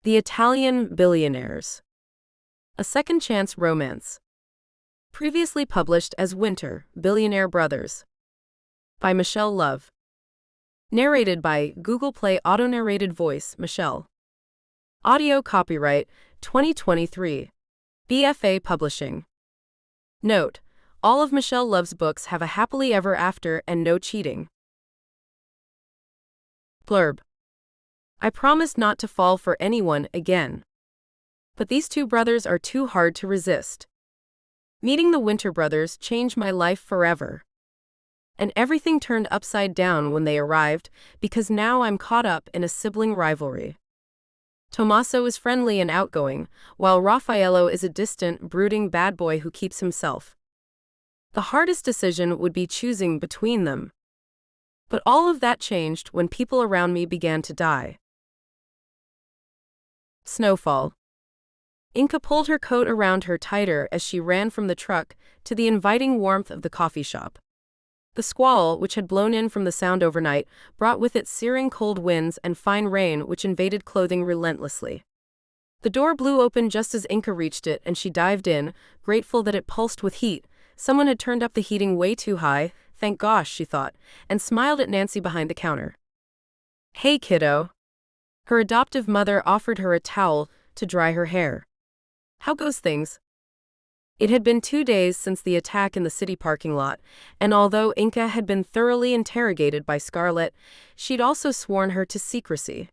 The Italian Billionaires. A Second Chance Romance. Previously published as Winter, Billionaire Brothers. By Michelle Love. Narrated by Google Play Auto-Narrated Voice, Michelle. Audio copyright 2023. BFA Publishing. Note: all of Michelle Love's books have a happily ever after and no cheating. Blurb. I promised not to fall for anyone again. But these two brothers are too hard to resist. Meeting the Winter brothers changed my life forever. And everything turned upside down when they arrived, because now I'm caught up in a sibling rivalry. Tommaso is friendly and outgoing, while Raffaello is a distant, brooding bad boy who keeps himself. The hardest decision would be choosing between them. But all of that changed when people around me began to die. Snowfall. Inka pulled her coat around her tighter as she ran from the truck to the inviting warmth of the coffee shop. The squall, which had blown in from the sound overnight, brought with it searing cold winds and fine rain which invaded clothing relentlessly. The door blew open just as Inka reached it and she dived in, grateful that it pulsed with heat. Someone had turned up the heating way too high, thank gosh, she thought, and smiled at Nancy behind the counter. Hey kiddo. Her adoptive mother offered her a towel to dry her hair. How goes things? It had been 2 days since the attack in the city parking lot, and although Inka had been thoroughly interrogated by Scarlett, she'd also sworn her to secrecy.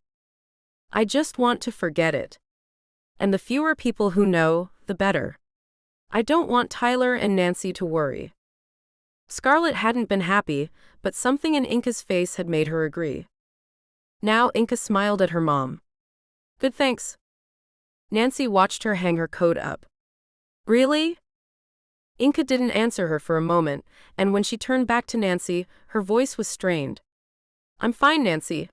I just want to forget it. And the fewer people who know, the better. I don't want Tyler and Nancy to worry. Scarlett hadn't been happy, but something in Inka's face had made her agree. Now Inka smiled at her mom. Good, thanks. Nancy watched her hang her coat up. Really? Inka didn't answer her for a moment, and when she turned back to Nancy, her voice was strained. I'm fine, Nancy.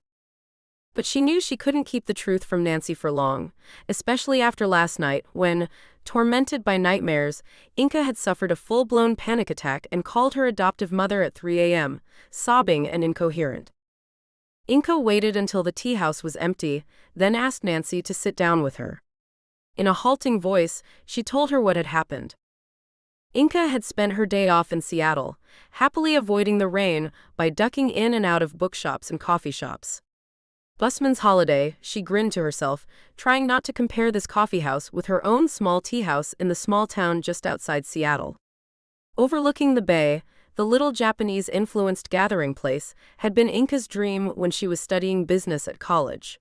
But she knew she couldn't keep the truth from Nancy for long, especially after last night when, tormented by nightmares, Inka had suffered a full-blown panic attack and called her adoptive mother at 3 a.m., sobbing and incoherent. Inka waited until the tea house was empty, then asked Nancy to sit down with her. In a halting voice, she told her what had happened. Inka had spent her day off in Seattle, happily avoiding the rain by ducking in and out of bookshops and coffee shops. Busman's holiday, she grinned to herself, trying not to compare this coffeehouse with her own small tea house in the small town just outside Seattle. Overlooking the bay, the little Japanese-influenced gathering place had been Inka's dream when she was studying business at college.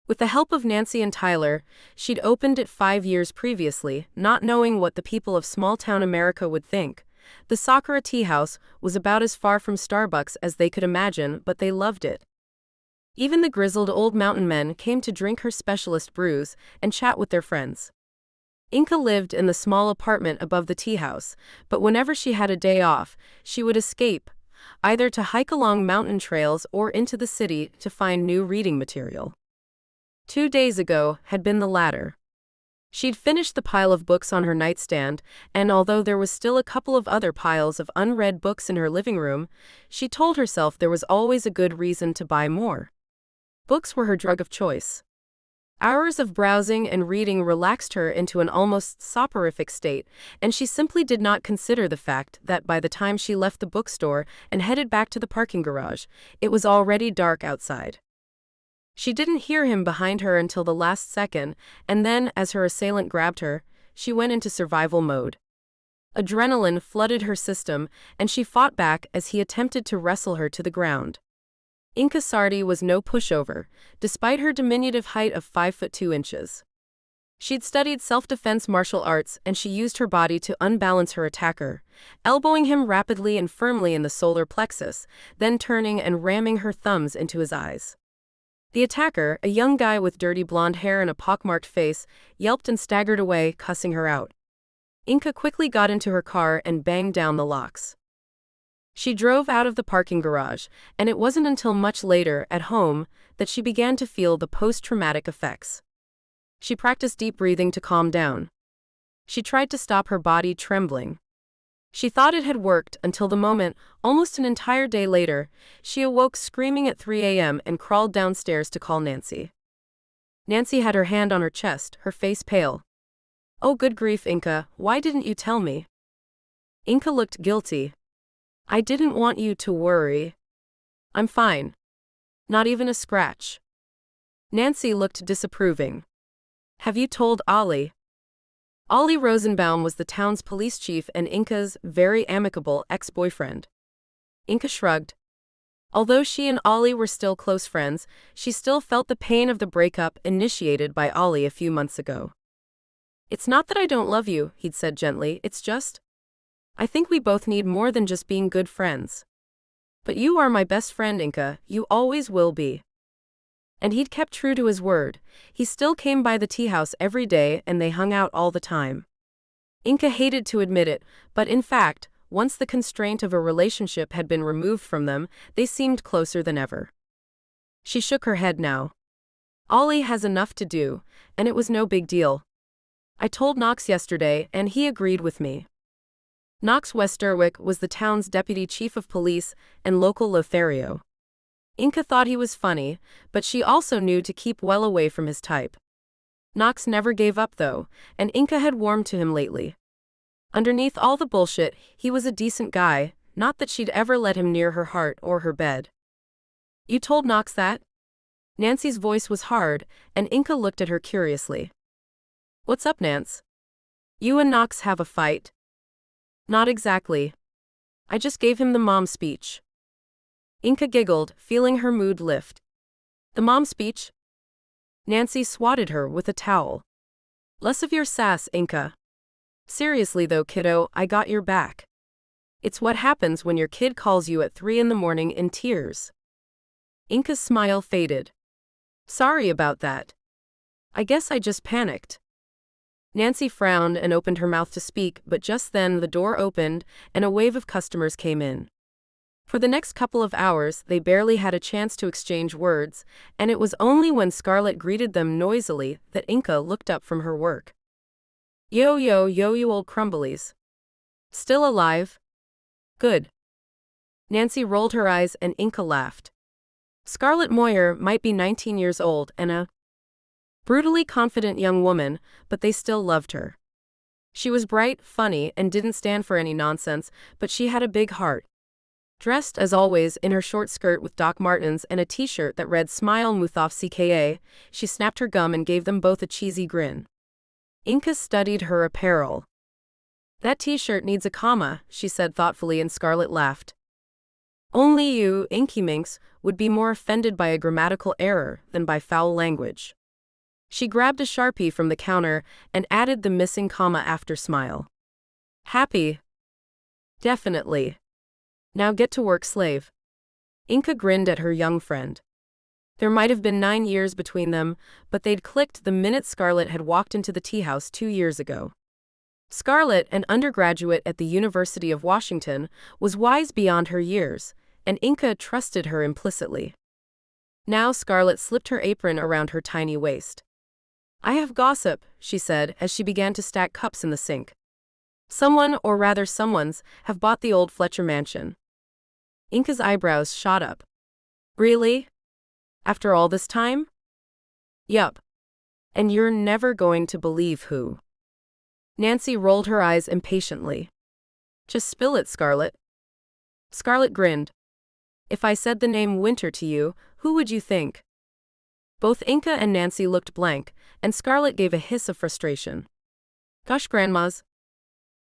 With the help of Nancy and Tyler, she'd opened it 5 years previously, not knowing what the people of small-town America would think. The Sakura Tea House was about as far from Starbucks as they could imagine, but they loved it. Even the grizzled old mountain men came to drink her specialist brews and chat with their friends. Inka lived in the small apartment above the tea house, but whenever she had a day off, she would escape, either to hike along mountain trails or into the city to find new reading material. 2 days ago had been the latter. She'd finished the pile of books on her nightstand, and although there was still a couple of other piles of unread books in her living room, she told herself there was always a good reason to buy more. Books were her drug of choice. Hours of browsing and reading relaxed her into an almost soporific state, and she simply did not consider the fact that by the time she left the bookstore and headed back to the parking garage, it was already dark outside. She didn't hear him behind her until the last second, and then, as her assailant grabbed her, she went into survival mode. Adrenaline flooded her system, and she fought back as he attempted to wrestle her to the ground. Inka Sardi was no pushover, despite her diminutive height of 5'2". She'd studied self-defense martial arts and she used her body to unbalance her attacker, elbowing him rapidly and firmly in the solar plexus, then turning and ramming her thumbs into his eyes. The attacker, a young guy with dirty blonde hair and a pockmarked face, yelped and staggered away, cussing her out. Inka quickly got into her car and banged down the locks. She drove out of the parking garage, and it wasn't until much later, at home, that she began to feel the post-traumatic effects. She practiced deep breathing to calm down. She tried to stop her body trembling. She thought it had worked until the moment, almost an entire day later, she awoke screaming at 3 a.m. and crawled downstairs to call Nancy. Nancy had her hand on her chest, her face pale. Oh, good grief, Inka, why didn't you tell me? Inka looked guilty. I didn't want you to worry. I'm fine. Not even a scratch. Nancy looked disapproving. Have you told Ollie? Ollie Rosenbaum was the town's police chief and Inka's very amicable ex-boyfriend. Inka shrugged. Although she and Ollie were still close friends, she still felt the pain of the breakup initiated by Ollie a few months ago. It's not that I don't love you, he'd said gently, it's just, I think we both need more than just being good friends. But you are my best friend, Inka, you always will be. And he'd kept true to his word. He still came by the tea house every day and they hung out all the time. Inka hated to admit it, but in fact, once the constraint of a relationship had been removed from them, they seemed closer than ever. She shook her head now. Ollie has enough to do, and it was no big deal. I told Knox yesterday, and he agreed with me. Knox Westerwick was the town's deputy chief of police and local Lothario. Inka thought he was funny, but she also knew to keep well away from his type. Knox never gave up though, and Inka had warmed to him lately. Underneath all the bullshit, he was a decent guy, not that she'd ever let him near her heart or her bed. You told Knox that? Nancy's voice was hard, and Inka looked at her curiously. What's up, Nance? You and Knox have a fight? Not exactly. I just gave him the mom speech. Inka giggled, feeling her mood lift. The mom speech? Nancy swatted her with a towel. Less of your sass, Inka. Seriously though, kiddo, I got your back. It's what happens when your kid calls you at 3 in the morning in tears. Inka's smile faded. Sorry about that. I guess I just panicked. Nancy frowned and opened her mouth to speak, but just then the door opened and a wave of customers came in. For the next couple of hours, they barely had a chance to exchange words, and it was only when Scarlett greeted them noisily that Inka looked up from her work. Yo, you old crumblies. Still alive? Good. Nancy rolled her eyes and Inka laughed. Scarlett Moyer might be 19 years old and a brutally confident young woman, but they still loved her. She was bright, funny, and didn't stand for any nonsense, but she had a big heart. Dressed, as always, in her short skirt with Doc Martens and a t-shirt that read Smile Muthoff CKA, she snapped her gum and gave them both a cheesy grin. Inka studied her apparel. That t-shirt needs a comma, she said thoughtfully, and Scarlett laughed. Only you, Inky Minx, would be more offended by a grammatical error than by foul language. She grabbed a Sharpie from the counter and added the missing comma after smile. Happy? Definitely. Now get to work, slave. Inka grinned at her young friend. There might have been 9 years between them, but they'd clicked the minute Scarlett had walked into the tea house 2 years ago. Scarlett, an undergraduate at the University of Washington, was wise beyond her years, and Inka trusted her implicitly. Now Scarlett slipped her apron around her tiny waist. I have gossip, she said as she began to stack cups in the sink. Someone, or rather someones, have bought the old Fletcher mansion. Inka's eyebrows shot up. Really? After all this time? Yup. And you're never going to believe who. Nancy rolled her eyes impatiently. Just spill it, Scarlett. Scarlett grinned. If I said the name Winter to you, who would you think? Both Inka and Nancy looked blank, and Scarlett gave a hiss of frustration. Gosh, grandmas.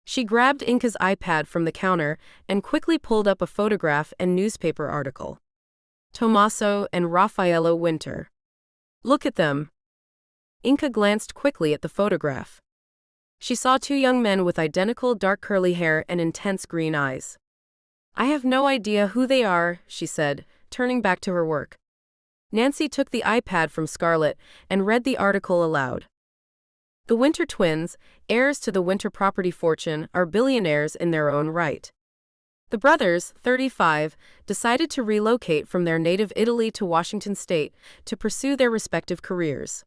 She grabbed Inka's iPad from the counter and quickly pulled up a photograph and newspaper article. Tommaso and Raffaello Winter. Look at them. Inka glanced quickly at the photograph. She saw 2 young men with identical dark curly hair and intense green eyes. I have no idea who they are, she said, turning back to her work. Nancy took the iPad from Scarlett and read the article aloud. The Winter twins, heirs to the Winter property fortune, are billionaires in their own right. The brothers, 35, decided to relocate from their native Italy to Washington state to pursue their respective careers.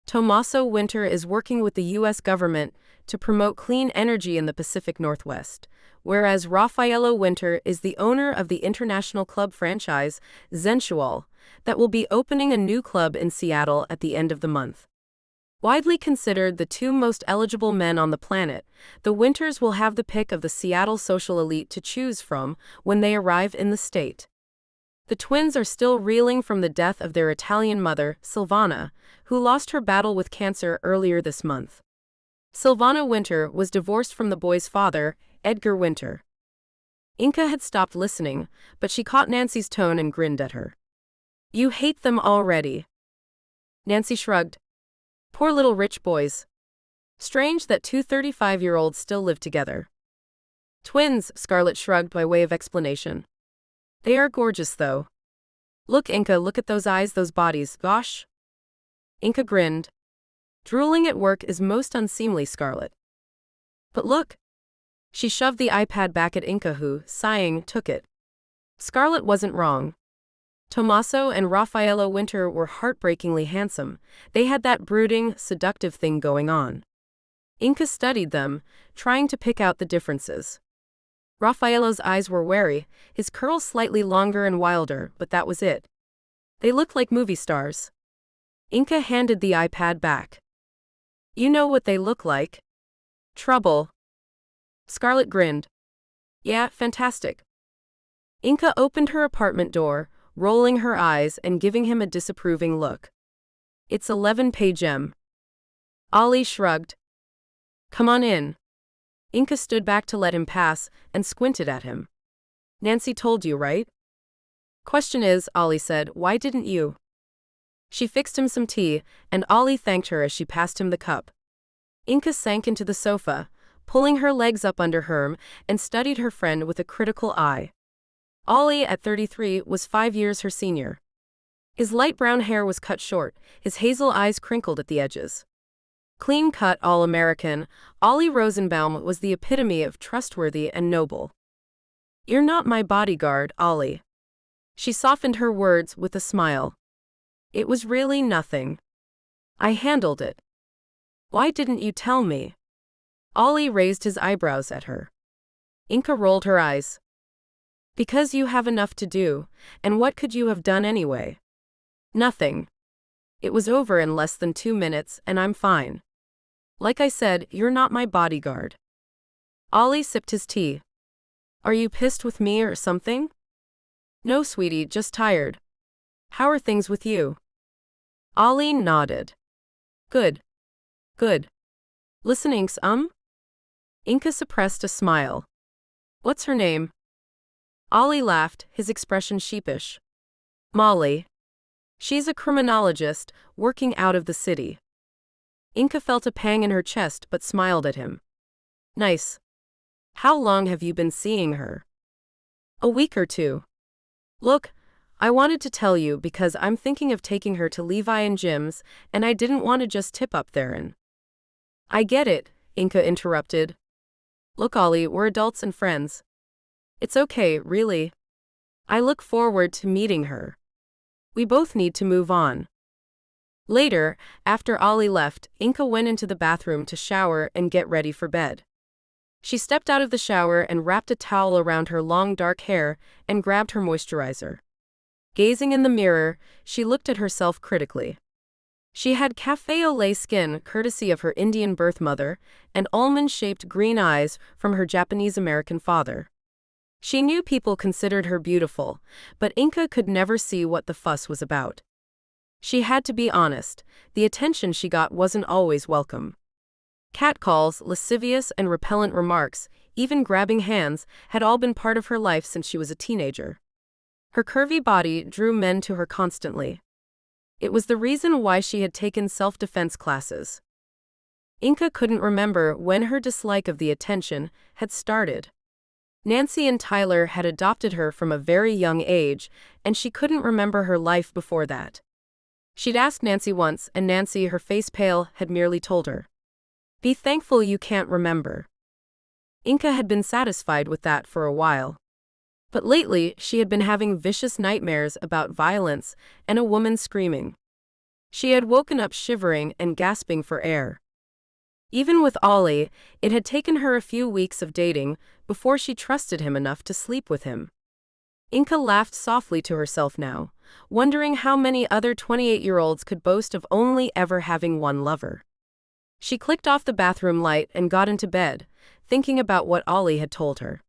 Tommaso Winter is working with the U.S. government to promote clean energy in the Pacific Northwest, whereas Raffaello Winter is the owner of the international club franchise Sensual, that will be opening a new club in Seattle at the end of the month. Widely considered the two most eligible men on the planet, the Winters will have the pick of the Seattle social elite to choose from when they arrive in the state. The twins are still reeling from the death of their Italian mother, Silvana, who lost her battle with cancer earlier this month. Silvana Winter was divorced from the boy's father, Edgar Winter. Inka had stopped listening, but she caught Nancy's tone and grinned at her. "You hate them already." Nancy shrugged. "Poor little rich boys. Strange that two 35-year-olds still live together." "Twins," Scarlett shrugged by way of explanation. "They are gorgeous, though. Look, Inka, look at those eyes, those bodies, gosh." Inka grinned. "Drooling at work is most unseemly, Scarlett. But look." She shoved the iPad back at Inka, who, sighing, took it. Scarlett wasn't wrong. Tommaso and Raffaello Winter were heartbreakingly handsome. They had that brooding, seductive thing going on. Inka studied them, trying to pick out the differences. Raffaello's eyes were wary, his curls slightly longer and wilder, but that was it. They looked like movie stars. Inka handed the iPad back. "You know what they look like? Trouble." Scarlett grinned. "Yeah, fantastic." Inka opened her apartment door, rolling her eyes and giving him a disapproving look. "It's 11-page M." Ollie shrugged. "Come on in." Inka stood back to let him pass and squinted at him. "Nancy told you, right?" "Question is," Ollie said, "why didn't you?" She fixed him some tea, and Ollie thanked her as she passed him the cup. Inka sank into the sofa, pulling her legs up under her, and studied her friend with a critical eye. Ollie, at 33, was 5 years her senior. His light brown hair was cut short, his hazel eyes crinkled at the edges. Clean-cut, all-American, Ollie Rosenbaum was the epitome of trustworthy and noble. "You're not my bodyguard, Ollie." She softened her words with a smile. "It was really nothing. I handled it." "Why didn't you tell me?" Ollie raised his eyebrows at her. Inka rolled her eyes. "Because you have enough to do, and what could you have done anyway?" "Nothing. It was over in less than 2 minutes, and I'm fine. Like I said, you're not my bodyguard." Ollie sipped his tea. "Are you pissed with me or something?" "No, sweetie, just tired. How are things with you?" Ollie nodded. Good. Good. Listening, Inka suppressed a smile. "What's her name?" Ollie laughed, his expression sheepish. "Molly. She's a criminologist, working out of the city." Inka felt a pang in her chest but smiled at him. "Nice. How long have you been seeing her?" "A week or two. Look, I wanted to tell you because I'm thinking of taking her to Levi and Jim's, and I didn't want to just tip up there and—" "I get it," Inka interrupted. "Look, Ollie, we're adults and friends. It's okay, really. I look forward to meeting her. We both need to move on." Later, after Ollie left, Inka went into the bathroom to shower and get ready for bed. She stepped out of the shower and wrapped a towel around her long dark hair and grabbed her moisturizer. Gazing in the mirror, she looked at herself critically. She had café au lait skin courtesy of her Indian birth mother and almond-shaped green eyes from her Japanese-American father. She knew people considered her beautiful, but Inka could never see what the fuss was about. She had to be honest, the attention she got wasn't always welcome. Catcalls, lascivious and repellent remarks, even grabbing hands, had all been part of her life since she was a teenager. Her curvy body drew men to her constantly. It was the reason why she had taken self-defense classes. Inka couldn't remember when her dislike of the attention had started. Nancy and Tyler had adopted her from a very young age, and she couldn't remember her life before that. She'd asked Nancy once, and Nancy, her face pale, had merely told her, "Be thankful you can't remember." Inka had been satisfied with that for a while. But lately, she had been having vicious nightmares about violence and a woman screaming. She had woken up shivering and gasping for air. Even with Ollie, it had taken her a few weeks of dating before she trusted him enough to sleep with him. Inka laughed softly to herself now, wondering how many other 28-year-olds could boast of only ever having one lover. She clicked off the bathroom light and got into bed, thinking about what Ollie had told her.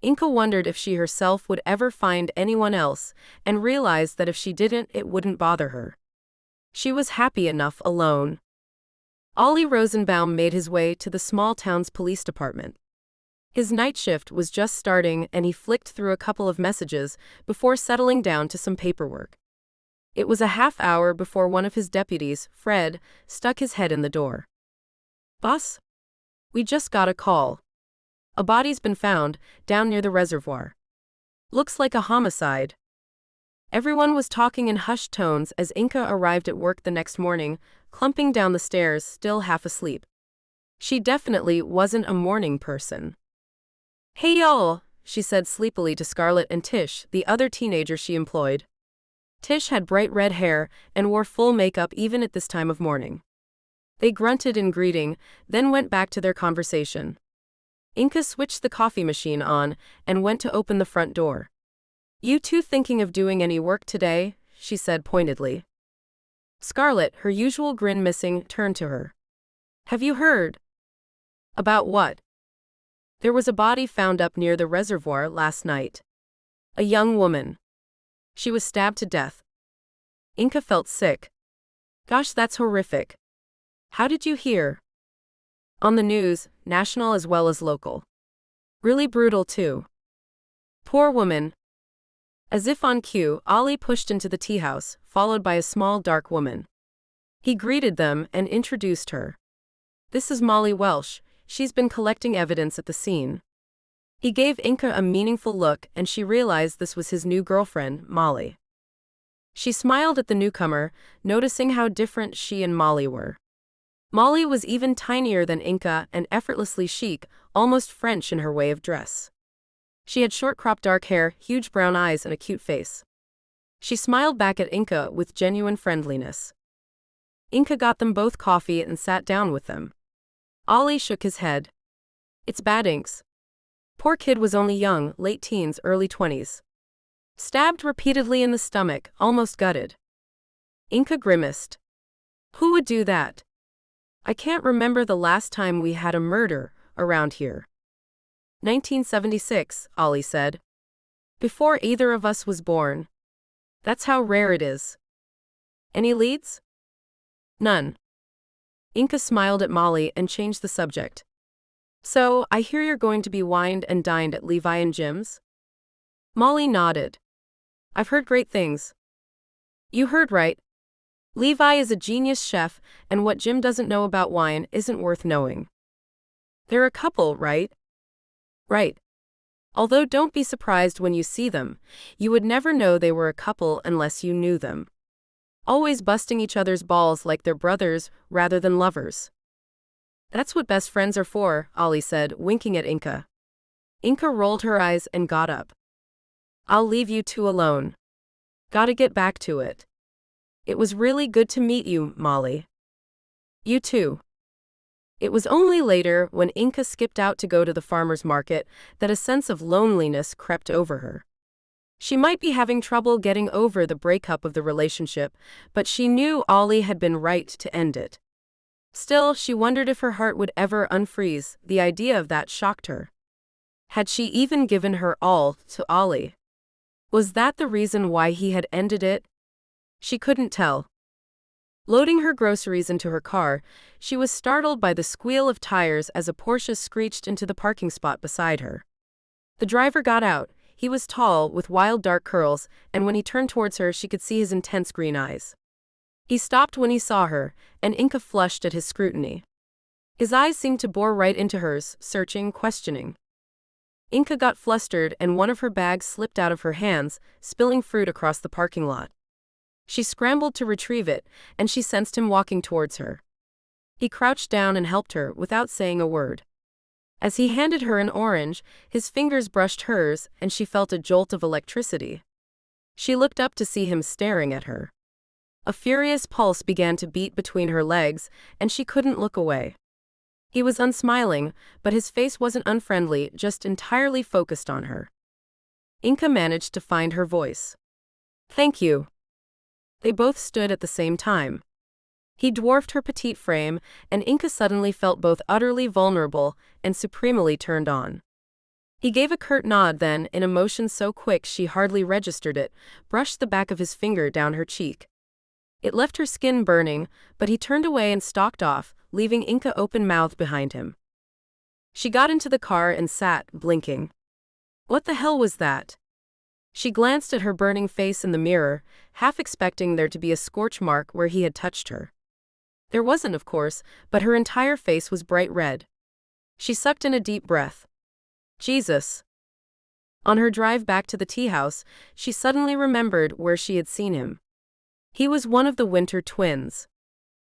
Inka wondered if she herself would ever find anyone else, and realized that if she didn't, it wouldn't bother her. She was happy enough alone. Ollie Rosenbaum made his way to the small town's police department. His night shift was just starting and he flicked through a couple of messages before settling down to some paperwork. It was a half hour before one of his deputies, Fred, stuck his head in the door. "Boss? We just got a call. A body's been found, down near the reservoir. Looks like a homicide." Everyone was talking in hushed tones as Inka arrived at work the next morning, clumping down the stairs, still half asleep. She definitely wasn't a morning person. "Hey y'all," she said sleepily to Scarlett and Tish, the other teenager she employed. Tish had bright red hair and wore full makeup even at this time of morning. They grunted in greeting, then went back to their conversation. Inka switched the coffee machine on and went to open the front door. "You two thinking of doing any work today?" she said pointedly. Scarlett, her usual grin missing, turned to her. "Have you heard?" "About what?" "There was a body found up near the reservoir last night. A young woman. She was stabbed to death." Inka felt sick. "Gosh, that's horrific. How did you hear?" "On the news, national as well as local. Really brutal too. Poor woman." As if on cue, Ollie pushed into the tea house, followed by a small dark woman. He greeted them and introduced her. "This is Molly Welsh. She's been collecting evidence at the scene." He gave Inka a meaningful look and she realized this was his new girlfriend, Molly. She smiled at the newcomer, noticing how different she and Molly were. Molly was even tinier than Inka and effortlessly chic, almost French in her way of dress. She had short cropped dark hair, huge brown eyes and a cute face. She smiled back at Inka with genuine friendliness. Inka got them both coffee and sat down with them. Ollie shook his head. "It's bad, Inks. Poor kid was only young, late teens, early 20s. Stabbed repeatedly in the stomach, almost gutted." Inka grimaced. "Who would do that? I can't remember the last time we had a murder around here." 1976, Ollie said. "Before either of us was born. That's how rare it is." "Any leads?" "None." Inka smiled at Molly and changed the subject. "So, I hear you're going to be wined and dined at Levi and Jim's?" Molly nodded. "I've heard great things." "You heard right. Levi is a genius chef, and what Jim doesn't know about wine isn't worth knowing. They're a couple, right?" "Right. Although don't be surprised when you see them. You would never know they were a couple unless you knew them. Always busting each other's balls like they're brothers rather than lovers." "That's what best friends are for," Ollie said, winking at Inka. Inka rolled her eyes and got up. "I'll leave you two alone. Gotta get back to it. It was really good to meet you, Molly." "You too." It was only later, when Inka skipped out to go to the farmer's market, that a sense of loneliness crept over her. She might be having trouble getting over the breakup of the relationship, but she knew Ollie had been right to end it. Still, she wondered if her heart would ever unfreeze. The idea of that shocked her. Had she even given her all to Ollie? Was that the reason why he had ended it? She couldn't tell. Loading her groceries into her car, she was startled by the squeal of tires as a Porsche screeched into the parking spot beside her. The driver got out. He was tall, with wild dark curls, and when he turned towards her she could see his intense green eyes. He stopped when he saw her, and Inka flushed at his scrutiny. His eyes seemed to bore right into hers, searching, questioning. Inka got flustered and one of her bags slipped out of her hands, spilling fruit across the parking lot. She scrambled to retrieve it, and she sensed him walking towards her. He crouched down and helped her, without saying a word. As he handed her an orange, his fingers brushed hers, and she felt a jolt of electricity. She looked up to see him staring at her. A furious pulse began to beat between her legs, and she couldn't look away. He was unsmiling, but his face wasn't unfriendly, just entirely focused on her. Inka managed to find her voice. Thank you. They both stood at the same time. He dwarfed her petite frame, and Inka suddenly felt both utterly vulnerable and supremely turned on. He gave a curt nod, then, in a motion so quick she hardly registered it, brushed the back of his finger down her cheek. It left her skin burning, but he turned away and stalked off, leaving Inka open-mouthed behind him. She got into the car and sat, blinking. What the hell was that? She glanced at her burning face in the mirror, half expecting there to be a scorch mark where he had touched her. There wasn't, of course, but her entire face was bright red. She sucked in a deep breath. Jesus. On her drive back to the tea house, she suddenly remembered where she had seen him. He was one of the Winter twins.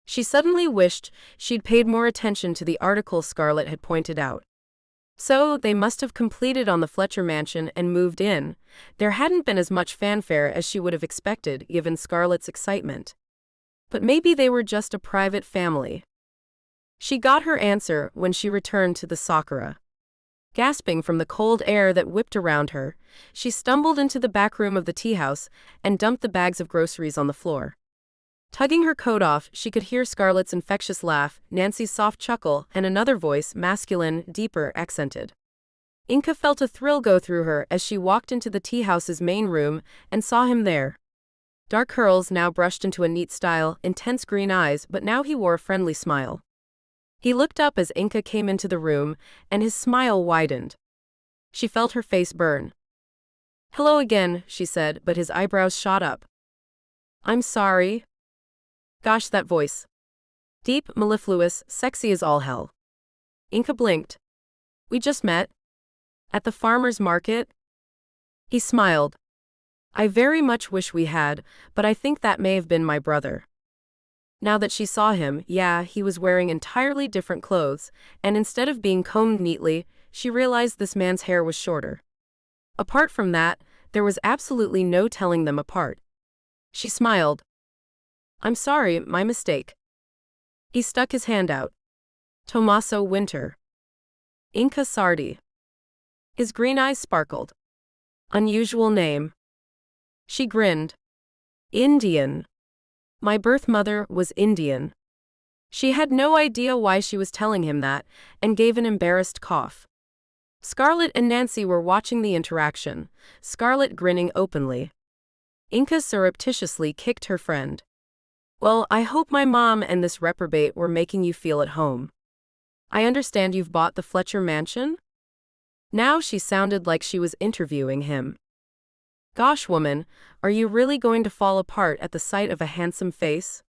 She suddenly wished she'd paid more attention to the article Scarlett had pointed out. So, they must have completed on the Fletcher mansion and moved in. There hadn't been as much fanfare as she would have expected, given Scarlett's excitement. But maybe they were just a private family. She got her answer when she returned to the Sakura. Gasping from the cold air that whipped around her, she stumbled into the back room of the tea house and dumped the bags of groceries on the floor. Tugging her coat off, she could hear Scarlett's infectious laugh, Nancy's soft chuckle, and another voice, masculine, deeper, accented. Inka felt a thrill go through her as she walked into the tea house's main room and saw him there. Dark curls now brushed into a neat style, intense green eyes, but now he wore a friendly smile. He looked up as Inka came into the room, and his smile widened. She felt her face burn. Hello again, she said, but his eyebrows shot up. I'm sorry. Gosh, that voice. Deep, mellifluous, sexy as all hell. Inka blinked. We just met. At the farmer's market? He smiled. I very much wish we had, but I think that may have been my brother. Now that she saw him, yeah, he was wearing entirely different clothes, and instead of being combed neatly, she realized this man's hair was shorter. Apart from that, there was absolutely no telling them apart. She smiled. I'm sorry, my mistake. He stuck his hand out. Tommaso Winter. Inka Sardi. His green eyes sparkled. Unusual name. She grinned. Indian. My birth mother was Indian. She had no idea why she was telling him that, and gave an embarrassed cough. Scarlett and Nancy were watching the interaction, Scarlett grinning openly. Inka surreptitiously kicked her friend. Well, I hope my mom and this reprobate were making you feel at home. I understand you've bought the Fletcher mansion? Now she sounded like she was interviewing him. Gosh, woman, are you really going to fall apart at the sight of a handsome face?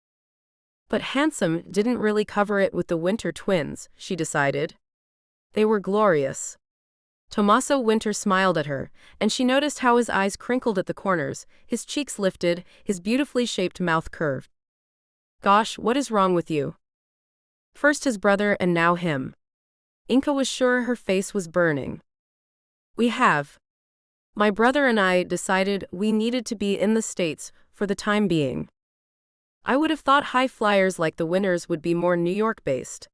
But handsome didn't really cover it with the Winter twins, she decided. They were glorious. Tommaso Winter smiled at her, and she noticed how his eyes crinkled at the corners, his cheeks lifted, his beautifully shaped mouth curved. Gosh, what is wrong with you? First his brother and now him. Inka was sure her face was burning. We have. My brother and I decided we needed to be in the States for the time being. I would have thought high flyers like the Winters would be more New York-based.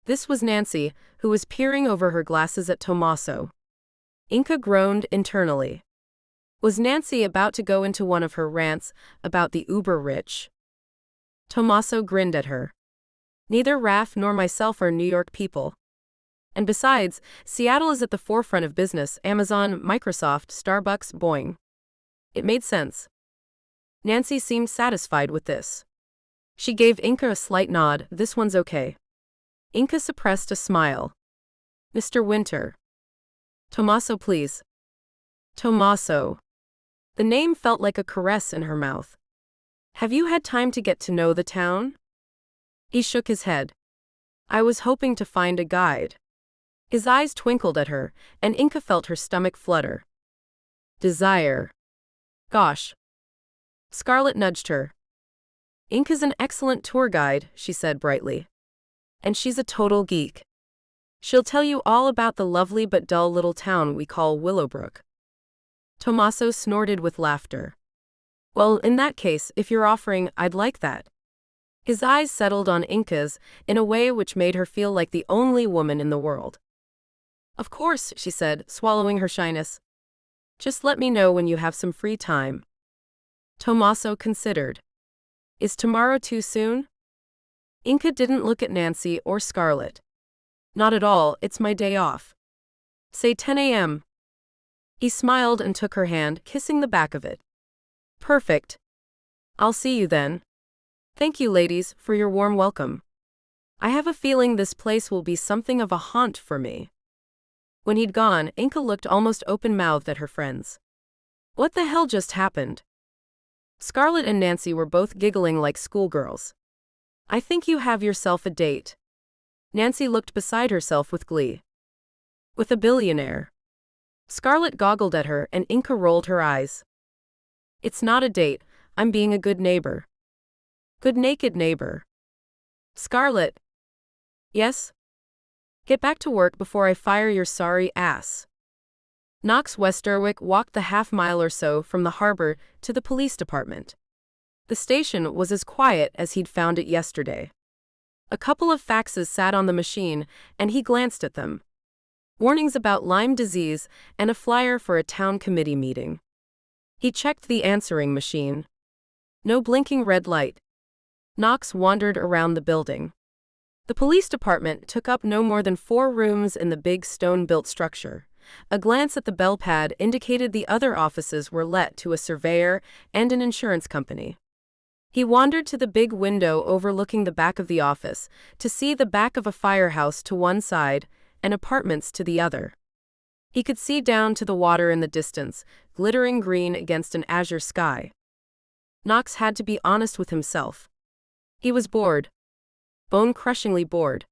This was Nancy, who was peering over her glasses at Tommaso. Inka groaned internally. Was Nancy about to go into one of her rants about the uber-rich? Tommaso grinned at her. Neither Raph nor myself are New York people. And besides, Seattle is at the forefront of business, Amazon, Microsoft, Starbucks, Boeing. It made sense. Nancy seemed satisfied with this. She gave Inka a slight nod, this one's okay. Inka suppressed a smile. Mr. Winter. Tommaso, please. Tommaso. The name felt like a caress in her mouth. Have you had time to get to know the town? He shook his head. I was hoping to find a guide. His eyes twinkled at her, and Inka felt her stomach flutter. Desire. Gosh. Scarlett nudged her. Inka's an excellent tour guide, she said brightly. And she's a total geek. She'll tell you all about the lovely but dull little town we call Willowbrook. Tommaso snorted with laughter. Well, in that case, if you're offering, I'd like that. His eyes settled on Inka's in a way which made her feel like the only woman in the world. Of course, she said, swallowing her shyness. Just let me know when you have some free time. Tommaso considered. Is tomorrow too soon? Inca didn't look at Nancy or Scarlett. Not at all, it's my day off. Say 10 a.m. He smiled and took her hand, kissing the back of it. Perfect. I'll see you then. Thank you, ladies, for your warm welcome. I have a feeling this place will be something of a haunt for me. When he'd gone, Inca looked almost open-mouthed at her friends. What the hell just happened? Scarlett and Nancy were both giggling like schoolgirls. I think you have yourself a date. Nancy looked beside herself with glee. With a billionaire. Scarlett goggled at her and Inca rolled her eyes. It's not a date, I'm being a good neighbor. Good naked neighbor. Scarlett. Yes? Get back to work before I fire your sorry ass. Knox Westerwick walked the half-mile or so from the harbor to the police department. The station was as quiet as he'd found it yesterday. A couple of faxes sat on the machine, and he glanced at them. Warnings about Lyme disease and a flyer for a town committee meeting. He checked the answering machine. No blinking red light. Knox wandered around the building. The police department took up no more than 4 rooms in the big stone-built structure. A glance at the bell pad indicated the other offices were let to a surveyor and an insurance company. He wandered to the big window overlooking the back of the office to see the back of a firehouse to one side and apartments to the other. He could see down to the water in the distance, glittering green against an azure sky. Knox had to be honest with himself. He was bored. Bone-crushingly bored.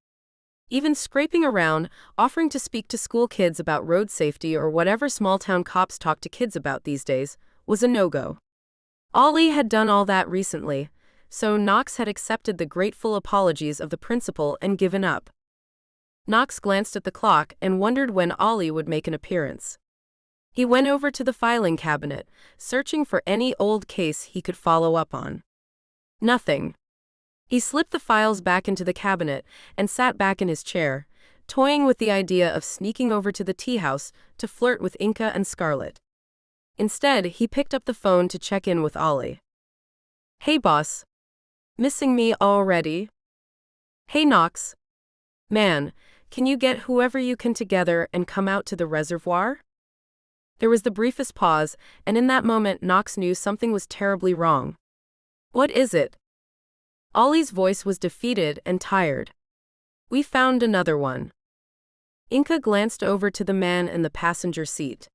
Even scraping around, offering to speak to school kids about road safety or whatever small-town cops talk to kids about these days, was a no-go. Ollie had done all that recently, so Knox had accepted the grateful apologies of the principal and given up. Knox glanced at the clock and wondered when Ollie would make an appearance. He went over to the filing cabinet, searching for any old case he could follow up on. Nothing. He slipped the files back into the cabinet and sat back in his chair, toying with the idea of sneaking over to the tea house to flirt with Inca and Scarlett. Instead, he picked up the phone to check in with Ollie. Hey boss. Missing me already? Hey Knox. Man, can you get whoever you can together and come out to the reservoir? There was the briefest pause, and in that moment Knox knew something was terribly wrong. What is it? Ollie's voice was defeated and tired. We found another one. Inca glanced over to the man in the passenger seat.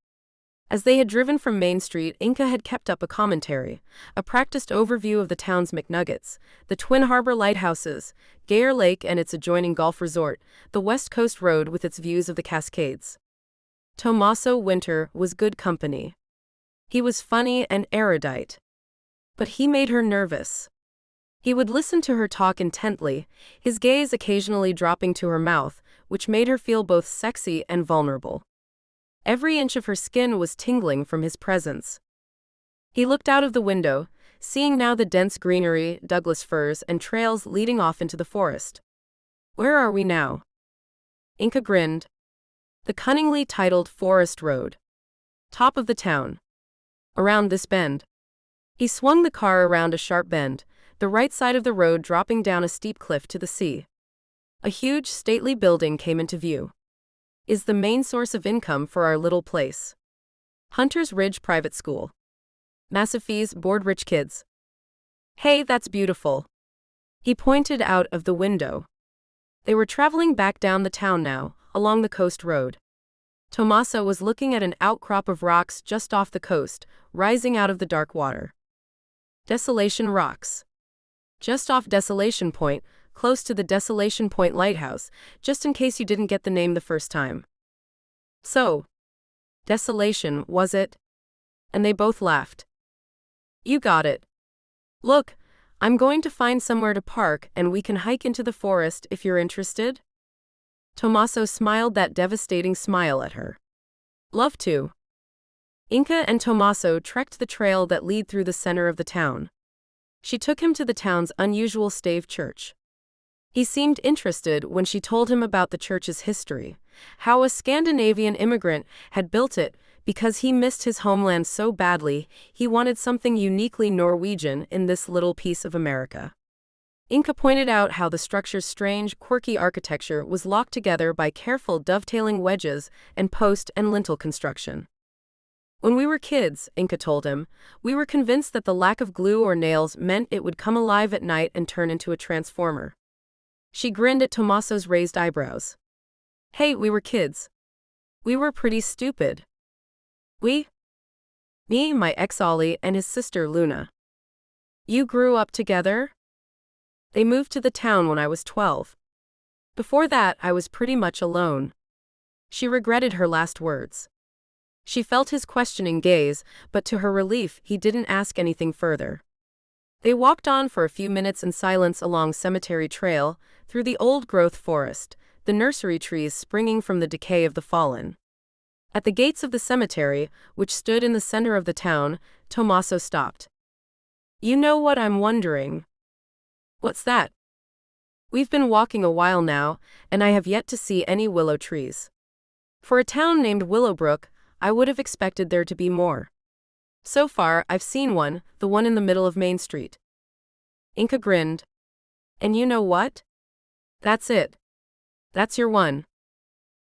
As they had driven from Main Street, Inca had kept up a commentary, a practiced overview of the town's McNuggets, the Twin Harbor lighthouses, Gayer Lake and its adjoining golf resort, the West Coast Road with its views of the Cascades. Tommaso Winter was good company. He was funny and erudite. But he made her nervous. He would listen to her talk intently, his gaze occasionally dropping to her mouth, which made her feel both sexy and vulnerable. Every inch of her skin was tingling from his presence. He looked out of the window, seeing now the dense greenery, Douglas firs, and trails leading off into the forest. Where are we now? Inca grinned. The cunningly titled Forest Road. Top of the town. Around this bend. He swung the car around a sharp bend, the right side of the road dropping down a steep cliff to the sea. A huge, stately building came into view. Is the main source of income for our little place. Hunter's Ridge Private School. Massive fees, board rich kids. Hey, that's beautiful. He pointed out of the window. They were traveling back down the town now, along the coast road. Tommaso was looking at an outcrop of rocks just off the coast, rising out of the dark water. Desolation Rocks. Just off Desolation Point, close to the Desolation Point Lighthouse, just in case you didn't get the name the first time. So, Desolation, was it? And they both laughed. You got it. Look, I'm going to find somewhere to park and we can hike into the forest if you're interested. Tommaso smiled that devastating smile at her. Love to. Inca and Tommaso trekked the trail that led through the center of the town. She took him to the town's unusual stave church. He seemed interested when she told him about the church's history, how a Scandinavian immigrant had built it, Because he missed his homeland so badly, he wanted something uniquely Norwegian in this little piece of America. Inka pointed out how the structure's strange, quirky architecture was locked together by careful dovetailing wedges and post and lintel construction. When we were kids, Inka told him, we were convinced that the lack of glue or nails meant it would come alive at night and turn into a transformer. She grinned at Tomaso's raised eyebrows. Hey, we were kids. We were pretty stupid. We? Me, my ex Ollie, and his sister Luna. You grew up together? They moved to the town when I was 12. Before that, I was pretty much alone. She regretted her last words. She felt his questioning gaze, but to her relief, he didn't ask anything further. They walked on for a few minutes in silence along Cemetery Trail, through the old-growth forest, the nursery trees springing from the decay of the fallen. At the gates of the cemetery, which stood in the center of the town, Tomaso stopped. You know what I'm wondering? What's that? We've been walking a while now, and I have yet to see any willow trees. For a town named Willowbrook, I would have expected there to be more. So far, I've seen one, the one in the middle of Main Street. Inka grinned. And you know what? That's it. That's your one.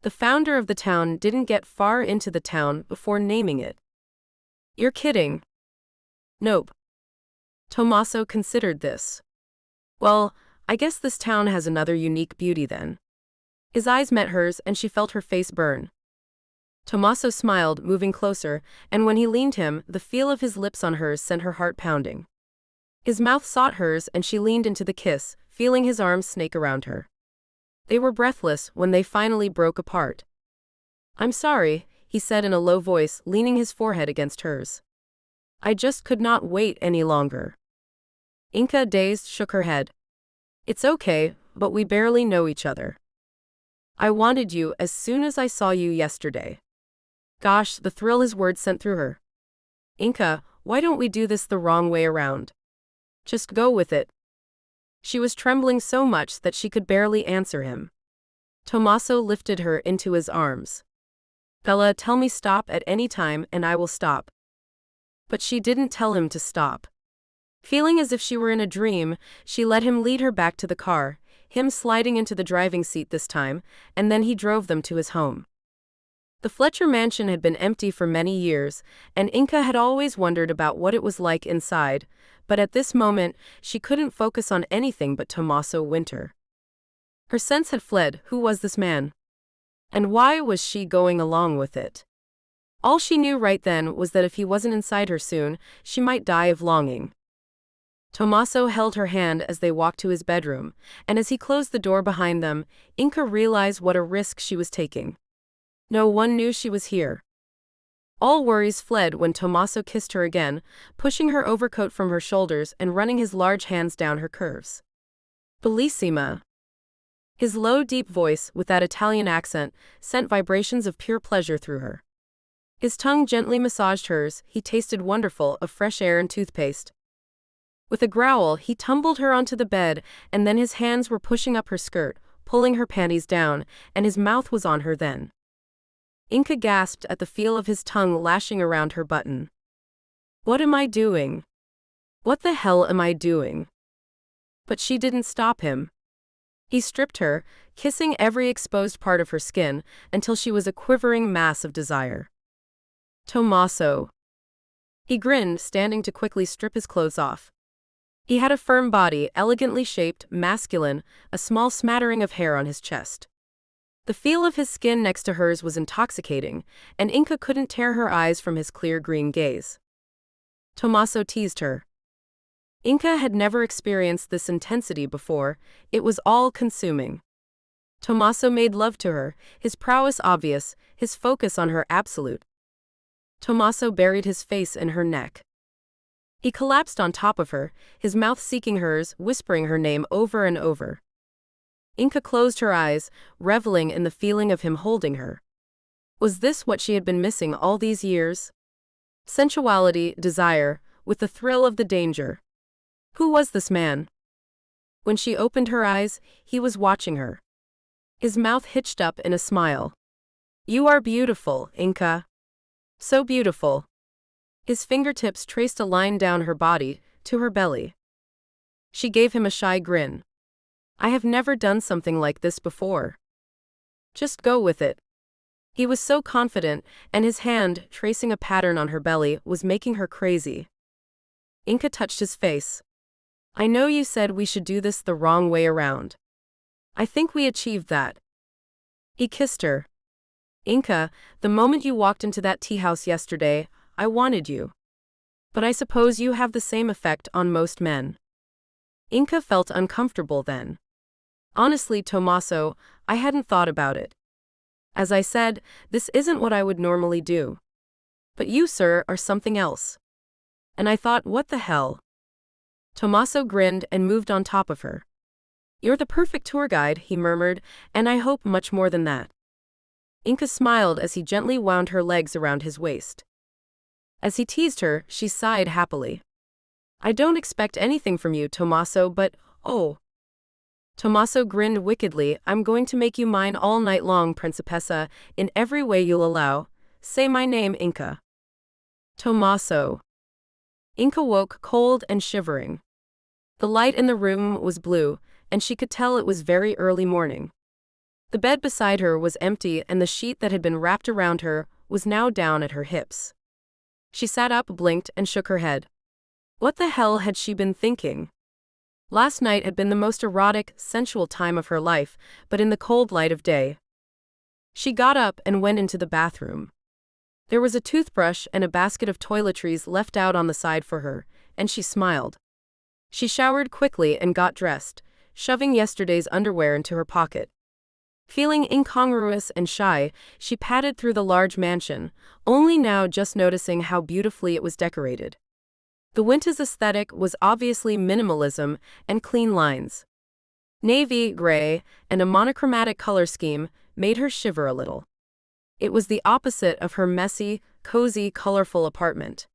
The founder of the town didn't get far into the town before naming it. You're kidding. Nope. Tomaso considered this. Well, I guess this town has another unique beauty then. His eyes met hers and she felt her face burn. Tomaso smiled, moving closer, and when he leaned him, the feel of his lips on hers sent her heart pounding. His mouth sought hers and she leaned into the kiss, feeling his arms snake around her. They were breathless when they finally broke apart. I'm sorry, he said in a low voice, leaning his forehead against hers. I just could not wait any longer. Inka, dazed, shook her head. It's okay, but we barely know each other. I wanted you as soon as I saw you yesterday. Gosh, the thrill his words sent through her. Inka, why don't we do this the wrong way around? Just go with it. She was trembling so much that she could barely answer him. Tomaso lifted her into his arms. Bella, tell me stop at any time and I will stop. But she didn't tell him to stop. Feeling as if she were in a dream, she let him lead her back to the car, him sliding into the driving seat this time, and then he drove them to his home. The Fletcher mansion had been empty for many years, and Inka had always wondered about what it was like inside, but at this moment, she couldn't focus on anything but Tomaso Winter. Her sense had fled. Who was this man? And why was she going along with it? All she knew right then was that if he wasn't inside her soon, she might die of longing. Tomaso held her hand as they walked to his bedroom, and as he closed the door behind them, Inka realized what a risk she was taking. No one knew she was here. All worries fled when Tomaso kissed her again, pushing her overcoat from her shoulders and running his large hands down her curves. Bellissima. His low, deep voice, with that Italian accent, sent vibrations of pure pleasure through her. His tongue gently massaged hers. He tasted wonderful, of fresh air and toothpaste. With a growl, he tumbled her onto the bed, and then his hands were pushing up her skirt, pulling her panties down, and his mouth was on her then. Inka gasped at the feel of his tongue lashing around her button. What am I doing? What the hell am I doing? But she didn't stop him. He stripped her, kissing every exposed part of her skin, until she was a quivering mass of desire. Tomaso. He grinned, standing to quickly strip his clothes off. He had a firm body, elegantly shaped, masculine, a small smattering of hair on his chest. The feel of his skin next to hers was intoxicating, and Inka couldn't tear her eyes from his clear green gaze. Tomaso teased her. Inka had never experienced this intensity before. It was all-consuming. Tomaso made love to her, his prowess obvious, his focus on her absolute. Tomaso buried his face in her neck. He collapsed on top of her, his mouth seeking hers, whispering her name over and over. Inka closed her eyes, reveling in the feeling of him holding her. Was this what she had been missing all these years? Sensuality, desire, with the thrill of the danger. Who was this man? When she opened her eyes, he was watching her. His mouth hitched up in a smile. You are beautiful, Inka. So beautiful. His fingertips traced a line down her body, to her belly. She gave him a shy grin. I have never done something like this before. Just go with it. He was so confident, and his hand, tracing a pattern on her belly, was making her crazy. Inka touched his face. I know you said we should do this the wrong way around. I think we achieved that. He kissed her. Inka, the moment you walked into that tea house yesterday, I wanted you. But I suppose you have the same effect on most men. Inka felt uncomfortable then. Honestly, Tommaso, I hadn't thought about it. As I said, this isn't what I would normally do. But you, sir, are something else. And I thought, what the hell? Tommaso grinned and moved on top of her. You're the perfect tour guide, he murmured, and I hope much more than that. Inka smiled as he gently wound her legs around his waist. As he teased her, she sighed happily. I don't expect anything from you, Tommaso, but, oh. Tommaso grinned wickedly. I'm going to make you mine all night long, Principessa, in every way you'll allow. Say my name, Inka. Tommaso. Inka woke cold and shivering. The light in the room was blue, and she could tell it was very early morning. The bed beside her was empty, and the sheet that had been wrapped around her was now down at her hips. She sat up, blinked, and shook her head. What the hell had she been thinking? Last night had been the most erotic, sensual time of her life, but in the cold light of day. She got up and went into the bathroom. There was a toothbrush and a basket of toiletries left out on the side for her, and she smiled. She showered quickly and got dressed, shoving yesterday's underwear into her pocket. Feeling incongruous and shy, she padded through the large mansion, only now just noticing how beautifully it was decorated. The winter's aesthetic was obviously minimalism and clean lines. Navy, gray, and a monochromatic color scheme made her shiver a little. It was the opposite of her messy, cozy, colorful apartment.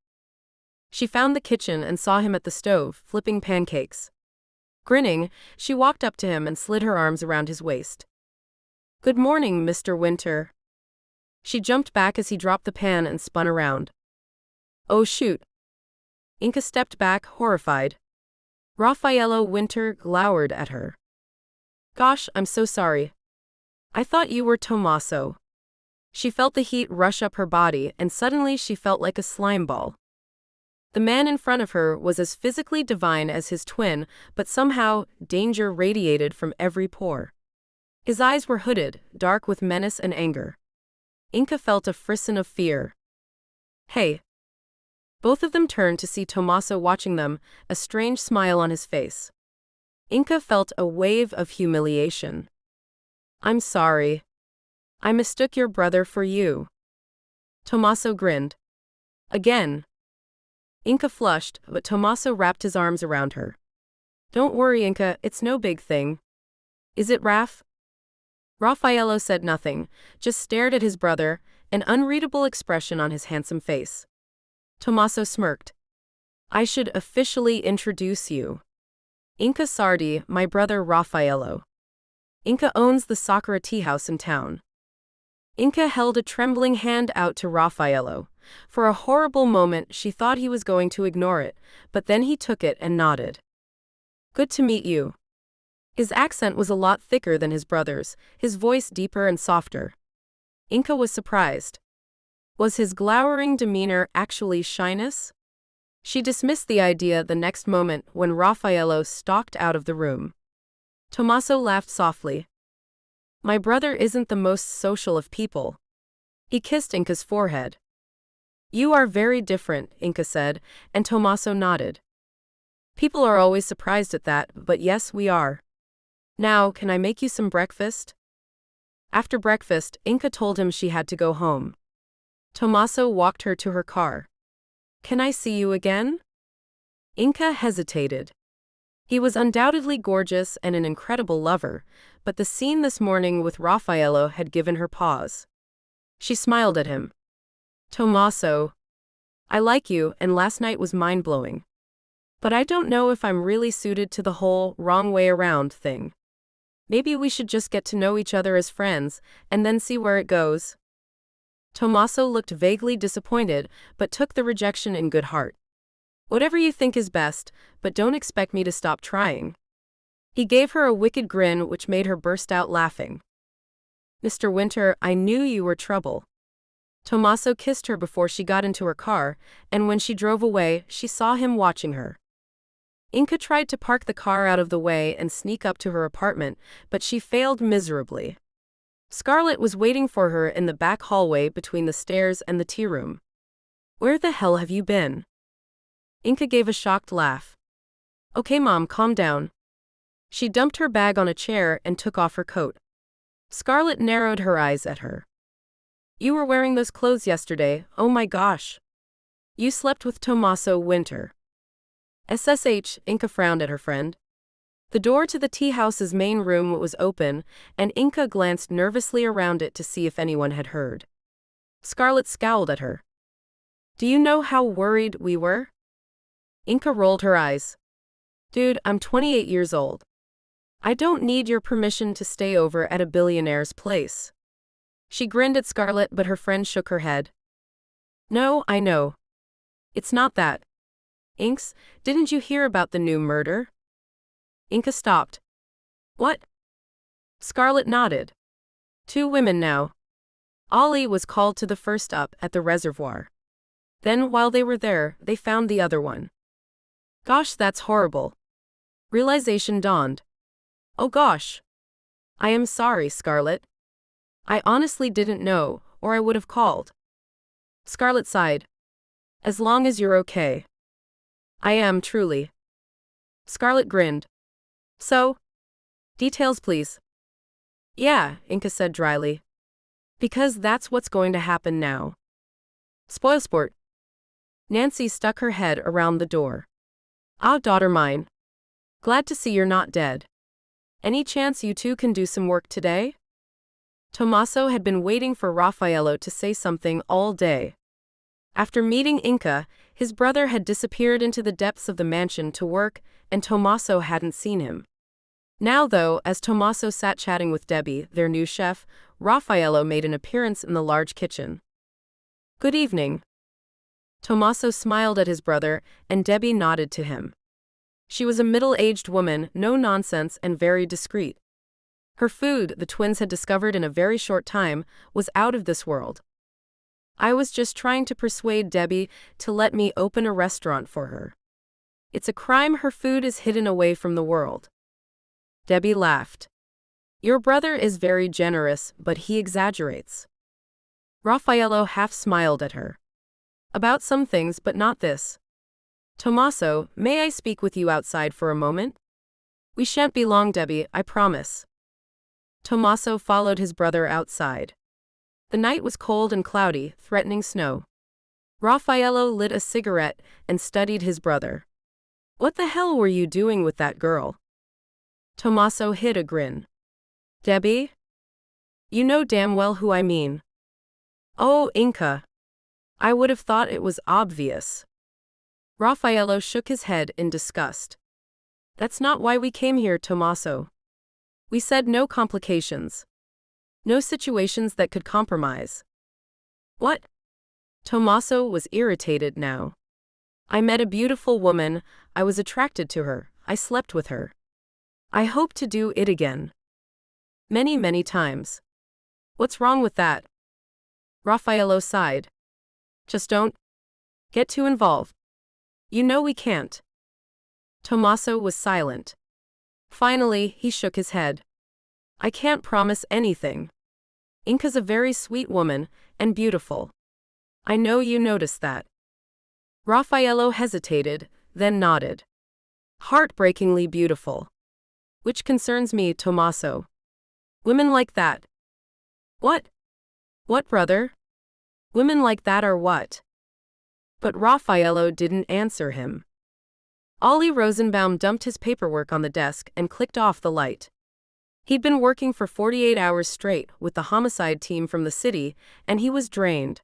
She found the kitchen and saw him at the stove, flipping pancakes. Grinning, she walked up to him and slid her arms around his waist. Good morning, Mr. Winter. She jumped back as he dropped the pan and spun around. Oh shoot. Inka stepped back, horrified. Raffaello Winter glowered at her. Gosh, I'm so sorry. I thought you were Tommaso. She felt the heat rush up her body, and suddenly she felt like a slime ball. The man in front of her was as physically divine as his twin, but somehow danger radiated from every pore. His eyes were hooded, dark with menace and anger. Inka felt a frisson of fear. Hey. Both of them turned to see Tommaso watching them, a strange smile on his face. Inka felt a wave of humiliation. I'm sorry. I mistook your brother for you. Tommaso grinned. Again. Inka flushed, but Tommaso wrapped his arms around her. Don't worry, Inka, it's no big thing. Is it, Raf? Raffaello said nothing, just stared at his brother, an unreadable expression on his handsome face. Tommaso smirked. I should officially introduce you. Inka Sardi, my brother Raffaello. Inka owns the Sakura tea house in town. Inka held a trembling hand out to Raffaello. For a horrible moment she thought he was going to ignore it, but then he took it and nodded. Good to meet you. His accent was a lot thicker than his brother's, his voice deeper and softer. Inka was surprised. Was his glowering demeanor actually shyness? She dismissed the idea the next moment when Raffaello stalked out of the room. Tommaso laughed softly. My brother isn't the most social of people. He kissed Inka's forehead. You are very different, Inka said, and Tommaso nodded. People are always surprised at that, but yes, we are. Now, can I make you some breakfast? After breakfast, Inka told him she had to go home. Tommaso walked her to her car. Can I see you again? Inka hesitated. He was undoubtedly gorgeous and an incredible lover, but the scene this morning with Raffaello had given her pause. She smiled at him. Tommaso. I like you, and last night was mind-blowing. But I don't know if I'm really suited to the whole wrong way around thing. Maybe we should just get to know each other as friends, and then see where it goes. Tommaso looked vaguely disappointed, but took the rejection in good heart. Whatever you think is best, but don't expect me to stop trying. He gave her a wicked grin which made her burst out laughing. Mr. Winter, I knew you were trouble. Tommaso kissed her before she got into her car, and when she drove away, she saw him watching her. Inka tried to park the car out of the way and sneak up to her apartment, but she failed miserably. Scarlett was waiting for her in the back hallway between the stairs and the tea room. Where the hell have you been? Inka gave a shocked laugh. Okay, Mom, calm down. She dumped her bag on a chair and took off her coat. Scarlett narrowed her eyes at her. You were wearing those clothes yesterday, oh my gosh. You slept with Tommaso Winter. SSH, Inka frowned at her friend. The door to the tea house's main room was open, and Inka glanced nervously around it to see if anyone had heard. Scarlett scowled at her. Do you know how worried we were? Inka rolled her eyes. Dude, I'm 28 years old. I don't need your permission to stay over at a billionaire's place. She grinned at Scarlett, but her friend shook her head. No, I know. It's not that. Inks, didn't you hear about the new murder? Inka stopped. What? Scarlett nodded. 2 women now. Ollie was called to the first up at the reservoir. Then, while they were there, they found the other one. Gosh, that's horrible. Realization dawned. Oh gosh. I am sorry, Scarlett. I honestly didn't know, or I would have called. Scarlett sighed. As long as you're okay. I am, truly. Scarlett grinned. So? Details, please. Yeah, Inka said dryly. Because that's what's going to happen now. Spoil sport. Nancy stuck her head around the door. Ah, daughter mine. Glad to see you're not dead. Any chance you two can do some work today? Tommaso had been waiting for Raffaello to say something all day. After meeting Inka, his brother had disappeared into the depths of the mansion to work, and Tommaso hadn't seen him. Now, though, as Tommaso sat chatting with Debbie, their new chef, Raffaello made an appearance in the large kitchen. Good evening. Tommaso smiled at his brother, and Debbie nodded to him. She was a middle-aged woman, no nonsense and very discreet. Her food, the twins had discovered in a very short time, was out of this world. I was just trying to persuade Debbie to let me open a restaurant for her. It's a crime her food is hidden away from the world. Debbie laughed. Your brother is very generous, but he exaggerates. Raffaello half smiled at her. About some things, but not this. Tommaso, may I speak with you outside for a moment? We shan't be long, Debbie, I promise. Tommaso followed his brother outside. The night was cold and cloudy, threatening snow. Raffaello lit a cigarette and studied his brother. What the hell were you doing with that girl? Tommaso hid a grin. Debbie? You know damn well who I mean. Oh, Inka. I would have thought it was obvious. Raffaello shook his head in disgust. That's not why we came here, Tommaso. We said no complications. No situations that could compromise. What? Tommaso was irritated now. I met a beautiful woman, I was attracted to her, I slept with her. I hope to do it again. Many, many times. What's wrong with that? Raffaello sighed. Just don't get too involved. You know we can't. Tommaso was silent. Finally, he shook his head. I can't promise anything. Inka's a very sweet woman, and beautiful. I know you noticed that. Raffaello hesitated, then nodded. Heartbreakingly beautiful. Which concerns me, Tommaso. Women like that. What? What, brother? Women like that are what? But Raffaello didn't answer him. Ollie Rosenbaum dumped his paperwork on the desk and clicked off the light. He'd been working for 48 hours straight with the homicide team from the city, and he was drained.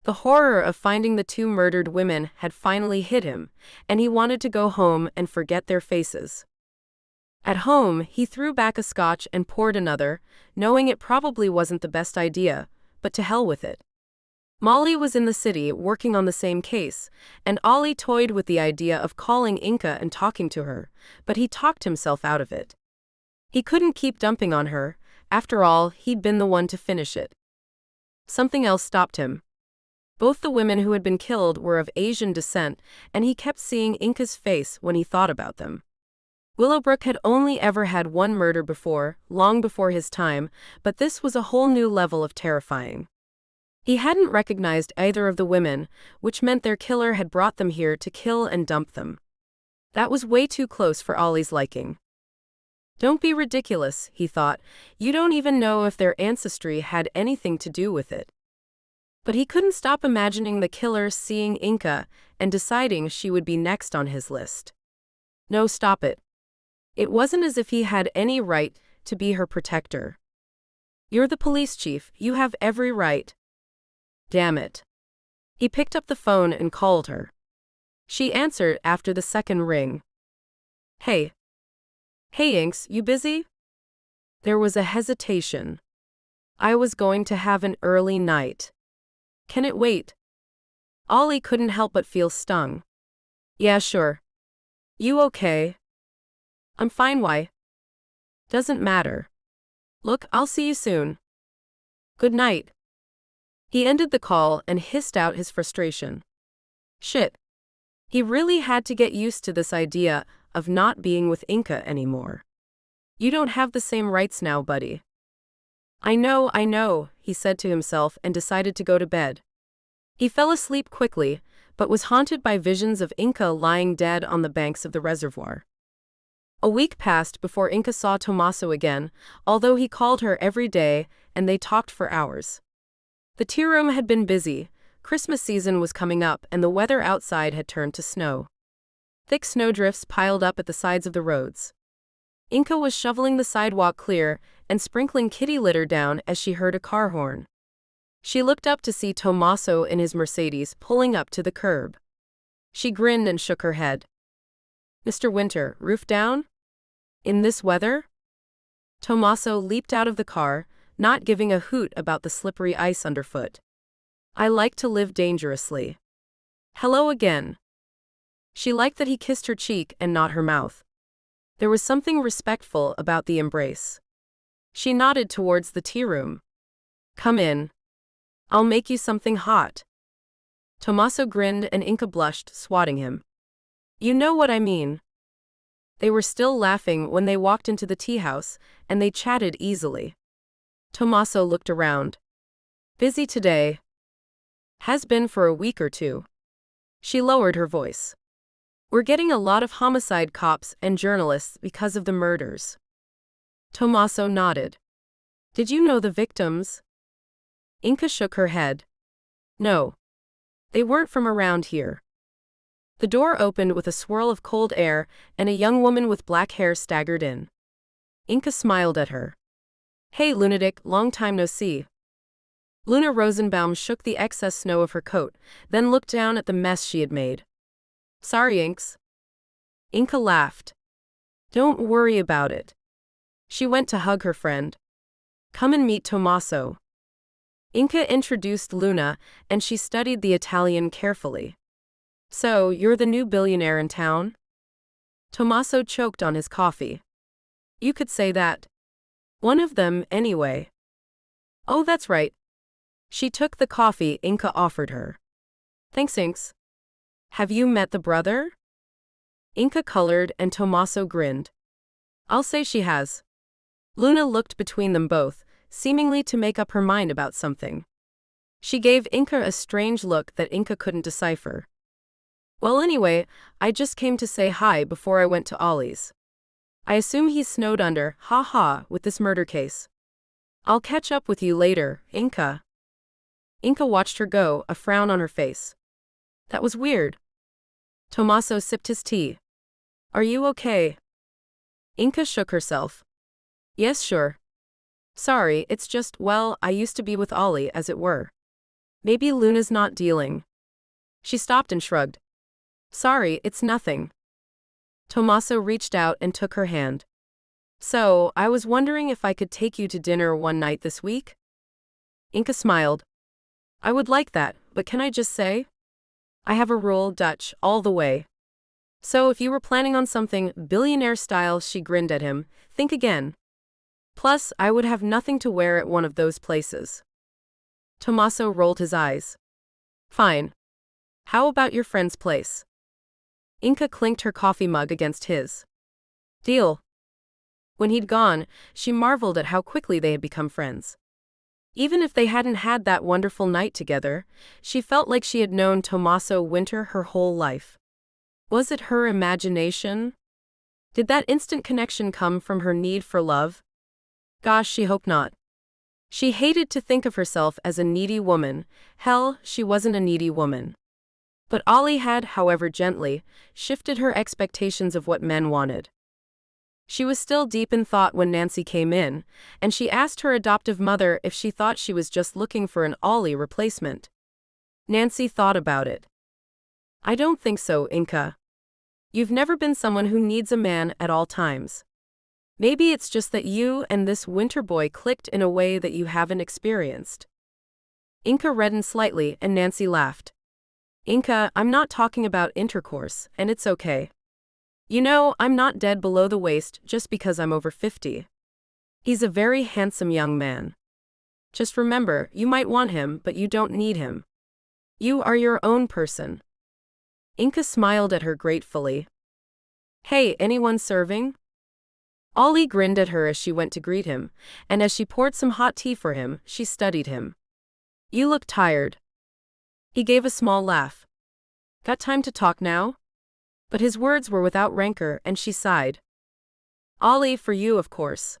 The horror of finding the 2 murdered women had finally hit him, and he wanted to go home and forget their faces. At home, he threw back a scotch and poured another, knowing it probably wasn't the best idea, but to hell with it. Molly was in the city working on the same case, and Ollie toyed with the idea of calling Inca and talking to her, but he talked himself out of it. He couldn't keep dumping on her, after all, he'd been the one to finish it. Something else stopped him. Both the women who had been killed were of Asian descent, and he kept seeing Inca's face when he thought about them. Willowbrook had only ever had one murder before, long before his time, but this was a whole new level of terrifying. He hadn't recognized either of the women, which meant their killer had brought them here to kill and dump them. That was way too close for Ollie's liking. Don't be ridiculous, he thought. You don't even know if their ancestry had anything to do with it. But he couldn't stop imagining the killer seeing Inca and deciding she would be next on his list. No, stop it. It wasn't as if he had any right to be her protector. You're the police chief, you have every right. Damn it. He picked up the phone and called her. She answered after the second ring. Hey. Hey Inks, you busy? There was a hesitation. I was going to have an early night. Can it wait? Ollie couldn't help but feel stung. Yeah, sure. You okay? I'm fine, why? Doesn't matter. Look, I'll see you soon. Good night. He ended the call and hissed out his frustration. Shit. He really had to get used to this idea of not being with Inca anymore. You don't have the same rights now, buddy. I know, he said to himself and decided to go to bed. He fell asleep quickly, but was haunted by visions of Inca lying dead on the banks of the reservoir. A week passed before Inca saw Tommaso again, although he called her every day and they talked for hours. The tea room had been busy. Christmas season was coming up and the weather outside had turned to snow. Thick snowdrifts piled up at the sides of the roads. Inca was shoveling the sidewalk clear and sprinkling kitty litter down as she heard a car horn. She looked up to see Tommaso in his Mercedes pulling up to the curb. She grinned and shook her head. Mr. Winter, roof down? In this weather? Tommaso leaped out of the car, not giving a hoot about the slippery ice underfoot. I like to live dangerously. Hello again. She liked that he kissed her cheek and not her mouth. There was something respectful about the embrace. She nodded towards the tea room. Come in. I'll make you something hot. Tommaso grinned and Inca blushed, swatting him. You know what I mean. They were still laughing when they walked into the tea house, and they chatted easily. Tommaso looked around. Busy today. Has been for a week or two. She lowered her voice. We're getting a lot of homicide cops and journalists because of the murders. Tommaso nodded. Did you know the victims? Inca shook her head. No. They weren't from around here. The door opened with a swirl of cold air, and a young woman with black hair staggered in. Inca smiled at her. Hey lunatic, long time no see. Luna Rosenbaum shook the excess snow of her coat, then looked down at the mess she had made. Sorry, Inks. Inca laughed. Don't worry about it. She went to hug her friend. Come and meet Tommaso. Inca introduced Luna, and she studied the Italian carefully. So, you're the new billionaire in town? Tommaso choked on his coffee. You could say that. One of them, anyway. Oh, that's right. She took the coffee Inca offered her. Thanks, Inks. Have you met the brother? Inca colored and Tommaso grinned. I'll say she has. Luna looked between them both, seemingly to make up her mind about something. She gave Inca a strange look that Inca couldn't decipher. Well, anyway, I just came to say hi before I went to Ollie's. I assume he's snowed under, ha, with this murder case. I'll catch up with you later, Inca. Inca watched her go, a frown on her face. That was weird. Tommaso sipped his tea. Are you okay? Inca shook herself. Yes, sure. Sorry, it's just, well, I used to be with Ollie, as it were. Maybe Luna's not dealing. She stopped and shrugged. Sorry, it's nothing. Tommaso reached out and took her hand. So, I was wondering if I could take you to dinner one night this week? Inca smiled. I would like that, but can I just say? I have a rule, Dutch, all the way. So if you were planning on something billionaire style, she grinned at him, think again. Plus, I would have nothing to wear at one of those places. Tommaso rolled his eyes. Fine. How about your friend's place? Inka clinked her coffee mug against his. Deal. When he'd gone, she marveled at how quickly they had become friends. Even if they hadn't had that wonderful night together, she felt like she had known Tommaso Winter her whole life. Was it her imagination? Did that instant connection come from her need for love? Gosh, she hoped not. She hated to think of herself as a needy woman. Hell, she wasn't a needy woman. But Ollie had, however gently, shifted her expectations of what men wanted. She was still deep in thought when Nancy came in, and she asked her adoptive mother if she thought she was just looking for an Ollie replacement. Nancy thought about it. I don't think so, Inka. You've never been someone who needs a man at all times. Maybe it's just that you and this winter boy clicked in a way that you haven't experienced. Inka reddened slightly and Nancy laughed. Inka, I'm not talking about intercourse, and it's okay. You know, I'm not dead below the waist just because I'm over 50. He's a very handsome young man. Just remember, you might want him, but you don't need him. You are your own person. Inka smiled at her gratefully. Hey, anyone serving? Ollie grinned at her as she went to greet him, and as she poured some hot tea for him, she studied him. You look tired. He gave a small laugh. Got time to talk now? But his words were without rancor, and she sighed. Ollie, for you, of course.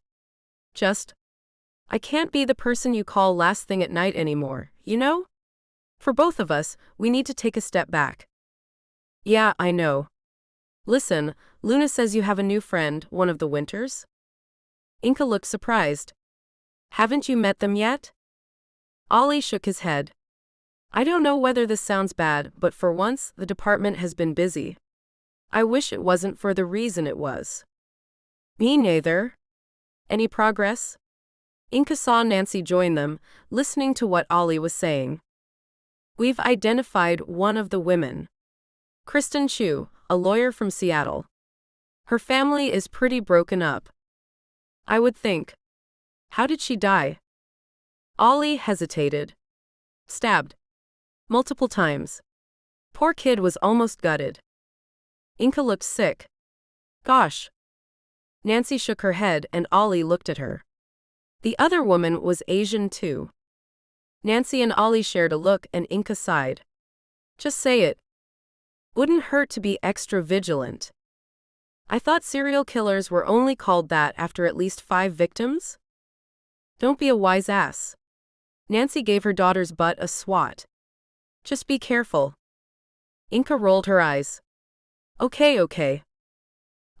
I can't be the person you call last thing at night anymore, you know? For both of us, we need to take a step back. Yeah, I know. Listen, Luna says you have a new friend, one of the Winters? Inka looked surprised. Haven't you met them yet? Ollie shook his head. I don't know whether this sounds bad, but for once, the department has been busy. I wish it wasn't for the reason it was. Me neither. Any progress? Inka saw Nancy join them, listening to what Ollie was saying. We've identified one of the women. Kristen Chu, a lawyer from Seattle. Her family is pretty broken up. I would think. How did she die? Ollie hesitated. Stabbed. Multiple times. Poor kid was almost gutted. Inka looked sick. Gosh. Nancy shook her head and Ollie looked at her. The other woman was Asian too. Nancy and Ollie shared a look and Inka sighed. Just say it. Wouldn't hurt to be extra vigilant. I thought serial killers were only called that after at least 5 victims? Don't be a wise ass. Nancy gave her daughter's butt a swat. Just be careful. Inka rolled her eyes. Okay.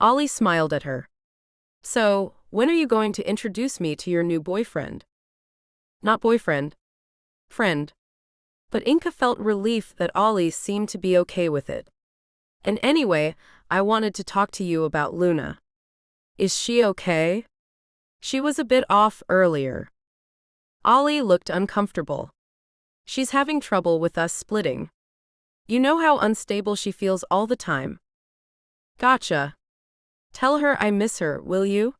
Ollie smiled at her. So, when are you going to introduce me to your new boyfriend? Not boyfriend. Friend. But Inka felt relief that Ollie seemed to be okay with it. And anyway, I wanted to talk to you about Luna. Is she okay? She was a bit off earlier. Ollie looked uncomfortable. She's having trouble with us splitting. You know how unstable she feels all the time. Gotcha. Tell her I miss her, will you?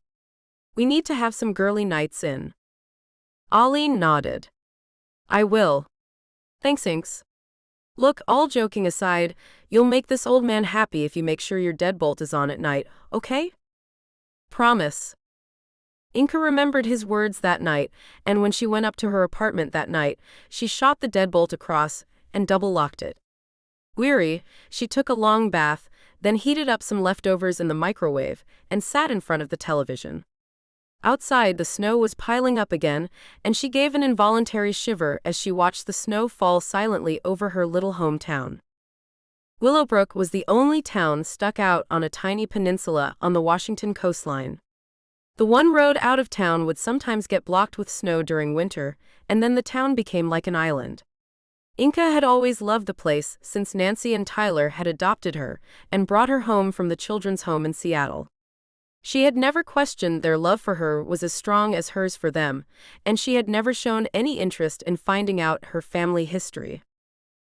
We need to have some girly nights in. Ollie nodded. I will. Thanks, Inks. Look, all joking aside, you'll make this old man happy if you make sure your deadbolt is on at night, okay? Promise. Inka remembered his words that night, and when she went up to her apartment that night, she shot the deadbolt across and double-locked it. Weary, she took a long bath, then heated up some leftovers in the microwave and sat in front of the television. Outside, the snow was piling up again, and she gave an involuntary shiver as she watched the snow fall silently over her little hometown. Willowbrook was the only town stuck out on a tiny peninsula on the Washington coastline. The one road out of town would sometimes get blocked with snow during winter, and then the town became like an island. Inka had always loved the place since Nancy and Tyler had adopted her and brought her home from the children's home in Seattle. She had never questioned their love for her was as strong as hers for them, and she had never shown any interest in finding out her family history.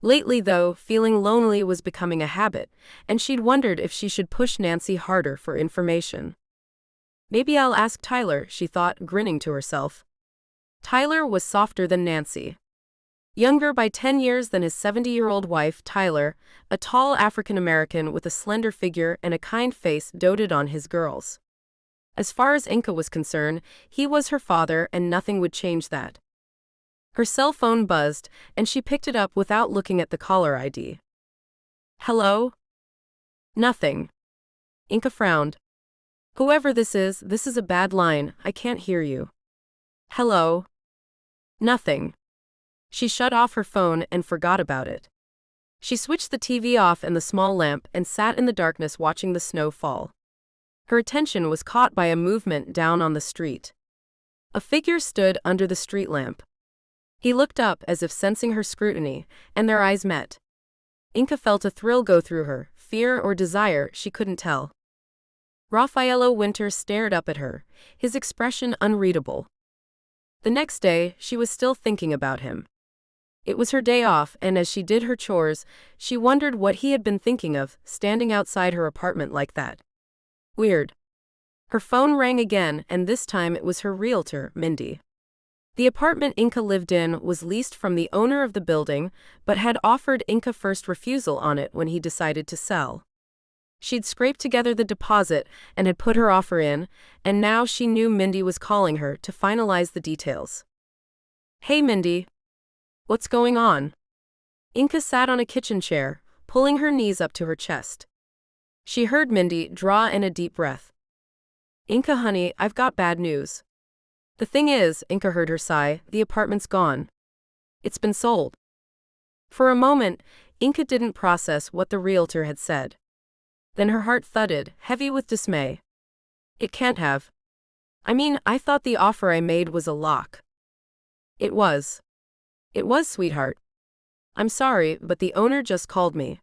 Lately, though, feeling lonely was becoming a habit, and she'd wondered if she should push Nancy harder for information. Maybe I'll ask Tyler, she thought, grinning to herself. Tyler was softer than Nancy. Younger by 10 years than his 70-year-old wife, Tyler, a tall African-American with a slender figure and a kind face, doted on his girls. As far as Inka was concerned, he was her father and nothing would change that. Her cell phone buzzed, and she picked it up without looking at the caller ID. Hello? Nothing. Inka frowned. Whoever this is a bad line, I can't hear you. Hello? Nothing. She shut off her phone and forgot about it. She switched the TV off and the small lamp and sat in the darkness watching the snow fall. Her attention was caught by a movement down on the street. A figure stood under the street lamp. He looked up as if sensing her scrutiny, and their eyes met. Inka felt a thrill go through her, fear or desire, she couldn't tell. Raffaello Winter stared up at her, his expression unreadable. The next day, she was still thinking about him. It was her day off, and as she did her chores, she wondered what he had been thinking of, standing outside her apartment like that. Weird. Her phone rang again, and this time it was her realtor, Mindy. The apartment Inka lived in was leased from the owner of the building, but had offered Inka first refusal on it when he decided to sell. She'd scraped together the deposit and had put her offer in, and now she knew Mindy was calling her to finalize the details. Hey Mindy. What's going on? Inka sat on a kitchen chair, pulling her knees up to her chest. She heard Mindy draw in a deep breath. Inka honey, I've got bad news. The thing is, Inka heard her sigh, the apartment's gone. It's been sold. For a moment, Inka didn't process what the realtor had said. Then her heart thudded, heavy with dismay. It can't have. I mean, I thought the offer I made was a lock. It was. It was, sweetheart. I'm sorry, but the owner just called me.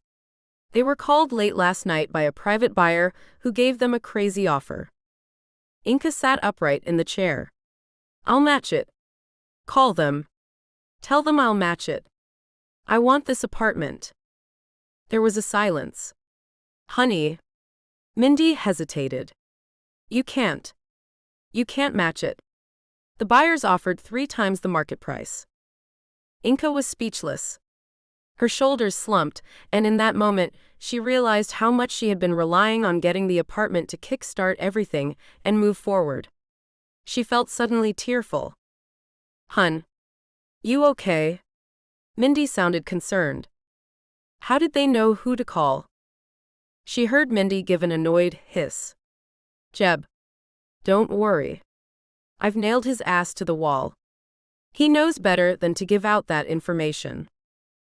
They were called late last night by a private buyer who gave them a crazy offer. Inka sat upright in the chair. I'll match it. Call them. Tell them I'll match it. I want this apartment. There was a silence. Honey. Mindy hesitated. You can't. You can't match it. The buyers offered 3 times the market price. Inka was speechless. Her shoulders slumped, and in that moment, she realized how much she had been relying on getting the apartment to kickstart everything and move forward. She felt suddenly tearful. Hun. You okay? Mindy sounded concerned. How did they know who to call? She heard Mindy give an annoyed hiss. Jeb. Don't worry. I've nailed his ass to the wall. He knows better than to give out that information.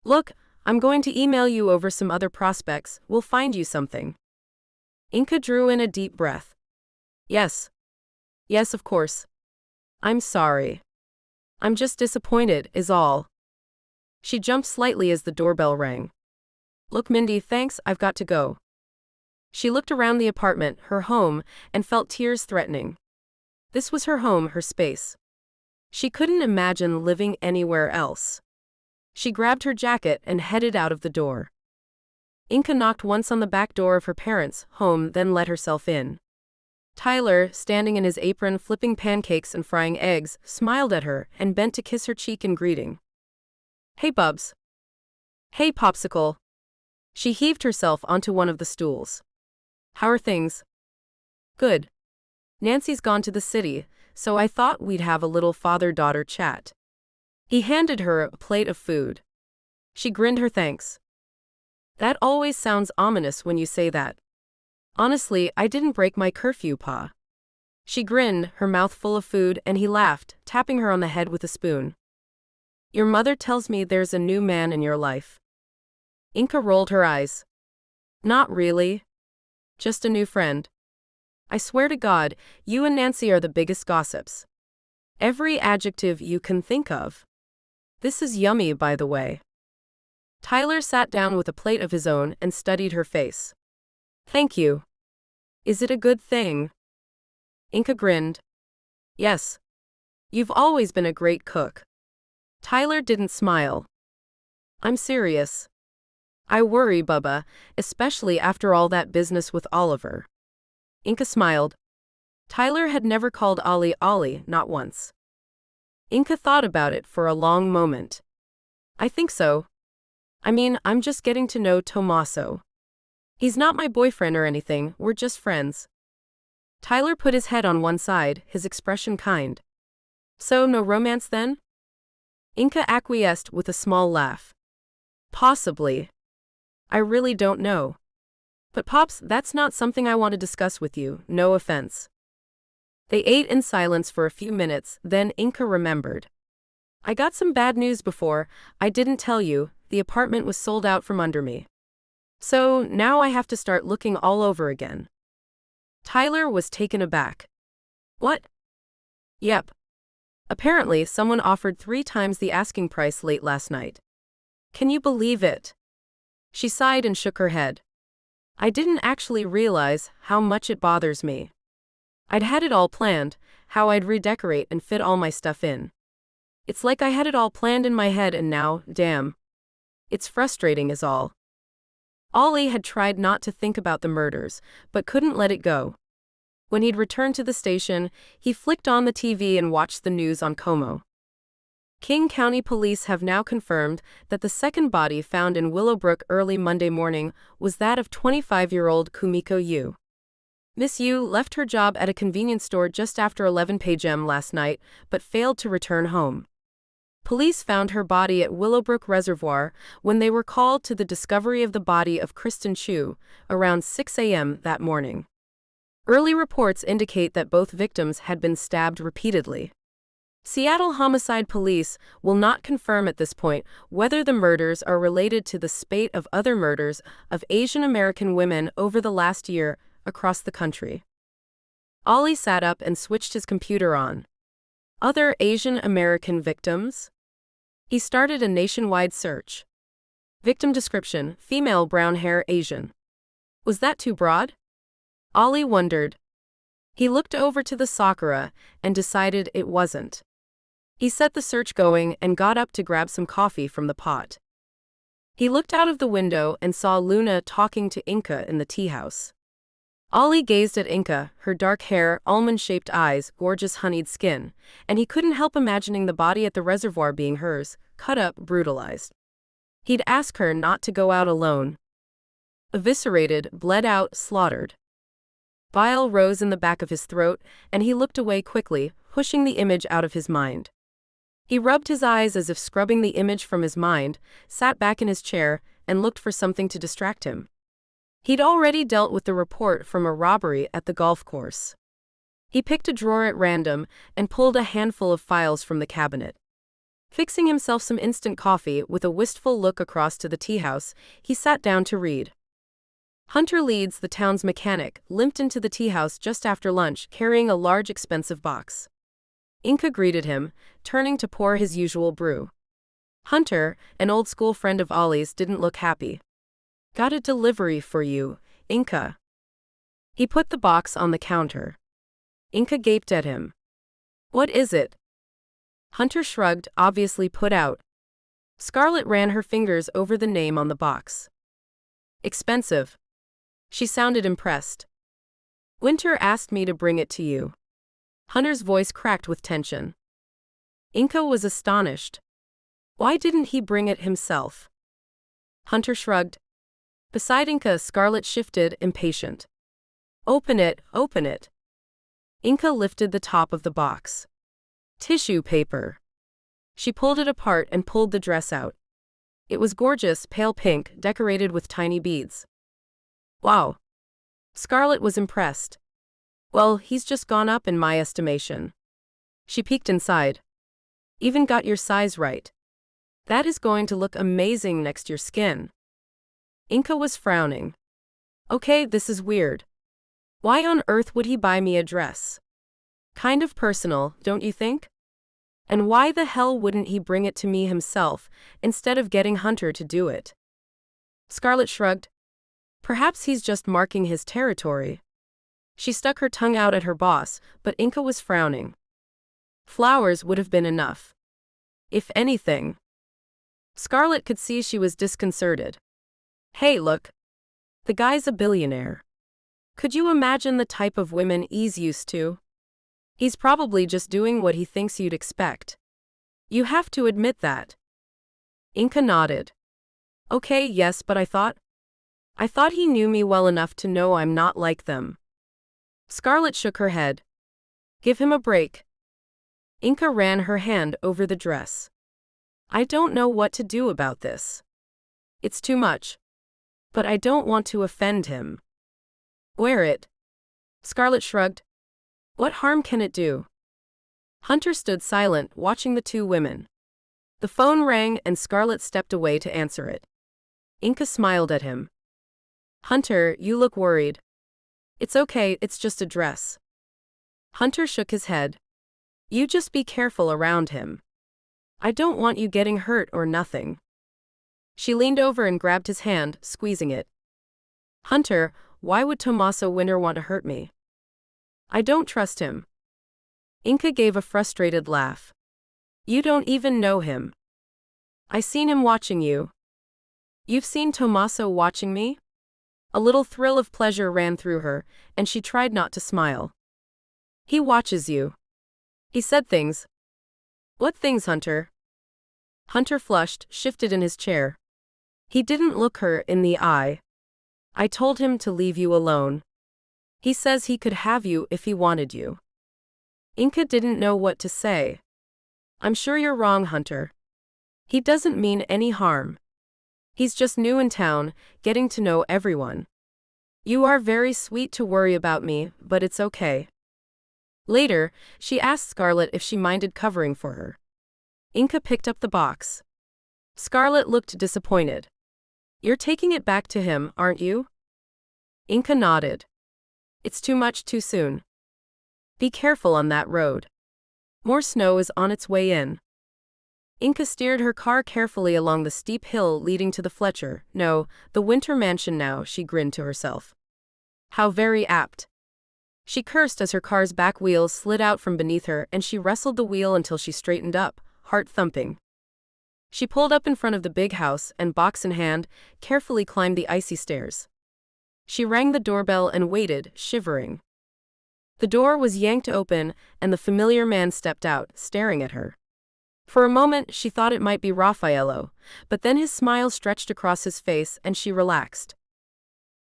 Look, I'm going to email you over some other prospects, we'll find you something. Inka drew in a deep breath. Yes. Yes, of course. I'm sorry. I'm just disappointed, is all. She jumped slightly as the doorbell rang. Look, Mindy, thanks, I've got to go. She looked around the apartment, her home, and felt tears threatening. This was her home, her space. She couldn't imagine living anywhere else. She grabbed her jacket and headed out of the door. Inka knocked once on the back door of her parents' home, then let herself in. Tyler, standing in his apron flipping pancakes and frying eggs, smiled at her and bent to kiss her cheek in greeting. Hey, Bubs. Hey, Popsicle. She heaved herself onto one of the stools. How are things? Good. Nancy's gone to the city, so I thought we'd have a little father-daughter chat. He handed her a plate of food. She grinned her thanks. That always sounds ominous when you say that. Honestly, I didn't break my curfew, Pa. She grinned, her mouth full of food, and he laughed, tapping her on the head with a spoon. Your mother tells me there's a new man in your life. Inka rolled her eyes. Not really. Just a new friend. I swear to God, you and Nancy are the biggest gossips. Every adjective you can think of. This is yummy, by the way. Tyler sat down with a plate of his own and studied her face. Thank you. Is it a good thing? Inka grinned. Yes. You've always been a great cook. Tyler didn't smile. I'm serious. I worry, Bubba, especially after all that business with Oliver. Inka smiled. Tyler had never called Ollie Ollie, not once. Inka thought about it for a long moment. I think so. I mean, I'm just getting to know Tommaso. He's not my boyfriend or anything, we're just friends. Tyler put his head on one side, his expression kind. So, no romance then? Inka acquiesced with a small laugh. Possibly. I really don't know. But Pops, that's not something I want to discuss with you, no offense. They ate in silence for a few minutes, then Inka remembered. I got some bad news before, I didn't tell you, the apartment was sold out from under me. So, now I have to start looking all over again. Tyler was taken aback. What? Yep. Apparently, someone offered 3 times the asking price late last night. Can you believe it? She sighed and shook her head. I didn't actually realize how much it bothers me. I'd had it all planned, how I'd redecorate and fit all my stuff in. It's like I had it all planned in my head and now, damn. It's frustrating is all. Ollie had tried not to think about the murders, but couldn't let it go. When he'd returned to the station, he flicked on the TV and watched the news on Como. King County Police have now confirmed that the second body found in Willowbrook early Monday morning was that of 25-year-old Kumiko Yu. Miss Yu left her job at a convenience store just after 11 p.m. last night, but failed to return home. Police found her body at Willowbrook Reservoir when they were called to the discovery of the body of Kristen Chu, around 6 a.m. that morning. Early reports indicate that both victims had been stabbed repeatedly. Seattle Homicide Police will not confirm at this point whether the murders are related to the spate of other murders of Asian American women over the last year across the country. Ollie sat up and switched his computer on. Other Asian American victims? He started a nationwide search. Victim description: female, brown hair, Asian. Was that too broad? Ollie wondered. He looked over to the Sakura and decided it wasn't. He set the search going and got up to grab some coffee from the pot. He looked out of the window and saw Luna talking to Inka in the tea house. Ollie gazed at Inka, her dark hair, almond-shaped eyes, gorgeous honeyed skin, and he couldn't help imagining the body at the reservoir being hers, cut up, brutalized. He'd ask her not to go out alone. Eviscerated, bled out, slaughtered. Bile rose in the back of his throat, and he looked away quickly, pushing the image out of his mind. He rubbed his eyes as if scrubbing the image from his mind, sat back in his chair, and looked for something to distract him. He'd already dealt with the report from a robbery at the golf course. He picked a drawer at random and pulled a handful of files from the cabinet. Fixing himself some instant coffee with a wistful look across to the tea house, he sat down to read. Hunter Leeds, the town's mechanic, limped into the tea house just after lunch, carrying a large expensive box. Inka greeted him, turning to pour his usual brew. Hunter, an old school friend of Ollie's, didn't look happy. Got a delivery for you, Inka. He put the box on the counter. Inka gaped at him. What is it? Hunter shrugged, obviously put out. Scarlett ran her fingers over the name on the box. Expensive. She sounded impressed. Winter asked me to bring it to you. Hunter's voice cracked with tension. Inka was astonished. Why didn't he bring it himself? Hunter shrugged. Beside Inka, Scarlett shifted, impatient. Open it, open it. Inka lifted the top of the box. Tissue paper. She pulled it apart and pulled the dress out. It was gorgeous, pale pink, decorated with tiny beads. Wow. Scarlett was impressed. Well, he's just gone up in my estimation. She peeked inside. Even got your size right. That is going to look amazing next your skin. Inka was frowning. Okay, this is weird. Why on earth would he buy me a dress? Kind of personal, don't you think? And why the hell wouldn't he bring it to me himself, instead of getting Hunter to do it? Scarlett shrugged. Perhaps he's just marking his territory. She stuck her tongue out at her boss, but Inka was frowning. Flowers would have been enough. If anything. Scarlett could see she was disconcerted. Hey, look. The guy's a billionaire. Could you imagine the type of women he's used to? He's probably just doing what he thinks you'd expect. You have to admit that. Inka nodded. Okay, yes, but I thought he knew me well enough to know I'm not like them. Scarlett shook her head. Give him a break. Inka ran her hand over the dress. I don't know what to do about this. It's too much. But I don't want to offend him. Wear it. Scarlett shrugged. What harm can it do? Hunter stood silent, watching the two women. The phone rang and Scarlett stepped away to answer it. Inka smiled at him. Hunter, you look worried. It's okay, it's just a dress. Hunter shook his head. You just be careful around him. I don't want you getting hurt or nothing. She leaned over and grabbed his hand, squeezing it. Hunter, why would Tommaso Winter want to hurt me? I don't trust him. Inka gave a frustrated laugh. You don't even know him. I seen him watching you. You've seen Tommaso watching me? A little thrill of pleasure ran through her, and she tried not to smile. He watches you. He said things. What things, Hunter? Hunter flushed, shifted in his chair. He didn't look her in the eye. I told him to leave you alone. He says he could have you if he wanted you. Inka didn't know what to say. I'm sure you're wrong, Hunter. He doesn't mean any harm. He's just new in town, getting to know everyone. You are very sweet to worry about me, but it's okay. Later, she asked Scarlett if she minded covering for her. Inka picked up the box. Scarlett looked disappointed. You're taking it back to him, aren't you? Inka nodded. It's too much too soon. Be careful on that road. More snow is on its way in. Inka steered her car carefully along the steep hill leading to the Fletcher, no, the Winter mansion now, she grinned to herself. How very apt. She cursed as her car's back wheels slid out from beneath her and she wrestled the wheel until she straightened up, heart thumping. She pulled up in front of the big house and, box in hand, carefully climbed the icy stairs. She rang the doorbell and waited, shivering. The door was yanked open and the familiar man stepped out, staring at her. For a moment, she thought it might be Raffaello, but then his smile stretched across his face and she relaxed.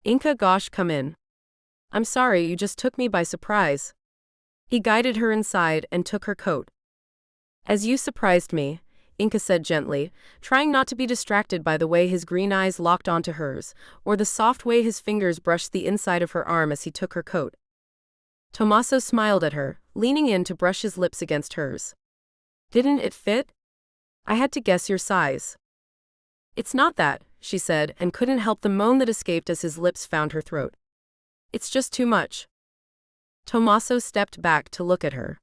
Inka, gosh, come in. I'm sorry, you just took me by surprise. He guided her inside and took her coat. As you surprised me, Inka said gently, trying not to be distracted by the way his green eyes locked onto hers, or the soft way his fingers brushed the inside of her arm as he took her coat. Tommaso smiled at her, leaning in to brush his lips against hers. Didn't it fit? I had to guess your size. It's not that, she said, and couldn't help the moan that escaped as his lips found her throat. It's just too much. Tommaso stepped back to look at her.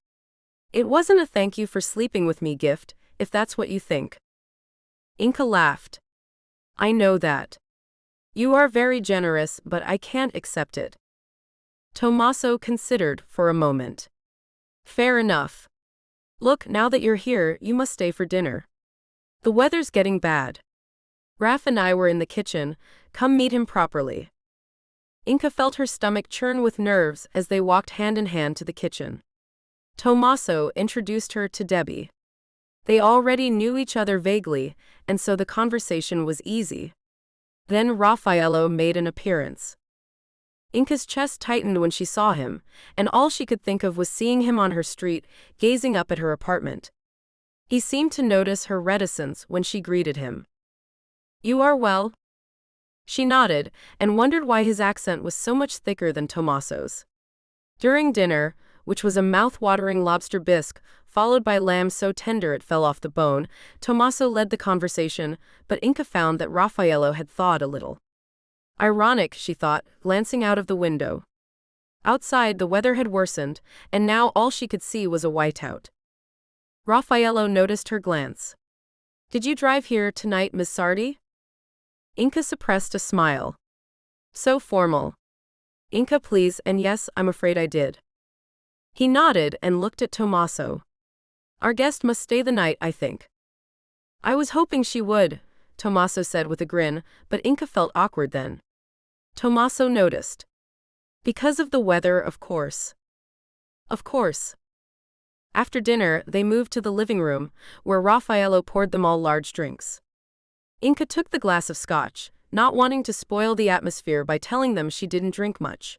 It wasn't a thank you for sleeping with me gift, if that's what you think. Inka laughed. I know that. You are very generous, but I can't accept it. Tommaso considered for a moment. Fair enough. Look, now that you're here, you must stay for dinner. The weather's getting bad. Raf and I were in the kitchen, come meet him properly. Inka felt her stomach churn with nerves as they walked hand in hand to the kitchen. Tommaso introduced her to Debbie. They already knew each other vaguely, and so the conversation was easy. Then Raffaello made an appearance. Inka's chest tightened when she saw him, and all she could think of was seeing him on her street, gazing up at her apartment. He seemed to notice her reticence when she greeted him. You are well? She nodded, and wondered why his accent was so much thicker than Tommaso's. During dinner, which was a mouth-watering lobster bisque, followed by lamb so tender it fell off the bone, Tommaso led the conversation, but Inka found that Raffaello had thawed a little. Ironic, she thought, glancing out of the window. Outside, the weather had worsened, and now all she could see was a whiteout. Raffaello noticed her glance. Did you drive here tonight, Miss Sardi? Inka suppressed a smile. So formal. Inka, please, and yes, I'm afraid I did. He nodded and looked at Tommaso. Our guest must stay the night, I think. I was hoping she would, Tommaso said with a grin, but Inka felt awkward then. Tommaso noticed. Because of the weather, of course. Of course. After dinner, they moved to the living room, where Raffaello poured them all large drinks. Inka took the glass of scotch, not wanting to spoil the atmosphere by telling them she didn't drink much.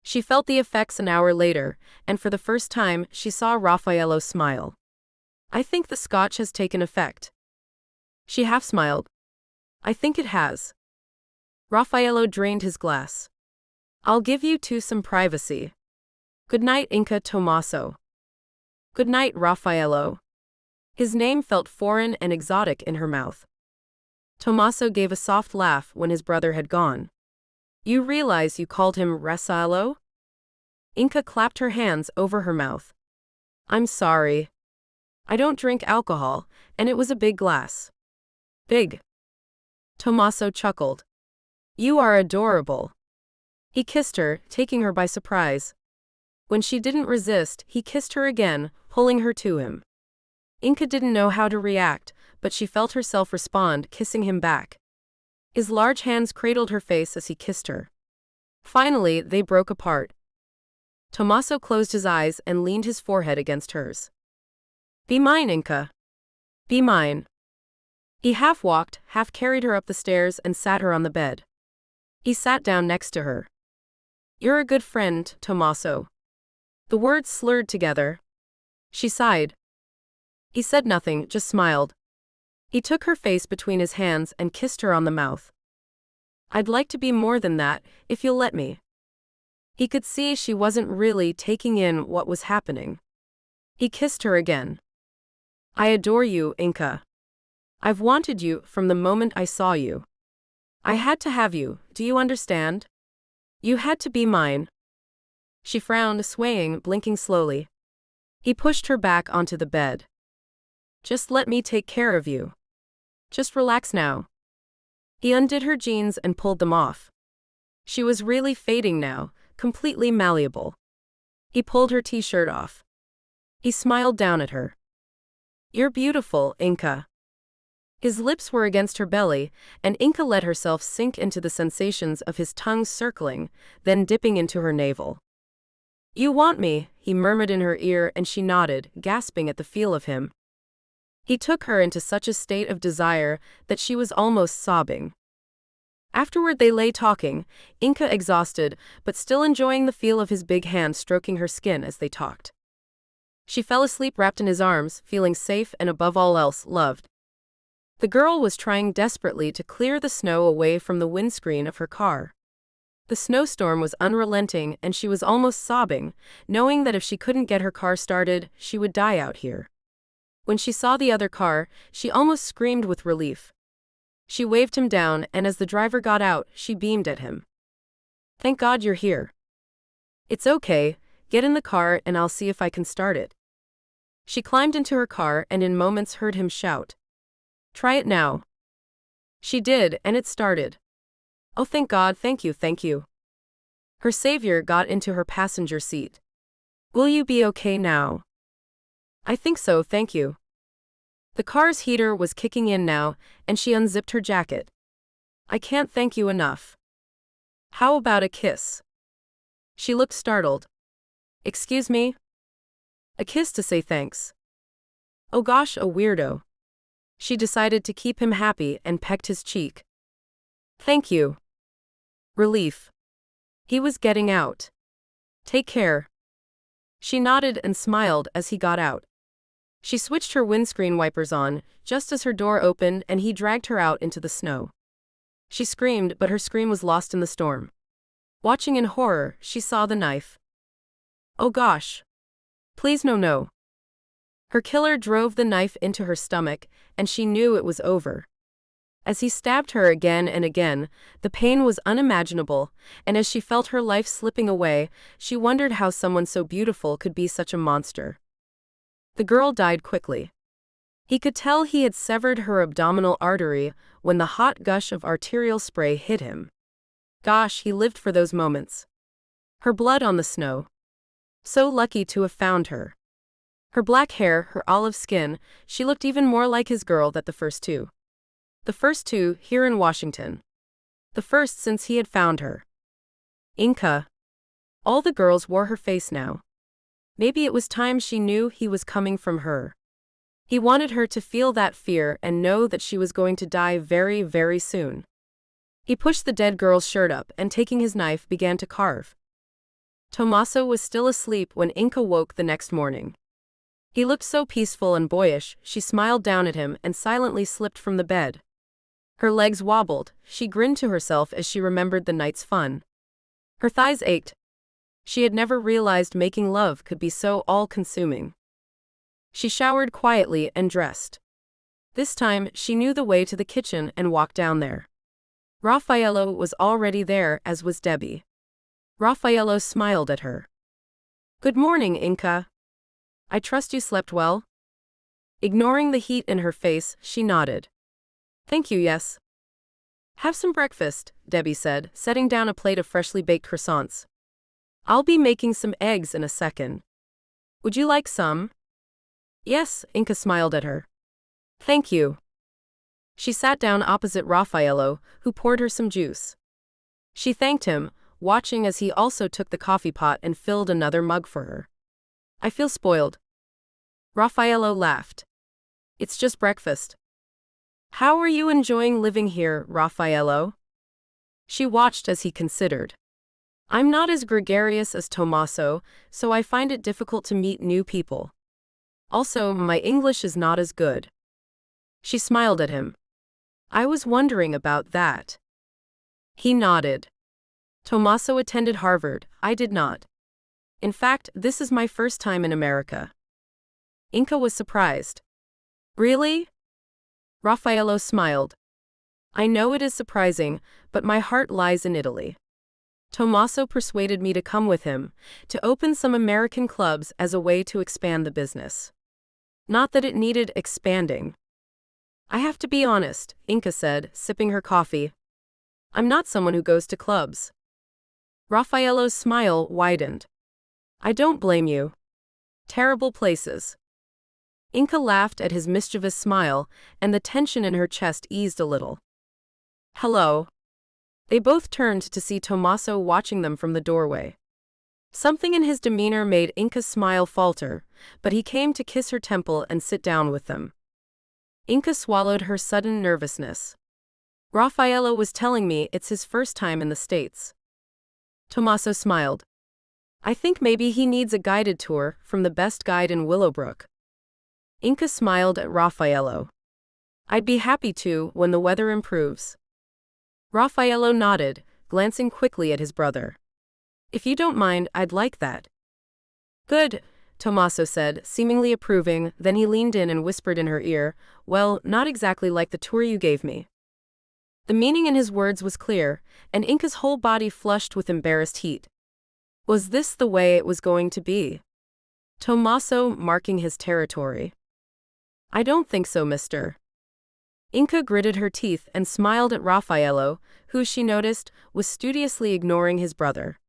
She felt the effects an hour later, and for the first time, she saw Raffaello smile. I think the scotch has taken effect. She half smiled. I think it has. Raffaello drained his glass. I'll give you two some privacy. Good night, Inka. Tommaso. Good night, Raffaello. His name felt foreign and exotic in her mouth. Tommaso gave a soft laugh when his brother had gone. You realize you called him Raffaello? Inka clapped her hands over her mouth. I'm sorry. I don't drink alcohol, and it was a big glass. Big. Tommaso chuckled. You are adorable. He kissed her, taking her by surprise. When she didn't resist, he kissed her again, pulling her to him. Inka didn't know how to react, but she felt herself respond, kissing him back. His large hands cradled her face as he kissed her. Finally, they broke apart. Tommaso closed his eyes and leaned his forehead against hers. Be mine, Inka. Be mine. He half walked, half carried her up the stairs and sat her on the bed. He sat down next to her. You're a good friend, Tommaso. The words slurred together. She sighed. He said nothing, just smiled. He took her face between his hands and kissed her on the mouth. I'd like to be more than that, if you'll let me. He could see she wasn't really taking in what was happening. He kissed her again. I adore you, Inka. I've wanted you from the moment I saw you. I had to have you, do you understand? You had to be mine. She frowned, swaying, blinking slowly. He pushed her back onto the bed. Just let me take care of you. Just relax now. He undid her jeans and pulled them off. She was really fading now, completely malleable. He pulled her t-shirt off. He smiled down at her. You're beautiful, Inka. His lips were against her belly, and Inka let herself sink into the sensations of his tongue circling, then dipping into her navel. You want me, he murmured in her ear, and she nodded, gasping at the feel of him. He took her into such a state of desire that she was almost sobbing. Afterward they lay talking, Inka exhausted, but still enjoying the feel of his big hand stroking her skin as they talked. She fell asleep wrapped in his arms, feeling safe and above all else, loved. The girl was trying desperately to clear the snow away from the windscreen of her car. The snowstorm was unrelenting and she was almost sobbing, knowing that if she couldn't get her car started, she would die out here. When she saw the other car, she almost screamed with relief. She waved him down, and as the driver got out, she beamed at him. Thank God you're here. It's okay, get in the car and I'll see if I can start it. She climbed into her car and in moments heard him shout. Try it now. She did, and it started. Oh, thank God, thank you, thank you. Her savior got into her passenger seat. Will you be okay now? I think so, thank you. The car's heater was kicking in now, and she unzipped her jacket. I can't thank you enough. How about a kiss? She looked startled. Excuse me? A kiss to say thanks. Oh gosh, a weirdo. She decided to keep him happy and pecked his cheek. Thank you. Relief. He was getting out. Take care. She nodded and smiled as he got out. She switched her windscreen wipers on, just as her door opened and he dragged her out into the snow. She screamed, but her scream was lost in the storm. Watching in horror, she saw the knife. Oh gosh. Please no. Her killer drove the knife into her stomach, and she knew it was over. As he stabbed her again and again, the pain was unimaginable, and as she felt her life slipping away, she wondered how someone so beautiful could be such a monster. The girl died quickly. He could tell he had severed her abdominal artery when the hot gush of arterial spray hit him. Gosh, he lived for those moments. Her blood on the snow. So lucky to have found her. Her black hair, her olive skin, she looked even more like his girl than the first two. The first two, here in Washington. The first since he had found her. Inca. All the girls wore her face now. Maybe it was time she knew he was coming from her. He wanted her to feel that fear and know that she was going to die very, very soon. He pushed the dead girl's shirt up and taking his knife began to carve. Tommaso was still asleep when Inca woke the next morning. He looked so peaceful and boyish, she smiled down at him and silently slipped from the bed. Her legs wobbled, she grinned to herself as she remembered the night's fun. Her thighs ached. She had never realized making love could be so all-consuming. She showered quietly and dressed. This time, she knew the way to the kitchen and walked down there. Raffaello was already there, as was Debbie. Raffaello smiled at her. "Good morning, Inca. I trust you slept well?" Ignoring the heat in her face, she nodded. "Thank you, yes." "Have some breakfast," Debbie said, setting down a plate of freshly baked croissants. "I'll be making some eggs in a second. Would you like some?" "Yes," Inca smiled at her. "Thank you." She sat down opposite Raffaello, who poured her some juice. She thanked him, watching as he also took the coffee pot and filled another mug for her. "I feel spoiled." Raffaello laughed. "It's just breakfast." "How are you enjoying living here, Raffaello?" She watched as he considered. "I'm not as gregarious as Tommaso, so I find it difficult to meet new people. Also, my English is not as good." She smiled at him. "I was wondering about that." He nodded. "Tommaso attended Harvard, I did not. In fact, this is my first time in America." Inca was surprised. "Really?" Raffaello smiled. "I know it is surprising, but my heart lies in Italy. Tommaso persuaded me to come with him, to open some American clubs as a way to expand the business. Not that it needed expanding. I have to be honest," Inca said, sipping her coffee. "I'm not someone who goes to clubs." Raffaello's smile widened. "I don't blame you. Terrible places." Inca laughed at his mischievous smile, and the tension in her chest eased a little. "Hello." They both turned to see Tommaso watching them from the doorway. Something in his demeanor made Inca's smile falter, but he came to kiss her temple and sit down with them. Inca swallowed her sudden nervousness. "Raffaello was telling me it's his first time in the States." Tommaso smiled. "I think maybe he needs a guided tour from the best guide in Willowbrook." Inca smiled at Raffaello. "I'd be happy to when the weather improves." Raffaello nodded, glancing quickly at his brother. "If you don't mind, I'd like that." "Good," Tommaso said, seemingly approving, then he leaned in and whispered in her ear, "Well, not exactly like the tour you gave me." The meaning in his words was clear, and Inca's whole body flushed with embarrassed heat. Was this the way it was going to be? Tommaso marking his territory. "I don't think so, mister." Inca gritted her teeth and smiled at Raffaello, who, she noticed, was studiously ignoring his brother.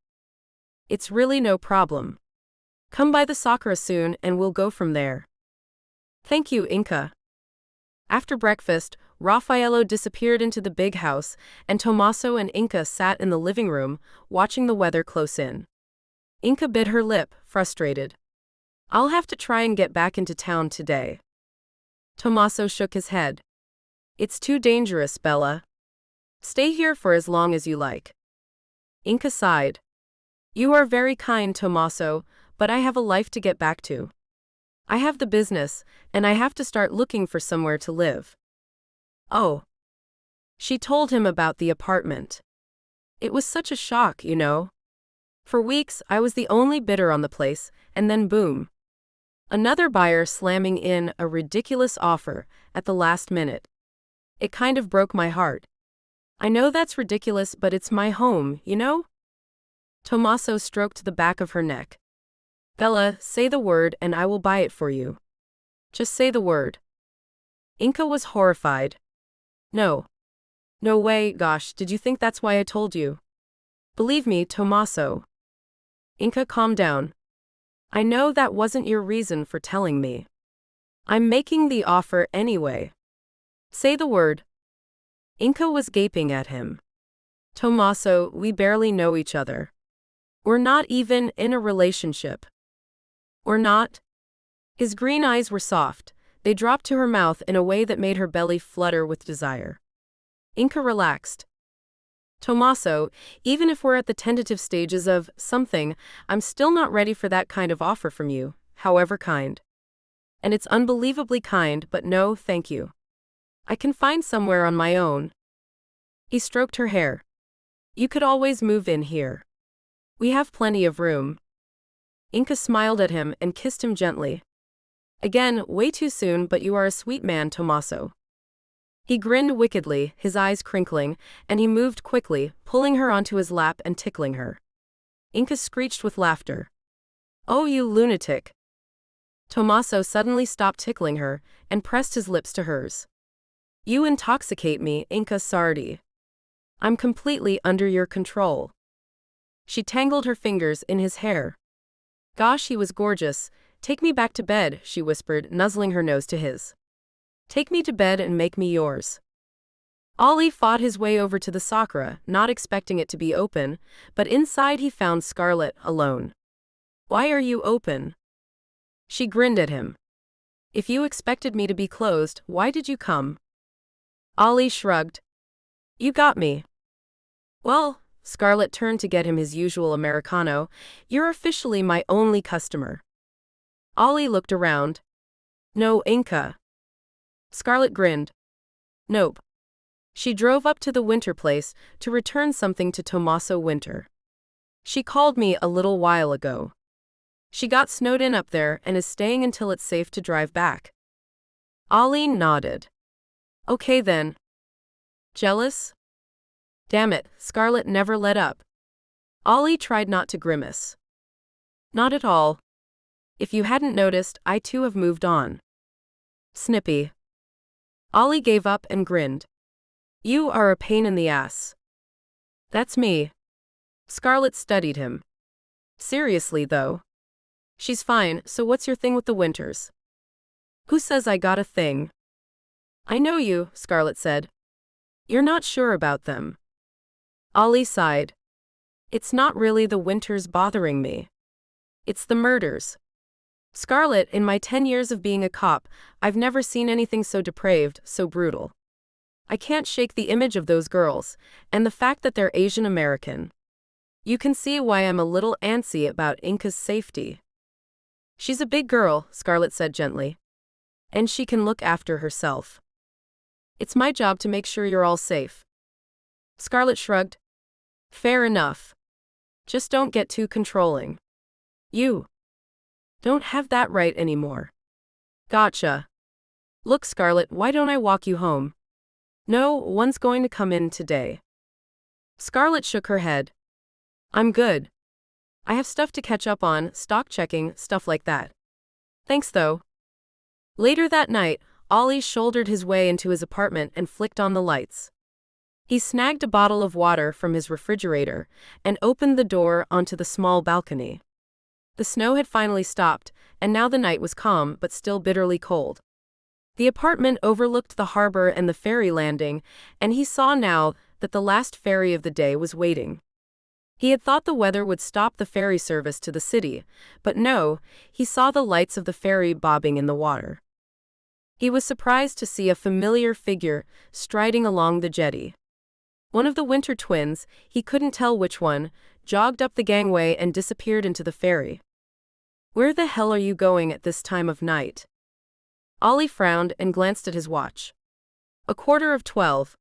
"It's really no problem. Come by the sacra soon and we'll go from there." "Thank you, Inca." After breakfast, Raffaello disappeared into the big house, and Tommaso and Inca sat in the living room, watching the weather close in. Inca bit her lip, frustrated. "I'll have to try and get back into town today." Tommaso shook his head. "It's too dangerous, Bella. Stay here for as long as you like." Inca sighed. "You are very kind, Tommaso, but I have a life to get back to. I have the business, and I have to start looking for somewhere to live." "Oh." She told him about the apartment. "It was such a shock, you know. For weeks, I was the only bidder on the place, and then boom. Another buyer slamming in a ridiculous offer at the last minute. It kind of broke my heart. I know that's ridiculous, but it's my home, you know?" Tommaso stroked the back of her neck. "Bella, say the word and I will buy it for you. Just say the word." Inca was horrified. "No. No way, gosh, did you think that's why I told you?" Believe me, Tommaso. Inca, calm down. I know that wasn't your reason for telling me. I'm making the offer anyway. Say the word. Inca was gaping at him. Tommaso, we barely know each other. We're not even in a relationship. Or not? His green eyes were soft. They dropped to her mouth in a way that made her belly flutter with desire. Inca relaxed. Tommaso, even if we're at the tentative stages of something, I'm still not ready for that kind of offer from you, however kind. And it's unbelievably kind, but no, thank you. I can find somewhere on my own. He stroked her hair. You could always move in here. We have plenty of room. Inca smiled at him and kissed him gently. Again, way too soon, but you are a sweet man, Tommaso. He grinned wickedly, his eyes crinkling, and he moved quickly, pulling her onto his lap and tickling her. Inca screeched with laughter. Oh, you lunatic. Tommaso suddenly stopped tickling her and pressed his lips to hers. You intoxicate me, Inca Sardi. I'm completely under your control. She tangled her fingers in his hair. Gosh, he was gorgeous. Take me back to bed, she whispered, nuzzling her nose to his. Take me to bed and make me yours. Ollie fought his way over to the sakura, not expecting it to be open, but inside he found Scarlett, alone. Why are you open? She grinned at him. If you expected me to be closed, why did you come? Ollie shrugged. You got me. Well, Scarlett turned to get him his usual Americano, you're officially my only customer. Ollie looked around. No, Inca. Scarlett grinned. Nope. She drove up to the Winter place to return something to Tommaso Winter. She called me a little while ago. She got snowed in up there and is staying until it's safe to drive back. Ollie nodded. Okay then. Jealous? Damn it, Scarlett never let up. Ollie tried not to grimace. Not at all. If you hadn't noticed, I too have moved on. Snippy. Ollie gave up and grinned. You are a pain in the ass. That's me. Scarlett studied him. Seriously though. She's fine, so what's your thing with the Winters? Who says I got a thing? I know you, Scarlett said. You're not sure about them. Ollie sighed. It's not really the Winters bothering me. It's the murders. Scarlett, in my 10 years of being a cop, I've never seen anything so depraved, so brutal. I can't shake the image of those girls, and the fact that they're Asian American. You can see why I'm a little antsy about Inca's safety. She's a big girl, Scarlett said gently. And she can look after herself. It's my job to make sure you're all safe. Scarlett shrugged. Fair enough. Just don't get too controlling. You don't have that right anymore. Gotcha. Look, Scarlett, why don't I walk you home? No, one's going to come in today. Scarlett shook her head. I'm good. I have stuff to catch up on, stock checking, stuff like that. Thanks though. Later that night, Ollie shouldered his way into his apartment and flicked on the lights. He snagged a bottle of water from his refrigerator and opened the door onto the small balcony. The snow had finally stopped, and now the night was calm but still bitterly cold. The apartment overlooked the harbor and the ferry landing, and he saw now that the last ferry of the day was waiting. He had thought the weather would stop the ferry service to the city, but no, he saw the lights of the ferry bobbing in the water. He was surprised to see a familiar figure striding along the jetty. One of the Winter twins, he couldn't tell which one, jogged up the gangway and disappeared into the ferry. Where the hell are you going at this time of night? Ollie frowned and glanced at his watch. 11:45.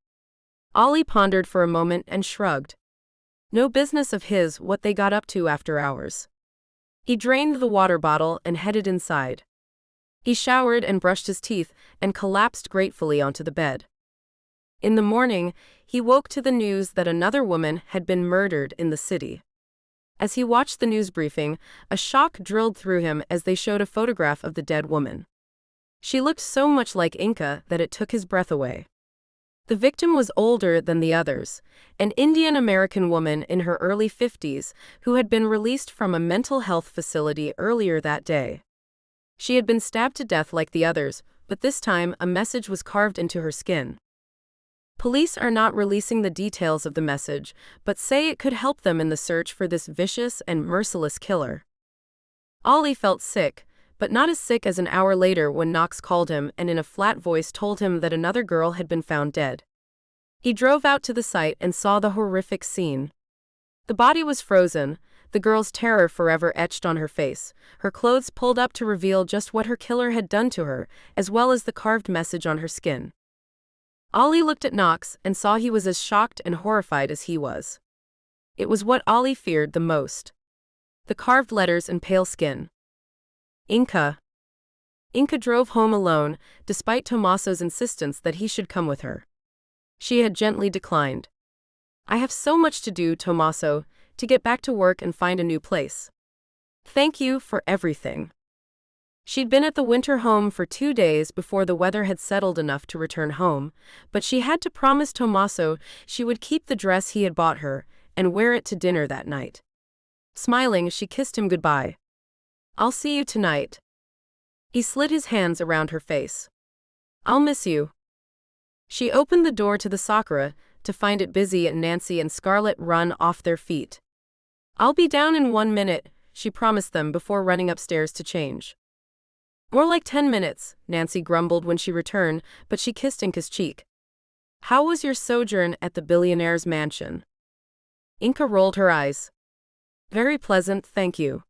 Ollie pondered for a moment and shrugged. No business of his what they got up to after hours. He drained the water bottle and headed inside. He showered and brushed his teeth and collapsed gratefully onto the bed. In the morning, he woke to the news that another woman had been murdered in the city. As he watched the news briefing, a shock drilled through him as they showed a photograph of the dead woman. She looked so much like Inca that it took his breath away. The victim was older than the others, an Indian American woman in her early 50s who had been released from a mental health facility earlier that day. She had been stabbed to death like the others, but this time a message was carved into her skin. Police are not releasing the details of the message, but say it could help them in the search for this vicious and merciless killer. Ollie felt sick, but not as sick as an hour later when Knox called him and in a flat voice told him that another girl had been found dead. He drove out to the site and saw the horrific scene. The body was frozen, the girl's terror forever etched on her face, her clothes pulled up to reveal just what her killer had done to her, as well as the carved message on her skin. Ollie looked at Knox and saw he was as shocked and horrified as he was. It was what Ollie feared the most. The carved letters and pale skin. Inca. Inca drove home alone, despite Tommaso's insistence that he should come with her. She had gently declined. I have so much to do, Tommaso, to get back to work and find a new place. Thank you for everything. She'd been at the winter home for 2 days before the weather had settled enough to return home, but she had to promise Tommaso she would keep the dress he had bought her and wear it to dinner that night. Smiling, she kissed him goodbye. I'll see you tonight. He slid his hands around her face. I'll miss you. She opened the door to the Sakura to find it busy and Nancy and Scarlett run off their feet. I'll be down in 1 minute, she promised them before running upstairs to change. More like 10 minutes, Nancy grumbled when she returned, but she kissed Inca's cheek. How was your sojourn at the billionaire's mansion? Inca rolled her eyes. Very pleasant, thank you.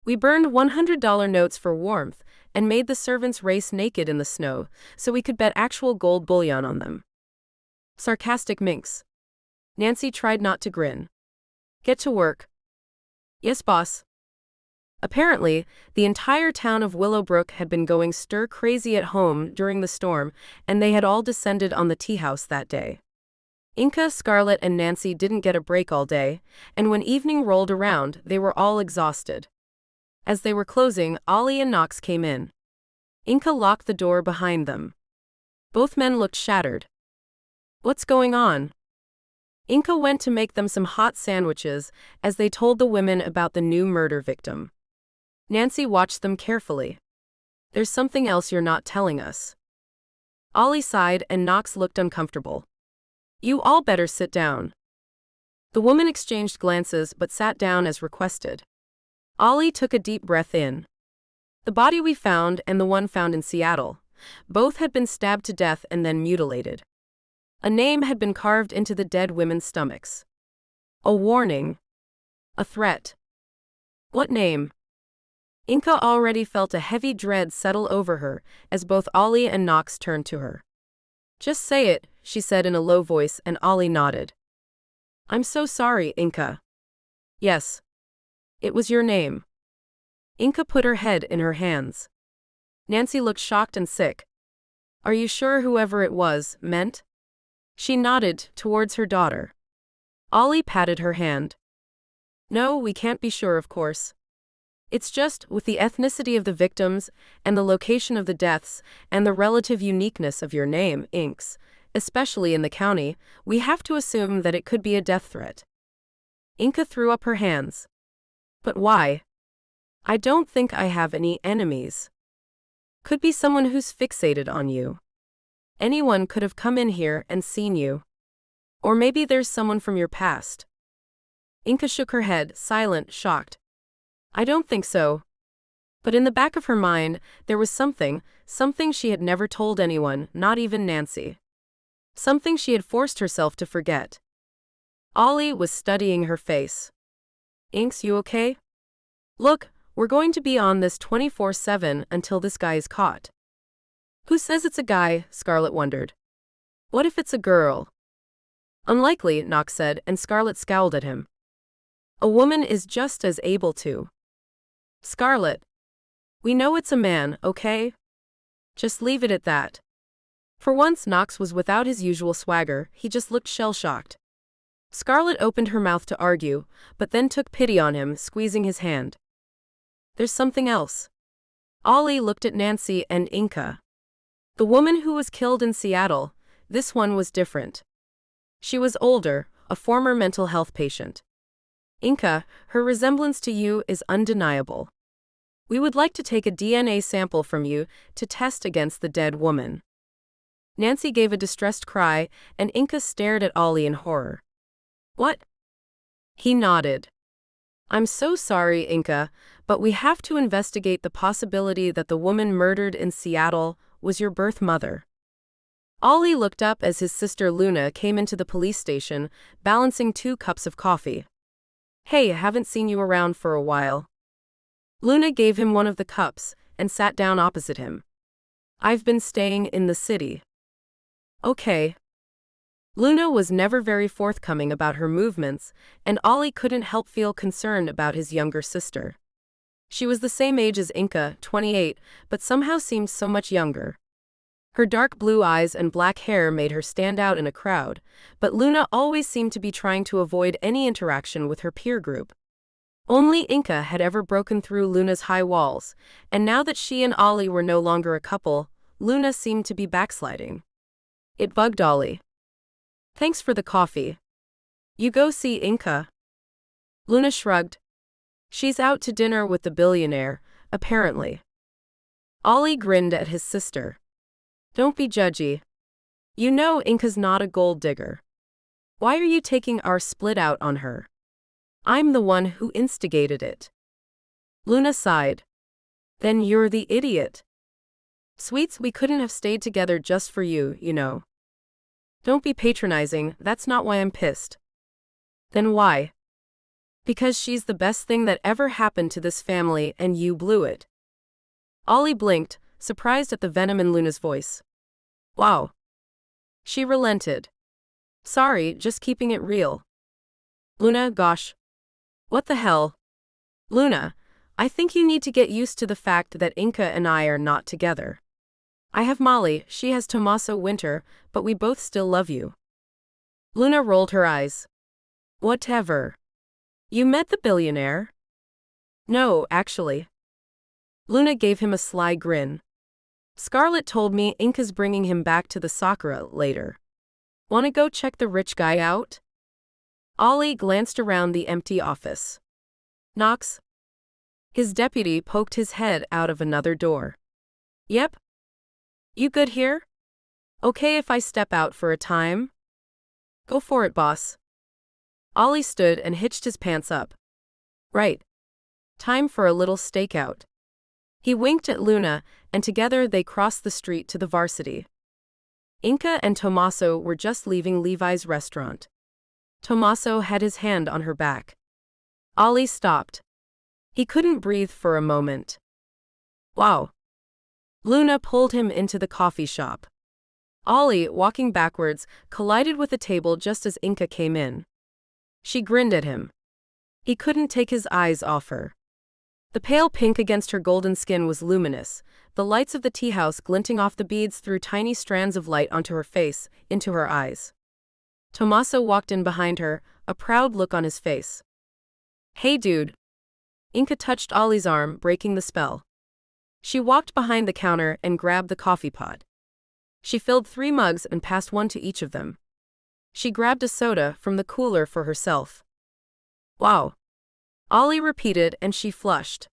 We burned $100 notes for warmth and made the servants race naked in the snow so we could bet actual gold bullion on them. Sarcastic minx. Nancy tried not to grin. Get to work. Yes, boss. Apparently, the entire town of Willowbrook had been going stir-crazy at home during the storm, and they had all descended on the tea house that day. Inca, Scarlett, and Nancy didn't get a break all day, and when evening rolled around, they were all exhausted. As they were closing, Ollie and Knox came in. Inca locked the door behind them. Both men looked shattered. What's going on? Inca went to make them some hot sandwiches as they told the women about the new murder victim. Nancy watched them carefully. There's something else you're not telling us. Ollie sighed and Knox looked uncomfortable. You all better sit down. The woman exchanged glances but sat down as requested. Ollie took a deep breath in. The body we found and the one found in Seattle, both had been stabbed to death and then mutilated. A name had been carved into the dead women's stomachs. A warning. A threat. What name? Inca already felt a heavy dread settle over her as both Ollie and Knox turned to her. Just say it, she said in a low voice, and Ollie nodded. I'm so sorry, Inca. Yes. It was your name. Inca put her head in her hands. Nancy looked shocked and sick. Are you sure whoever it was meant? She nodded towards her daughter. Ollie patted her hand. No, we can't be sure, of course. It's just, with the ethnicity of the victims, and the location of the deaths, and the relative uniqueness of your name, Inks, especially in the county, we have to assume that it could be a death threat. Inca threw up her hands. But why? I don't think I have any enemies. Could be someone who's fixated on you. Anyone could have come in here and seen you. Or maybe there's someone from your past. Inca shook her head, silent, shocked. I don't think so. But in the back of her mind, there was something she had never told anyone, not even Nancy. Something she had forced herself to forget. Ollie was studying her face. Inks, you okay? Look, we're going to be on this 24/7 until this guy is caught. Who says it's a guy? Scarlett wondered. What if it's a girl? Unlikely, Knox said, and Scarlett scowled at him. A woman is just as able to. Scarlett. We know it's a man, okay? Just leave it at that. For once Knox was without his usual swagger, he just looked shell-shocked. Scarlett opened her mouth to argue, but then took pity on him, squeezing his hand. There's something else. Ollie looked at Nancy and Inca. The woman who was killed in Seattle, This one was different. She was older, a former mental health patient. Inka, her resemblance to you is undeniable. We would like to take a DNA sample from you to test against the dead woman. Nancy gave a distressed cry, and Inka stared at Ollie in horror. What? He nodded. I'm so sorry, Inka, but we have to investigate the possibility that the woman murdered in Seattle was your birth mother. Ollie looked up as his sister Luna came into the police station, balancing 2 cups of coffee. Hey, haven't seen you around for a while. Luna gave him one of the cups and sat down opposite him. I've been staying in the city. Okay. Luna was never very forthcoming about her movements, and Ollie couldn't help feel concerned about his younger sister. She was the same age as Inka, 28, but somehow seemed so much younger. Her dark blue eyes and black hair made her stand out in a crowd, but Luna always seemed to be trying to avoid any interaction with her peer group. Only Inka had ever broken through Luna's high walls, and now that she and Ollie were no longer a couple, Luna seemed to be backsliding. It bugged Ollie. Thanks for the coffee. You go see Inka? Luna shrugged. She's out to dinner with the billionaire, apparently. Ollie grinned at his sister. Don't be judgy. You know Inka's not a gold digger. Why are you taking our split out on her? I'm the one who instigated it. Luna sighed. Then you're the idiot. Sweets, we couldn't have stayed together just for you, you know. Don't be patronizing, that's not why I'm pissed. Then why? Because she's the best thing that ever happened to this family and you blew it. Ollie blinked, surprised at the venom in Luna's voice. Wow. She relented. Sorry, just keeping it real. Luna, gosh. What the hell? Luna, I think you need to get used to the fact that Inka and I are not together. I have Molly, she has Tommaso Winter, but we both still love you. Luna rolled her eyes. Whatever. You met the billionaire? No, actually. Luna gave him a sly grin. Scarlett told me Inka's bringing him back to the Sakura later. Wanna go check the rich guy out? Ollie glanced around the empty office. Knox? His deputy poked his head out of another door. Yep. You good here? Okay if I step out for a time? Go for it, boss. Ollie stood and hitched his pants up. Right. Time for a little stakeout. He winked at Luna, and together they crossed the street to the Varsity. Inka and Tommaso were just leaving Levi's restaurant. Tommaso had his hand on her back. Ollie stopped. He couldn't breathe for a moment. Wow. Luna pulled him into the coffee shop. Ollie, walking backwards, collided with a table just as Inka came in. She grinned at him. He couldn't take his eyes off her. The pale pink against her golden skin was luminous, the lights of the tea house glinting off the beads threw tiny strands of light onto her face, into her eyes. Tommaso walked in behind her, a proud look on his face. Hey dude. Inka touched Ollie's arm, breaking the spell. She walked behind the counter and grabbed the coffee pot. She filled 3 mugs and passed one to each of them. She grabbed a soda from the cooler for herself. Wow. Ollie repeated and she flushed.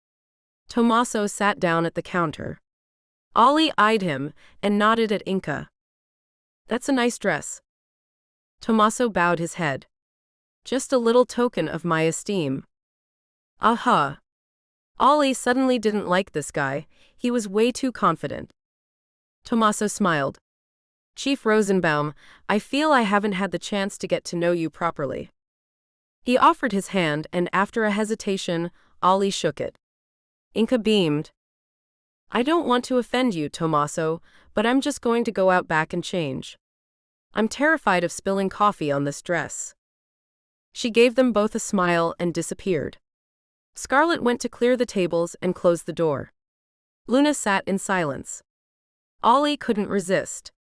Tommaso sat down at the counter. Ollie eyed him and nodded at Inka. That's a nice dress. Tommaso bowed his head. Just a little token of my esteem. Aha. Ollie suddenly didn't like this guy, he was way too confident. Tommaso smiled. Chief Rosenbaum, I feel I haven't had the chance to get to know you properly. He offered his hand and after a hesitation, Ollie shook it. Inka beamed. I don't want to offend you, Tommaso, but I'm just going to go out back and change. I'm terrified of spilling coffee on this dress. She gave them both a smile and disappeared. Scarlett went to clear the tables and close the door. Luna sat in silence. Ollie couldn't resist.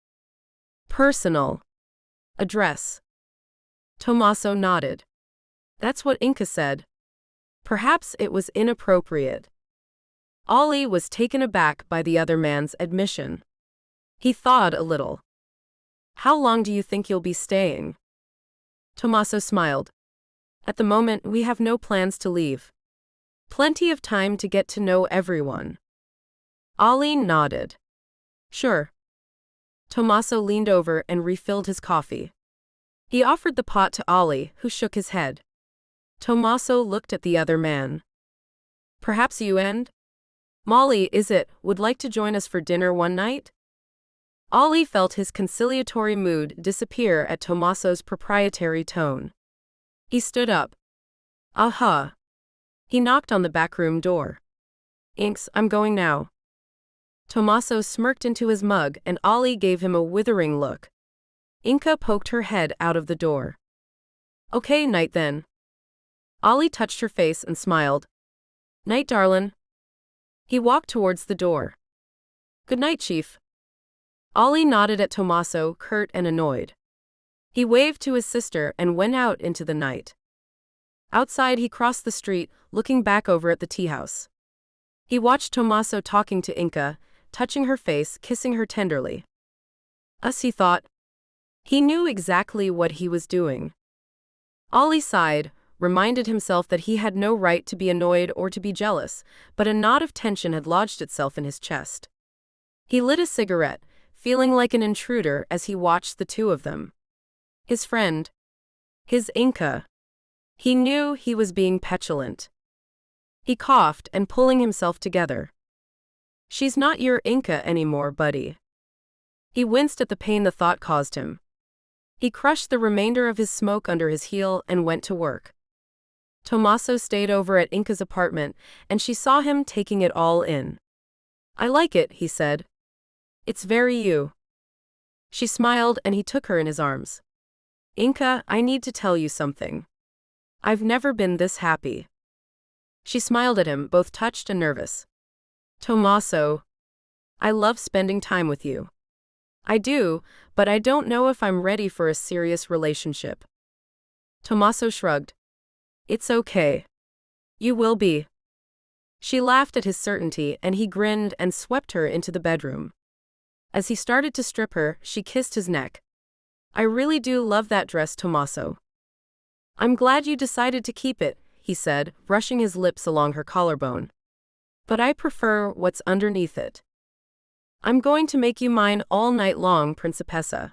Personal. Address. Tommaso nodded. That's what Inka said. Perhaps it was inappropriate. Ollie was taken aback by the other man's admission. He thawed a little. How long do you think you'll be staying? Tommaso smiled. At the moment, we have no plans to leave. Plenty of time to get to know everyone. Ollie nodded. Sure. Tommaso leaned over and refilled his coffee. He offered the pot to Ollie, who shook his head. Tommaso looked at the other man. Perhaps you and Molly, is it, would like to join us for dinner one night? Ollie felt his conciliatory mood disappear at Tommaso's proprietary tone. He stood up. Aha. He knocked on the backroom door. Inks, I'm going now. Tommaso smirked into his mug and Ollie gave him a withering look. Inka poked her head out of the door. Okay, night then. Ollie touched her face and smiled. Night, darlin'. He walked towards the door. Good night, Chief. Ollie nodded at Tommaso, curt and annoyed. He waved to his sister and went out into the night. Outside, he crossed the street, looking back over at the tea house. He watched Tommaso talking to Inka, touching her face, kissing her tenderly. He thought. He knew exactly what he was doing. Ollie sighed, reminded himself that he had no right to be annoyed or to be jealous, but a knot of tension had lodged itself in his chest. He lit a cigarette, feeling like an intruder as he watched the two of them. His friend. His Inka. He knew he was being petulant. He coughed and pulling himself together. She's not your Inka anymore, buddy. He winced at the pain the thought caused him. He crushed the remainder of his smoke under his heel and went to work. Tommaso stayed over at Inka's apartment, and she saw him taking it all in. I like it, he said. It's very you. She smiled and he took her in his arms. Inka, I need to tell you something. I've never been this happy. She smiled at him, both touched and nervous. Tommaso, I love spending time with you. I do, but I don't know if I'm ready for a serious relationship. Tommaso shrugged. It's okay. You will be. She laughed at his certainty and he grinned and swept her into the bedroom. As he started to strip her, she kissed his neck. I really do love that dress, Tommaso. I'm glad you decided to keep it, he said, brushing his lips along her collarbone. But I prefer what's underneath it. I'm going to make you mine all night long, Principessa.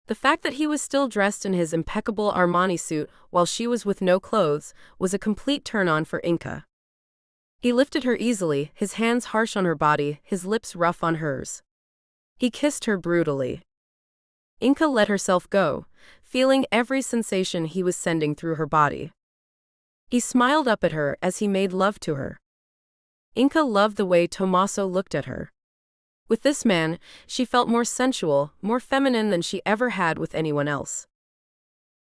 The fact that he was still dressed in his impeccable Armani suit while she was with no clothes was a complete turn-on for Inka. He lifted her easily, his hands harsh on her body, his lips rough on hers. He kissed her brutally. Inka let herself go, feeling every sensation he was sending through her body. He smiled up at her as he made love to her. Inka loved the way Tommaso looked at her. With this man, she felt more sensual, more feminine than she ever had with anyone else.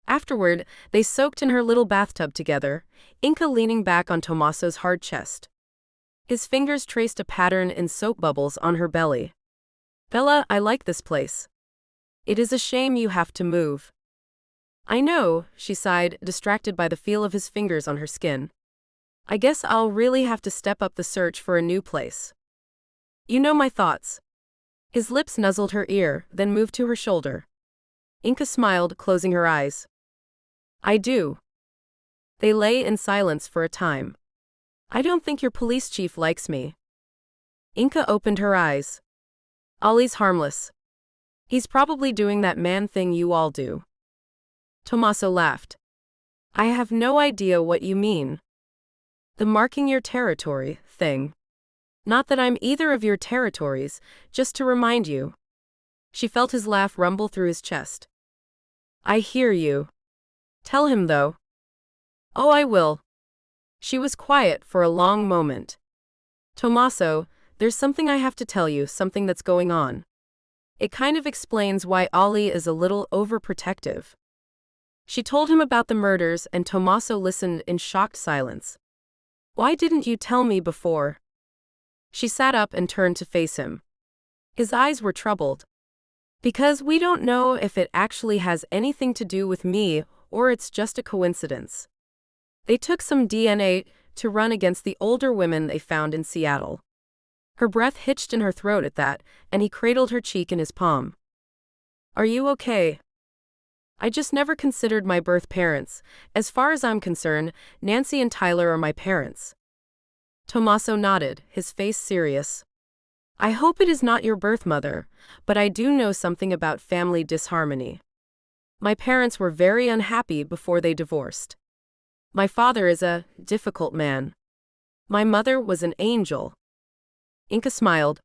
Afterward, they soaked in her little bathtub together, Inka leaning back on Tommaso's hard chest. His fingers traced a pattern in soap bubbles on her belly. Bella, I like this place. It is a shame you have to move. I know, she sighed, distracted by the feel of his fingers on her skin. I guess I'll really have to step up the search for a new place. You know my thoughts. His lips nuzzled her ear, then moved to her shoulder. Inka smiled, closing her eyes. I do. They lay in silence for a time. I don't think your police chief likes me. Inka opened her eyes. Ollie's harmless. He's probably doing that man thing you all do. Tommaso laughed. I have no idea what you mean. The marking your territory thing. Not that I'm either of your territories, just to remind you. She felt his laugh rumble through his chest. I hear you. Tell him, though. Oh, I will. She was quiet for a long moment. Tommaso, there's something I have to tell you, something that's going on. It kind of explains why Ollie is a little overprotective. She told him about the murders and Tommaso listened in shocked silence. Why didn't you tell me before? She sat up and turned to face him. His eyes were troubled. Because we don't know if it actually has anything to do with me or it's just a coincidence. They took some DNA to run against the older women they found in Seattle. Her breath hitched in her throat at that, and he cradled her cheek in his palm. Are you okay? I just never considered my birth parents. As far as I'm concerned, Nancy and Tyler are my parents. Tommaso nodded, his face serious. I hope it is not your birth mother, but I do know something about family disharmony. My parents were very unhappy before they divorced. My father is a difficult man. My mother was an angel. Inka smiled.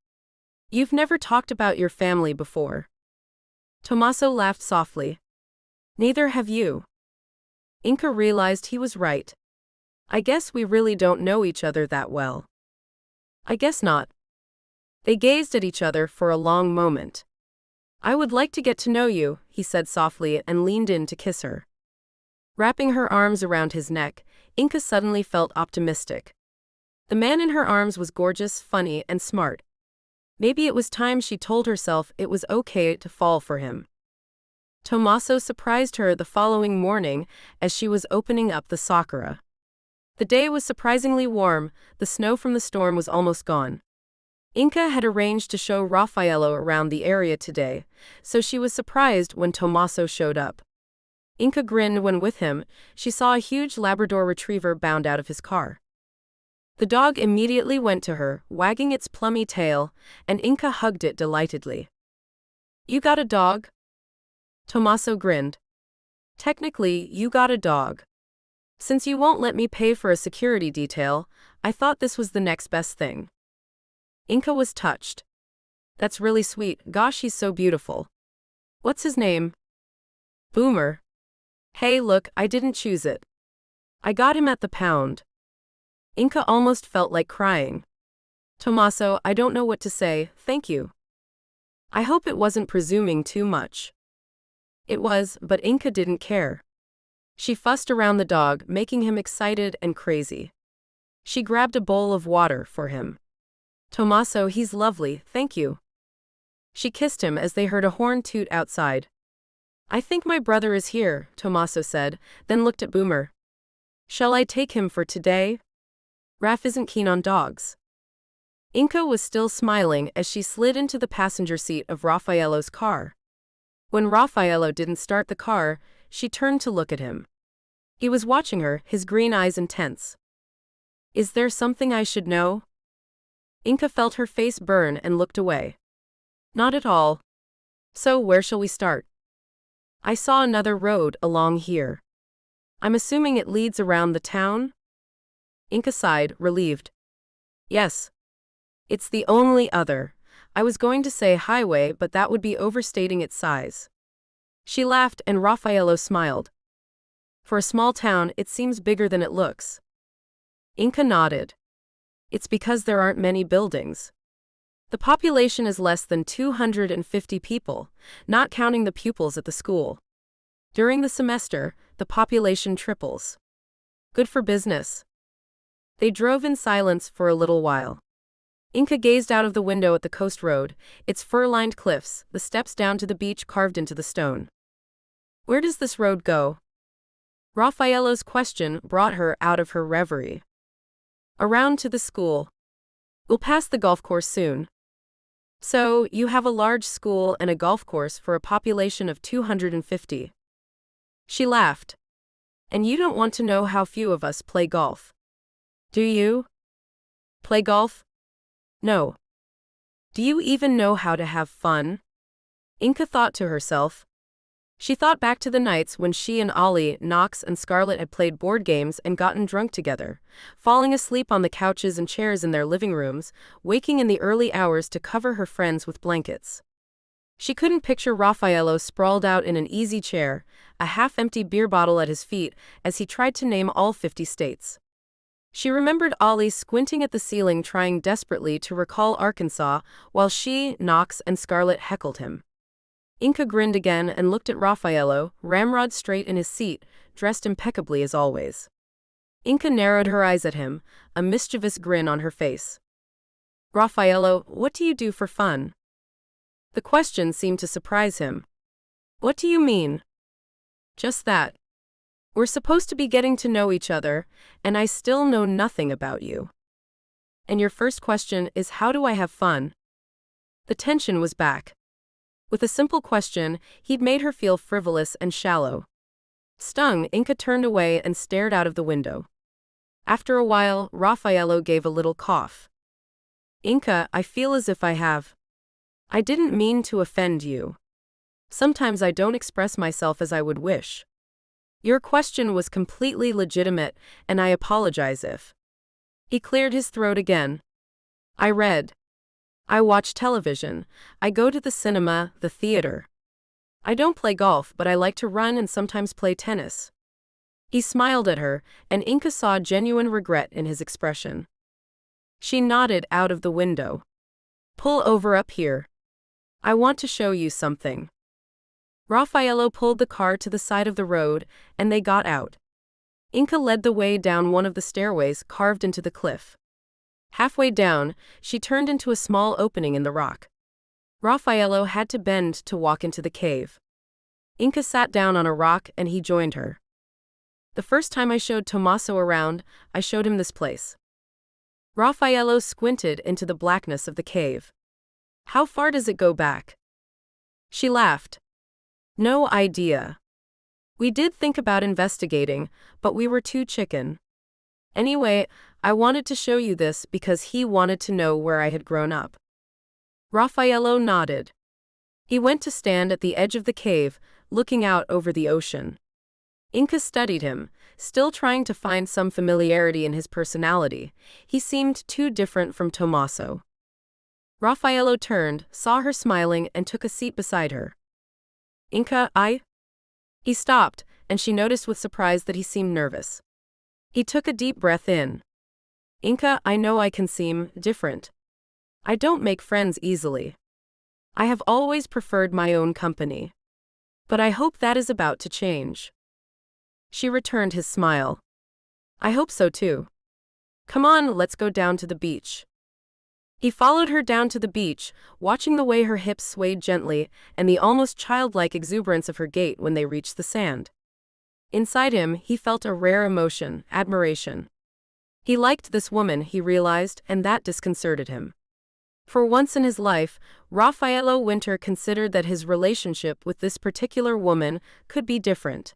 You've never talked about your family before. Tommaso laughed softly. Neither have you. Inka realized he was right. I guess we really don't know each other that well. I guess not. They gazed at each other for a long moment. I would like to get to know you, he said softly and leaned in to kiss her. Wrapping her arms around his neck, Inka suddenly felt optimistic. The man in her arms was gorgeous, funny, and smart. Maybe it was time she told herself it was okay to fall for him. Tommaso surprised her the following morning as she was opening up the sakura. The day was surprisingly warm, the snow from the storm was almost gone. Inka had arranged to show Raffaello around the area today, so she was surprised when Tommaso showed up. Inka grinned when with him, she saw a huge Labrador retriever bound out of his car. The dog immediately went to her, wagging its plummy tail, and Inka hugged it delightedly. You got a dog? Tommaso grinned. Technically, you got a dog. Since you won't let me pay for a security detail, I thought this was the next best thing. Inka was touched. That's really sweet, gosh he's so beautiful. What's his name? Boomer. Hey look, I didn't choose it. I got him at the pound. Inka almost felt like crying. Tommaso, I don't know what to say, thank you. I hope it wasn't presuming too much. It was, but Inka didn't care. She fussed around the dog, making him excited and crazy. She grabbed a bowl of water for him. Tommaso, he's lovely, thank you. She kissed him as they heard a horn toot outside. I think my brother is here, Tommaso said, then looked at Boomer. Shall I take him for today? Raf isn't keen on dogs. Inka was still smiling as she slid into the passenger seat of Raffaello's car. When Raffaello didn't start the car, she turned to look at him. He was watching her, his green eyes intense. Is there something I should know? Inka felt her face burn and looked away. Not at all. So where shall we start? I saw another road along here. I'm assuming it leads around the town? Inka sighed, relieved. Yes. It's the only other. I was going to say highway, but that would be overstating its size. She laughed and Raffaello smiled. For a small town, it seems bigger than it looks. Inka nodded. It's because there aren't many buildings. The population is less than 250 people, not counting the pupils at the school. During the semester, the population triples. Good for business. They drove in silence for a little while. Inka gazed out of the window at the coast road, its fir-lined cliffs, the steps down to the beach carved into the stone. Where does this road go? Raffaello's question brought her out of her reverie. Around to the school. We'll pass the golf course soon. So, you have a large school and a golf course for a population of 250. She laughed. And you don't want to know how few of us play golf. Do you? Play golf? No. Do you even know how to have fun? Inka thought to herself. She thought back to the nights when she and Ollie, Knox, and Scarlett had played board games and gotten drunk together, falling asleep on the couches and chairs in their living rooms, waking in the early hours to cover her friends with blankets. She couldn't picture Raffaello sprawled out in an easy chair, a half-empty beer bottle at his feet, as he tried to name all 50 states. She remembered Ollie squinting at the ceiling trying desperately to recall Arkansas, while she, Knox, and Scarlett heckled him. Inka grinned again and looked at Raffaello, ramrod straight in his seat, dressed impeccably as always. Inka narrowed her eyes at him, a mischievous grin on her face. Raffaello, what do you do for fun? The question seemed to surprise him. What do you mean? Just that. We're supposed to be getting to know each other, and I still know nothing about you. And your first question is how do I have fun? The tension was back. With a simple question, he'd made her feel frivolous and shallow. Stung, Inka turned away and stared out of the window. After a while, Raffaello gave a little cough. Inka, I feel as if I have. I didn't mean to offend you. Sometimes I don't express myself as I would wish. Your question was completely legitimate, and I apologize if. He cleared his throat again. I read. I watch television. I go to the cinema, the theater. I don't play golf, but I like to run and sometimes play tennis. He smiled at her, and Inka saw genuine regret in his expression. She nodded out of the window. Pull over up here. I want to show you something. Raffaello pulled the car to the side of the road, and they got out. Inka led the way down one of the stairways carved into the cliff. Halfway down, she turned into a small opening in the rock. Raffaello had to bend to walk into the cave. Inka sat down on a rock and he joined her. The first time I showed Tommaso around, I showed him this place. Raffaello squinted into the blackness of the cave. How far does it go back? She laughed. No idea. We did think about investigating, but we were too chicken. Anyway, I wanted to show you this because he wanted to know where I had grown up. Raffaello nodded. He went to stand at the edge of the cave, looking out over the ocean. Inka studied him, still trying to find some familiarity in his personality. He seemed too different from Tommaso. Raffaello turned, saw her smiling, and took a seat beside her. Inka, I? He stopped, and she noticed with surprise that he seemed nervous. He took a deep breath in. Inka, I know I can seem different. I don't make friends easily. I have always preferred my own company. But I hope that is about to change. She returned his smile. I hope so too. Come on, let's go down to the beach. He followed her down to the beach, watching the way her hips swayed gently and the almost childlike exuberance of her gait when they reached the sand. Inside him, he felt a rare emotion, admiration. He liked this woman, he realized, and that disconcerted him. For once in his life, Raffaello Winter considered that his relationship with this particular woman could be different.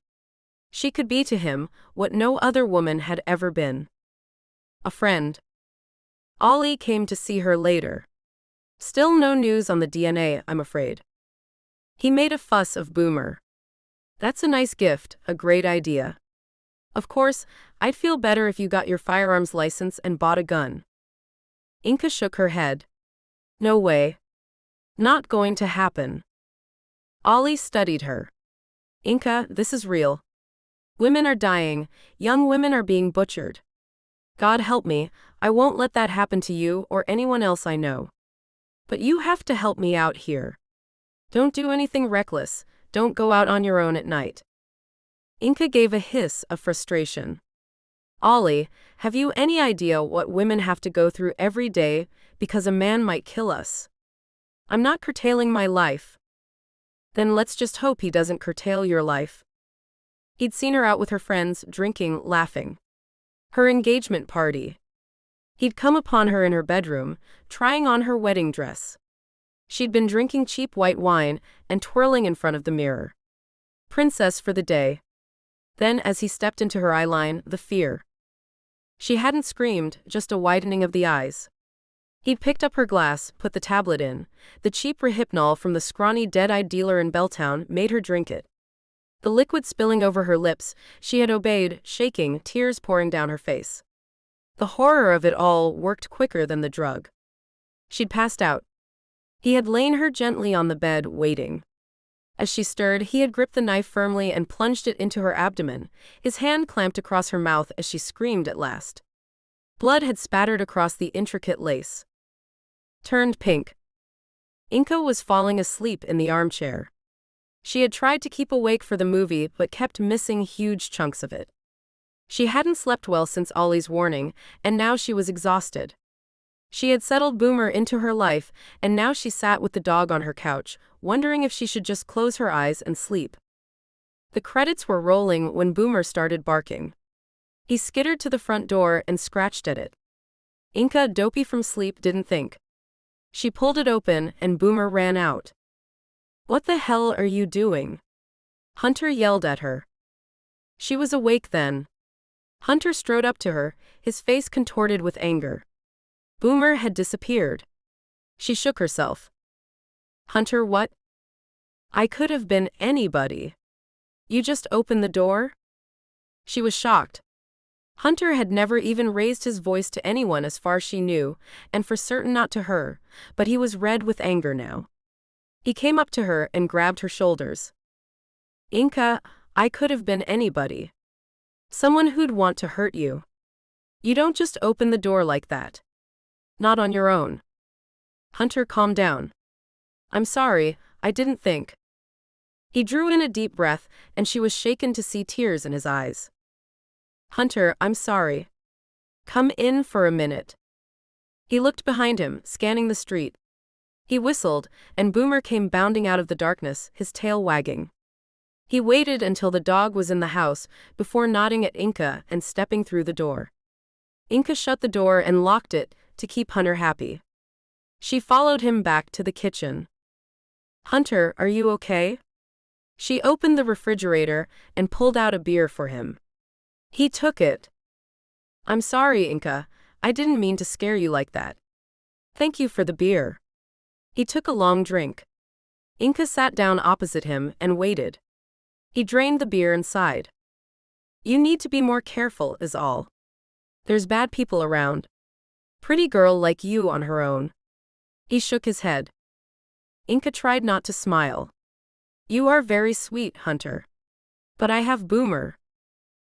She could be to him what no other woman had ever been. A friend. Ollie came to see her later. Still no news on the DNA, I'm afraid. He made a fuss of Boomer. That's a nice gift, a great idea. Of course, I'd feel better if you got your firearms license and bought a gun. Inka shook her head. No way. Not going to happen. Ollie studied her. Inka, this is real. Women are dying, young women are being butchered. God help me, I won't let that happen to you or anyone else I know. But you have to help me out here. Don't do anything reckless, don't go out on your own at night. Inka gave a hiss of frustration. Ollie, have you any idea what women have to go through every day because a man might kill us? I'm not curtailing my life. Then let's just hope he doesn't curtail your life. He'd seen her out with her friends, drinking, laughing. Her engagement party. He'd come upon her in her bedroom, trying on her wedding dress. She'd been drinking cheap white wine and twirling in front of the mirror. Princess for the day. Then, as he stepped into her eyeline, the fear. She hadn't screamed, just a widening of the eyes. He'd picked up her glass, put the tablet in. The cheap Rehypnol from the scrawny dead-eyed dealer in Belltown made her drink it. The liquid spilling over her lips, she had obeyed, shaking, tears pouring down her face. The horror of it all worked quicker than the drug. She'd passed out. He had lain her gently on the bed, waiting. As she stirred, he had gripped the knife firmly and plunged it into her abdomen, his hand clamped across her mouth as she screamed at last. Blood had spattered across the intricate lace. Turned pink. Inka was falling asleep in the armchair. She had tried to keep awake for the movie but kept missing huge chunks of it. She hadn't slept well since Ollie's warning, and now she was exhausted. She had settled Boomer into her life, and now she sat with the dog on her couch, wondering if she should just close her eyes and sleep. The credits were rolling when Boomer started barking. He skittered to the front door and scratched at it. Inka, dopey from sleep, didn't think. She pulled it open, and Boomer ran out. What the hell are you doing? Hunter yelled at her. She was awake then. Hunter strode up to her, his face contorted with anger. Boomer had disappeared. She shook herself. Hunter, what? I could have been anybody. You just opened the door? She was shocked. Hunter had never even raised his voice to anyone as far as she knew, and for certain not to her, but he was red with anger now. He came up to her and grabbed her shoulders. Inka, I could have been anybody. Someone who'd want to hurt you. You don't just open the door like that. Not on your own. Hunter, calm down. I'm sorry, I didn't think. He drew in a deep breath, and she was shaken to see tears in his eyes. Hunter, I'm sorry. Come in for a minute. He looked behind him, scanning the street. He whistled, and Boomer came bounding out of the darkness, his tail wagging. He waited until the dog was in the house before nodding at Inka and stepping through the door. Inka shut the door and locked it to keep Hunter happy. She followed him back to the kitchen. Hunter, are you okay? She opened the refrigerator and pulled out a beer for him. He took it. I'm sorry, Inka. I didn't mean to scare you like that. Thank you for the beer. He took a long drink. Inka sat down opposite him and waited. He drained the beer and sighed. You need to be more careful, is all. There's bad people around. Pretty girl like you on her own. He shook his head. Inka tried not to smile. You are very sweet, Hunter. But I have Boomer.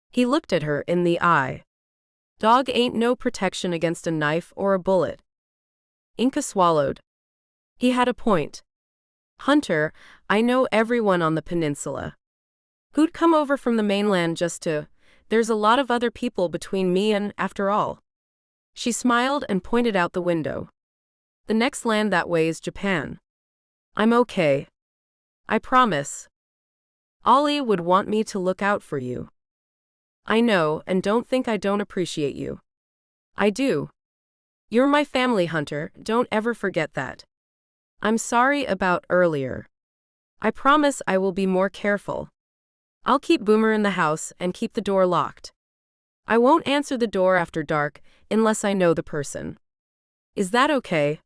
He looked at her in the eye. Dog ain't no protection against a knife or a bullet. Inka swallowed. He had a point. Hunter, I know everyone on the peninsula. Who'd come over from the mainland just to... There's a lot of other people between me and, after all. She smiled and pointed out the window. The next land that way is Japan. I'm okay. I promise. Ollie would want me to look out for you. I know, and don't think I don't appreciate you. I do. You're my family, Hunter, don't ever forget that. I'm sorry about earlier. I promise I will be more careful. I'll keep Boomer in the house and keep the door locked. I won't answer the door after dark unless I know the person. Is that okay?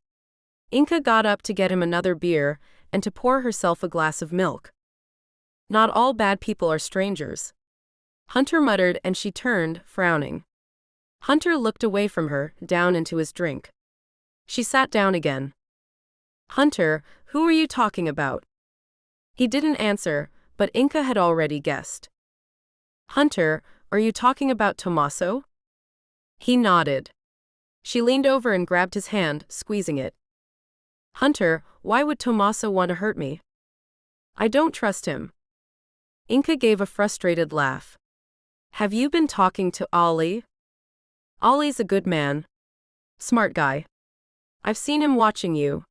Inka got up to get him another beer and to pour herself a glass of milk. Not all bad people are strangers. Hunter muttered and she turned, frowning. Hunter looked away from her, down into his drink. She sat down again. Hunter, who are you talking about? He didn't answer, but Inka had already guessed. Hunter, are you talking about Tommaso? He nodded. She leaned over and grabbed his hand, squeezing it. Hunter, why would Tommaso want to hurt me? I don't trust him. Inka gave a frustrated laugh. Have you been talking to Ollie? Ollie's a good man. Smart guy. I've seen him watching you.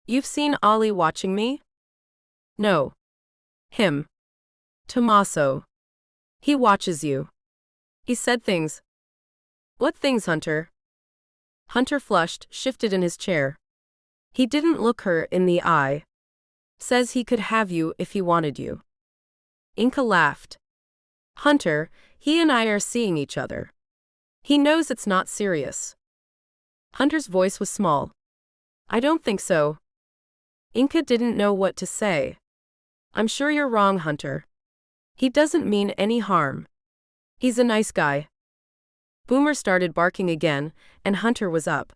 You've seen Ollie watching me? No. Him. Tommaso. He watches you. He said things. What things, Hunter? Hunter flushed, shifted in his chair. He didn't look her in the eye. Says he could have you if he wanted you. Inka laughed. Hunter, he and I are seeing each other. He knows it's not serious. Hunter's voice was small. I don't think so. Inka didn't know what to say. I'm sure you're wrong, Hunter. He doesn't mean any harm. He's a nice guy. Boomer started barking again, and Hunter was up.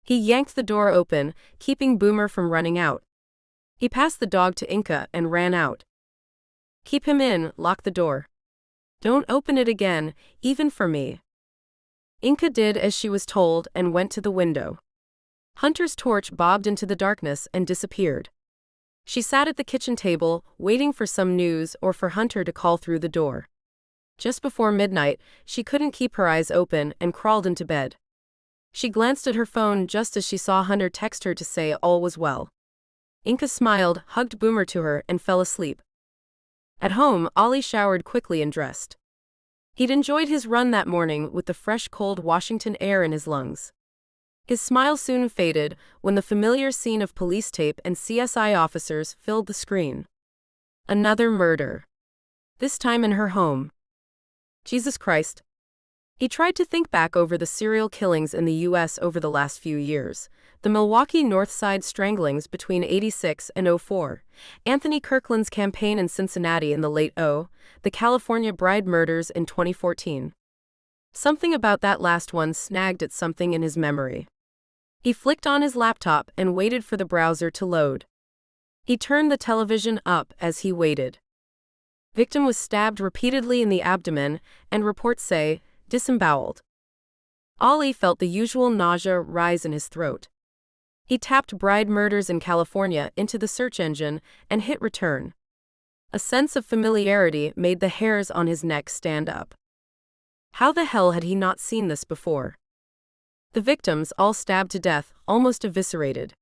He yanked the door open, keeping Boomer from running out. He passed the dog to Inka and ran out. Keep him in, lock the door. Don't open it again, even for me. Inka did as she was told and went to the window. Hunter's torch bobbed into the darkness and disappeared. She sat at the kitchen table, waiting for some news or for Hunter to call through the door. Just before midnight, she couldn't keep her eyes open and crawled into bed. She glanced at her phone just as she saw Hunter text her to say all was well. Inka smiled, hugged Boomer to her, and fell asleep. At home, Ollie showered quickly and dressed. He'd enjoyed his run that morning with the fresh, cold Washington air in his lungs. His smile soon faded when the familiar scene of police tape and CSI officers filled the screen. Another murder. This time in her home. Jesus Christ. He tried to think back over the serial killings in the U.S. over the last few years. The Milwaukee North Side stranglings between '86 and '04, Anthony Kirkland's campaign in Cincinnati in the late the California bride murders in 2014. Something about that last one snagged at something in his memory. He flicked on his laptop and waited for the browser to load. He turned the television up as he waited. Victim was stabbed repeatedly in the abdomen, and reports say, disemboweled. Ollie felt the usual nausea rise in his throat. He tapped bride murders in California into the search engine and hit return. A sense of familiarity made the hairs on his neck stand up. How the hell had he not seen this before? The victims, all stabbed to death, almost eviscerated.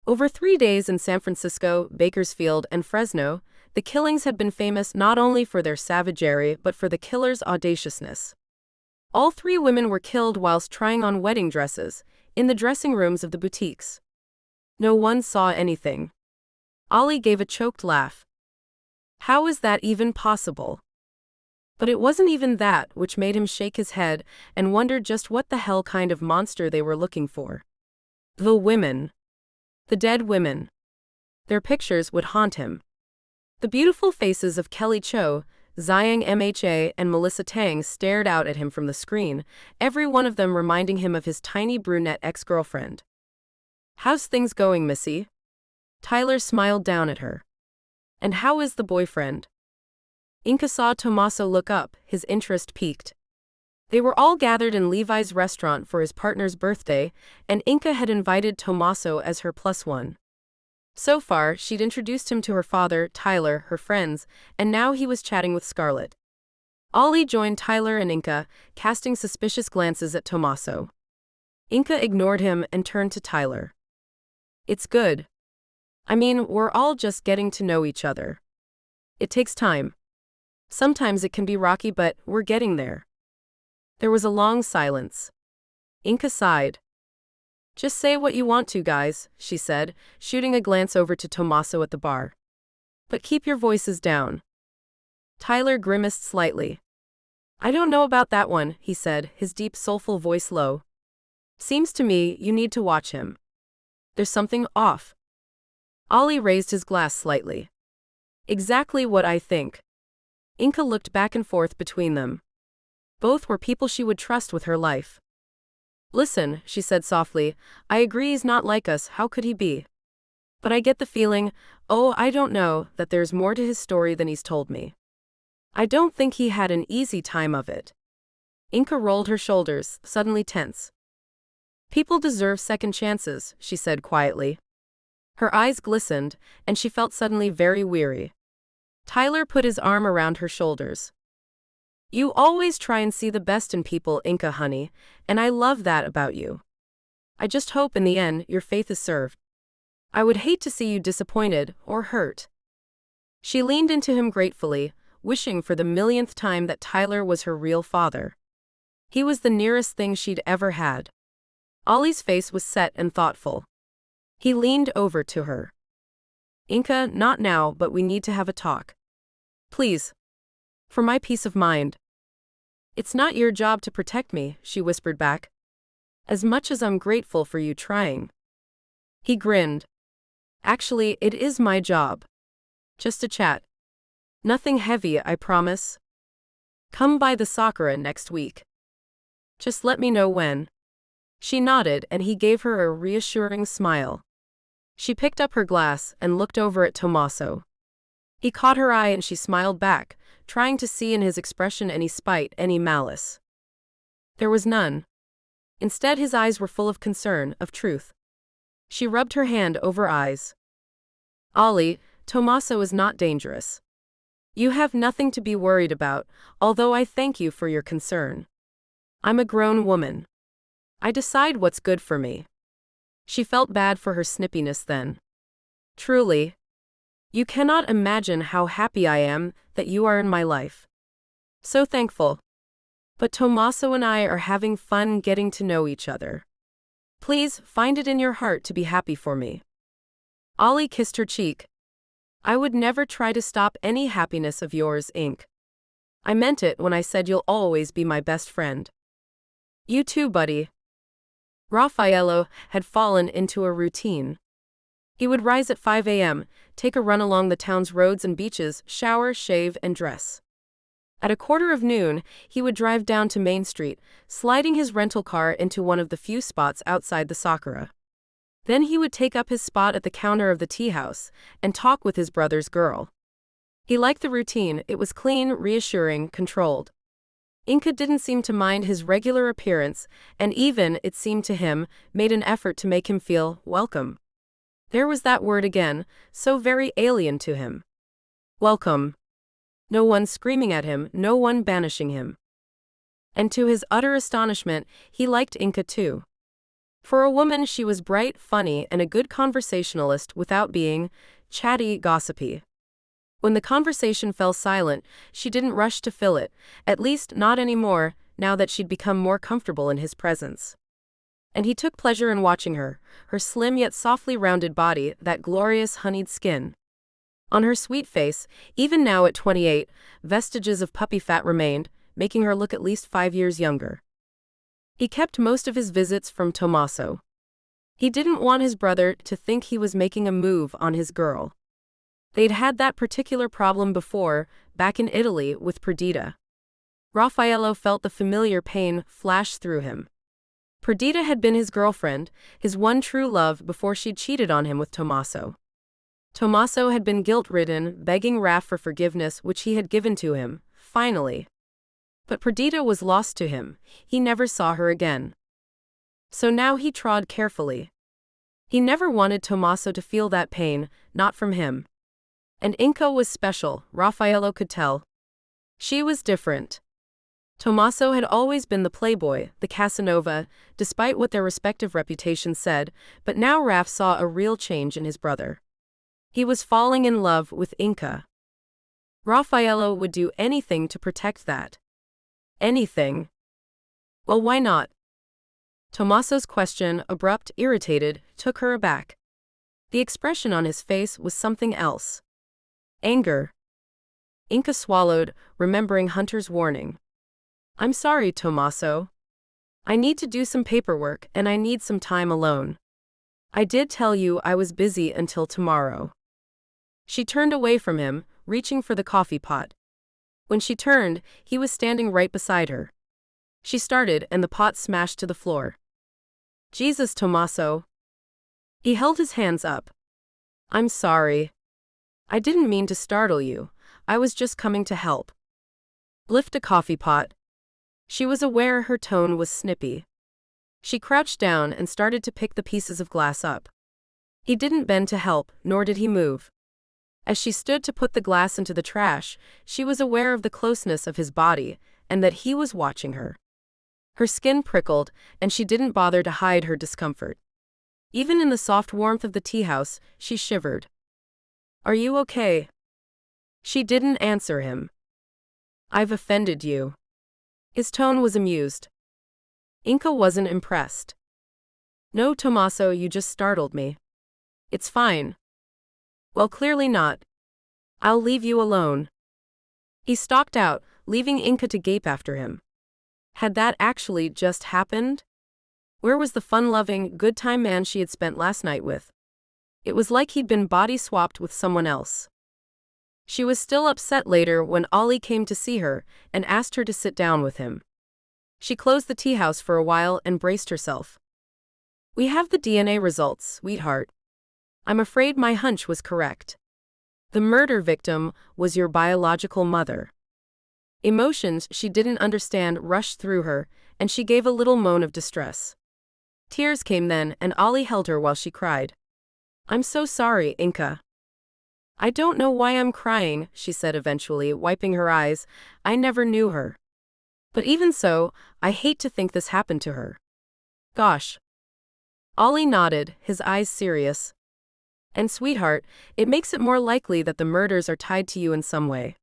Over 3 days in San Francisco, Bakersfield, and Fresno, the killings had been famous not only for their savagery but for the killer's audaciousness. All 3 women were killed whilst trying on wedding dresses, in the dressing rooms of the boutiques. No one saw anything. Ollie gave a choked laugh. How is that even possible? But it wasn't even that which made him shake his head and wonder just what the hell kind of monster they were looking for. The women. The dead women. Their pictures would haunt him. The beautiful faces of Kelly Cho, Zhang Mha, and Melissa Tang stared out at him from the screen, every one of them reminding him of his tiny brunette ex-girlfriend. How's things going, Missy? Tyler smiled down at her. And how is the boyfriend? Inka saw Tommaso look up, his interest piqued. They were all gathered in Levi's restaurant for his partner's birthday, and Inka had invited Tommaso as her +1. So far, she'd introduced him to her father, Tyler, her friends, and now he was chatting with Scarlett. Ollie joined Tyler and Inka, casting suspicious glances at Tommaso. Inka ignored him and turned to Tyler. It's good. I mean, we're all just getting to know each other. It takes time. Sometimes it can be rocky, but we're getting there. There was a long silence. Inka sighed. Just say what you want to, guys, she said, shooting a glance over to Tommaso at the bar. But keep your voices down. Tyler grimaced slightly. I don't know about that one, he said, his deep soulful voice low. Seems to me you need to watch him. There's something off. Ollie raised his glass slightly. Exactly what I think. Inka looked back and forth between them. Both were people she would trust with her life. Listen, she said softly, I agree he's not like us, how could he be? But I get the feeling, I don't know, that there's more to his story than he's told me. I don't think he had an easy time of it. Inka rolled her shoulders, suddenly tense. People deserve second chances, she said quietly. Her eyes glistened, and she felt suddenly very weary. Tyler put his arm around her shoulders. You always try and see the best in people, Inka honey, and I love that about you. I just hope in the end your faith is served. I would hate to see you disappointed or hurt. She leaned into him gratefully, wishing for the millionth time that Tyler was her real father. He was the nearest thing she'd ever had. Ollie's face was set and thoughtful. He leaned over to her. Inka, not now, but we need to have a talk. Please. For my peace of mind. It's not your job to protect me, she whispered back. As much as I'm grateful for you trying. He grinned. Actually, it is my job. Just a chat. Nothing heavy, I promise. Come by the Sakura next week. Just let me know when. She nodded and he gave her a reassuring smile. She picked up her glass and looked over at Tommaso. He caught her eye and she smiled back, trying to see in his expression any spite, any malice. There was none. Instead, his eyes were full of concern, of truth. She rubbed her hand over eyes. Ollie, Tommaso is not dangerous. You have nothing to be worried about, although I thank you for your concern. I'm a grown woman. I decide what's good for me. She felt bad for her snippiness then. Truly. You cannot imagine how happy I am that you are in my life. So thankful. But Tommaso and I are having fun getting to know each other. Please, find it in your heart to be happy for me. Ollie kissed her cheek. I would never try to stop any happiness of yours, Inc. I meant it when I said you'll always be my best friend. You too, buddy. Raffaello had fallen into a routine. He would rise at 5 a.m., take a run along the town's roads and beaches, shower, shave, and dress. At 12:15, he would drive down to Main Street, sliding his rental car into one of the few spots outside the Sakura. Then he would take up his spot at the counter of the tea house and talk with his brother's girl. He liked the routine. It was clean, reassuring, controlled. Inca didn't seem to mind his regular appearance, and even, it seemed to him, made an effort to make him feel welcome. There was that word again, so very alien to him. Welcome. No one screaming at him, no one banishing him. And to his utter astonishment, he liked Inca too. For a woman, she was bright, funny, and a good conversationalist without being chatty, gossipy. When the conversation fell silent, she didn't rush to fill it, at least not anymore, now that she'd become more comfortable in his presence. And he took pleasure in watching her slim yet softly rounded body, that glorious honeyed skin. On her sweet face, even now at 28, vestiges of puppy fat remained, making her look at least 5 years younger. He kept most of his visits from Tommaso. He didn't want his brother to think he was making a move on his girl. They'd had that particular problem before, back in Italy, with Perdita. Raffaello felt the familiar pain flash through him. Perdita had been his girlfriend, his one true love before she'd cheated on him with Tommaso. Tommaso had been guilt-ridden, begging Raff for forgiveness which he had given to him, finally. But Perdita was lost to him. He never saw her again. So now he trod carefully. He never wanted Tommaso to feel that pain, not from him. And Inca was special, Raffaello could tell. She was different. Tommaso had always been the playboy, the Casanova, despite what their respective reputations said, but now Raff saw a real change in his brother. He was falling in love with Inca. Raffaello would do anything to protect that. Anything. Well, why not? Tommaso's question, abrupt, irritated, took her aback. The expression on his face was something else. Anger. Inca swallowed, remembering Hunter's warning. I'm sorry, Tommaso. I need to do some paperwork and I need some time alone. I did tell you I was busy until tomorrow. She turned away from him, reaching for the coffee pot. When she turned, he was standing right beside her. She started and the pot smashed to the floor. Jesus, Tommaso. He held his hands up. I'm sorry. I didn't mean to startle you. I was just coming to help. Lift a coffee pot. She was aware her tone was snippy. She crouched down and started to pick the pieces of glass up. He didn't bend to help, nor did he move. As she stood to put the glass into the trash, she was aware of the closeness of his body, and that he was watching her. Her skin prickled, and she didn't bother to hide her discomfort. Even in the soft warmth of the tea house, she shivered. Are you okay? She didn't answer him. I've offended you. His tone was amused. Inca wasn't impressed. No, Tommaso, you just startled me. It's fine. Well, clearly not. I'll leave you alone. He stalked out, leaving Inca to gape after him. Had that actually just happened? Where was the fun-loving, good-time man she had spent last night with? It was like he'd been body-swapped with someone else. She was still upset later when Ollie came to see her and asked her to sit down with him. She closed the tea house for a while and braced herself. We have the DNA results, sweetheart. I'm afraid my hunch was correct. The murder victim was your biological mother. Emotions she didn't understand rushed through her, and she gave a little moan of distress. Tears came then, and Ollie held her while she cried. I'm so sorry, Inca. I don't know why I'm crying, she said eventually, wiping her eyes. I never knew her. But even so, I hate to think this happened to her. Gosh. Ollie nodded, his eyes serious. And sweetheart, it makes it more likely that the murders are tied to you in some way.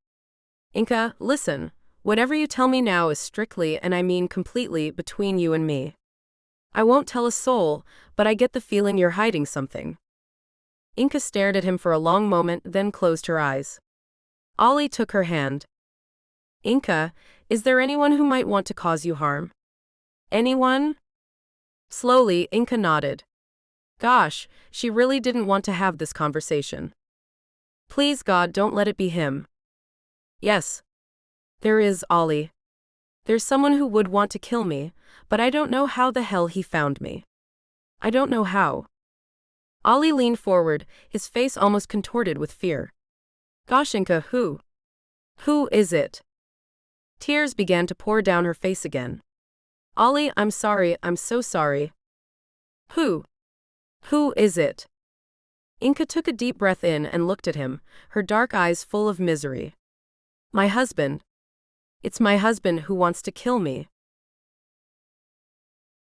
Inca, listen, whatever you tell me now is strictly, and I mean completely, between you and me. I won't tell a soul, but I get the feeling you're hiding something. Inka stared at him for a long moment, then closed her eyes. Ollie took her hand. Inka, is there anyone who might want to cause you harm? Anyone? Slowly, Inka nodded. Gosh, she really didn't want to have this conversation. Please God, don't let it be him. Yes. There is, Ollie. There's someone who would want to kill me, but I don't know how the hell he found me. I don't know how. Ollie leaned forward, his face almost contorted with fear. Gosh, Inka, who? Who is it? Tears began to pour down her face again. Ollie, I'm sorry, I'm so sorry. Who? Who is it? Inka took a deep breath in and looked at him, her dark eyes full of misery. My husband. It's my husband who wants to kill me.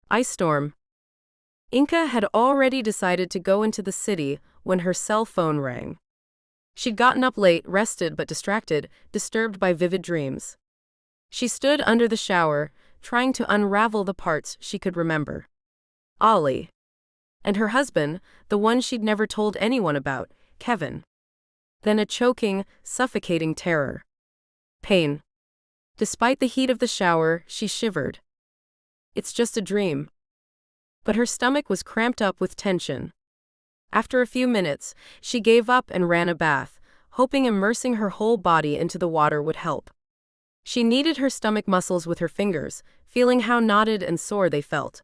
Ice storm. Inka had already decided to go into the city when her cell phone rang. She'd gotten up late, rested but distracted, disturbed by vivid dreams. She stood under the shower, trying to unravel the parts she could remember. Ollie. And her husband, the one she'd never told anyone about, Kevin. Then a choking, suffocating terror. Pain. Despite the heat of the shower, she shivered. It's just a dream. But her stomach was cramped up with tension. After a few minutes, she gave up and ran a bath, hoping immersing her whole body into the water would help. She kneaded her stomach muscles with her fingers, feeling how knotted and sore they felt.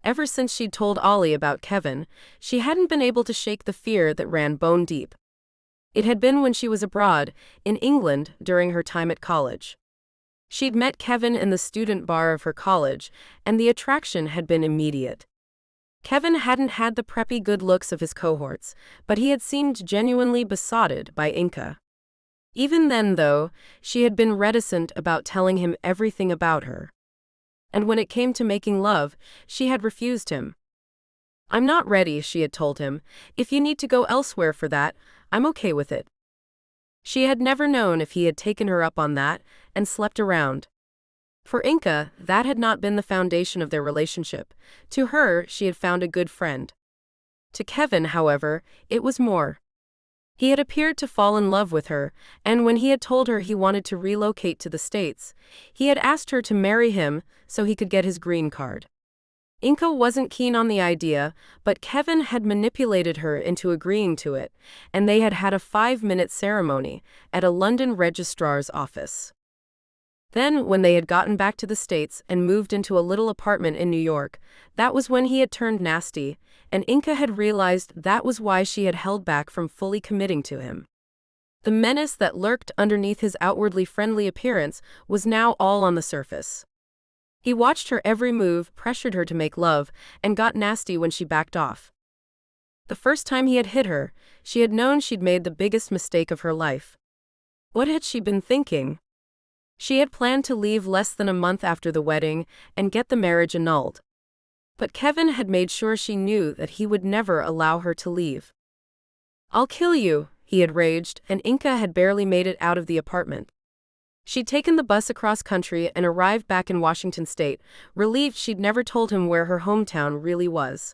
Ever since she'd told Ollie about Kevin, she hadn't been able to shake the fear that ran bone deep. It had been when she was abroad, in England, during her time at college. She'd met Kevin in the student bar of her college, and the attraction had been immediate. Kevin hadn't had the preppy good looks of his cohorts, but he had seemed genuinely besotted by Inka. Even then, though, she had been reticent about telling him everything about her. And when it came to making love, she had refused him. I'm not ready, she had told him. If you need to go elsewhere for that, I'm okay with it. She had never known if he had taken her up on that and slept around. For Inka, that had not been the foundation of their relationship. To her, she had found a good friend. To Kevin, however, it was more. He had appeared to fall in love with her, and when he had told her he wanted to relocate to the States, he had asked her to marry him so he could get his green card. Inka wasn't keen on the idea, but Kevin had manipulated her into agreeing to it, and they had had a 5-minute ceremony at a London registrar's office. Then, when they had gotten back to the States and moved into a little apartment in New York, that was when he had turned nasty, and Inka had realized that was why she had held back from fully committing to him. The menace that lurked underneath his outwardly friendly appearance was now all on the surface. He watched her every move, pressured her to make love, and got nasty when she backed off. The first time he had hit her, she had known she'd made the biggest mistake of her life. What had she been thinking? She had planned to leave less than a month after the wedding and get the marriage annulled. But Kevin had made sure she knew that he would never allow her to leave. I'll kill you, he had raged, and Inka had barely made it out of the apartment. She'd taken the bus across country and arrived back in Washington state, relieved she'd never told him where her hometown really was.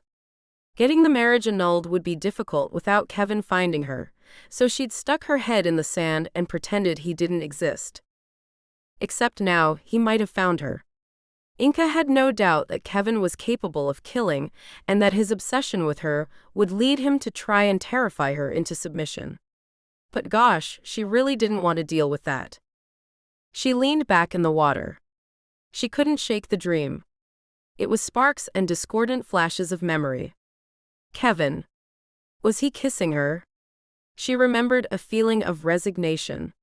Getting the marriage annulled would be difficult without Kevin finding her, so she'd stuck her head in the sand and pretended he didn't exist. Except now, he might have found her. Inka had no doubt that Kevin was capable of killing, and that his obsession with her would lead him to try and terrify her into submission. But gosh, she really didn't want to deal with that. She leaned back in the water. She couldn't shake the dream. It was sparks and discordant flashes of memory. Kevin. Was he kissing her? She remembered a feeling of resignation.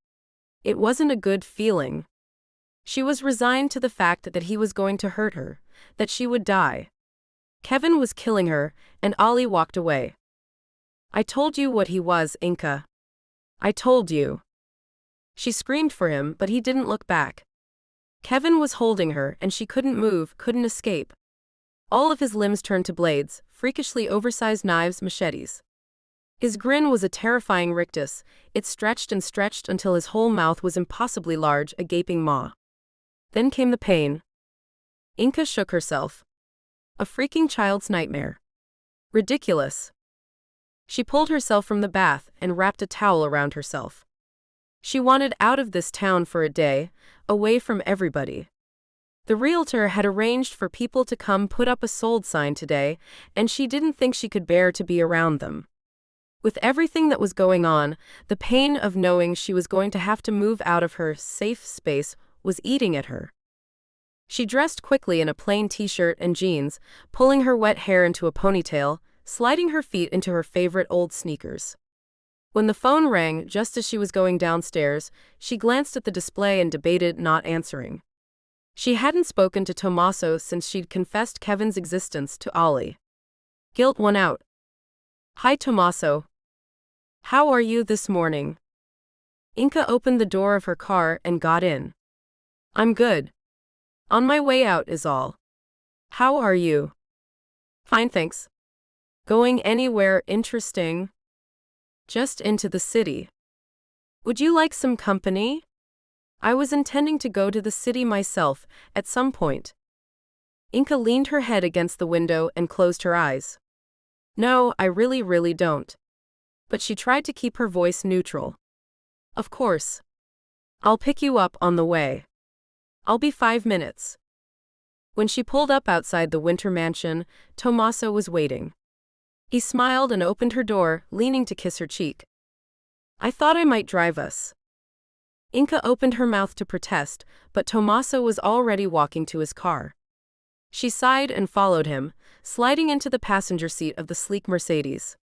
It wasn't a good feeling. She was resigned to the fact that he was going to hurt her, that she would die. Kevin was killing her, and Ollie walked away. I told you what he was, Inka. I told you. She screamed for him, but he didn't look back. Kevin was holding her, and she couldn't move, couldn't escape. All of his limbs turned to blades, freakishly oversized knives, machetes. His grin was a terrifying rictus. It stretched and stretched until his whole mouth was impossibly large, a gaping maw. Then came the pain. Inka shook herself. A freaking child's nightmare. Ridiculous. She pulled herself from the bath and wrapped a towel around herself. She wanted out of this town for a day, away from everybody. The realtor had arranged for people to come put up a sold sign today, and she didn't think she could bear to be around them. With everything that was going on, the pain of knowing she was going to have to move out of her safe space was eating at her. She dressed quickly in a plain t-shirt and jeans, pulling her wet hair into a ponytail, sliding her feet into her favorite old sneakers. When the phone rang just as she was going downstairs, she glanced at the display and debated not answering. She hadn't spoken to Tommaso since she'd confessed Kevin's existence to Ollie. Guilt won out. "Hi Tommaso. How are you this morning?" Inka opened the door of her car and got in. "I'm good. On my way out is all. How are you?" "Fine, thanks. Going anywhere interesting?" "Just into the city. Would you like some company?" "I was intending to go to the city myself at some point." Inka leaned her head against the window and closed her eyes. "No, I really don't." But she tried to keep her voice neutral. "Of course. I'll pick you up on the way. I'll be 5 minutes." When she pulled up outside the winter mansion, Tommaso was waiting. He smiled and opened her door, leaning to kiss her cheek. "I thought I might drive us." Inka opened her mouth to protest, but Tommaso was already walking to his car. She sighed and followed him, sliding into the passenger seat of the sleek Mercedes.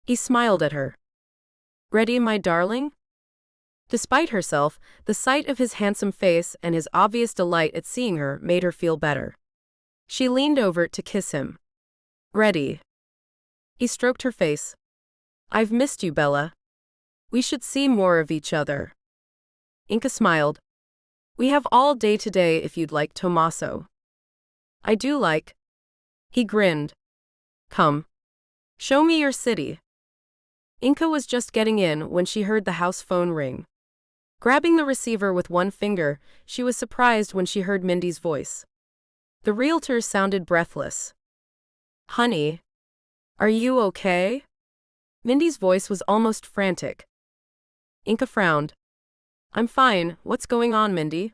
He smiled at her. "Ready, my darling?" Despite herself, the sight of his handsome face and his obvious delight at seeing her made her feel better. She leaned over to kiss him. "Ready." He stroked her face. "I've missed you, Bella. We should see more of each other." Inka smiled. "We have all day today if you'd like, Tommaso." "I do like." He grinned. "Come. Show me your city." Inka was just getting in when she heard the house phone ring. Grabbing the receiver with one finger, she was surprised when she heard Mindy's voice. The realtor sounded breathless. "Honey, are you okay?" Mindy's voice was almost frantic. Inka frowned. "I'm fine, what's going on, Mindy?"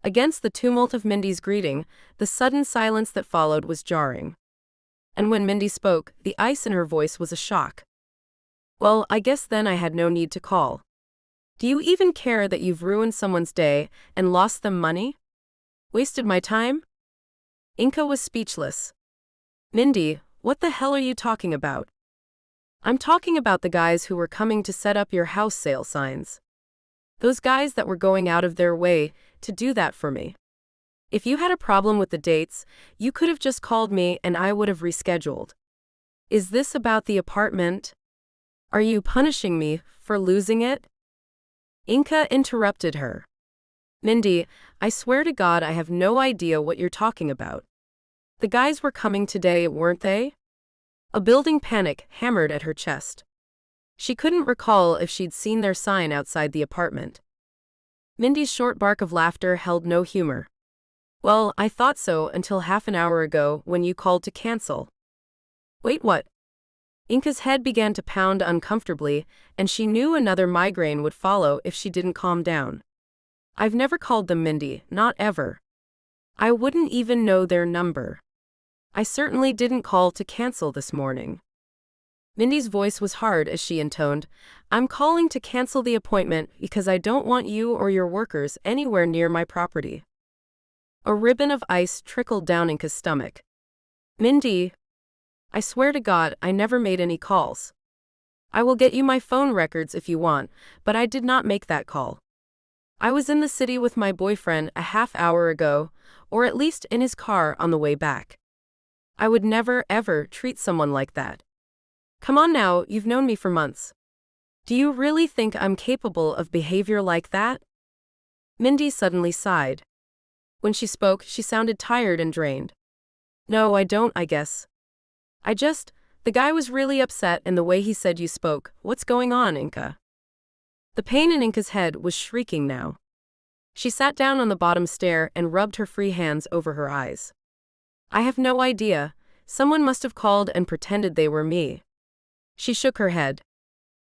Against the tumult of Mindy's greeting, the sudden silence that followed was jarring. And when Mindy spoke, the ice in her voice was a shock. "Well, I guess then I had no need to call. Do you even care that you've ruined someone's day and lost them money? Wasted my time?" Inka was speechless. "Mindy, what the hell are you talking about?" "I'm talking about the guys who were coming to set up your house sale signs. Those guys that were going out of their way to do that for me. If you had a problem with the dates, you could have just called me and I would have rescheduled. Is this about the apartment? Are you punishing me for losing it?" Inka interrupted her. "Mindy, I swear to God I have no idea what you're talking about. The guys were coming today, weren't they?" A building panic hammered at her chest. She couldn't recall if she'd seen their sign outside the apartment. Mindy's short bark of laughter held no humor. "Well, I thought so until half an hour ago when you called to cancel." "Wait, what?" Inka's head began to pound uncomfortably, and she knew another migraine would follow if she didn't calm down. "I've never called them, Mindy, not ever. I wouldn't even know their number. I certainly didn't call to cancel this morning." Mindy's voice was hard as she intoned, "I'm calling to cancel the appointment because I don't want you or your workers anywhere near my property." A ribbon of ice trickled down Inka's stomach. "Mindy, I swear to God I never made any calls. I will get you my phone records if you want, but I did not make that call. I was in the city with my boyfriend a half hour ago, or at least in his car on the way back. I would never, ever treat someone like that. Come on now, you've known me for months. Do you really think I'm capable of behavior like that?" Mindy suddenly sighed. When she spoke, she sounded tired and drained. "No, I don't, I guess. The guy was really upset in the way he said you spoke. What's going on, Inka?" The pain in Inka's head was shrieking now. She sat down on the bottom stair and rubbed her free hands over her eyes. I have no idea. Someone must have called and pretended they were me. She shook her head.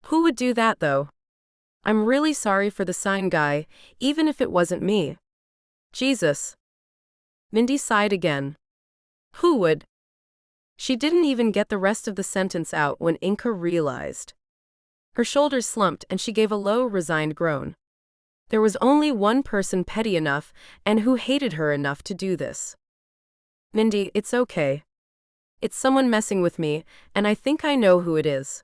Who would do that, though? I'm really sorry for the sign guy, even if it wasn't me. Jesus. Mindy sighed again. Who would? She didn't even get the rest of the sentence out when Inka realized. Her shoulders slumped and she gave a low, resigned groan. There was only one person petty enough and who hated her enough to do this. Mindy, it's okay. It's someone messing with me, and I think I know who it is.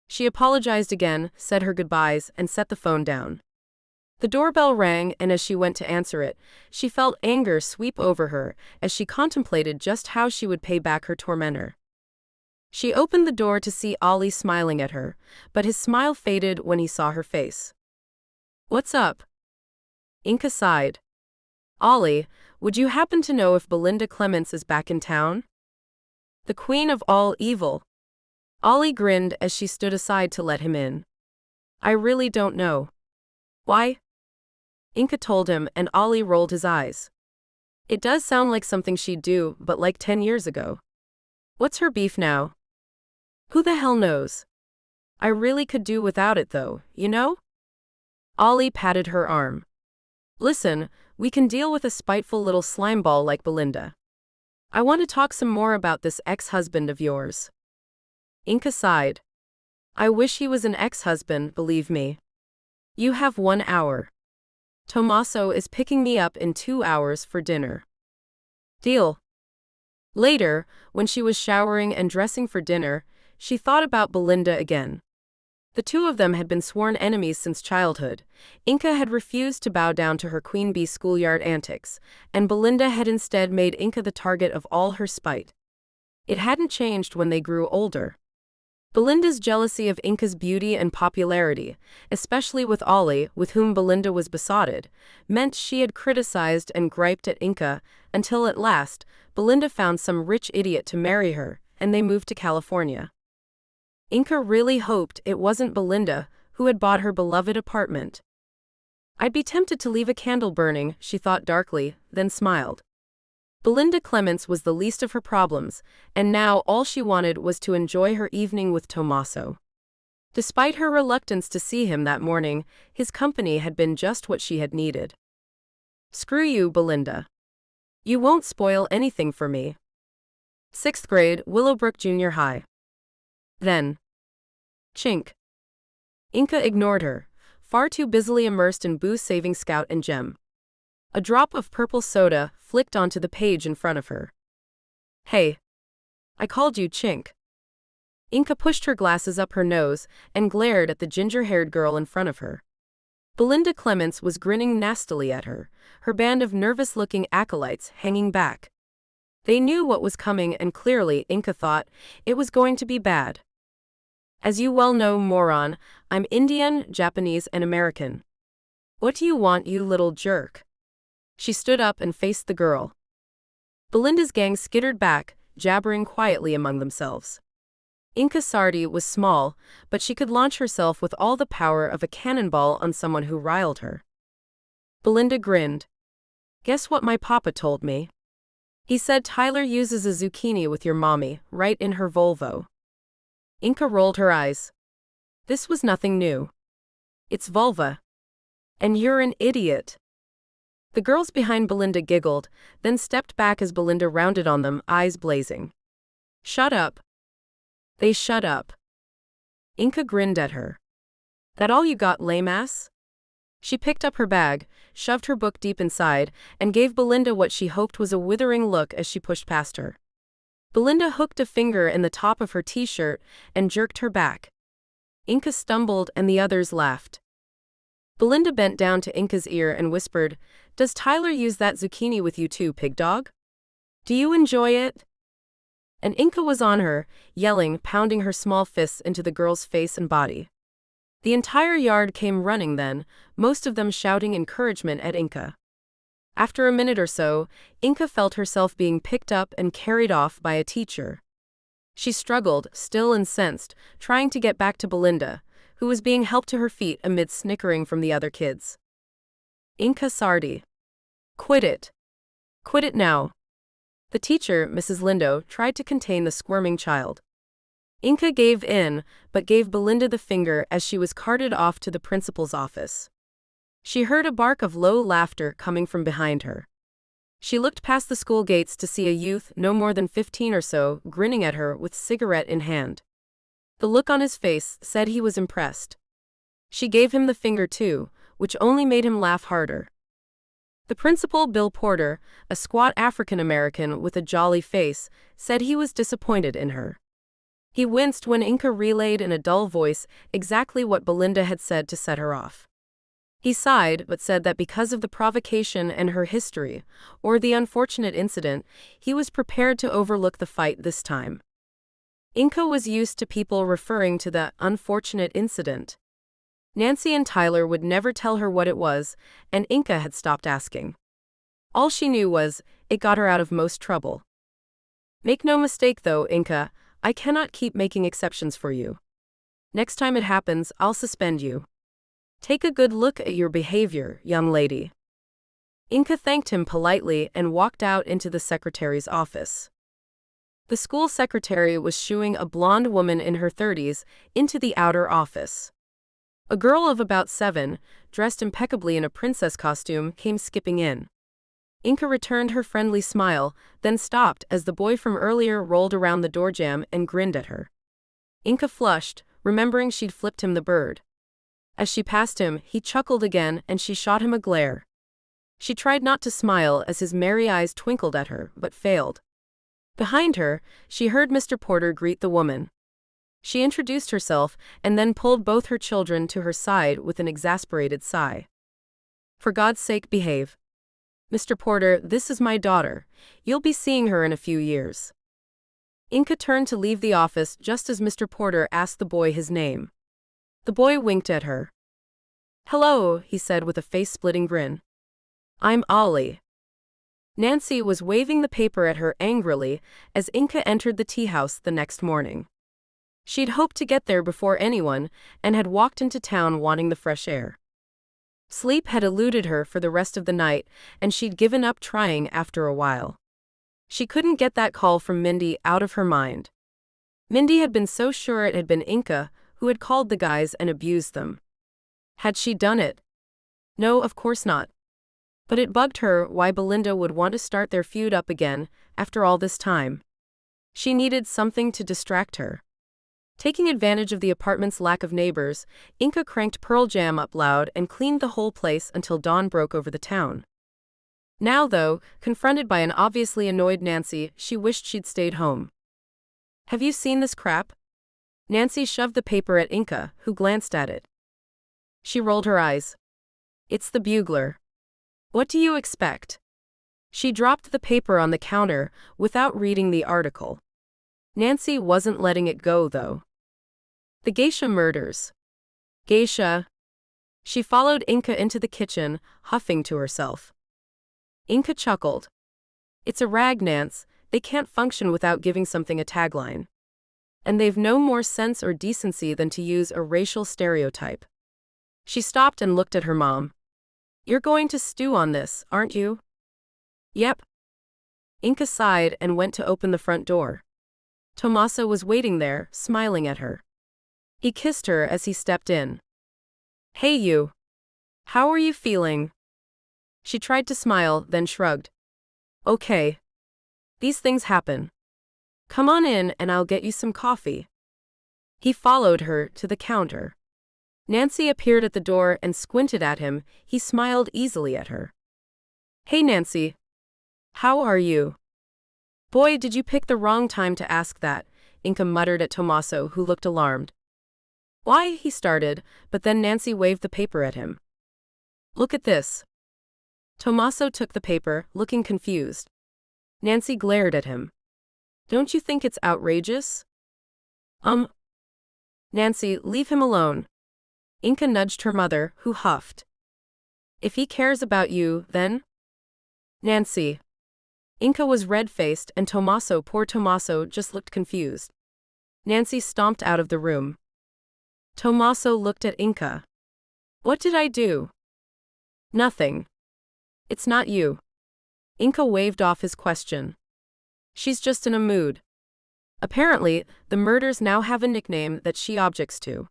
She apologized again, said her goodbyes, and set the phone down. The doorbell rang, and as she went to answer it, she felt anger sweep over her as she contemplated just how she would pay back her tormentor. She opened the door to see Ollie smiling at her, but his smile faded when he saw her face. What's up? Inka sighed. Ollie, would you happen to know if Belinda Clements is back in town? The queen of all evil. Ollie grinned as she stood aside to let him in. I really don't know. Why? Inka told him, and Ollie rolled his eyes. It does sound like something she'd do, but like 10 years ago. What's her beef now? Who the hell knows? I really could do without it though, you know? Ollie patted her arm. Listen, we can deal with a spiteful little slimeball like Belinda. I want to talk some more about this ex-husband of yours. Inka sighed. I wish he was an ex-husband, believe me. You have 1 hour. Tommaso is picking me up in 2 hours for dinner. Deal. Later, when she was showering and dressing for dinner, she thought about Belinda again. The two of them had been sworn enemies since childhood. Inka had refused to bow down to her queen bee schoolyard antics, and Belinda had instead made Inka the target of all her spite. It hadn't changed when they grew older. Belinda's jealousy of Inka's beauty and popularity, especially with Ollie, with whom Belinda was besotted, meant she had criticized and griped at Inka, until at last, Belinda found some rich idiot to marry her, and they moved to California. Inka really hoped it wasn't Belinda who had bought her beloved apartment. I'd be tempted to leave a candle burning, she thought darkly, then smiled. Belinda Clements was the least of her problems, and now all she wanted was to enjoy her evening with Tommaso. Despite her reluctance to see him that morning, his company had been just what she had needed. Screw you, Belinda. You won't spoil anything for me. 6th grade, Willowbrook Junior High. Then. Chink. Inka ignored her, far too busily immersed in booze-saving Scout and Gem. A drop of purple soda flicked onto the page in front of her. Hey. I called you Chink. Inka pushed her glasses up her nose and glared at the ginger-haired girl in front of her. Belinda Clements was grinning nastily at her, her band of nervous-looking acolytes hanging back. They knew what was coming, and clearly, Inka thought, it was going to be bad. As you well know, moron, I'm Indian, Japanese, and American. What do you want, you little jerk? She stood up and faced the girl. Belinda's gang skittered back, jabbering quietly among themselves. Inka Sardi was small, but she could launch herself with all the power of a cannonball on someone who riled her. Belinda grinned. Guess what my papa told me? He said Tyler uses a zucchini with your mommy, right in her Volvo. Inka rolled her eyes. This was nothing new. It's vulva. And you're an idiot. The girls behind Belinda giggled, then stepped back as Belinda rounded on them, eyes blazing. Shut up. They shut up. Inka grinned at her. That all you got, lame ass? She picked up her bag, shoved her book deep inside, and gave Belinda what she hoped was a withering look as she pushed past her. Belinda hooked a finger in the top of her t-shirt and jerked her back. Inka stumbled and the others laughed. Belinda bent down to Inka's ear and whispered, Does Tyler use that zucchini with you too, pig dog? Do you enjoy it? And Inka was on her, yelling, pounding her small fists into the girl's face and body. The entire yard came running then, most of them shouting encouragement at Inka. After a minute or so, Inka felt herself being picked up and carried off by a teacher. She struggled, still incensed, trying to get back to Belinda, who was being helped to her feet amid snickering from the other kids. Inka Sardi. Quit it. Quit it now. The teacher, Mrs. Lindo, tried to contain the squirming child. Inka gave in, but gave Belinda the finger as she was carted off to the principal's office. She heard a bark of low laughter coming from behind her. She looked past the school gates to see a youth no more than 15 or so grinning at her with cigarette in hand. The look on his face said he was impressed. She gave him the finger too, which only made him laugh harder. The principal, Bill Porter, a squat African-American with a jolly face, said he was disappointed in her. He winced when Inka relayed in a dull voice exactly what Belinda had said to set her off. He sighed but said that because of the provocation and her history, or the unfortunate incident, he was prepared to overlook the fight this time. Inka was used to people referring to the unfortunate incident. Nancy and Tyler would never tell her what it was, and Inka had stopped asking. All she knew was, it got her out of most trouble. Make no mistake though, Inka, I cannot keep making exceptions for you. Next time it happens, I'll suspend you. Take a good look at your behavior, young lady. Inka thanked him politely and walked out into the secretary's office. The school secretary was shooing a blonde woman in her 30s into the outer office. A girl of about 7, dressed impeccably in a princess costume, came skipping in. Inka returned her friendly smile, then stopped as the boy from earlier rolled around the doorjamb and grinned at her. Inka flushed, remembering she'd flipped him the bird. As she passed him, he chuckled again and she shot him a glare. She tried not to smile as his merry eyes twinkled at her, but failed. Behind her, she heard Mr. Porter greet the woman. She introduced herself and then pulled both her children to her side with an exasperated sigh. For God's sake, behave. Mr. Porter, this is my daughter. You'll be seeing her in a few years. Inka turned to leave the office just as Mr. Porter asked the boy his name. The boy winked at her. Hello, he said with a face-splitting grin. I'm Ollie. Nancy was waving the paper at her angrily as Inka entered the tea house the next morning. She'd hoped to get there before anyone and had walked into town wanting the fresh air. Sleep had eluded her for the rest of the night, and she'd given up trying after a while. She couldn't get that call from Mindy out of her mind. Mindy had been so sure it had been Inka who had called the guys and abused them. Had she done it? No, of course not. But it bugged her why Belinda would want to start their feud up again after all this time. She needed something to distract her. Taking advantage of the apartment's lack of neighbors, Inka cranked Pearl Jam up loud and cleaned the whole place until dawn broke over the town. Now, though, confronted by an obviously annoyed Nancy, she wished she'd stayed home. Have you seen this crap? Nancy shoved the paper at Inka, who glanced at it. She rolled her eyes. It's the Bugler. What do you expect? She dropped the paper on the counter without reading the article. Nancy wasn't letting it go, though. The Geisha murders. Geisha. She followed Inka into the kitchen, huffing to herself. Inka chuckled. It's a rag, Nance. They can't function without giving something a tagline. And they've no more sense or decency than to use a racial stereotype. She stopped and looked at her mom. You're going to stew on this, aren't you? Yep. Inka sighed and went to open the front door. Tommaso was waiting there, smiling at her. He kissed her as he stepped in. Hey you. How are you feeling? She tried to smile, then shrugged. Okay. These things happen. Come on in and I'll get you some coffee. He followed her to the counter. Nancy appeared at the door and squinted at him. He smiled easily at her. Hey Nancy. How are you? Boy, did you pick the wrong time to ask that, Inka muttered at Tommaso, who looked alarmed. Why, he started, but then Nancy waved the paper at him. Look at this. Tommaso took the paper, looking confused. Nancy glared at him. Don't you think it's outrageous? Nancy, leave him alone. Inka nudged her mother, who huffed. If he cares about you, then? Nancy. Inka was red-faced and poor Tommaso, just looked confused. Nancy stomped out of the room. Tommaso looked at Inka. What did I do? Nothing. It's not you. Inka waved off his question. She's just in a mood. Apparently, the murders now have a nickname that she objects to.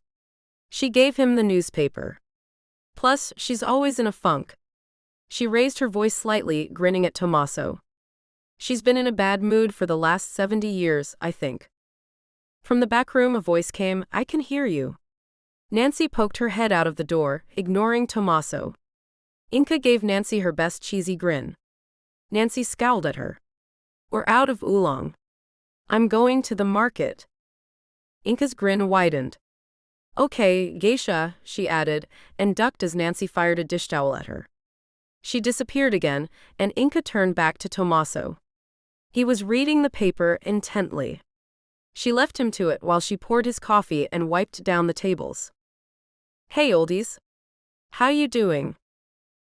She gave him the newspaper. Plus, she's always in a funk. She raised her voice slightly, grinning at Tommaso. She's been in a bad mood for the last 70 years, I think. From the back room a voice came, I can hear you. Nancy poked her head out of the door, ignoring Tommaso. Inka gave Nancy her best cheesy grin. Nancy scowled at her. We're out of oolong. I'm going to the market. Inka's grin widened. Okay, geisha, she added, and ducked as Nancy fired a dish towel at her. She disappeared again, and Inka turned back to Tommaso. He was reading the paper intently. She left him to it while she poured his coffee and wiped down the tables. Hey oldies. How you doing?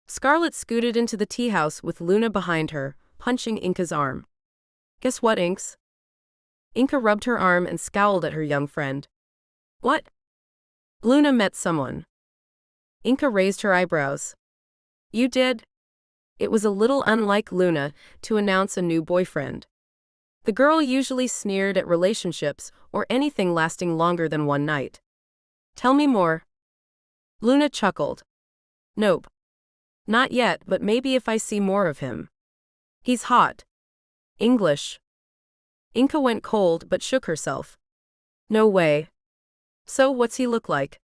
Scarlett scooted into the tea house with Luna behind her, punching Inka's arm. Guess what, Inks? Inka rubbed her arm and scowled at her young friend. What? Luna met someone. Inka raised her eyebrows. You did? It was a little unlike Luna to announce a new boyfriend. The girl usually sneered at relationships or anything lasting longer than one night. Tell me more. Luna chuckled. Nope. Not yet, but maybe if I see more of him. He's hot. English. Inka went cold but shook herself. No way. So what's he look like?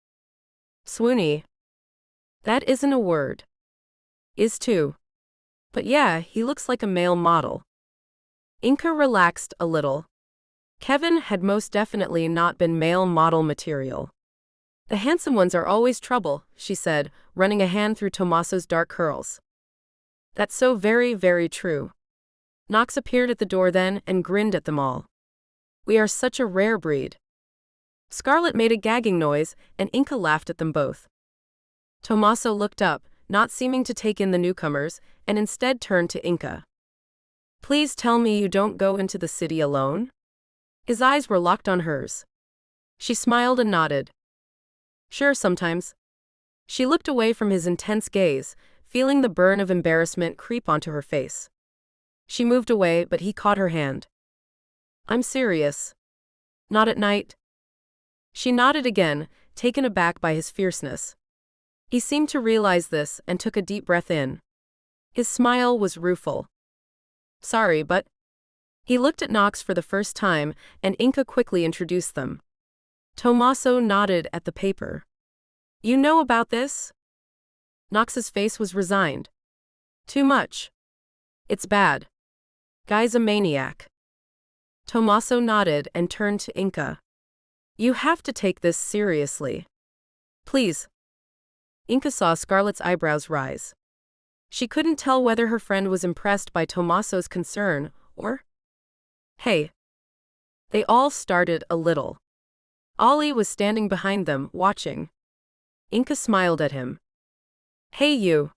Swoony. That isn't a word. Is too. But yeah, he looks like a male model. Inka relaxed a little. Kevin had most definitely not been male model material. The handsome ones are always trouble, she said, running a hand through Tommaso's dark curls. That's so very, very true. Knox appeared at the door then and grinned at them all. We are such a rare breed. Scarlett made a gagging noise, and Inka laughed at them both. Tommaso looked up, not seeming to take in the newcomers, and instead turned to Inka. Please tell me you don't go into the city alone? His eyes were locked on hers. She smiled and nodded. Sure, sometimes. She looked away from his intense gaze, feeling the burn of embarrassment creep onto her face. She moved away, but he caught her hand. I'm serious. Not at night? She nodded again, taken aback by his fierceness. He seemed to realize this and took a deep breath in. His smile was rueful. Sorry, but... He looked at Knox for the first time, and Inka quickly introduced them. Tommaso nodded at the paper. You know about this? Knox's face was resigned. Too much. It's bad. Guy's a maniac. Tommaso nodded and turned to Inka. You have to take this seriously. Please. Inka saw Scarlett's eyebrows rise. She couldn't tell whether her friend was impressed by Tommaso's concern, or... Hey. They all started a little. Ollie was standing behind them, watching. Inka smiled at him. Hey you.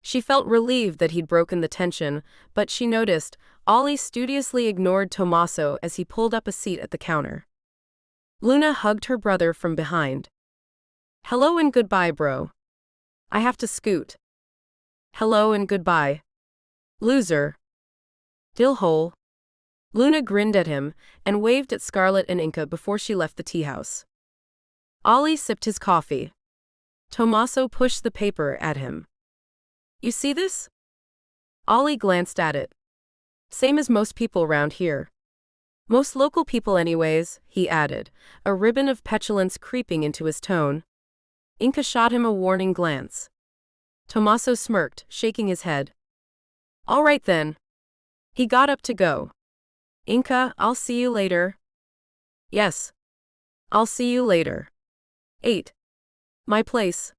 She felt relieved that he'd broken the tension, but she noticed, Ollie studiously ignored Tommaso as he pulled up a seat at the counter. Luna hugged her brother from behind. Hello and goodbye, bro. I have to scoot. Hello and goodbye. Loser. Dillhole. Luna grinned at him and waved at Scarlett and Inka before she left the tea house. Ollie sipped his coffee. Tommaso pushed the paper at him. You see this? Ollie glanced at it. Same as most people around here. Most local people anyways, he added, a ribbon of petulance creeping into his tone. Inka shot him a warning glance. Tommaso smirked, shaking his head. All right then. He got up to go. Inka, I'll see you later. Yes. I'll see you later. 8. My place.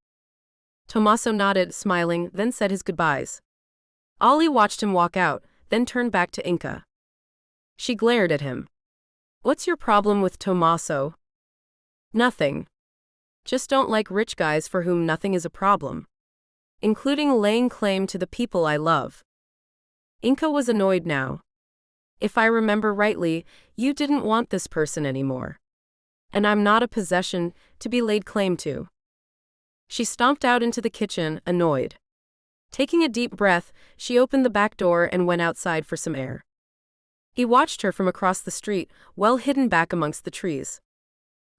Tommaso nodded, smiling, then said his goodbyes. Ollie watched him walk out, then turned back to Inka. She glared at him. What's your problem with Tommaso? Nothing. Just don't like rich guys for whom nothing is a problem. Including laying claim to the people I love. Inka was annoyed now. If I remember rightly, you didn't want this person anymore. And I'm not a possession to be laid claim to. She stomped out into the kitchen, annoyed. Taking a deep breath, she opened the back door and went outside for some air. He watched her from across the street, well hidden back amongst the trees.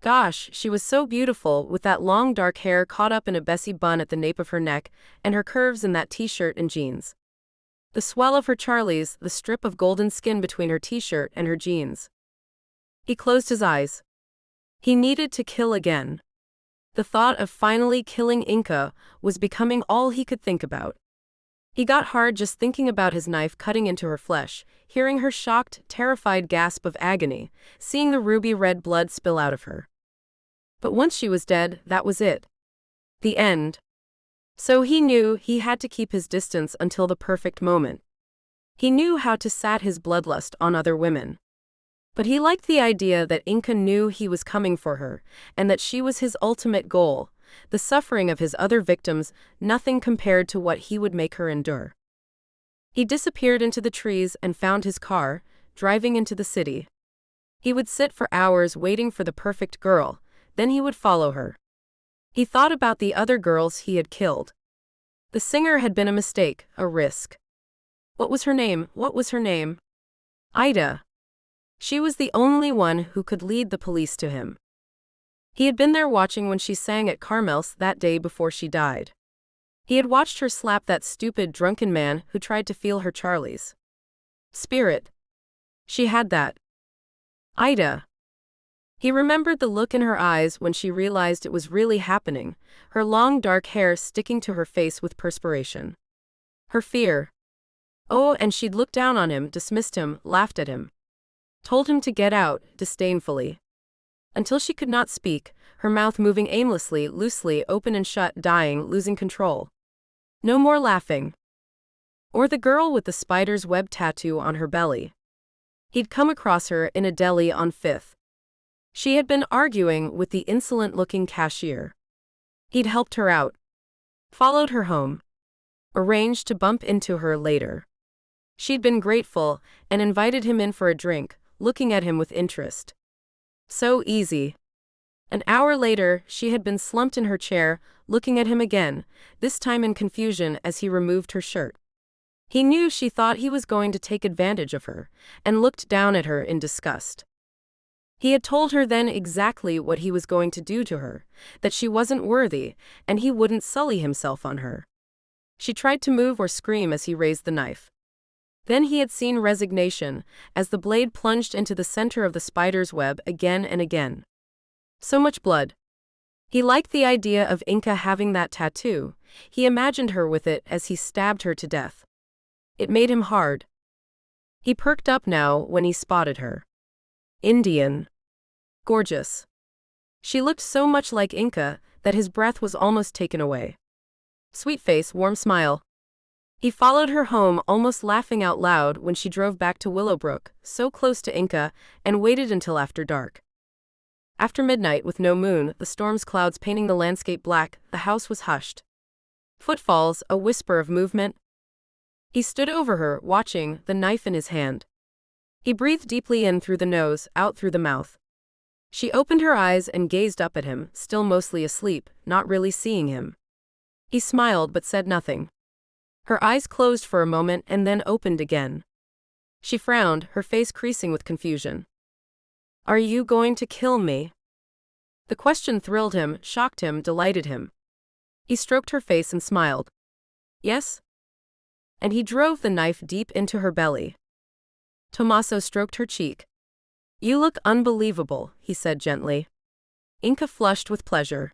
Gosh, she was so beautiful, with that long dark hair caught up in a Bessie bun at the nape of her neck, and her curves in that t-shirt and jeans. The swell of her Charlies, the strip of golden skin between her t-shirt and her jeans. He closed his eyes. He needed to kill again. The thought of finally killing Inca was becoming all he could think about. He got hard just thinking about his knife cutting into her flesh, hearing her shocked, terrified gasp of agony, seeing the ruby-red blood spill out of her. But once she was dead, that was it. The end. So he knew he had to keep his distance until the perfect moment. He knew how to sat his bloodlust on other women. But he liked the idea that Inca knew he was coming for her, and that she was his ultimate goal. The suffering of his other victims, nothing compared to what he would make her endure. He disappeared into the trees and found his car, driving into the city. He would sit for hours waiting for the perfect girl, then he would follow her. He thought about the other girls he had killed. The singer had been a mistake, a risk. What was her name? What was her name? Ida. She was the only one who could lead the police to him. He had been there watching when she sang at Carmel's that day before she died. He had watched her slap that stupid drunken man who tried to steal her Charlie's spirit. She had that. Ida. He remembered the look in her eyes when she realized it was really happening, her long dark hair sticking to her face with perspiration. Her fear. Oh, and she'd looked down on him, dismissed him, laughed at him. Told him to get out, disdainfully. Until she could not speak, her mouth moving aimlessly, loosely, open and shut, dying, losing control. No more laughing. Or the girl with the spider's web tattoo on her belly. He'd come across her in a deli on 5th. She had been arguing with the insolent-looking cashier. He'd helped her out. Followed her home. Arranged to bump into her later. She'd been grateful and invited him in for a drink, looking at him with interest. So easy. An hour later, she had been slumped in her chair, looking at him again, this time in confusion as he removed her shirt. He knew she thought he was going to take advantage of her, and looked down at her in disgust. He had told her then exactly what he was going to do to her, that she wasn't worthy, and he wouldn't sully himself on her. She tried to move or scream as he raised the knife. Then he had seen resignation, as the blade plunged into the center of the spider's web again and again. So much blood. He liked the idea of Inca having that tattoo. He imagined her with it as he stabbed her to death. It made him hard. He perked up now when he spotted her. Indian. Gorgeous. She looked so much like Inca that his breath was almost taken away. Sweet face, warm smile. He followed her home, almost laughing out loud when she drove back to Willowbrook, so close to Inca, and waited until after dark. After midnight, with no moon, the storm's clouds painting the landscape black, the house was hushed. Footfalls, a whisper of movement. He stood over her, watching, the knife in his hand. He breathed deeply in through the nose, out through the mouth. She opened her eyes and gazed up at him, still mostly asleep, not really seeing him. He smiled but said nothing. Her eyes closed for a moment and then opened again. She frowned, her face creasing with confusion. Are you going to kill me? The question thrilled him, shocked him, delighted him. He stroked her face and smiled. Yes? And he drove the knife deep into her belly. Tommaso stroked her cheek. You look unbelievable, he said gently. Inca flushed with pleasure.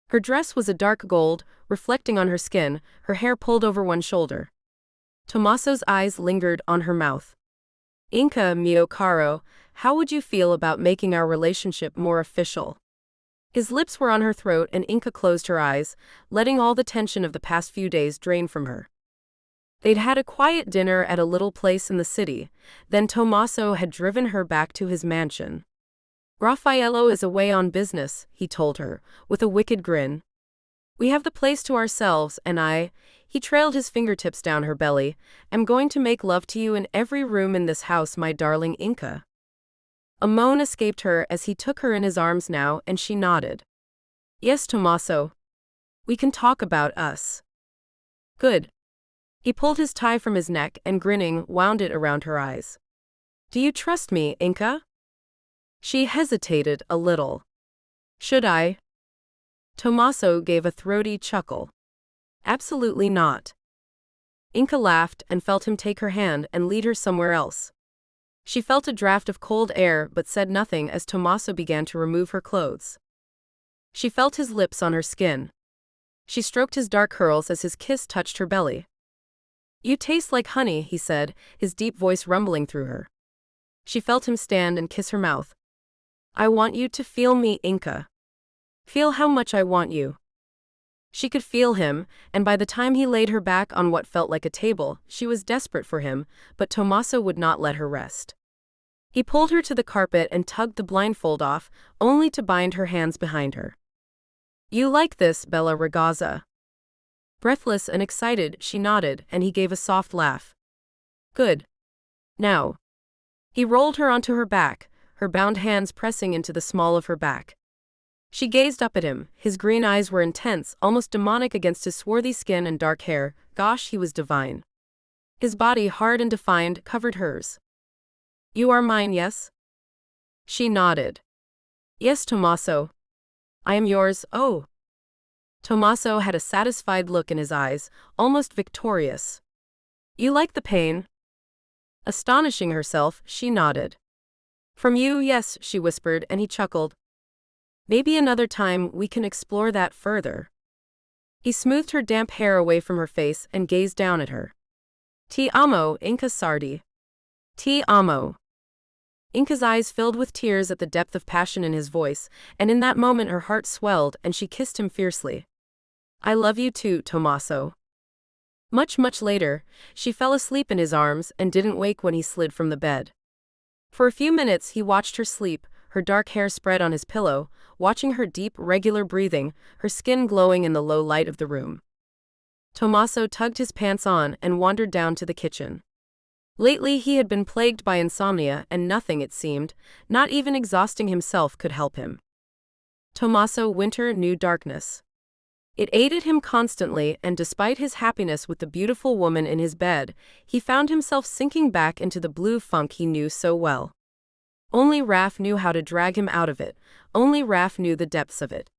Her dress was a dark gold, reflecting on her skin, her hair pulled over one shoulder. Tommaso's eyes lingered on her mouth. Inca, mio caro, how would you feel about making our relationship more official? His lips were on her throat and Inca closed her eyes, letting all the tension of the past few days drain from her. They'd had a quiet dinner at a little place in the city, then Tommaso had driven her back to his mansion. Raffaello is away on business, he told her, with a wicked grin. We have the place to ourselves, and he trailed his fingertips down her belly, am going to make love to you in every room in this house, my darling Inca. A moan escaped her as he took her in his arms now, and she nodded. Yes, Tommaso. We can talk about us. Good. He pulled his tie from his neck and, grinning, wound it around her eyes. Do you trust me, Inka? She hesitated a little. Should I? Tommaso gave a throaty chuckle. Absolutely not. Inka laughed and felt him take her hand and lead her somewhere else. She felt a draft of cold air but said nothing as Tommaso began to remove her clothes. She felt his lips on her skin. She stroked his dark curls as his kiss touched her belly. You taste like honey, he said, his deep voice rumbling through her. She felt him stand and kiss her mouth. I want you to feel me, Inka. Feel how much I want you. She could feel him, and by the time he laid her back on what felt like a table, she was desperate for him, but Tommaso would not let her rest. He pulled her to the carpet and tugged the blindfold off, only to bind her hands behind her. You like this, Bella Ragazza? Breathless and excited, she nodded, and he gave a soft laugh. Good. Now. He rolled her onto her back, her bound hands pressing into the small of her back. She gazed up at him, his green eyes were intense, almost demonic against his swarthy skin and dark hair. Gosh, he was divine. His body, hard and defined, covered hers. You are mine, yes? She nodded. Yes, Tommaso. I am yours, oh. Tommaso had a satisfied look in his eyes, almost victorious. You like the pain? Astonishing herself, she nodded. From you, yes, she whispered, and he chuckled. Maybe another time we can explore that further. He smoothed her damp hair away from her face and gazed down at her. Ti amo, Inka Sardi. Ti amo. Inka's eyes filled with tears at the depth of passion in his voice, and in that moment her heart swelled and she kissed him fiercely. I love you too, Tommaso. Much later, she fell asleep in his arms and didn't wake when he slid from the bed. For a few minutes he watched her sleep, her dark hair spread on his pillow, watching her deep, regular breathing, her skin glowing in the low light of the room. Tommaso tugged his pants on and wandered down to the kitchen. Lately he had been plagued by insomnia and nothing, it seemed, not even exhausting himself, could help him. Tommaso Winter knew darkness. It aided him constantly, and despite his happiness with the beautiful woman in his bed, he found himself sinking back into the blue funk he knew so well. Only Raf knew how to drag him out of it, only Raf knew the depths of it.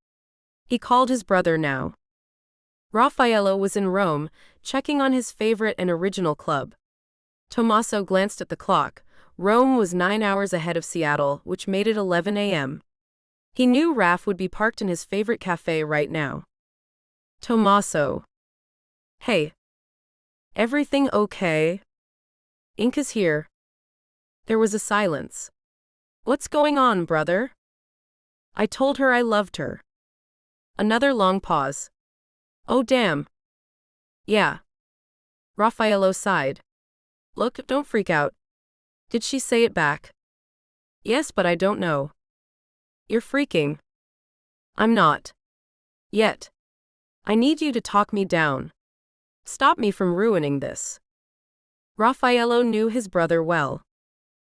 He called his brother now. Raffaello was in Rome, checking on his favorite and original club. Tommaso glanced at the clock. Rome was 9 hours ahead of Seattle, which made it 11 a.m. He knew Raf would be parked in his favorite cafe right now. Tommaso. Hey. Everything okay? Inka's here. There was a silence. What's going on, brother? I told her I loved her. Another long pause. Oh damn. Yeah. Raffaello sighed. Look, don't freak out. Did she say it back? Yes, but I don't know. You're freaking. I'm not. Yet. I need you to talk me down. Stop me from ruining this. Raffaello knew his brother well.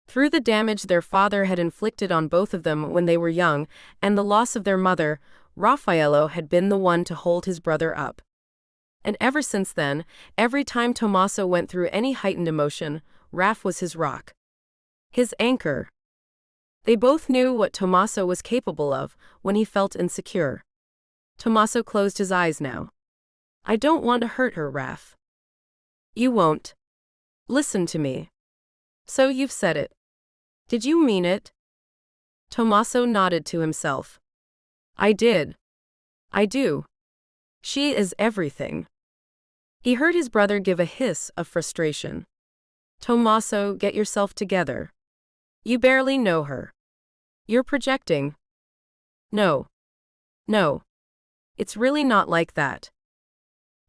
Through the damage their father had inflicted on both of them when they were young, and the loss of their mother, Raffaello had been the one to hold his brother up. And ever since then, every time Tommaso went through any heightened emotion, Raf was his rock. His anchor. They both knew what Tommaso was capable of when he felt insecure. Tommaso closed his eyes now. I don't want to hurt her, Raf. You won't. Listen to me. So you've said it. Did you mean it? Tommaso nodded to himself. I did. I do. She is everything. He heard his brother give a hiss of frustration. Tommaso, get yourself together. You barely know her. You're projecting. No. No. It's really not like that.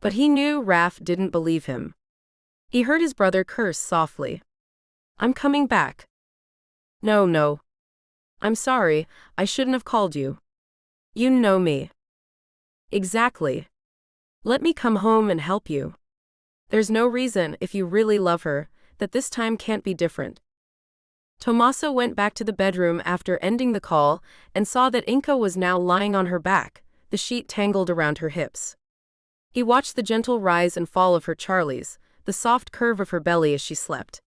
But he knew Raf didn't believe him. He heard his brother curse softly. I'm coming back. No. I'm sorry, I shouldn't have called you. You know me. Exactly. Let me come home and help you. There's no reason, if you really love her, that this time can't be different. Tommaso went back to the bedroom after ending the call and saw that Inka was now lying on her back, the sheet tangled around her hips. He watched the gentle rise and fall of her Charlies, the soft curve of her belly as she slept.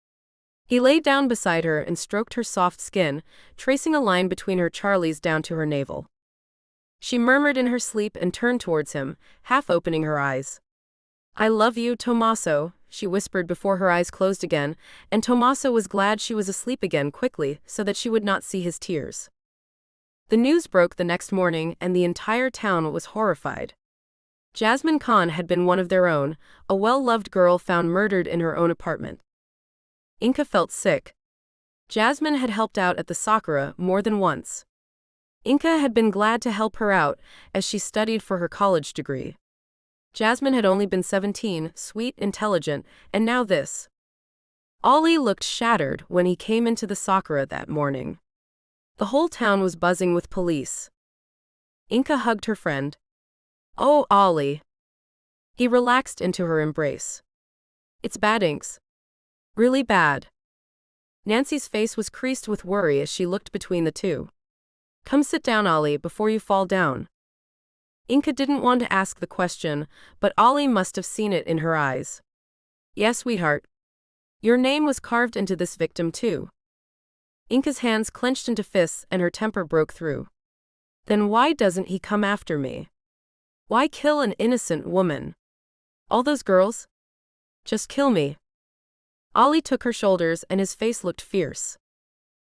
He lay down beside her and stroked her soft skin, tracing a line between her Charlies down to her navel. She murmured in her sleep and turned towards him, half opening her eyes. I love you, Tommaso, she whispered before her eyes closed again, and Tommaso was glad she was asleep again quickly so that she would not see his tears. The news broke the next morning and the entire town was horrified. Jasmine Khan had been one of their own, a well-loved girl found murdered in her own apartment. Inka felt sick. Jasmine had helped out at the Sakura more than once. Inka had been glad to help her out as she studied for her college degree. Jasmine had only been 17, sweet, intelligent, and now this. Ollie looked shattered when he came into the Sakura that morning. The whole town was buzzing with police. Inka hugged her friend. Oh, Ollie. He relaxed into her embrace. It's bad, Inks. Really bad. Nancy's face was creased with worry as she looked between the two. Come sit down, Ollie, before you fall down. Inka didn't want to ask the question, but Ollie must have seen it in her eyes. Yes, sweetheart. Your name was carved into this victim too. Inka's hands clenched into fists and her temper broke through. Then why doesn't he come after me? Why kill an innocent woman? All those girls? Just kill me. Ollie took her shoulders and his face looked fierce.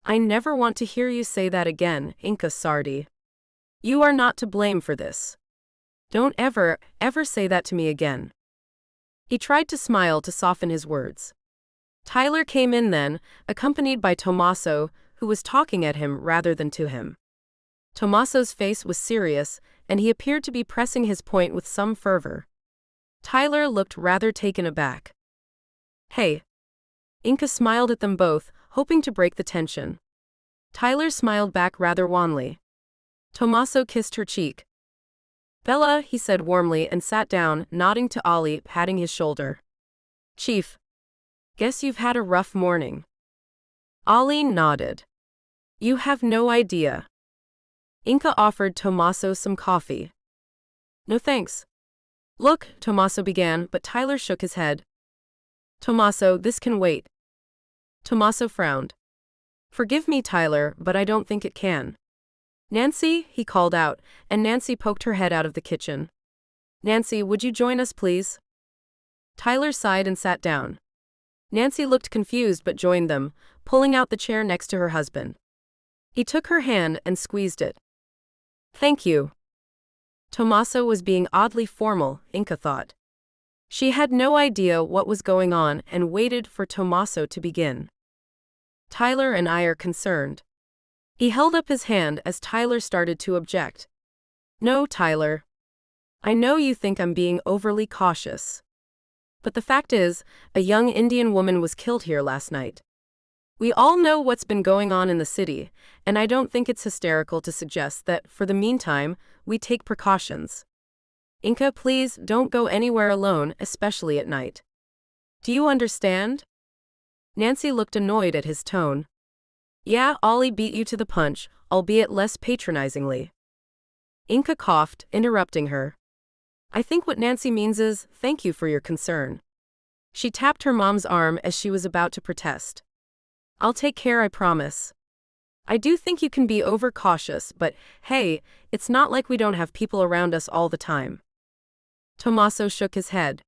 I never want to hear you say that again, Inka Sardi. You are not to blame for this. Don't ever say that to me again. He tried to smile to soften his words. Tyler came in then, accompanied by Tommaso, who was talking at him rather than to him. Tommaso's face was serious, and he appeared to be pressing his point with some fervor. Tyler looked rather taken aback. Hey. Inka smiled at them both, hoping to break the tension. Tyler smiled back rather wanly. Tommaso kissed her cheek. Bella, he said warmly and sat down, nodding to Ollie, patting his shoulder. Chief. Guess you've had a rough morning. Ollie nodded. You have no idea. Inka offered Tommaso some coffee. No thanks. Look, Tommaso began, but Tyler shook his head. Tommaso, this can wait. Tommaso frowned. Forgive me, Tyler, but I don't think it can. Nancy, he called out, and Nancy poked her head out of the kitchen. Nancy, would you join us, please? Tyler sighed and sat down. Nancy looked confused but joined them, pulling out the chair next to her husband. He took her hand and squeezed it. Thank you. Tommaso was being oddly formal, Inka thought. She had no idea what was going on and waited for Tommaso to begin. Tyler and I are concerned. He held up his hand as Tyler started to object. No, Tyler. I know you think I'm being overly cautious. But the fact is, a young Indian woman was killed here last night. We all know what's been going on in the city, and I don't think it's hysterical to suggest that, for the meantime, we take precautions. Inka, please don't go anywhere alone, especially at night. Do you understand? Nancy looked annoyed at his tone. Yeah, Ollie beat you to the punch, albeit less patronizingly. Inka coughed, interrupting her. I think what Nancy means is, thank you for your concern. She tapped her mom's arm as she was about to protest. I'll take care, I promise. I do think you can be overcautious, but hey, it's not like we don't have people around us all the time. Tommaso shook his head.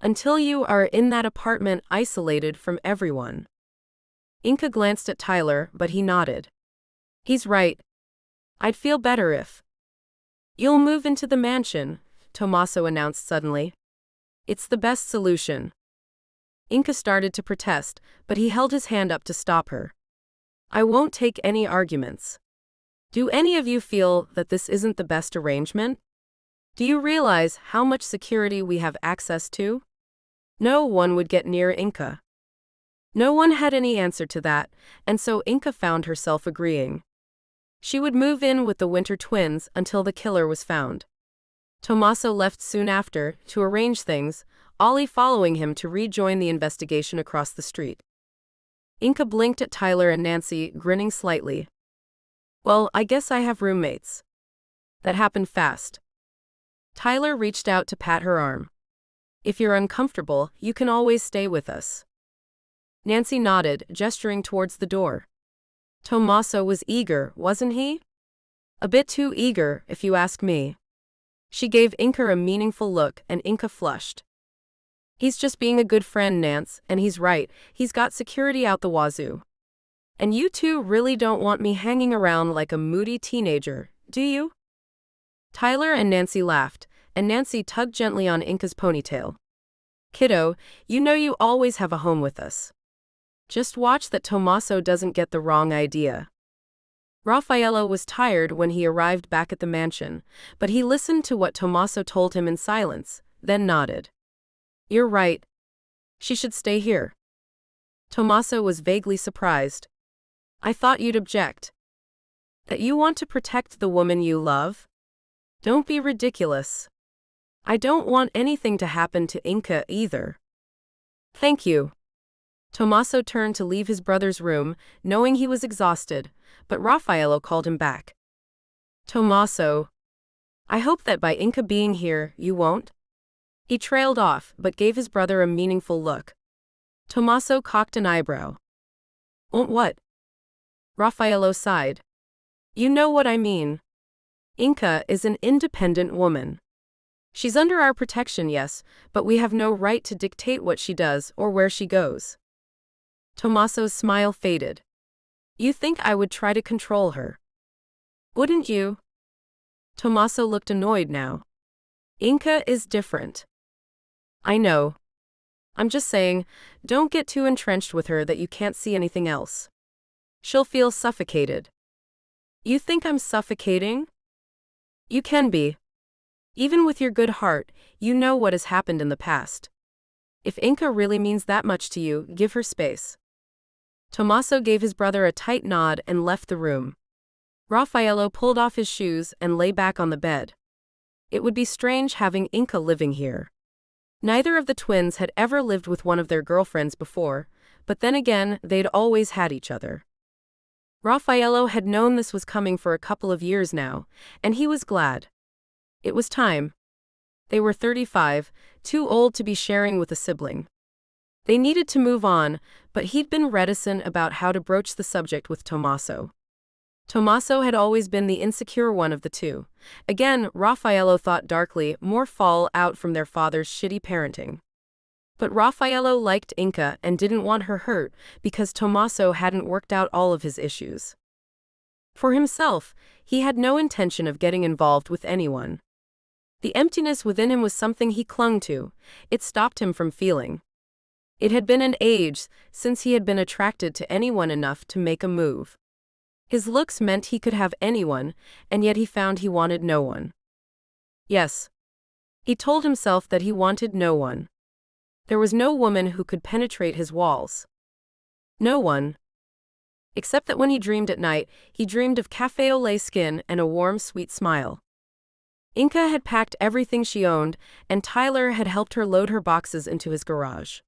Until you are in that apartment isolated from everyone. Inka glanced at Tyler, but he nodded. He's right. I'd feel better if. You'll move into the mansion, Tommaso announced suddenly. It's the best solution. Inka started to protest, but he held his hand up to stop her. I won't take any arguments. Do any of you feel that this isn't the best arrangement? Do you realize how much security we have access to? No one would get near Inka. No one had any answer to that, and so Inka found herself agreeing. She would move in with the Winter twins until the killer was found. Tommaso left soon after, to arrange things, Ollie following him to rejoin the investigation across the street. Inka blinked at Tyler and Nancy, grinning slightly. Well, I guess I have roommates. That happened fast. Tyler reached out to pat her arm. If you're uncomfortable, you can always stay with us. Nancy nodded, gesturing towards the door. Tommaso was eager, wasn't he? A bit too eager, if you ask me. She gave Inka a meaningful look, and Inka flushed. He's just being a good friend, Nance, and he's right, he's got security out the wazoo. And you two really don't want me hanging around like a moody teenager, do you? Tyler and Nancy laughed, and Nancy tugged gently on Inka's ponytail. Kiddo, you know you always have a home with us. Just watch that Tommaso doesn't get the wrong idea. Raffaello was tired when he arrived back at the mansion, but he listened to what Tommaso told him in silence, then nodded. You're right. She should stay here. Tommaso was vaguely surprised. I thought you'd object. That you want to protect the woman you love? Don't be ridiculous. I don't want anything to happen to Inka either. Thank you. Tommaso turned to leave his brother's room, knowing he was exhausted, but Raffaello called him back. Tommaso, I hope that by Inka being here, you won't? He trailed off, but gave his brother a meaningful look. Tommaso cocked an eyebrow. Won't what? Raffaello sighed. You know what I mean. Inka is an independent woman. She's under our protection, yes, but we have no right to dictate what she does or where she goes. Tommaso's smile faded. You think I would try to control her? Wouldn't you? Tommaso looked annoyed now. Inka is different. I know. I'm just saying, don't get too entrenched with her that you can't see anything else. She'll feel suffocated. You think I'm suffocating? You can be. Even with your good heart, you know what has happened in the past. If Inka really means that much to you, give her space. Tommaso gave his brother a tight nod and left the room. Raffaello pulled off his shoes and lay back on the bed. It would be strange having Inka living here. Neither of the twins had ever lived with one of their girlfriends before, but then again, they'd always had each other. Raffaello had known this was coming for a couple of years now, and he was glad. It was time. They were 35, too old to be sharing with a sibling. They needed to move on, but he'd been reticent about how to broach the subject with Tommaso. Tommaso had always been the insecure one of the two. Again, Raffaello thought darkly, more fall out from their father's shitty parenting. But Raffaello liked Inka and didn't want her hurt because Tommaso hadn't worked out all of his issues. For himself, he had no intention of getting involved with anyone. The emptiness within him was something he clung to. It stopped him from feeling. It had been an age since he had been attracted to anyone enough to make a move. His looks meant he could have anyone, and yet he found he wanted no one. Yes. He told himself that he wanted no one. There was no woman who could penetrate his walls. No one. Except that when he dreamed at night, he dreamed of café au lait skin and a warm, sweet smile. Inka had packed everything she owned, and Tyler had helped her load her boxes into his garage.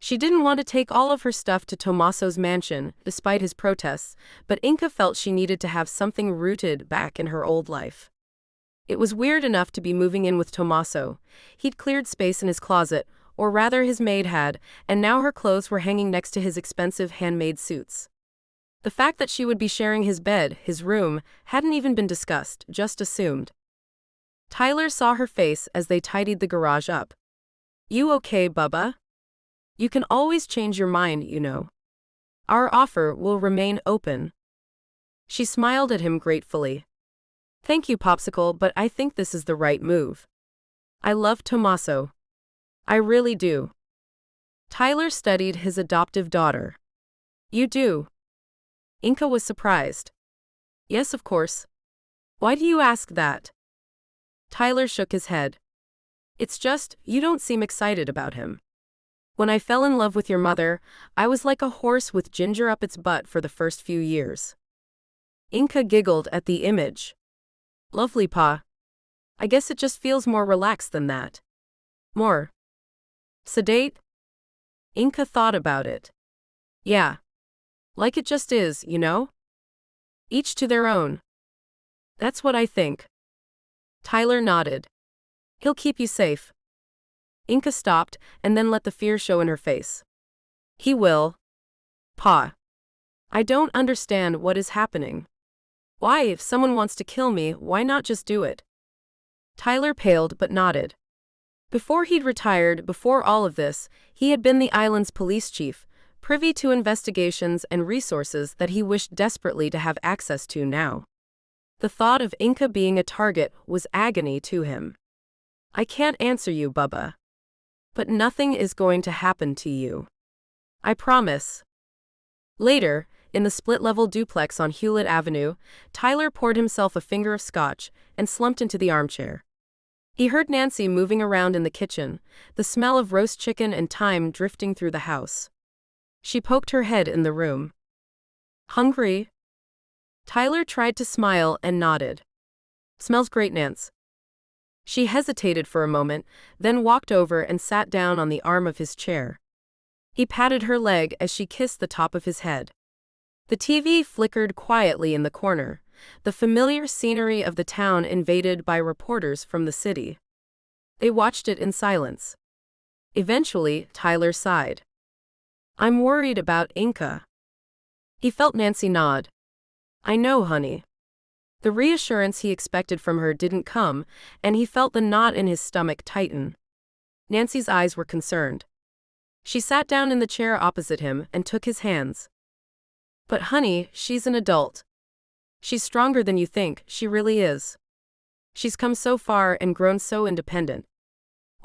She didn't want to take all of her stuff to Tommaso's mansion, despite his protests, but Inka felt she needed to have something rooted back in her old life. It was weird enough to be moving in with Tommaso. He'd cleared space in his closet, or rather his maid had, and now her clothes were hanging next to his expensive handmade suits. The fact that she would be sharing his bed, his room, hadn't even been discussed, just assumed. Tyler saw her face as they tidied the garage up. You okay, Bubba? You can always change your mind, you know. Our offer will remain open. She smiled at him gratefully. Thank you, Popsicle, but I think this is the right move. I love Tommaso. I really do. Tyler studied his adoptive daughter. You do? Inka was surprised. Yes, of course. Why do you ask that? Tyler shook his head. It's just, you don't seem excited about him. When I fell in love with your mother, I was like a horse with ginger up its butt for the first few years. Inka giggled at the image. Lovely, Pa. I guess it just feels more relaxed than that. More sedate? Inka thought about it. Yeah. Like it just is, you know? Each to their own. That's what I think. Tyler nodded. He'll keep you safe. Inka stopped, and then let the fear show in her face. He will. Pa. I don't understand what is happening. Why, if someone wants to kill me, why not just do it? Tyler paled but nodded. Before he'd retired, before all of this, he had been the island's police chief, privy to investigations and resources that he wished desperately to have access to now. The thought of Inca being a target was agony to him. I can't answer you, Bubba. But nothing is going to happen to you. I promise. Later, in the split-level duplex on Hewlett Avenue, Tyler poured himself a finger of scotch and slumped into the armchair. He heard Nancy moving around in the kitchen, the smell of roast chicken and thyme drifting through the house. She poked her head in the room. Hungry? Tyler tried to smile and nodded. Smells great, Nance. She hesitated for a moment, then walked over and sat down on the arm of his chair. He patted her leg as she kissed the top of his head. The TV flickered quietly in the corner, the familiar scenery of the town invaded by reporters from the city. They watched it in silence. Eventually, Tyler sighed. I'm worried about Inca. He felt Nancy nod. I know, honey. The reassurance he expected from her didn't come, and he felt the knot in his stomach tighten. Nancy's eyes were concerned. She sat down in the chair opposite him and took his hands. But honey, she's an adult. She's stronger than you think, she really is. She's come so far and grown so independent.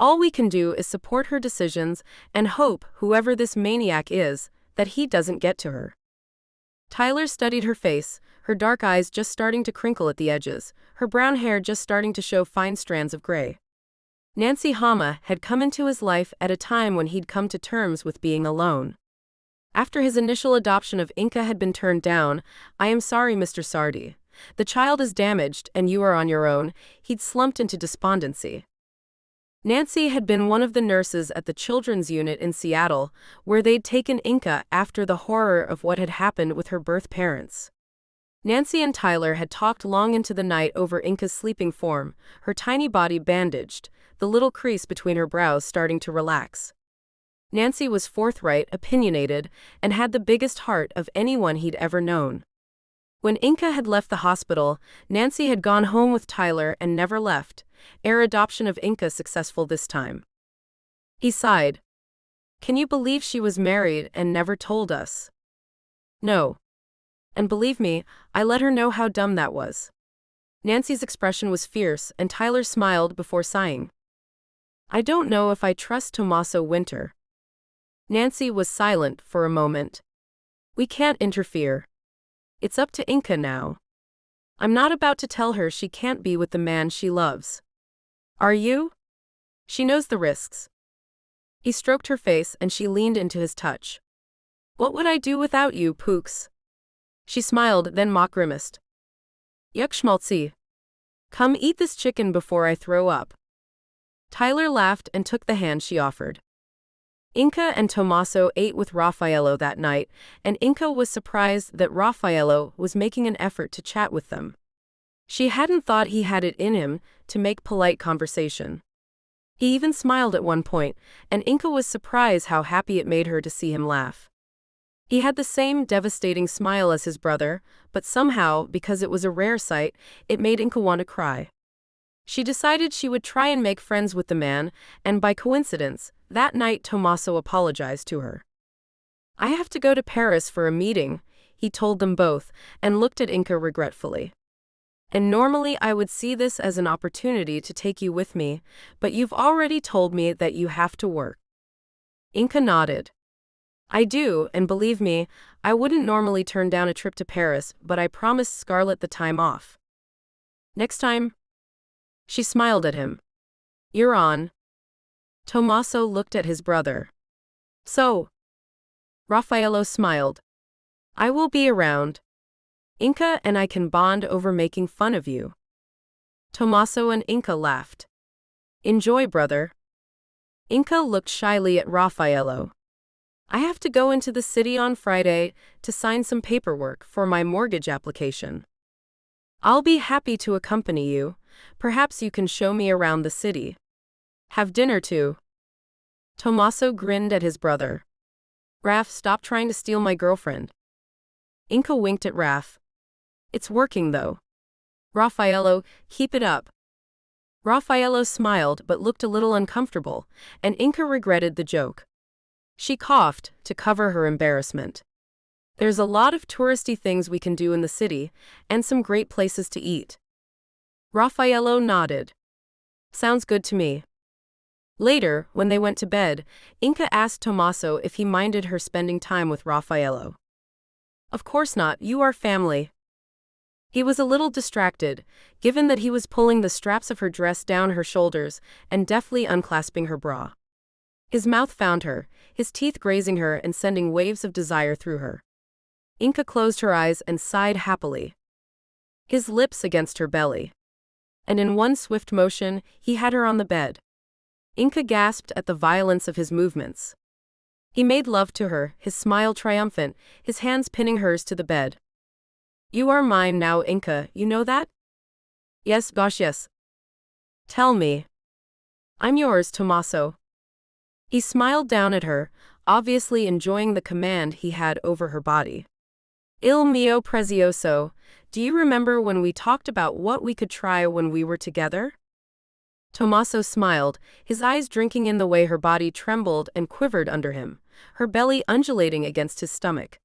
All we can do is support her decisions and hope, whoever this maniac is, that he doesn't get to her. Tyler studied her face, her dark eyes just starting to crinkle at the edges, her brown hair just starting to show fine strands of gray. Nancy Hama had come into his life at a time when he'd come to terms with being alone. After his initial adoption of Inca had been turned down, I am sorry, Mr. Sardi. The child is damaged and you are on your own, he'd slumped into despondency. Nancy had been one of the nurses at the children's unit in Seattle, where they'd taken Inca after the horror of what had happened with her birth parents. Nancy and Tyler had talked long into the night over Inca's sleeping form, her tiny body bandaged, the little crease between her brows starting to relax. Nancy was forthright, opinionated, and had the biggest heart of anyone he'd ever known. When Inca had left the hospital, Nancy had gone home with Tyler and never left, ere adoption of Inca successful this time. He sighed. Can you believe she was married and never told us? No. And believe me, I let her know how dumb that was. Nancy's expression was fierce and Tyler smiled before sighing. I don't know if I trust Tommaso Winter. Nancy was silent for a moment. We can't interfere. It's up to Inca now. I'm not about to tell her she can't be with the man she loves. Are you? She knows the risks. He stroked her face and she leaned into his touch. What would I do without you, Pooks? She smiled, then mock-grimaced. Yuck schmaltzy. Come eat this chicken before I throw up. Tyler laughed and took the hand she offered. Inca and Tommaso ate with Raffaello that night, and Inca was surprised that Raffaello was making an effort to chat with them. She hadn't thought he had it in him to make polite conversation. He even smiled at one point, and Inca was surprised how happy it made her to see him laugh. He had the same devastating smile as his brother, but somehow, because it was a rare sight, it made Inca want to cry. She decided she would try and make friends with the man, and by coincidence, that night Tommaso apologized to her. I have to go to Paris for a meeting, he told them both, and looked at Inca regretfully. And normally I would see this as an opportunity to take you with me, but you've already told me that you have to work. Inca nodded. I do, and believe me, I wouldn't normally turn down a trip to Paris, but I promised Scarlett the time off. Next time? She smiled at him. You're on. Tommaso looked at his brother. So? Raffaello smiled. I will be around. Inca and I can bond over making fun of you. Tommaso and Inca laughed. Enjoy, brother. Inca looked shyly at Raffaello. I have to go into the city on Friday to sign some paperwork for my mortgage application. I'll be happy to accompany you. Perhaps you can show me around the city. Have dinner too. Tommaso grinned at his brother. Raf, stop trying to steal my girlfriend. Inca winked at Raf. It's working though. Raffaello, keep it up. Raffaello smiled but looked a little uncomfortable, and Inca regretted the joke. She coughed to cover her embarrassment. There's a lot of touristy things we can do in the city, and some great places to eat. Raffaello nodded. Sounds good to me. Later, when they went to bed, Inca asked Tommaso if he minded her spending time with Raffaello. Of course not, you are family. He was a little distracted, given that he was pulling the straps of her dress down her shoulders and deftly unclasping her bra. His mouth found her, his teeth grazing her and sending waves of desire through her. Inca closed her eyes and sighed happily. His lips against her belly. And in one swift motion, he had her on the bed. Inca gasped at the violence of his movements. He made love to her, his smile triumphant, his hands pinning hers to the bed. You are mine now, Inca, you know that? Yes, gosh, yes. Tell me. I'm yours, Tommaso. He smiled down at her, obviously enjoying the command he had over her body. Il mio prezioso, do you remember when we talked about what we could try when we were together? Tommaso smiled, his eyes drinking in the way her body trembled and quivered under him, her belly undulating against his stomach.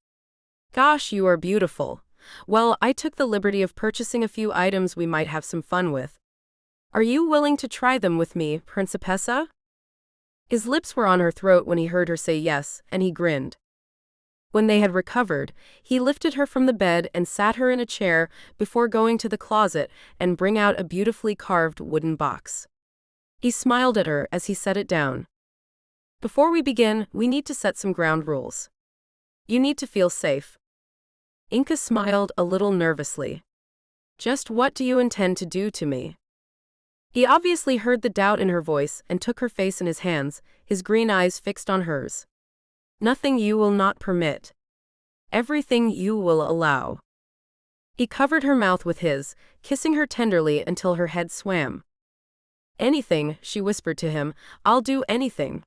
Gosh, you are beautiful. Well, I took the liberty of purchasing a few items we might have some fun with. Are you willing to try them with me, Principessa? His lips were on her throat when he heard her say yes, and he grinned. When they had recovered, he lifted her from the bed and sat her in a chair before going to the closet and bring out a beautifully carved wooden box. He smiled at her as he set it down. Before we begin, we need to set some ground rules. You need to feel safe. Inca smiled a little nervously. Just what do you intend to do to me? He obviously heard the doubt in her voice and took her face in his hands, his green eyes fixed on hers. Nothing you will not permit. Everything you will allow. He covered her mouth with his, kissing her tenderly until her head swam. Anything, she whispered to him, I'll do anything.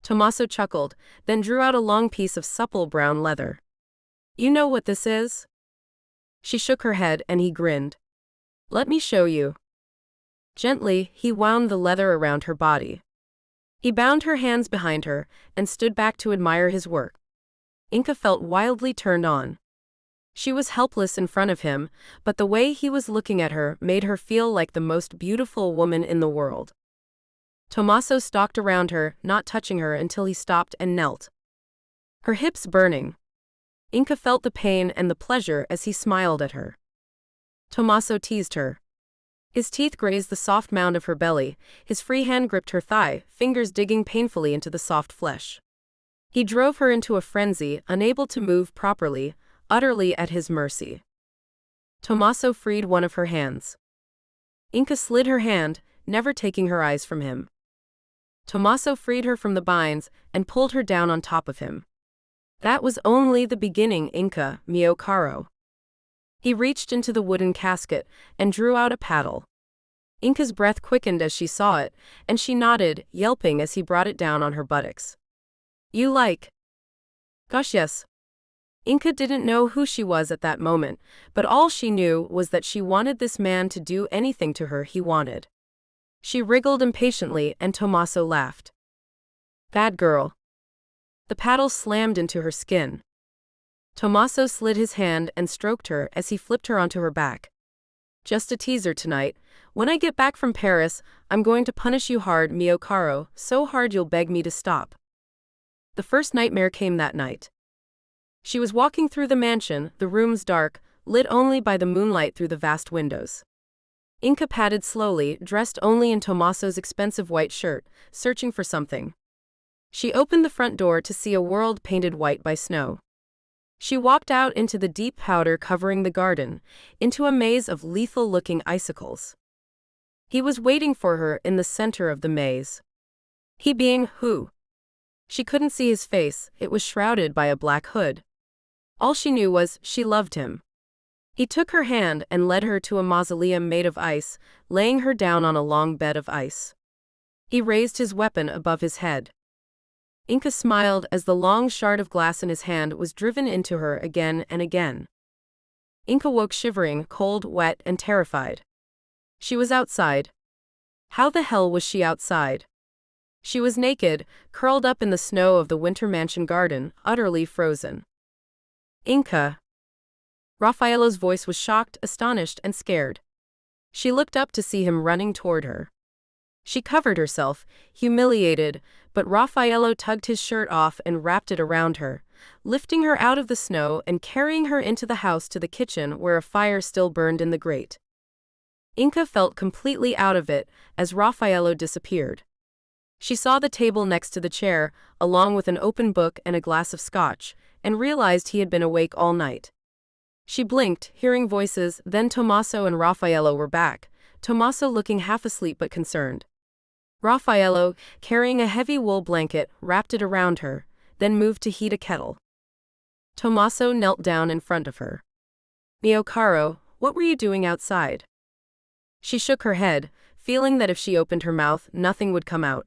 Tommaso chuckled, then drew out a long piece of supple brown leather. You know what this is? She shook her head and he grinned. Let me show you. Gently, he wound the leather around her body. He bound her hands behind her and stood back to admire his work. Inca felt wildly turned on. She was helpless in front of him, but the way he was looking at her made her feel like the most beautiful woman in the world. Tommaso stalked around her, not touching her until he stopped and knelt. Her hips burning. Inca felt the pain and the pleasure as he smiled at her. Tommaso teased her. His teeth grazed the soft mound of her belly, his free hand gripped her thigh, fingers digging painfully into the soft flesh. He drove her into a frenzy, unable to move properly, utterly at his mercy. Tommaso freed one of her hands. Inca slid her hand, never taking her eyes from him. Tommaso freed her from the binds and pulled her down on top of him. That was only the beginning, Inca, mio caro. He reached into the wooden casket and drew out a paddle. Inca's breath quickened as she saw it, and she nodded, yelping as he brought it down on her buttocks. You like? Gosh, yes. Inca didn't know who she was at that moment, but all she knew was that she wanted this man to do anything to her he wanted. She wriggled impatiently and Tommaso laughed. Bad girl. The paddle slammed into her skin. Tommaso slid his hand and stroked her as he flipped her onto her back. Just a teaser tonight. When I get back from Paris, I'm going to punish you hard, mio caro, so hard you'll beg me to stop. The first nightmare came that night. She was walking through the mansion, the rooms dark, lit only by the moonlight through the vast windows. Inca padded slowly, dressed only in Tommaso's expensive white shirt, searching for something. She opened the front door to see a world painted white by snow. She walked out into the deep powder covering the garden, into a maze of lethal-looking icicles. He was waiting for her in the center of the maze. He being who? She couldn't see his face, it was shrouded by a black hood. All she knew was she loved him. He took her hand and led her to a mausoleum made of ice, laying her down on a long bed of ice. He raised his weapon above his head. Inca smiled as the long shard of glass in his hand was driven into her again and again. Inca woke shivering, cold, wet, and terrified. She was outside. How the hell was she outside? She was naked, curled up in the snow of the winter mansion garden, utterly frozen. Inca. Raffaello's voice was shocked, astonished, and scared. She looked up to see him running toward her. She covered herself, humiliated, but Raffaello tugged his shirt off and wrapped it around her, lifting her out of the snow and carrying her into the house to the kitchen where a fire still burned in the grate. Inca felt completely out of it as Raffaello disappeared. She saw the table next to the chair, along with an open book and a glass of scotch, and realized he had been awake all night. She blinked, hearing voices, then Tommaso and Raffaello were back, Tommaso looking half asleep but concerned. Raffaello, carrying a heavy wool blanket, wrapped it around her, then moved to heat a kettle. Tommaso knelt down in front of her. Mio caro, what were you doing outside? She shook her head, feeling that if she opened her mouth, nothing would come out.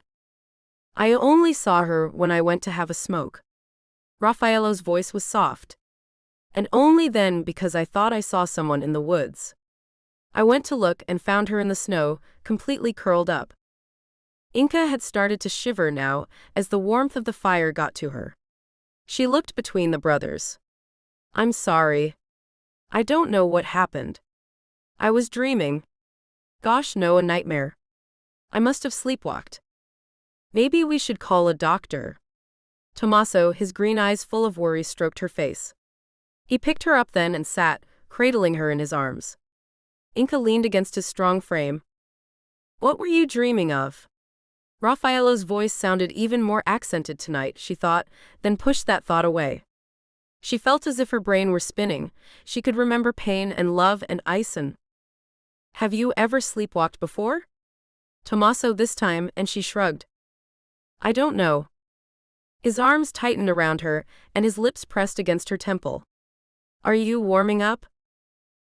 I only saw her when I went to have a smoke. Raffaello's voice was soft. And only then because I thought I saw someone in the woods. I went to look and found her in the snow, completely curled up. Inca had started to shiver now as the warmth of the fire got to her. She looked between the brothers. I'm sorry. I don't know what happened. I was dreaming. Gosh, no, a nightmare. I must have sleepwalked. Maybe we should call a doctor. Tommaso, his green eyes full of worry, stroked her face. He picked her up then and sat, cradling her in his arms. Inca leaned against his strong frame. What were you dreaming of? Raffaello's voice sounded even more accented tonight, she thought, then pushed that thought away. She felt as if her brain were spinning. She could remember pain and love and ice and... Have you ever sleepwalked before? Tommaso this time, and she shrugged. I don't know. His arms tightened around her, and his lips pressed against her temple. Are you warming up?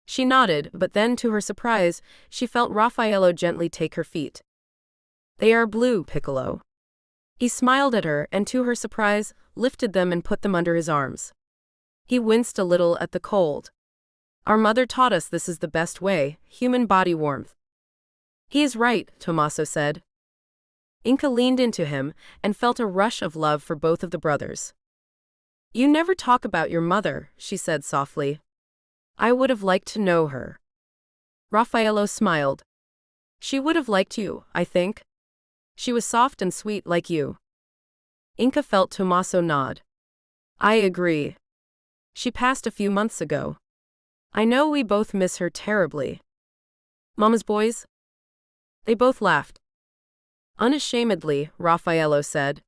She nodded, but then to her surprise, she felt Raffaello gently take her feet. They are blue, Piccolo. He smiled at her and, to her surprise, lifted them and put them under his arms. He winced a little at the cold. Our mother taught us this is the best way, human body warmth. He is right, Tommaso said. Inca leaned into him and felt a rush of love for both of the brothers. You never talk about your mother, she said softly. I would have liked to know her. Raffaello smiled. She would have liked you, I think. She was soft and sweet like you. Inca felt Tommaso nod. I agree. She passed a few months ago. I know we both miss her terribly. Mama's boys? They both laughed. Unashamedly, Raffaello said.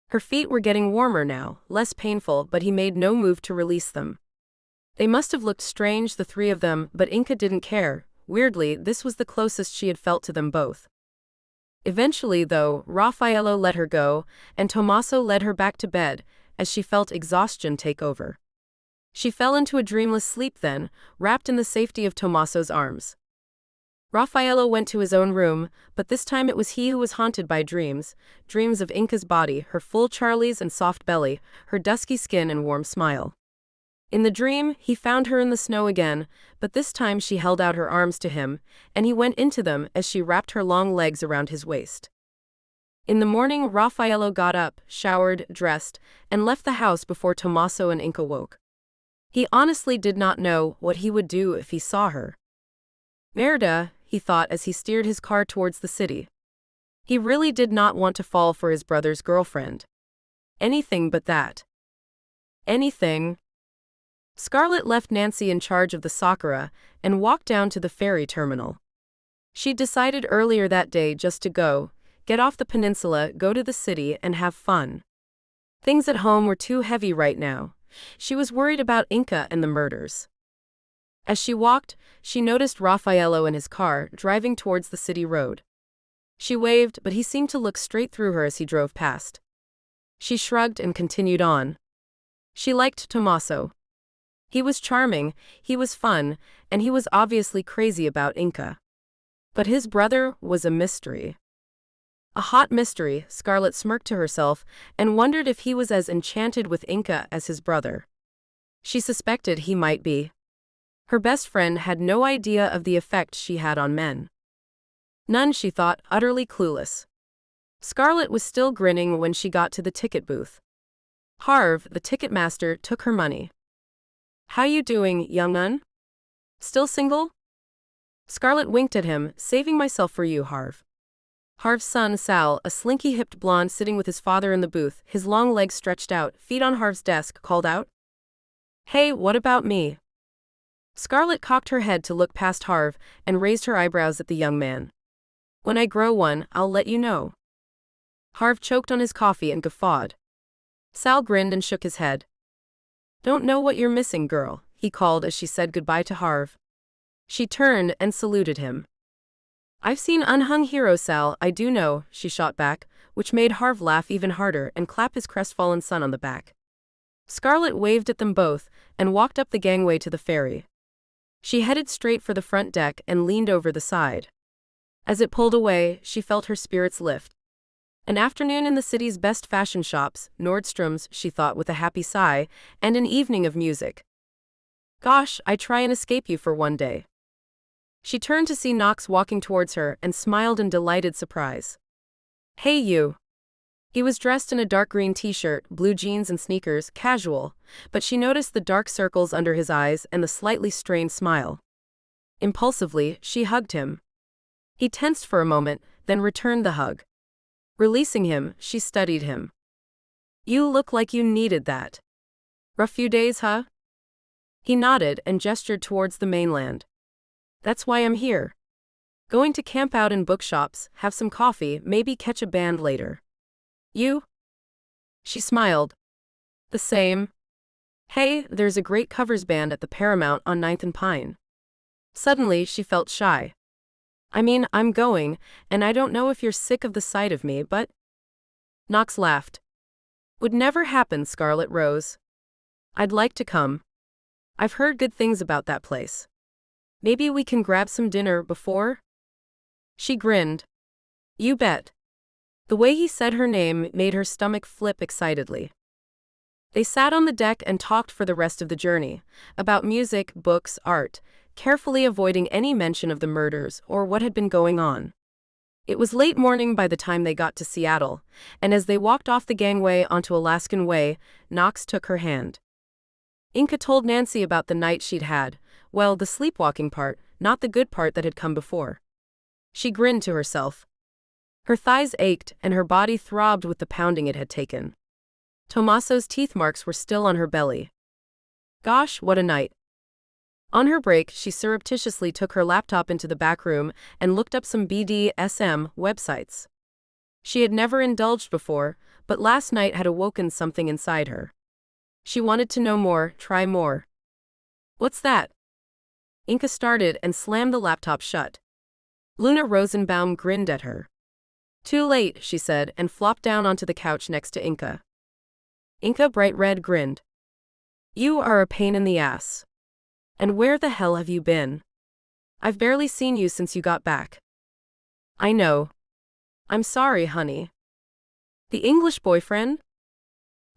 Her feet were getting warmer now, less painful, but he made no move to release them. They must have looked strange, the three of them, but Inca didn't care. Weirdly, this was the closest she had felt to them both. Eventually, though, Raffaello let her go, and Tommaso led her back to bed, as she felt exhaustion take over. She fell into a dreamless sleep then, wrapped in the safety of Tommaso's arms. Raffaello went to his own room, but this time it was he who was haunted by dreams, dreams of Inca's body, her full Charlie's and soft belly, her dusky skin and warm smile. In the dream, he found her in the snow again, but this time she held out her arms to him, and he went into them as she wrapped her long legs around his waist. In the morning, Raffaello got up, showered, dressed, and left the house before Tommaso and Inca woke. He honestly did not know what he would do if he saw her. Merda, he thought as he steered his car towards the city. He really did not want to fall for his brother's girlfriend. Anything but that. Anything. Scarlett left Nancy in charge of the Sakura and walked down to the ferry terminal. She'd decided earlier that day just to go, get off the peninsula, go to the city, and have fun. Things at home were too heavy right now. She was worried about Inca and the murders. As she walked, she noticed Raffaello in his car, driving towards the city road. She waved, but he seemed to look straight through her as he drove past. She shrugged and continued on. She liked Tommaso. He was charming, he was fun, and he was obviously crazy about Inca. But his brother was a mystery. A hot mystery, Scarlett smirked to herself and wondered if he was as enchanted with Inca as his brother. She suspected he might be. Her best friend had no idea of the effect she had on men. None, she thought, utterly clueless. Scarlett was still grinning when she got to the ticket booth. Harv, the ticket master, took her money. "How you doing, young nun? Still single?" Scarlett winked at him. "Saving myself for you, Harv." Harv's son, Sal, a slinky-hipped blonde sitting with his father in the booth, his long legs stretched out, feet on Harv's desk, called out, "Hey, what about me?" Scarlett cocked her head to look past Harv and raised her eyebrows at the young man. "When I grow one, I'll let you know." Harv choked on his coffee and guffawed. Sal grinned and shook his head. "Don't know what you're missing, girl," he called as she said goodbye to Harv. She turned and saluted him. "I've seen unhung heroes, Sal, I do know," she shot back, which made Harv laugh even harder and clap his crestfallen son on the back. Scarlett waved at them both and walked up the gangway to the ferry. She headed straight for the front deck and leaned over the side. As it pulled away, she felt her spirits lift. An afternoon in the city's best fashion shops, Nordstrom's, she thought with a happy sigh, and an evening of music. Gosh, I'd try and escape you for one day. She turned to see Knox walking towards her and smiled in delighted surprise. "Hey you." He was dressed in a dark green t-shirt, blue jeans and sneakers, casual, but she noticed the dark circles under his eyes and the slightly strained smile. Impulsively, she hugged him. He tensed for a moment, then returned the hug. Releasing him, she studied him. "You look like you needed that. Rough few days, huh?" He nodded and gestured towards the mainland. "That's why I'm here. Going to camp out in bookshops, have some coffee, maybe catch a band later. You?" She smiled. "The same. Hey, there's a great covers band at the Paramount on 9th and Pine." Suddenly, she felt shy. "I mean, I'm going, and I don't know if you're sick of the sight of me, but—" Knox laughed. "Would never happen," Scarlett rose. "I'd like to come. I've heard good things about that place. Maybe we can grab some dinner before?" She grinned. "You bet." The way he said her name made her stomach flip excitedly. They sat on the deck and talked for the rest of the journey, about music, books, art, carefully avoiding any mention of the murders or what had been going on. It was late morning by the time they got to Seattle, and as they walked off the gangway onto Alaskan Way, Knox took her hand. Inca told Nancy about the night she'd had, well, the sleepwalking part, not the good part that had come before. She grinned to herself. Her thighs ached and her body throbbed with the pounding it had taken. Tomaso's teeth marks were still on her belly. Gosh, what a night. On her break, she surreptitiously took her laptop into the back room and looked up some BDSM websites. She had never indulged before, but last night had awoken something inside her. She wanted to know more, try more. "What's that?" Inca started and slammed the laptop shut. Luna Rosenbaum grinned at her. "Too late," she said, and flopped down onto the couch next to Inca. Inca, bright red, grinned. "You are a pain in the ass. And where the hell have you been? I've barely seen you since you got back." "I know. I'm sorry, honey." "The English boyfriend?"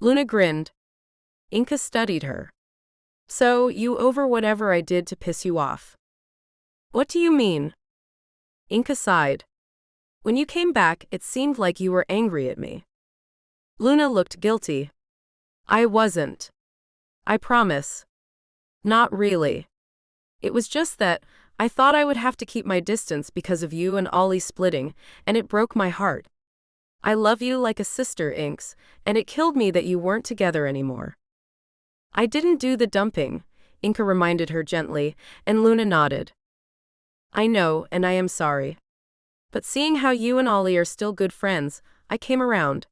Luna grinned. Inca studied her. "So, you over whatever I did to piss you off?" "What do you mean?" Inca sighed. "When you came back, it seemed like you were angry at me." Luna looked guilty. "I wasn't. I promise. Not really. It was just that I thought I would have to keep my distance because of you and Ollie splitting, and it broke my heart. I love you like a sister, Inks, and it killed me that you weren't together anymore." "I didn't do the dumping," Inca reminded her gently, and Luna nodded. "I know, and I am sorry. But seeing how you and Ollie are still good friends, I came around.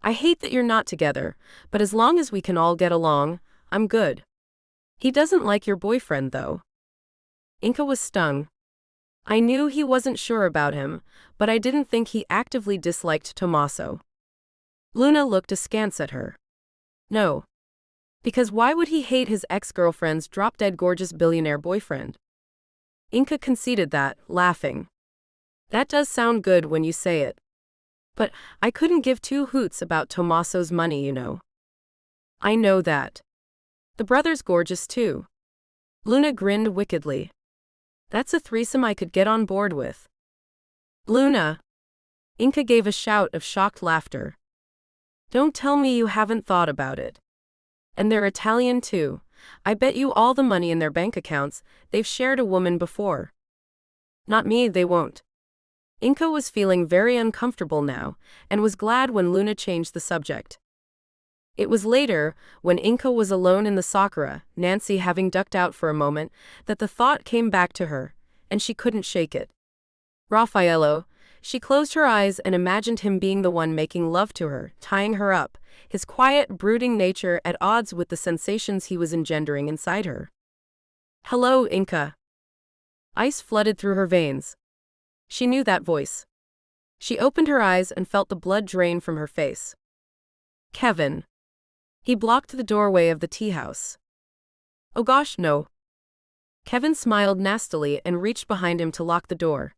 I hate that you're not together, but as long as we can all get along, I'm good. He doesn't like your boyfriend, though." Inca was stung. "I knew he wasn't sure about him, but I didn't think he actively disliked Tomaso." Luna looked askance at her. "No. Because why would he hate his ex-girlfriend's drop-dead gorgeous billionaire boyfriend?" Inca conceded that, laughing. "That does sound good when you say it. But I couldn't give two hoots about Tommaso's money, you know. I know that. The brother's gorgeous too. Luna grinned wickedly. That's a threesome I could get on board with. Luna! Inka gave a shout of shocked laughter. Don't tell me you haven't thought about it. And they're Italian too. I bet you all the money in their bank accounts, they've shared a woman before. Not me, they won't. Inka was feeling very uncomfortable now, and was glad when Luna changed the subject. It was later, when Inka was alone in the Sakura, Nancy having ducked out for a moment, that the thought came back to her, and she couldn't shake it. Raffaello. She closed her eyes and imagined him being the one making love to her, tying her up, his quiet, brooding nature at odds with the sensations he was engendering inside her. Hello, Inka. Ice flooded through her veins. She knew that voice. She opened her eyes and felt the blood drain from her face. Kevin. He blocked the doorway of the tea house. Oh gosh, no. Kevin smiled nastily and reached behind him to lock the door.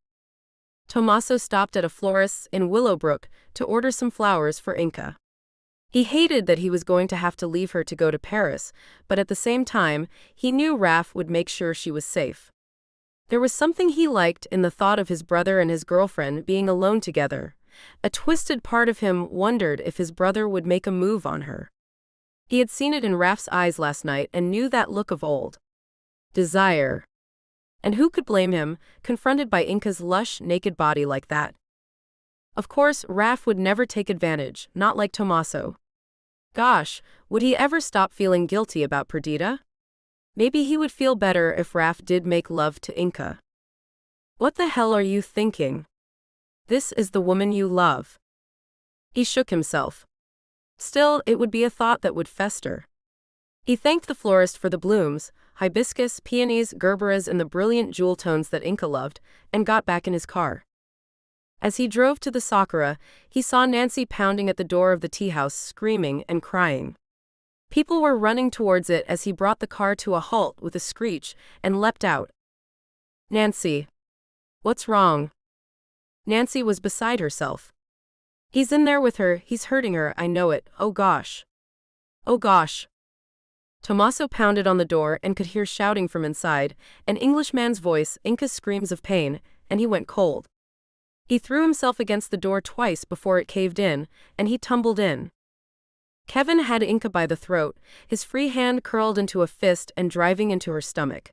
Tommaso stopped at a florist's in Willowbrook to order some flowers for Inka. He hated that he was going to have to leave her to go to Paris, but at the same time, he knew Raf would make sure she was safe. There was something he liked in the thought of his brother and his girlfriend being alone together. A twisted part of him wondered if his brother would make a move on her. He had seen it in Raf's eyes last night and knew that look of old desire. And who could blame him, confronted by Inka's lush, naked body like that? Of course, Raf would never take advantage, not like Tommaso. Gosh, would he ever stop feeling guilty about Perdita? Maybe he would feel better if Raf did make love to Inka. What the hell are you thinking? This is the woman you love. He shook himself. Still, it would be a thought that would fester. He thanked the florist for the blooms, hibiscus, peonies, gerberas and the brilliant jewel tones that Inka loved, and got back in his car. As he drove to the Sakura, he saw Nancy pounding at the door of the tea house, screaming and crying. People were running towards it as he brought the car to a halt with a screech and leapt out. Nancy. What's wrong? Nancy was beside herself. He's in there with her, he's hurting her, I know it, oh gosh. Oh gosh. Tommaso pounded on the door and could hear shouting from inside, an Englishman's voice, Inka's screams of pain, and he went cold. He threw himself against the door twice before it caved in, and he tumbled in. Kevin had Inka by the throat, his free hand curled into a fist and driving into her stomach.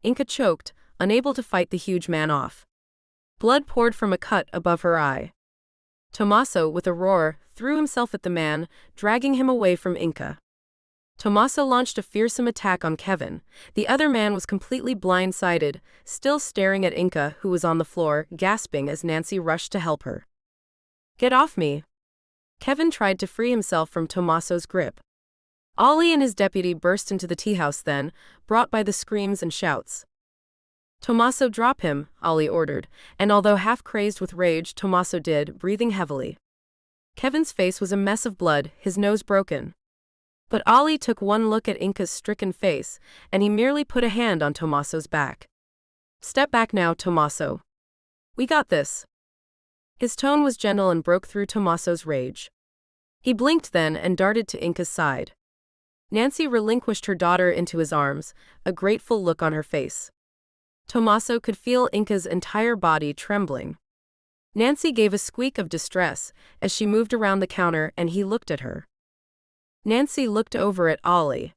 Inka choked, unable to fight the huge man off. Blood poured from a cut above her eye. Tommaso, with a roar, threw himself at the man, dragging him away from Inka. Tommaso launched a fearsome attack on Kevin. The other man was completely blindsided, still staring at Inka, who was on the floor, gasping as Nancy rushed to help her. Get off me. Kevin tried to free himself from Tommaso's grip. Ollie and his deputy burst into the tea house then, brought by the screams and shouts. Tommaso, drop him, Ollie ordered, and although half-crazed with rage, Tommaso did, breathing heavily. Kevin's face was a mess of blood, his nose broken. But Ollie took one look at Inka's stricken face, and he merely put a hand on Tommaso's back. Step back now, Tommaso. We got this. His tone was gentle and broke through Tommaso's rage. He blinked then and darted to Inka's side. Nancy relinquished her daughter into his arms, a grateful look on her face. Tommaso could feel Inka's entire body trembling. Nancy gave a squeak of distress as she moved around the counter and he looked at her. Nancy looked over at Ollie.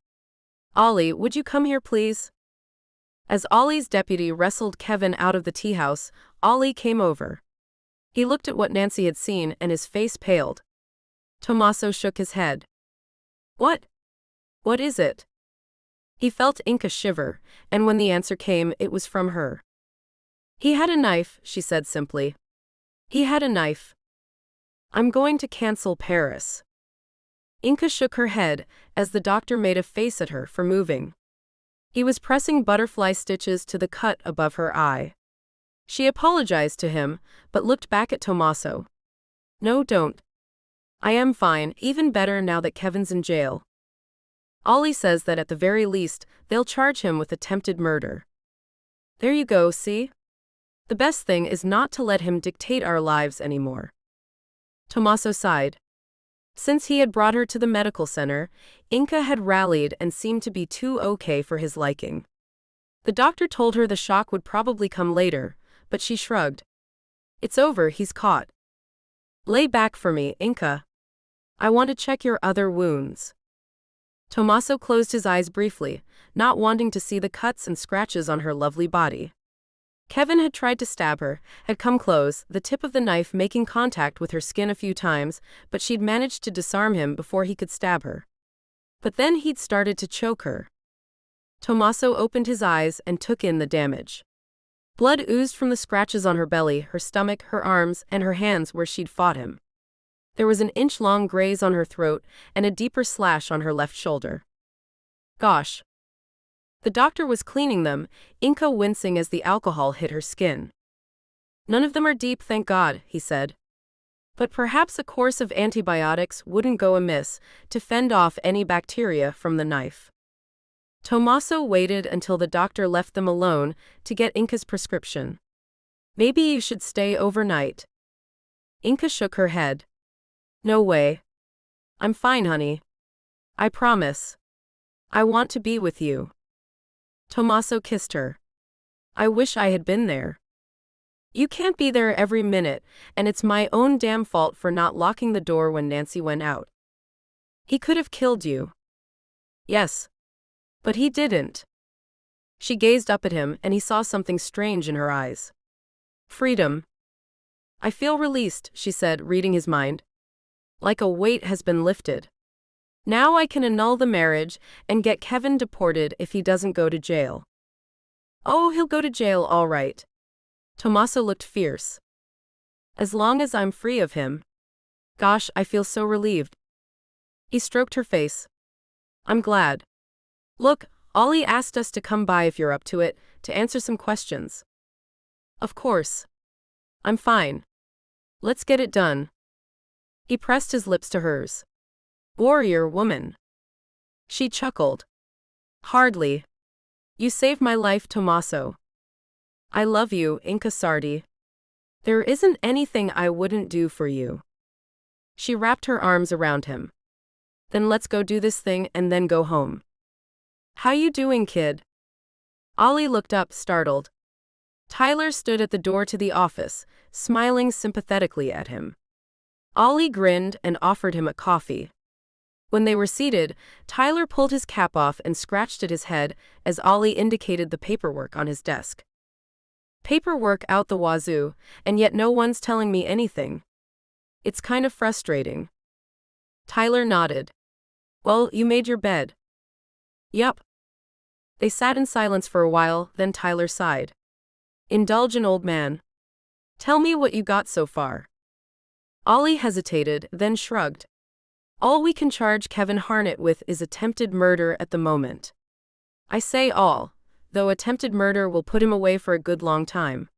Ollie, would you come here please? As Ollie's deputy wrestled Kevin out of the tea house, Ollie came over. He looked at what Nancy had seen and his face paled. Tommaso shook his head. What? What is it? He felt Inka shiver, and when the answer came, it was from her. He had a knife, she said simply. He had a knife. I'm going to cancel Paris. Inka shook her head as the doctor made a face at her for moving. He was pressing butterfly stitches to the cut above her eye. She apologized to him, but looked back at Tommaso. No, don't. I am fine, even better now that Kevin's in jail. Ollie says that at the very least, they'll charge him with attempted murder. There you go, see? The best thing is not to let him dictate our lives anymore. Tommaso sighed. Since he had brought her to the medical center, Inca had rallied and seemed to be too okay for his liking. The doctor told her the shock would probably come later, but she shrugged. It's over, he's caught. Lay back for me, Inca. I want to check your other wounds. Tommaso closed his eyes briefly, not wanting to see the cuts and scratches on her lovely body. Kevin had tried to stab her, had come close, the tip of the knife making contact with her skin a few times, but she'd managed to disarm him before he could stab her. But then he'd started to choke her. Tommaso opened his eyes and took in the damage. Blood oozed from the scratches on her belly, her stomach, her arms, and her hands where she'd fought him. There was an inch-long graze on her throat and a deeper slash on her left shoulder. Gosh. The doctor was cleaning them, Inca wincing as the alcohol hit her skin. None of them are deep, thank God, he said. But perhaps a course of antibiotics wouldn't go amiss to fend off any bacteria from the knife. Tommaso waited until the doctor left them alone to get Inca's prescription. Maybe you should stay overnight. Inca shook her head. No way. I'm fine, honey. I promise. I want to be with you. Tommaso kissed her. I wish I had been there. You can't be there every minute, and it's my own damn fault for not locking the door when Nancy went out. He could have killed you. Yes. But he didn't. She gazed up at him, and he saw something strange in her eyes. Freedom. I feel released, she said, reading his mind. Like a weight has been lifted. Now I can annul the marriage and get Kevin deported if he doesn't go to jail. Oh, he'll go to jail all right. Tommaso looked fierce. As long as I'm free of him. Gosh, I feel so relieved. He stroked her face. I'm glad. Look, Ollie asked us to come by if you're up to it, to answer some questions. Of course. I'm fine. Let's get it done. He pressed his lips to hers. Warrior woman. She chuckled. Hardly. You saved my life, Tommaso. I love you, Inca Sardi. There isn't anything I wouldn't do for you. She wrapped her arms around him. Then let's go do this thing and then go home. How you doing, kid? Ollie looked up, startled. Tyler stood at the door to the office, smiling sympathetically at him. Ollie grinned and offered him a coffee. When they were seated, Tyler pulled his cap off and scratched at his head as Ollie indicated the paperwork on his desk. Paperwork out the wazoo, and yet no one's telling me anything. It's kind of frustrating. Tyler nodded. Well, you made your bed. Yup. They sat in silence for a while, then Tyler sighed. Indulge an old man. Tell me what you got so far. Ollie hesitated, then shrugged. All we can charge Kevin Harnett with is attempted murder at the moment. I say all, though attempted murder will put him away for a good long time.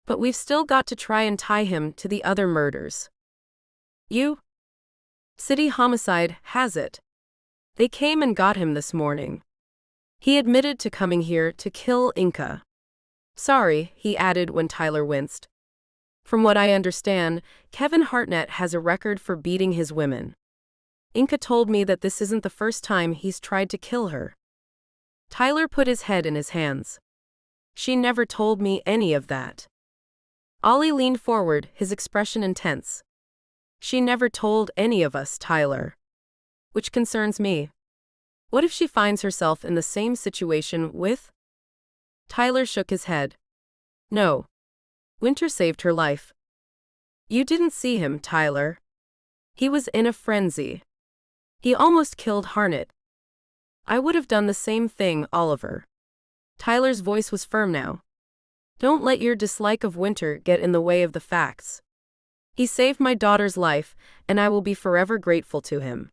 But we've still got to try and tie him to the other murders. You? City homicide has it. They came and got him this morning. He admitted to coming here to kill Inca. Sorry, he added when Tyler winced. From what I understand, Kevin Hartnett has a record for beating his women. Inca told me that this isn't the first time he's tried to kill her. Tyler put his head in his hands. She never told me any of that. Ollie leaned forward, his expression intense. She never told any of us, Tyler. Which concerns me. What if she finds herself in the same situation with? Tyler shook his head. No. Winter saved her life. You didn't see him, Tyler. He was in a frenzy. He almost killed Harnett. I would have done the same thing, Oliver. Tyler's voice was firm now. Don't let your dislike of Winter get in the way of the facts. He saved my daughter's life, and I will be forever grateful to him.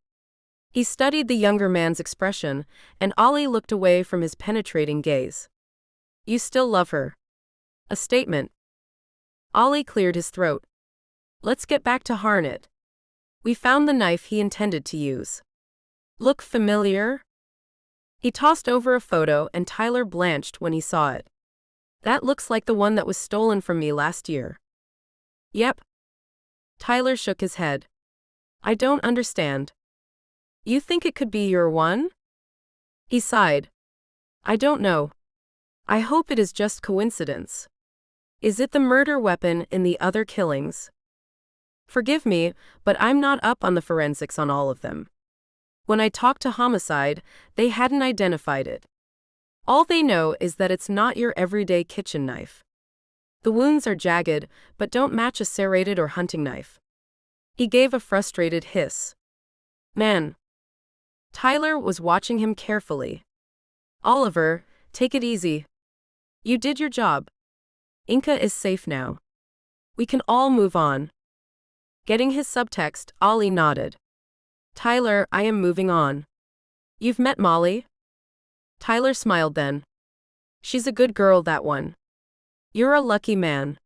He studied the younger man's expression, and Ollie looked away from his penetrating gaze. You still love her. A statement. Ollie cleared his throat. Let's get back to Harnett. We found the knife he intended to use. Look familiar? He tossed over a photo and Tyler blanched when he saw it. That looks like the one that was stolen from me last year. Yep. Tyler shook his head. I don't understand. You think it could be your one? He sighed. I don't know. I hope it is just coincidence. Is it the murder weapon in the other killings? Forgive me, but I'm not up on the forensics on all of them. When I talked to homicide, they hadn't identified it. All they know is that it's not your everyday kitchen knife. The wounds are jagged, but don't match a serrated or hunting knife. He gave a frustrated hiss. Man. Tyler was watching him carefully. Oliver, take it easy. You did your job. Inca is safe now. We can all move on. Getting his subtext, Ollie nodded. Tyler, I am moving on. You've met Molly? Tyler smiled then. She's a good girl, that one. You're a lucky man.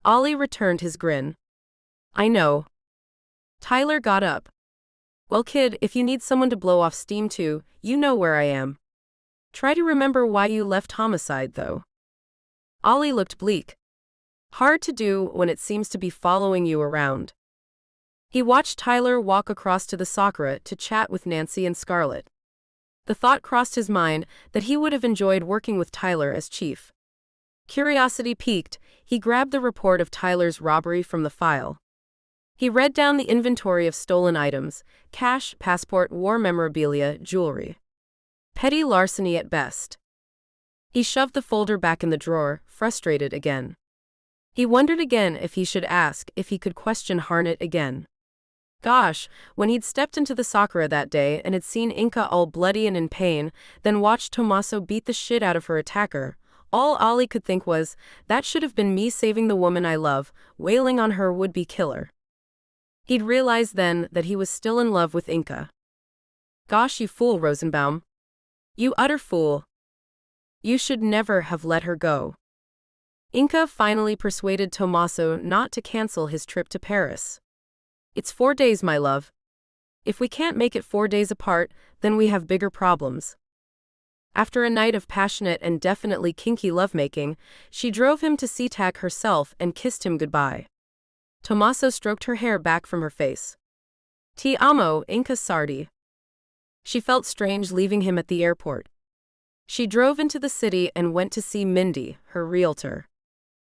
Ollie returned his grin. I know. Tyler got up. Well, kid, if you need someone to blow off steam to, you know where I am. Try to remember why you left homicide, though. Ollie looked bleak. Hard to do when it seems to be following you around. He watched Tyler walk across to the Sakura to chat with Nancy and Scarlett. The thought crossed his mind that he would have enjoyed working with Tyler as chief. Curiosity piqued, he grabbed the report of Tyler's robbery from the file. He read down the inventory of stolen items: cash, passport, war memorabilia, jewelry. Petty larceny at best. He shoved the folder back in the drawer, frustrated again. He wondered again if he should ask if he could question Harnett again. Gosh, when he'd stepped into the Sakura that day and had seen Inca all bloody and in pain, then watched Tommaso beat the shit out of her attacker, all Ollie could think was, that should have been me saving the woman I love, wailing on her would-be killer. He'd realized then that he was still in love with Inca. Gosh, you fool, Rosenbaum. You utter fool. You should never have let her go. Inca finally persuaded Tommaso not to cancel his trip to Paris. It's 4 days, my love. If we can't make it 4 days apart, then we have bigger problems. After a night of passionate and definitely kinky lovemaking, she drove him to SeaTac herself and kissed him goodbye. Tommaso stroked her hair back from her face. Ti amo, Inca Sardi. She felt strange leaving him at the airport. She drove into the city and went to see Mindy, her realtor.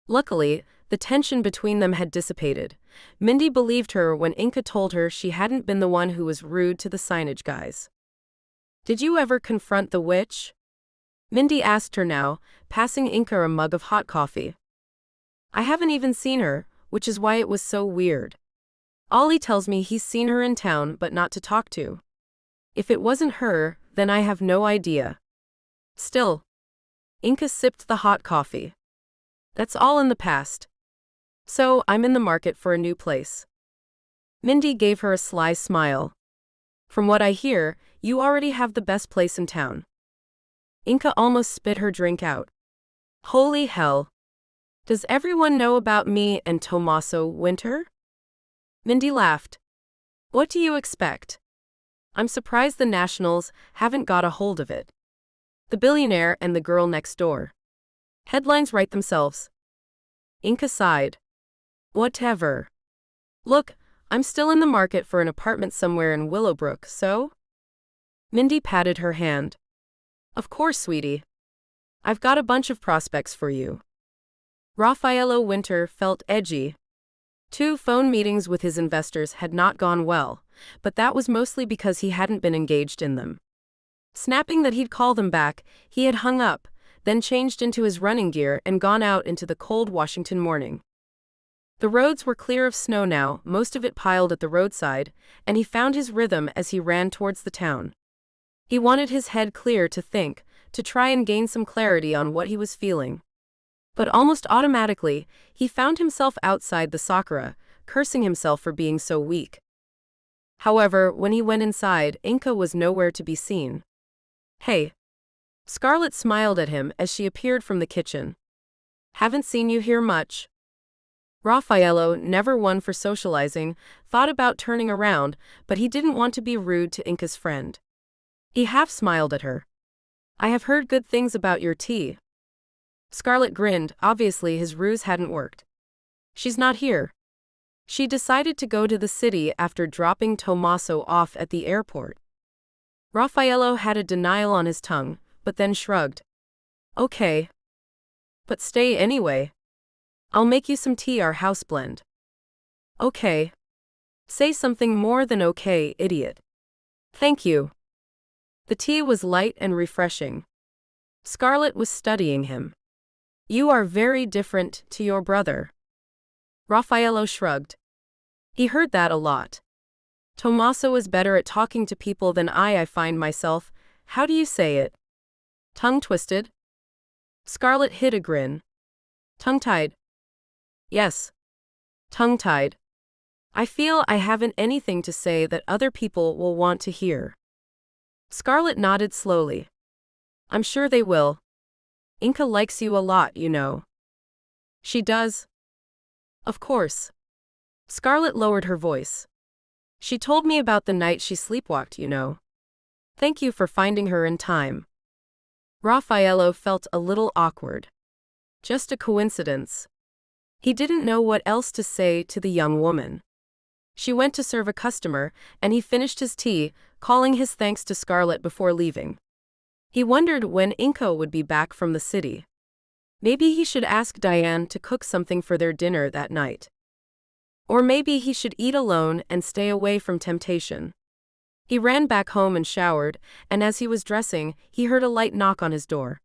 Luckily, the tension between them had dissipated. Mindy believed her when Inca told her she hadn't been the one who was rude to the signage guys. Did you ever confront the witch? Mindy asked her now, passing Inca a mug of hot coffee. I haven't even seen her, which is why it was so weird. Ollie tells me he's seen her in town but not to talk to. If it wasn't her, then I have no idea. Still. Inca sipped the hot coffee. That's all in the past. So, I'm in the market for a new place. Mindy gave her a sly smile. From what I hear, you already have the best place in town. Inca almost spit her drink out. Holy hell. Does everyone know about me and Tommaso Winter? Mindy laughed. What do you expect? I'm surprised the Nationals haven't got a hold of it. The Billionaire and the Girl Next Door. Headlines write themselves. Inca sighed. Whatever. Look, I'm still in the market for an apartment somewhere in Willowbrook, so? Mindy patted her hand. Of course, sweetie. I've got a bunch of prospects for you. Raffaello Winter felt edgy. 2 phone meetings with his investors had not gone well, but that was mostly because he hadn't been engaged in them. Snapping that he'd call them back, he had hung up, then changed into his running gear and gone out into the cold Washington morning. The roads were clear of snow now, most of it piled at the roadside, and he found his rhythm as he ran towards the town. He wanted his head clear to think, to try and gain some clarity on what he was feeling. But almost automatically, he found himself outside the Sakura, cursing himself for being so weak. However, when he went inside, Inca was nowhere to be seen. Hey. Scarlett smiled at him as she appeared from the kitchen. Haven't seen you here much. Raffaello, never one for socializing, thought about turning around, but he didn't want to be rude to Inca's friend. He half smiled at her. I have heard good things about your tea. Scarlett grinned, obviously his ruse hadn't worked. She's not here. She decided to go to the city after dropping Tommaso off at the airport. Raffaello had a denial on his tongue, but then shrugged. Okay. But stay anyway. I'll make you some tea, our house blend. Okay. Say something more than okay, idiot. Thank you. The tea was light and refreshing. Scarlett was studying him. You are very different to your brother. Raffaello shrugged. He heard that a lot. Tommaso is better at talking to people than I find myself. How do you say it? Tongue twisted? Scarlett hid a grin. Tongue-tied. Yes. Tongue-tied. I feel I haven't anything to say that other people will want to hear. Scarlett nodded slowly. I'm sure they will. Inka likes you a lot, you know. She does? Of course. Scarlett lowered her voice. She told me about the night she sleepwalked, you know. Thank you for finding her in time. Raffaello felt a little awkward. Just a coincidence. He didn't know what else to say to the young woman. She went to serve a customer, and he finished his tea, calling his thanks to Scarlett before leaving. He wondered when Inka would be back from the city. Maybe he should ask Diane to cook something for their dinner that night. Or maybe he should eat alone and stay away from temptation. He ran back home and showered, and as he was dressing, he heard a light knock on his door.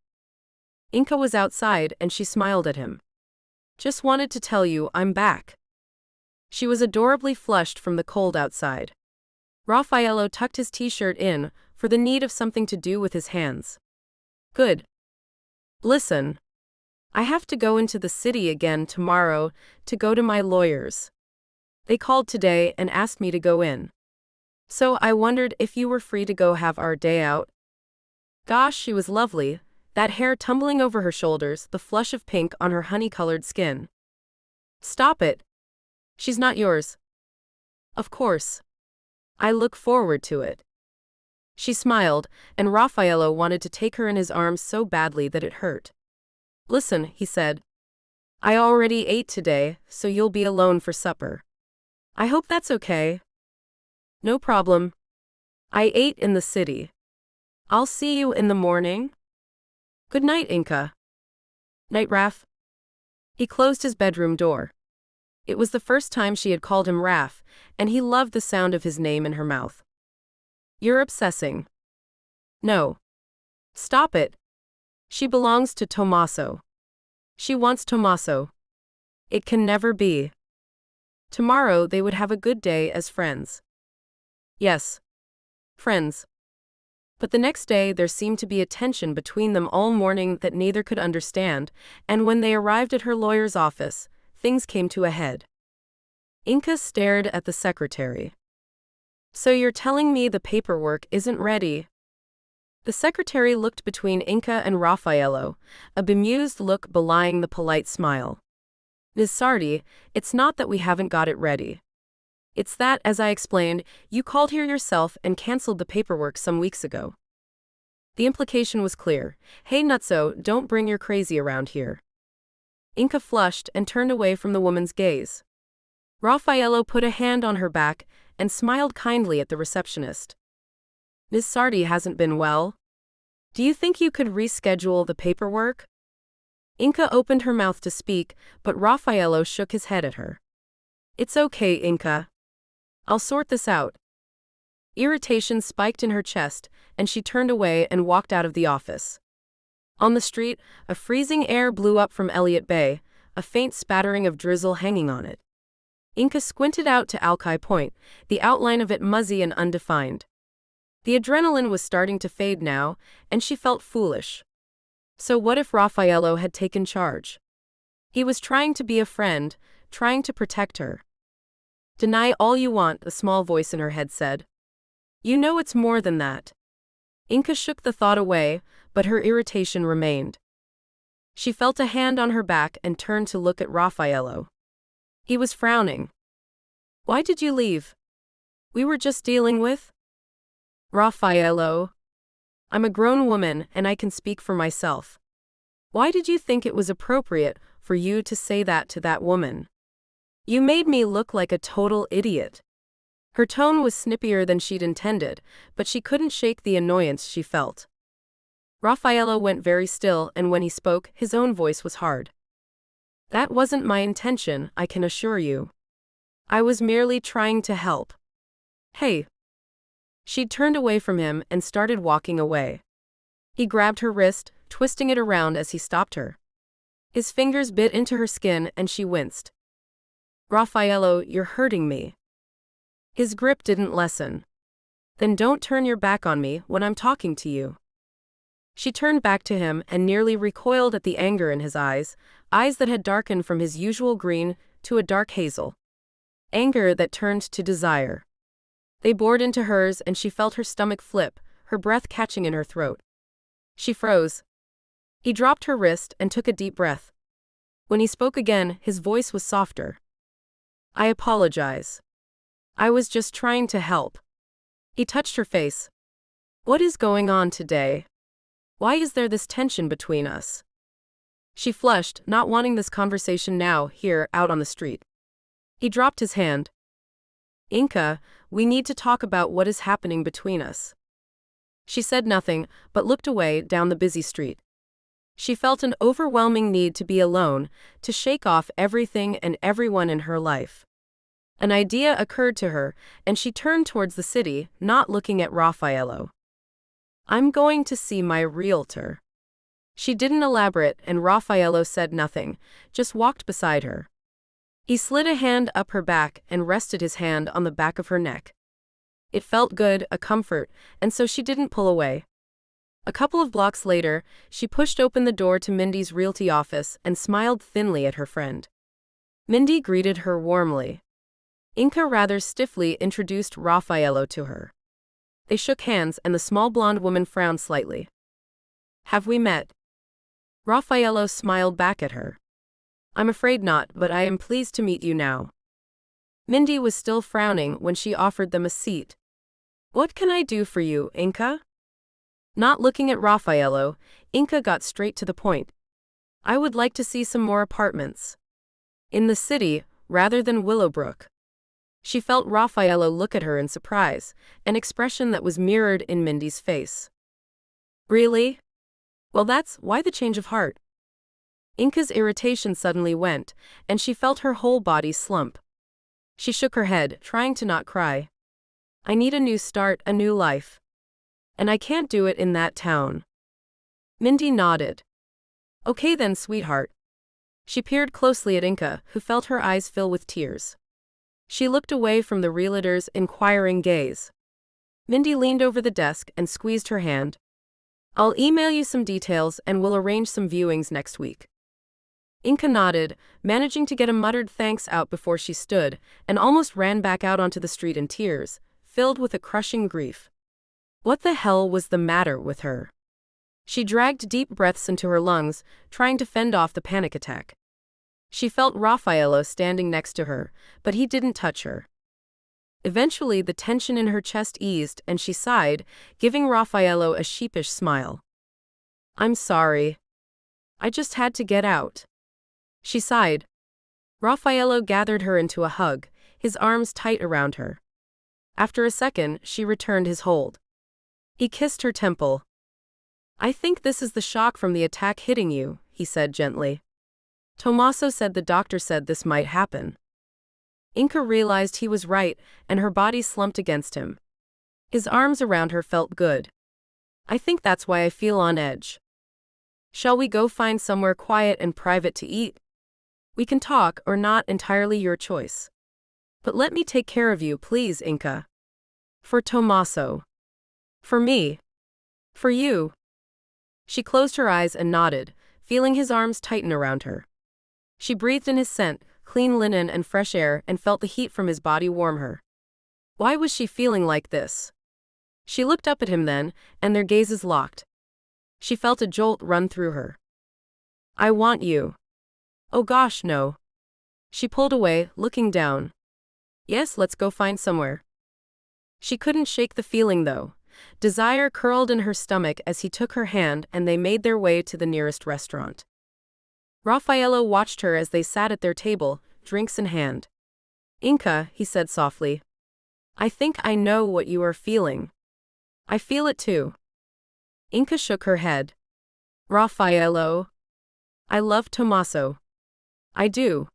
Inka was outside and she smiled at him. Just wanted to tell you I'm back. She was adorably flushed from the cold outside. Raffaello tucked his t-shirt in, for the need of something to do with his hands. Good. Listen. I have to go into the city again tomorrow to go to my lawyer's. They called today and asked me to go in. So I wondered if you were free to go have our day out. Gosh, she was lovely, that hair tumbling over her shoulders, the flush of pink on her honey-colored skin. Stop it. She's not yours. Of course. I look forward to it. She smiled, and Raffaello wanted to take her in his arms so badly that it hurt. Listen, he said. I already ate today, so you'll be alone for supper. I hope that's okay. No problem. I ate in the city. I'll see you in the morning. Good night, Inka. Night, Raf. He closed his bedroom door. It was the first time she had called him Raf, and he loved the sound of his name in her mouth. You're obsessing. No. Stop it. She belongs to Tommaso. She wants Tommaso. It can never be. Tomorrow they would have a good day as friends. Yes. Friends. But the next day there seemed to be a tension between them all morning that neither could understand, and when they arrived at her lawyer's office, things came to a head. Inka stared at the secretary. So you're telling me the paperwork isn't ready? The secretary looked between Inka and Raffaello, a bemused look belying the polite smile. Ms. Sardi, it's not that we haven't got it ready. It's that, as I explained, you called here yourself and cancelled the paperwork some weeks ago. The implication was clear. Hey Nutso, don't bring your crazy around here. Inka flushed and turned away from the woman's gaze. Raffaello put a hand on her back and smiled kindly at the receptionist. Ms. Sardi hasn't been well. Do you think you could reschedule the paperwork? Inka opened her mouth to speak, but Raffaello shook his head at her. It's okay, Inka. I'll sort this out. Irritation spiked in her chest, and she turned away and walked out of the office. On the street, a freezing air blew up from Elliott Bay, a faint spattering of drizzle hanging on it. Inka squinted out to Alki Point, the outline of it muzzy and undefined. The adrenaline was starting to fade now, and she felt foolish. So what if Raffaello had taken charge? He was trying to be a friend, trying to protect her. Deny all you want, a small voice in her head said. You know it's more than that. Inka shook the thought away, but her irritation remained. She felt a hand on her back and turned to look at Raffaello. He was frowning. Why did you leave? We were just dealing with? Raffaello. I'm a grown woman and I can speak for myself. Why did you think it was appropriate for you to say that to that woman? You made me look like a total idiot. Her tone was snippier than she'd intended, but she couldn't shake the annoyance she felt. Raffaello went very still, and when he spoke, his own voice was hard. That wasn't my intention, I can assure you. I was merely trying to help. Hey. She'd turned away from him and started walking away. He grabbed her wrist, twisting it around as he stopped her. His fingers bit into her skin and she winced. Raffaello, you're hurting me. His grip didn't lessen. Then don't turn your back on me when I'm talking to you. She turned back to him and nearly recoiled at the anger in his eyes that had darkened from his usual green to a dark hazel. Anger that turned to desire. They bored into hers and she felt her stomach flip, her breath catching in her throat. She froze. He dropped her wrist and took a deep breath. When he spoke again, his voice was softer. I apologize. I was just trying to help. He touched her face. What is going on today? Why is there this tension between us? She flushed, not wanting this conversation now, here, out on the street. He dropped his hand. Inka, we need to talk about what is happening between us. She said nothing, but looked away down the busy street. She felt an overwhelming need to be alone, to shake off everything and everyone in her life. An idea occurred to her, and she turned towards the city, not looking at Raffaello. I'm going to see my realtor. She didn't elaborate, and Raffaello said nothing, just walked beside her. He slid a hand up her back and rested his hand on the back of her neck. It felt good, a comfort, and so she didn't pull away. A couple of blocks later, she pushed open the door to Mindy's realty office and smiled thinly at her friend. Mindy greeted her warmly. Inka rather stiffly introduced Raffaello to her. They shook hands and the small blonde woman frowned slightly. Have we met? Raffaello smiled back at her. I'm afraid not, but I am pleased to meet you now. Mindy was still frowning when she offered them a seat. What can I do for you, Inka? Not looking at Raffaello, Inka got straight to the point. I would like to see some more apartments. In the city, rather than Willowbrook. She felt Raffaello look at her in surprise, an expression that was mirrored in Mindy's face. Really? Well, that's why the change of heart. Inka's irritation suddenly went, and she felt her whole body slump. She shook her head, trying to not cry. I need a new start, a new life. And I can't do it in that town. Mindy nodded. Okay then, sweetheart. She peered closely at Inka, who felt her eyes fill with tears. She looked away from the realtor's inquiring gaze. Mindy leaned over the desk and squeezed her hand. I'll email you some details and we'll arrange some viewings next week. Inka nodded, managing to get a muttered thanks out before she stood, and almost ran back out onto the street in tears, filled with a crushing grief. What the hell was the matter with her? She dragged deep breaths into her lungs, trying to fend off the panic attack. She felt Raffaello standing next to her, but he didn't touch her. Eventually, the tension in her chest eased and she sighed, giving Raffaello a sheepish smile. I'm sorry. I just had to get out. She sighed. Raffaello gathered her into a hug, his arms tight around her. After a second, she returned his hold. He kissed her temple. I think this is the shock from the attack hitting you, he said gently. Tommaso said the doctor said this might happen. Inka realized he was right, and her body slumped against him. His arms around her felt good. I think that's why I feel on edge. Shall we go find somewhere quiet and private to eat? We can talk or not, entirely your choice. But let me take care of you, please, Inka. For Tommaso. For me. For you. She closed her eyes and nodded, feeling his arms tighten around her. She breathed in his scent, clean linen and fresh air, and felt the heat from his body warm her. Why was she feeling like this? She looked up at him then, and their gazes locked. She felt a jolt run through her. I want you. Oh gosh, no. She pulled away, looking down. Yes, let's go find somewhere. She couldn't shake the feeling though. Desire curled in her stomach as he took her hand and they made their way to the nearest restaurant. Raffaello watched her as they sat at their table, drinks in hand. Inka, he said softly. I think I know what you are feeling. I feel it too. Inka shook her head. Raffaello. I love Tommaso. I do.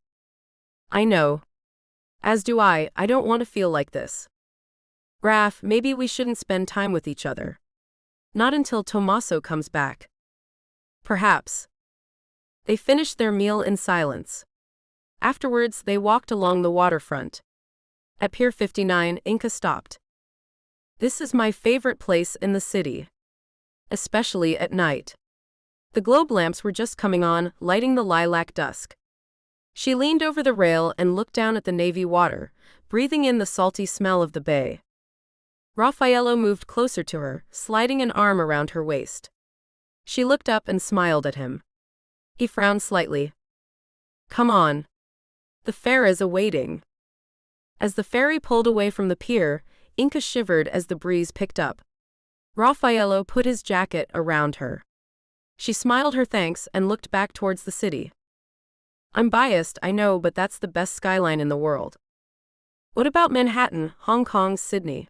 I know. As do I don't want to feel like this. Raf, maybe we shouldn't spend time with each other. Not until Tommaso comes back. Perhaps. They finished their meal in silence. Afterwards, they walked along the waterfront. At Pier 59, Inka stopped. This is my favorite place in the city. Especially at night. The globe lamps were just coming on, lighting the lilac dusk. She leaned over the rail and looked down at the navy water, breathing in the salty smell of the bay. Raffaello moved closer to her, sliding an arm around her waist. She looked up and smiled at him. He frowned slightly. Come on. The fare is awaiting. As the ferry pulled away from the pier, Inka shivered as the breeze picked up. Raffaello put his jacket around her. She smiled her thanks and looked back towards the city. I'm biased, I know, but that's the best skyline in the world. What about Manhattan, Hong Kong, Sydney?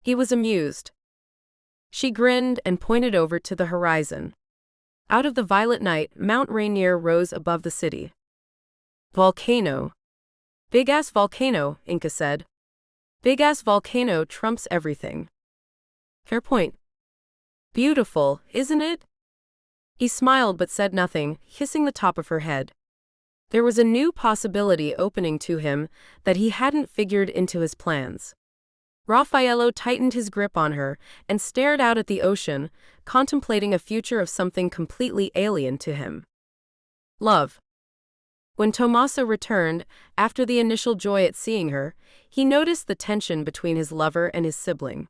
He was amused. She grinned and pointed over to the horizon. Out of the violet night, Mount Rainier rose above the city. Volcano. Big-ass volcano, Inka said. Big-ass volcano trumps everything. Fair point. Beautiful, isn't it? He smiled but said nothing, kissing the top of her head. There was a new possibility opening to him that he hadn't figured into his plans. Raffaello tightened his grip on her and stared out at the ocean, contemplating a future of something completely alien to him. Love. When Tommaso returned, after the initial joy at seeing her, he noticed the tension between his lover and his sibling.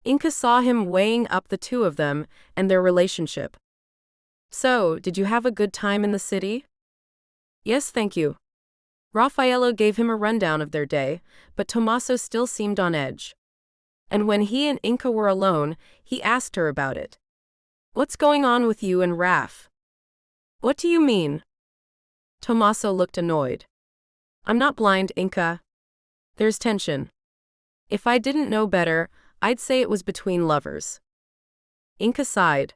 Inka saw him weighing up the two of them and their relationship. So, did you have a good time in the city? Yes, thank you. Raffaello gave him a rundown of their day, but Tommaso still seemed on edge. And when he and Inka were alone, he asked her about it. What's going on with you and Raf? What do you mean? Tommaso looked annoyed. I'm not blind, Inka. There's tension. If I didn't know better, I'd say it was between lovers. Inka sighed.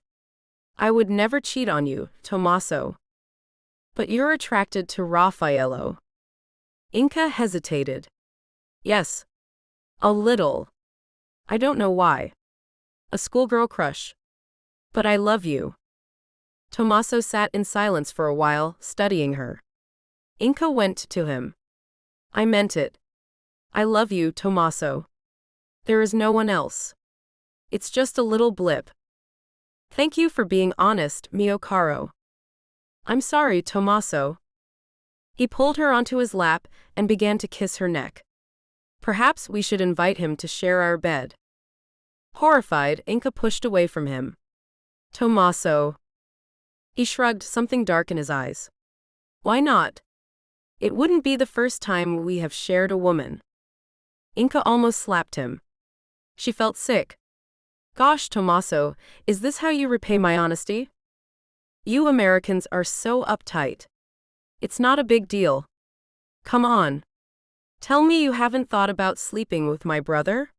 I would never cheat on you, Tommaso. But you're attracted to Raffaello. Inka hesitated. Yes. A little. I don't know why. A schoolgirl crush. But I love you. Tommaso sat in silence for a while, studying her. Inka went to him. I meant it. I love you, Tommaso. There is no one else. It's just a little blip. Thank you for being honest, mio caro. I'm sorry, Tommaso. He pulled her onto his lap and began to kiss her neck. Perhaps we should invite him to share our bed. Horrified, Inka pushed away from him. Tommaso. He shrugged, something dark in his eyes. Why not? It wouldn't be the first time we have shared a woman. Inka almost slapped him. She felt sick. Gosh, Tommaso, is this how you repay my honesty? You Americans are so uptight. It's not a big deal. Come on. Tell me you haven't thought about sleeping with my brother?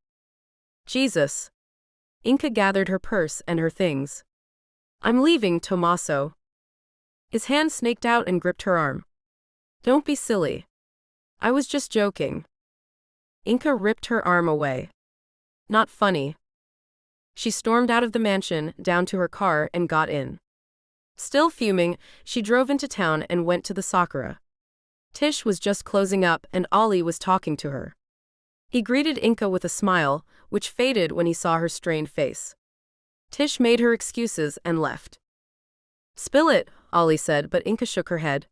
Jesus. Inka gathered her purse and her things. I'm leaving, Tommaso. His hand snaked out and gripped her arm. Don't be silly. I was just joking. Inka ripped her arm away. Not funny. She stormed out of the mansion, down to her car, and got in. Still fuming, she drove into town and went to the Sakura. Tish was just closing up and Ollie was talking to her. He greeted Inka with a smile, which faded when he saw her strained face. Tish made her excuses and left. Spill it, Ollie said, but Inka shook her head.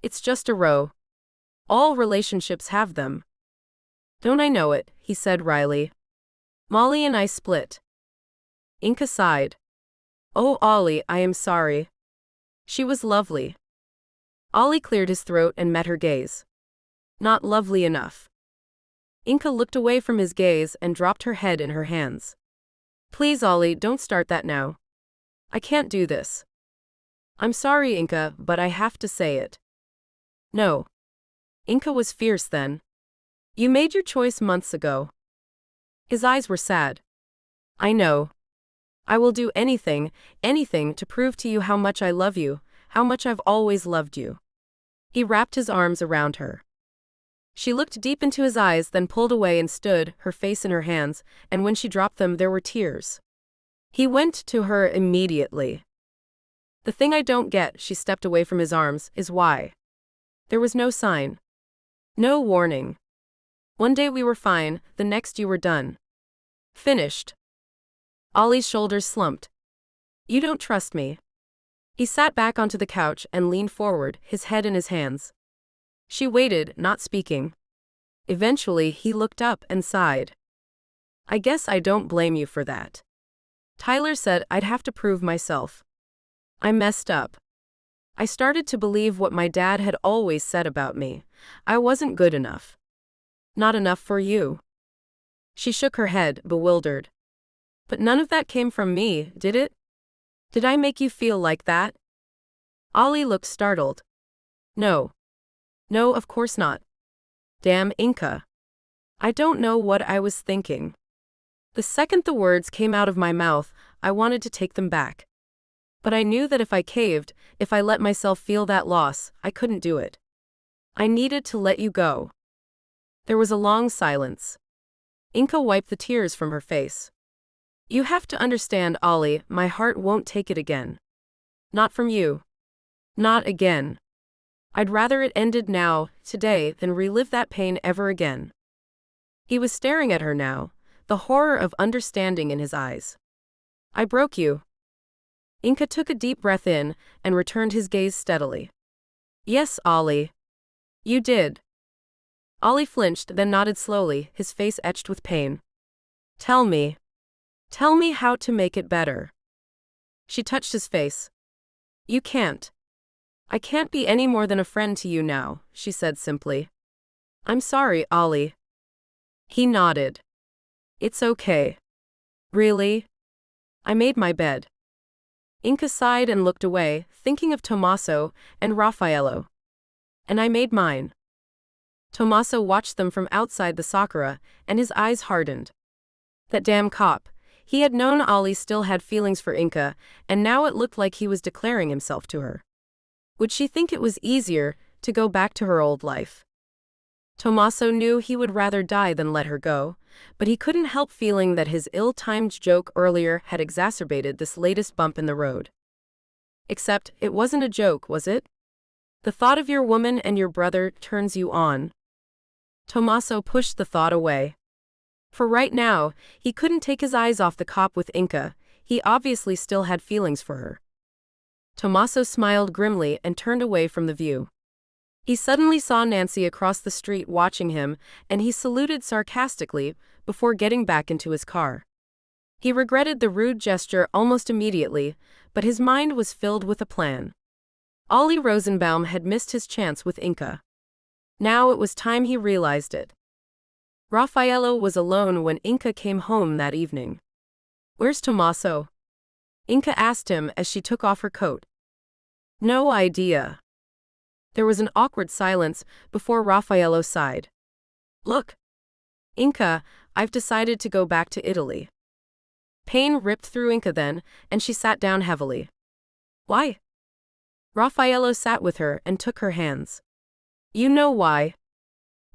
It's just a row. All relationships have them. Don't I know it, he said wryly. Molly and I split. Inka sighed. Oh, Ollie, I am sorry. She was lovely. Ollie cleared his throat and met her gaze. Not lovely enough. Inka looked away from his gaze and dropped her head in her hands. Please, Ollie, don't start that now. I can't do this. I'm sorry, Inka, but I have to say it. No. Inka was fierce then. You made your choice months ago. His eyes were sad. I know. I will do anything, anything to prove to you how much I love you, how much I've always loved you. He wrapped his arms around her. She looked deep into his eyes, then pulled away and stood, her face in her hands, and when she dropped them there were tears. He went to her immediately. The thing I don't get, she stepped away from his arms, is why. There was no sign. No warning. One day we were fine, the next you were done. Finished. Ollie's shoulders slumped. You don't trust me. He sat back onto the couch and leaned forward, his head in his hands. She waited, not speaking. Eventually, he looked up and sighed. I guess I don't blame you for that. Tyler said I'd have to prove myself. I messed up. I started to believe what my dad had always said about me. I wasn't good enough. Not enough for you. She shook her head, bewildered. But none of that came from me, did it? Did I make you feel like that? Ollie looked startled. No. No, of course not. Damn Inka. I don't know what I was thinking. The second the words came out of my mouth, I wanted to take them back. But I knew that if I caved, if I let myself feel that loss, I couldn't do it. I needed to let you go. There was a long silence. Inka wiped the tears from her face. You have to understand, Ollie, my heart won't take it again. Not from you. Not again. I'd rather it ended now, today, than relive that pain ever again. He was staring at her now, the horror of understanding in his eyes. I broke you. Inka took a deep breath in and returned his gaze steadily. Yes, Ollie. You did. Ollie flinched, then nodded slowly, his face etched with pain. Tell me. Tell me how to make it better. She touched his face. You can't. I can't be any more than a friend to you now, she said simply. I'm sorry, Ollie. He nodded. It's okay. Really? I made my bed. Inka sighed and looked away, thinking of Tommaso and Raffaello. And I made mine. Tommaso watched them from outside the Sakura, and his eyes hardened. That damn cop. He had known Ollie still had feelings for Inka, and now it looked like he was declaring himself to her. Would she think it was easier to go back to her old life? Tommaso knew he would rather die than let her go, but he couldn't help feeling that his ill-timed joke earlier had exacerbated this latest bump in the road. Except, it wasn't a joke, was it? The thought of your woman and your brother turns you on. Tommaso pushed the thought away. For right now, he couldn't take his eyes off the cop with Inka. He obviously still had feelings for her. Tommaso smiled grimly and turned away from the view. He suddenly saw Nancy across the street watching him, and he saluted sarcastically before getting back into his car. He regretted the rude gesture almost immediately, but his mind was filled with a plan. Ollie Rosenbaum had missed his chance with Inka. Now it was time he realized it. Raffaello was alone when Inka came home that evening. Where's Tommaso? Inka asked him as she took off her coat. No idea. There was an awkward silence before Raffaello sighed. Look. Inka, I've decided to go back to Italy. Pain ripped through Inka then, and she sat down heavily. Why? Raffaello sat with her and took her hands. You know why.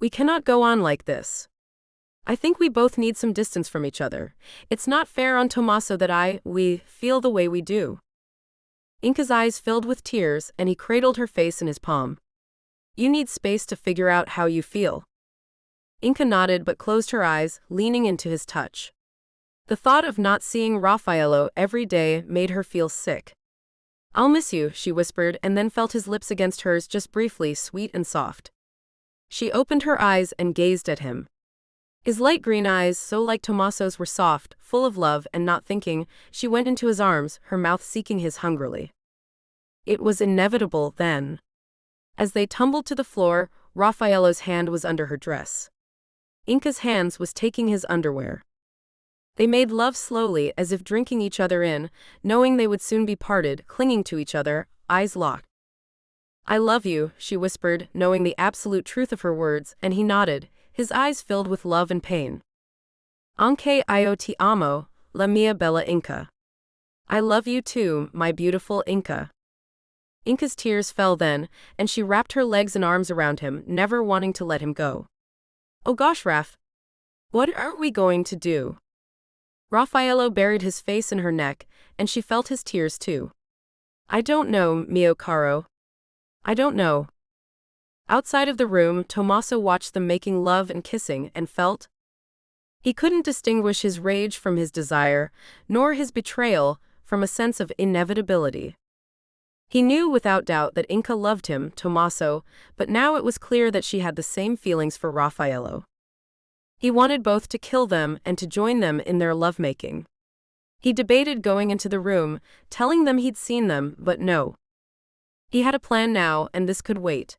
We cannot go on like this. I think we both need some distance from each other. It's not fair on Tommaso that we feel the way we do. Inka's eyes filled with tears, and he cradled her face in his palm. You need space to figure out how you feel. Inka nodded but closed her eyes, leaning into his touch. The thought of not seeing Raffaello every day made her feel sick. I'll miss you, she whispered, and then felt his lips against hers just briefly, sweet and soft. She opened her eyes and gazed at him. His light green eyes, so like Tommaso's, were soft, full of love, and not thinking, she went into his arms, her mouth seeking his hungrily. It was inevitable then. As they tumbled to the floor, Raffaello's hand was under her dress. Inka's hands was taking his underwear. They made love slowly, as if drinking each other in, knowing they would soon be parted, clinging to each other, eyes locked. I love you, she whispered, knowing the absolute truth of her words, and he nodded, his eyes filled with love and pain. Anche io ti amo, la mia bella Inca. I love you too, my beautiful Inca. Inca's tears fell then, and she wrapped her legs and arms around him, never wanting to let him go. Oh gosh, Raf. What are we going to do? Raffaello buried his face in her neck, and she felt his tears too. I don't know, mio caro. I don't know. Outside of the room, Tommaso watched them making love and kissing and felt. He couldn't distinguish his rage from his desire, nor his betrayal from a sense of inevitability. He knew without doubt that Inca loved him, Tommaso, but now it was clear that she had the same feelings for Raffaello. He wanted both to kill them and to join them in their lovemaking. He debated going into the room, telling them he'd seen them, but no. He had a plan now, and this could wait.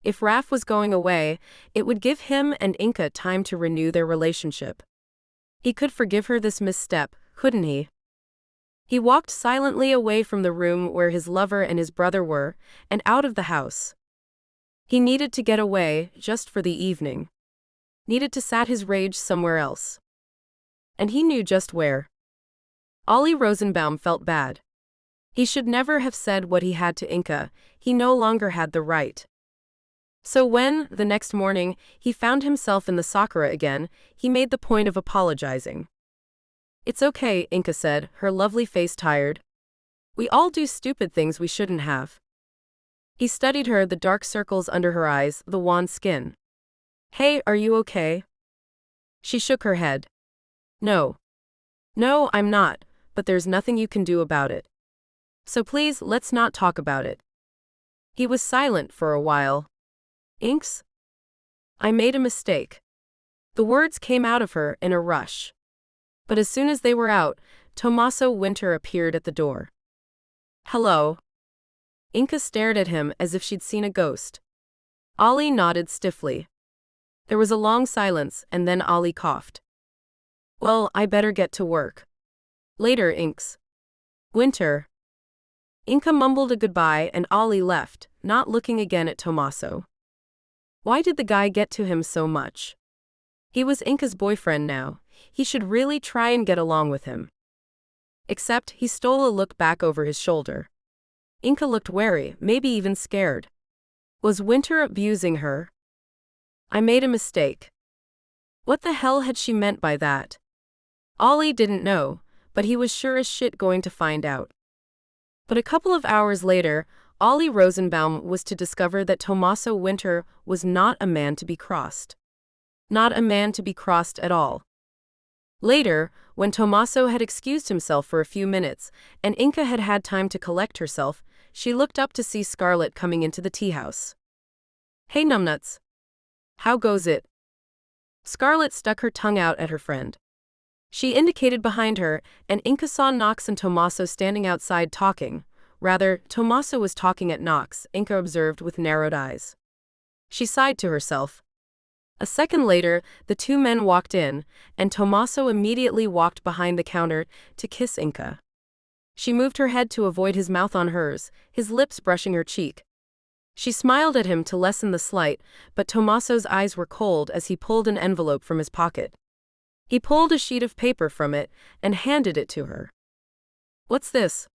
If Raf was going away, it would give him and Inca time to renew their relationship. He could forgive her this misstep, couldn't he? He walked silently away from the room where his lover and his brother were, and out of the house. He needed to get away, just for the evening. Needed to sat his rage somewhere else. And he knew just where. Ollie Rosenbaum felt bad. He should never have said what he had to Inca, he no longer had the right. So when, the next morning, he found himself in the Sakura again, he made the point of apologizing. It's okay, Inca said, her lovely face tired. We all do stupid things we shouldn't have. He studied her, the dark circles under her eyes, the wan skin. Hey, are you okay? She shook her head. No. No, I'm not, but there's nothing you can do about it. So please, let's not talk about it. He was silent for a while. Inks? I made a mistake. The words came out of her in a rush. But as soon as they were out, Tommaso Winter appeared at the door. Hello. Inca stared at him as if she'd seen a ghost. Ollie nodded stiffly. There was a long silence, and then Ollie coughed. Well, I better get to work. Later, Inks. Winter. Inca mumbled a goodbye and Ollie left, not looking again at Tommaso. Why did the guy get to him so much? He was Inca's boyfriend now. He should really try and get along with him. Except, he stole a look back over his shoulder. Inca looked wary, maybe even scared. Was Winter abusing her? I made a mistake. What the hell had she meant by that? Ollie didn't know, but he was sure as shit going to find out. But a couple of hours later, Ollie Rosenbaum was to discover that Tommaso Winter was not a man to be crossed. Not a man to be crossed at all. Later, when Tommaso had excused himself for a few minutes, and Inca had had time to collect herself, she looked up to see Scarlett coming into the tea house. Hey numbnuts. How goes it? Scarlett stuck her tongue out at her friend. She indicated behind her, and Inca saw Knox and Tommaso standing outside talking. Rather, Tommaso was talking at Knox, Inca observed with narrowed eyes. She sighed to herself. A second later, the two men walked in, and Tommaso immediately walked behind the counter to kiss Inca. She moved her head to avoid his mouth on hers, his lips brushing her cheek. She smiled at him to lessen the slight, but Tommaso's eyes were cold as he pulled an envelope from his pocket. He pulled a sheet of paper from it and handed it to her. What's this?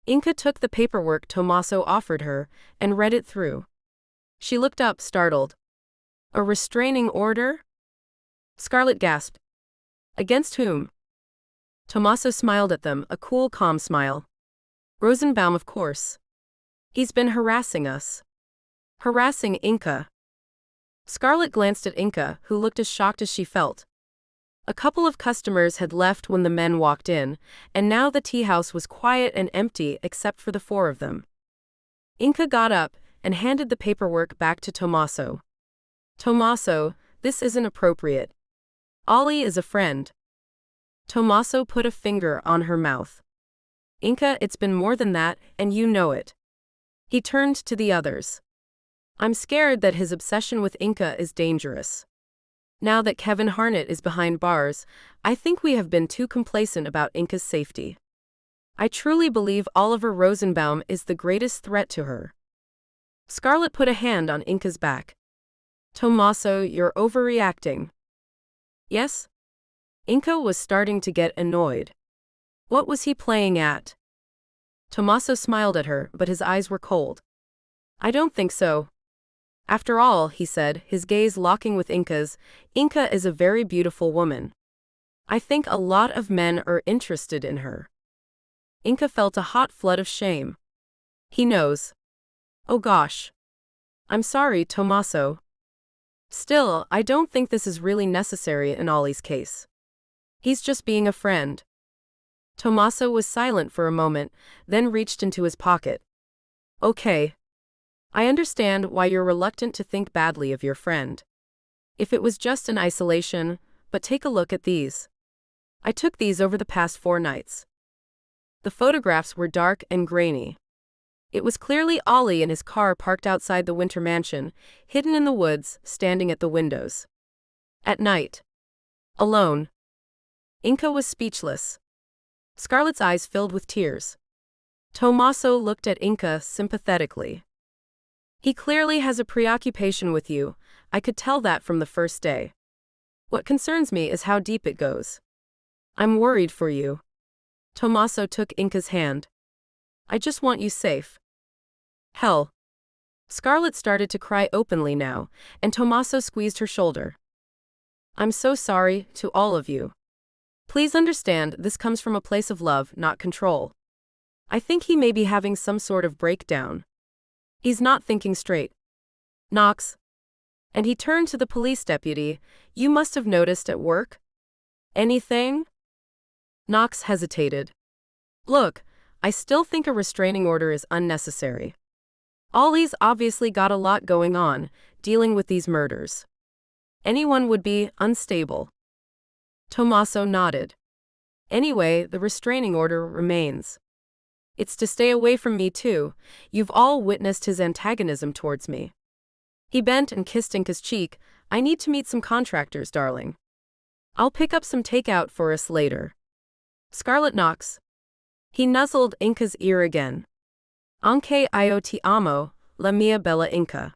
Inca took the paperwork Tommaso offered her and read it through. She looked up, startled. A restraining order? Scarlett gasped. Against whom? Tommaso smiled at them, a cool, calm smile. Rosenbaum, of course. He's been harassing us. Harassing Inca. Scarlett glanced at Inca, who looked as shocked as she felt. A couple of customers had left when the men walked in, and now the tea house was quiet and empty except for the four of them. Inca got up and handed the paperwork back to Tommaso. Tommaso, this isn't appropriate. Ollie is a friend. Tommaso put a finger on her mouth. Inca, it's been more than that, and you know it. He turned to the others. I'm scared that his obsession with Inca is dangerous. Now that Kevin Harnett is behind bars, I think we have been too complacent about Inca's safety. I truly believe Oliver Rosenbaum is the greatest threat to her. Scarlett put a hand on Inca's back. Tommaso, you're overreacting. Yes? Inca was starting to get annoyed. What was he playing at? Tommaso smiled at her, but his eyes were cold. I don't think so. After all, he said, his gaze locking with Inca's, Inca is a very beautiful woman. I think a lot of men are interested in her. Inca felt a hot flood of shame. He knows. Oh gosh. I'm sorry, Tommaso. Still, I don't think this is really necessary in Ollie's case. He's just being a friend. Tommaso was silent for a moment, then reached into his pocket. Okay. I understand why you're reluctant to think badly of your friend. If it was just an isolation, but take a look at these. I took these over the past 4 nights. The photographs were dark and grainy. It was clearly Ollie in his car parked outside the Winter Mansion, hidden in the woods, standing at the windows. At night. Alone. Inca was speechless. Scarlett's eyes filled with tears. Tommaso looked at Inca sympathetically. He clearly has a preoccupation with you, I could tell that from the first day. What concerns me is how deep it goes. I'm worried for you. Tommaso took Inca's hand. I just want you safe. Hell. Scarlett started to cry openly now, and Tommaso squeezed her shoulder. I'm so sorry, to all of you. Please understand this comes from a place of love, not control. I think he may be having some sort of breakdown. He's not thinking straight. Knox. And he turned to the police deputy, you must have noticed at work? Anything? Knox hesitated. Look, I still think a restraining order is unnecessary. Ollie's obviously got a lot going on, dealing with these murders. Anyone would be unstable. Tommaso nodded. Anyway, the restraining order remains. It's to stay away from me too, you've all witnessed his antagonism towards me. He bent and kissed Inca's cheek, I need to meet some contractors, darling. I'll pick up some takeout for us later. Scarlett Knox. He nuzzled Inca's ear again. Anche io ti amo, la mia bella Inca.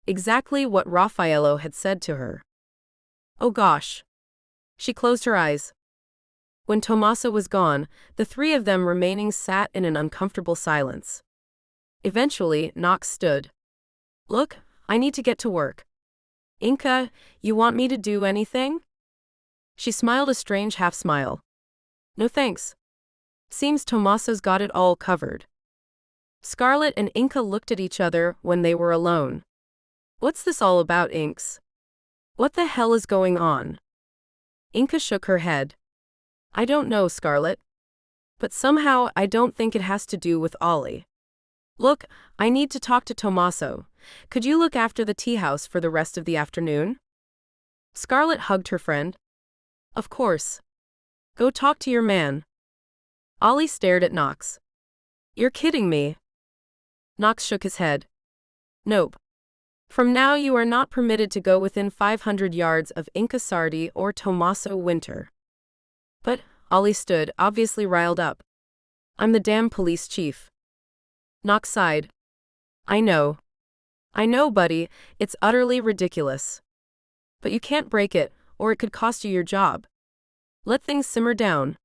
Exactly what Raffaello had said to her. Oh gosh. She closed her eyes. When Tommaso was gone, the 3 of them remaining sat in an uncomfortable silence. Eventually, Knox stood. Look, I need to get to work. Inca, you want me to do anything? She smiled a strange half-smile. No thanks. Seems Tommaso's got it all covered. Scarlett and Inca looked at each other when they were alone. What's this all about, Inks? What the hell is going on? Inca shook her head. I don't know, Scarlett. But somehow I don't think it has to do with Ollie. Look, I need to talk to Tommaso. Could you look after the tea house for the rest of the afternoon? Scarlett hugged her friend. Of course. Go talk to your man. Ollie stared at Knox. You're kidding me. Knox shook his head. Nope. From now you are not permitted to go within 500 yards of Inca Sardi or Tommaso Winter. But, Ollie stood, obviously riled up. I'm the damn police chief. Knox sighed. I know. I know, buddy, it's utterly ridiculous. But you can't break it, or it could cost you your job. Let things simmer down.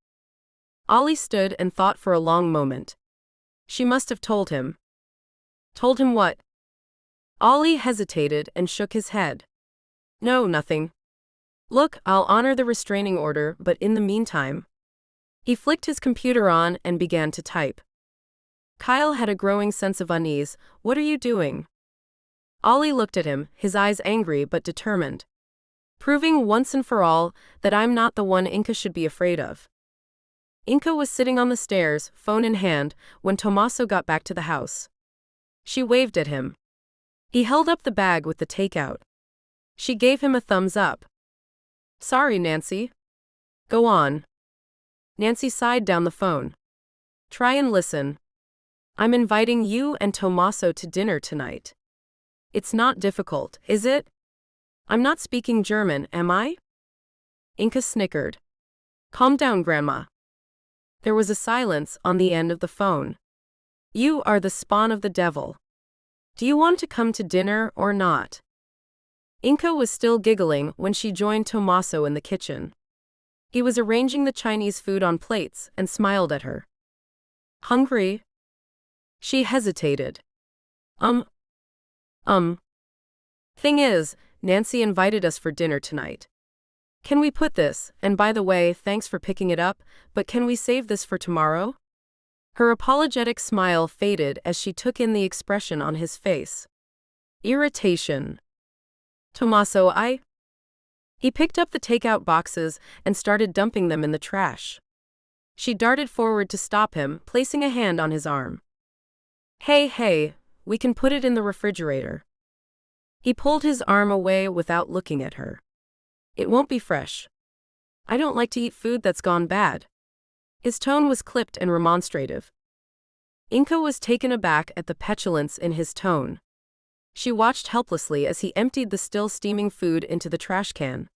Ollie stood and thought for a long moment. She must have told him. Told him what? Ollie hesitated and shook his head. No, nothing. Look, I'll honor the restraining order, but in the meantime. He flicked his computer on and began to type. Kyle had a growing sense of unease. What are you doing? Ollie looked at him, his eyes angry but determined. Proving once and for all that I'm not the one Inca should be afraid of. Inca was sitting on the stairs, phone in hand, when Tommaso got back to the house. She waved at him. He held up the bag with the takeout. She gave him a thumbs up. Sorry, Nancy. Go on. Nancy sighed down the phone. Try and listen. I'm inviting you and Tommaso to dinner tonight. It's not difficult, is it? I'm not speaking German, am I? Inca snickered. Calm down, Grandma. There was a silence on the end of the phone. You are the spawn of the devil. Do you want to come to dinner or not? Inka was still giggling when she joined Tommaso in the kitchen. He was arranging the Chinese food on plates and smiled at her. Hungry? She hesitated. Um. Thing is, Nancy invited us for dinner tonight. Can we put this, and by the way, thanks for picking it up, but can we save this for tomorrow? Her apologetic smile faded as she took in the expression on his face. Irritation. Tommaso, He picked up the takeout boxes and started dumping them in the trash. She darted forward to stop him, placing a hand on his arm. Hey, we can put it in the refrigerator. He pulled his arm away without looking at her. It won't be fresh. I don't like to eat food that's gone bad. His tone was clipped and remonstrative. Inka was taken aback at the petulance in his tone. She watched helplessly as he emptied the still steaming food into the trash can.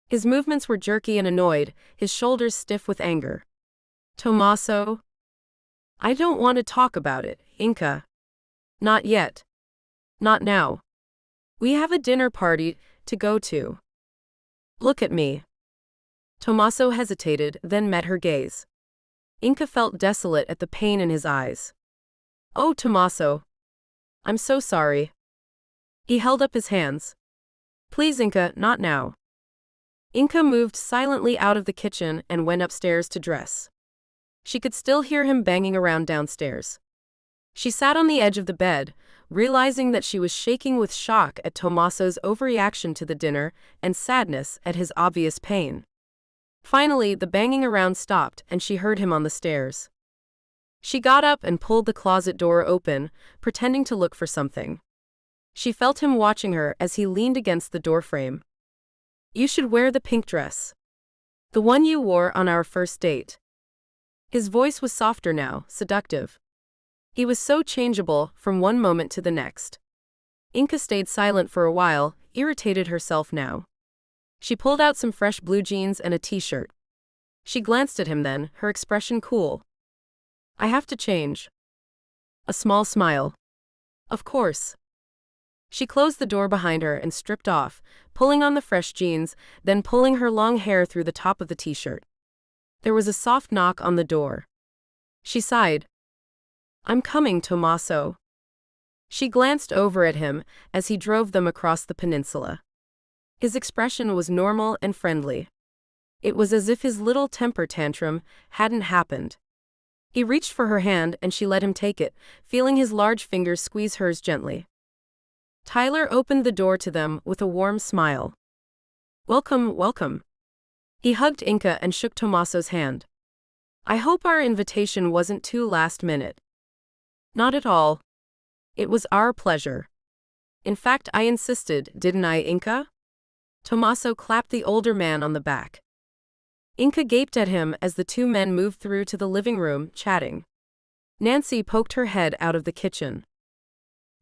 His movements were jerky and annoyed, his shoulders stiff with anger. Tommaso? I don't want to talk about it, Inka. Not yet. Not now. We have a dinner party to go to. Look at me. Tommaso hesitated, then met her gaze. Inka felt desolate at the pain in his eyes. Oh, Tommaso. I'm so sorry. He held up his hands. Please, Inka, not now. Inka moved silently out of the kitchen and went upstairs to dress. She could still hear him banging around downstairs. She sat on the edge of the bed, realizing that she was shaking with shock at Tommaso's overreaction to the dinner and sadness at his obvious pain. Finally, the banging around stopped and she heard him on the stairs. She got up and pulled the closet door open, pretending to look for something. She felt him watching her as he leaned against the doorframe. You should wear the pink dress. The one you wore on our first date. His voice was softer now, seductive. He was so changeable from one moment to the next. Inka stayed silent for a while, irritated herself now. She pulled out some fresh blue jeans and a t-shirt. She glanced at him then, her expression cool. I have to change. A small smile. Of course. She closed the door behind her and stripped off, pulling on the fresh jeans, then pulling her long hair through the top of the t-shirt. There was a soft knock on the door. She sighed. I'm coming, Tommaso. She glanced over at him as he drove them across the peninsula. His expression was normal and friendly. It was as if his little temper tantrum hadn't happened. He reached for her hand and she let him take it, feeling his large fingers squeeze hers gently. Tyler opened the door to them with a warm smile. Welcome, welcome. He hugged Inka and shook Tommaso's hand. I hope our invitation wasn't too last minute. Not at all. It was our pleasure. In fact, I insisted, didn't I, Inka? Tommaso clapped the older man on the back. Inka gaped at him as the two men moved through to the living room, chatting. Nancy poked her head out of the kitchen.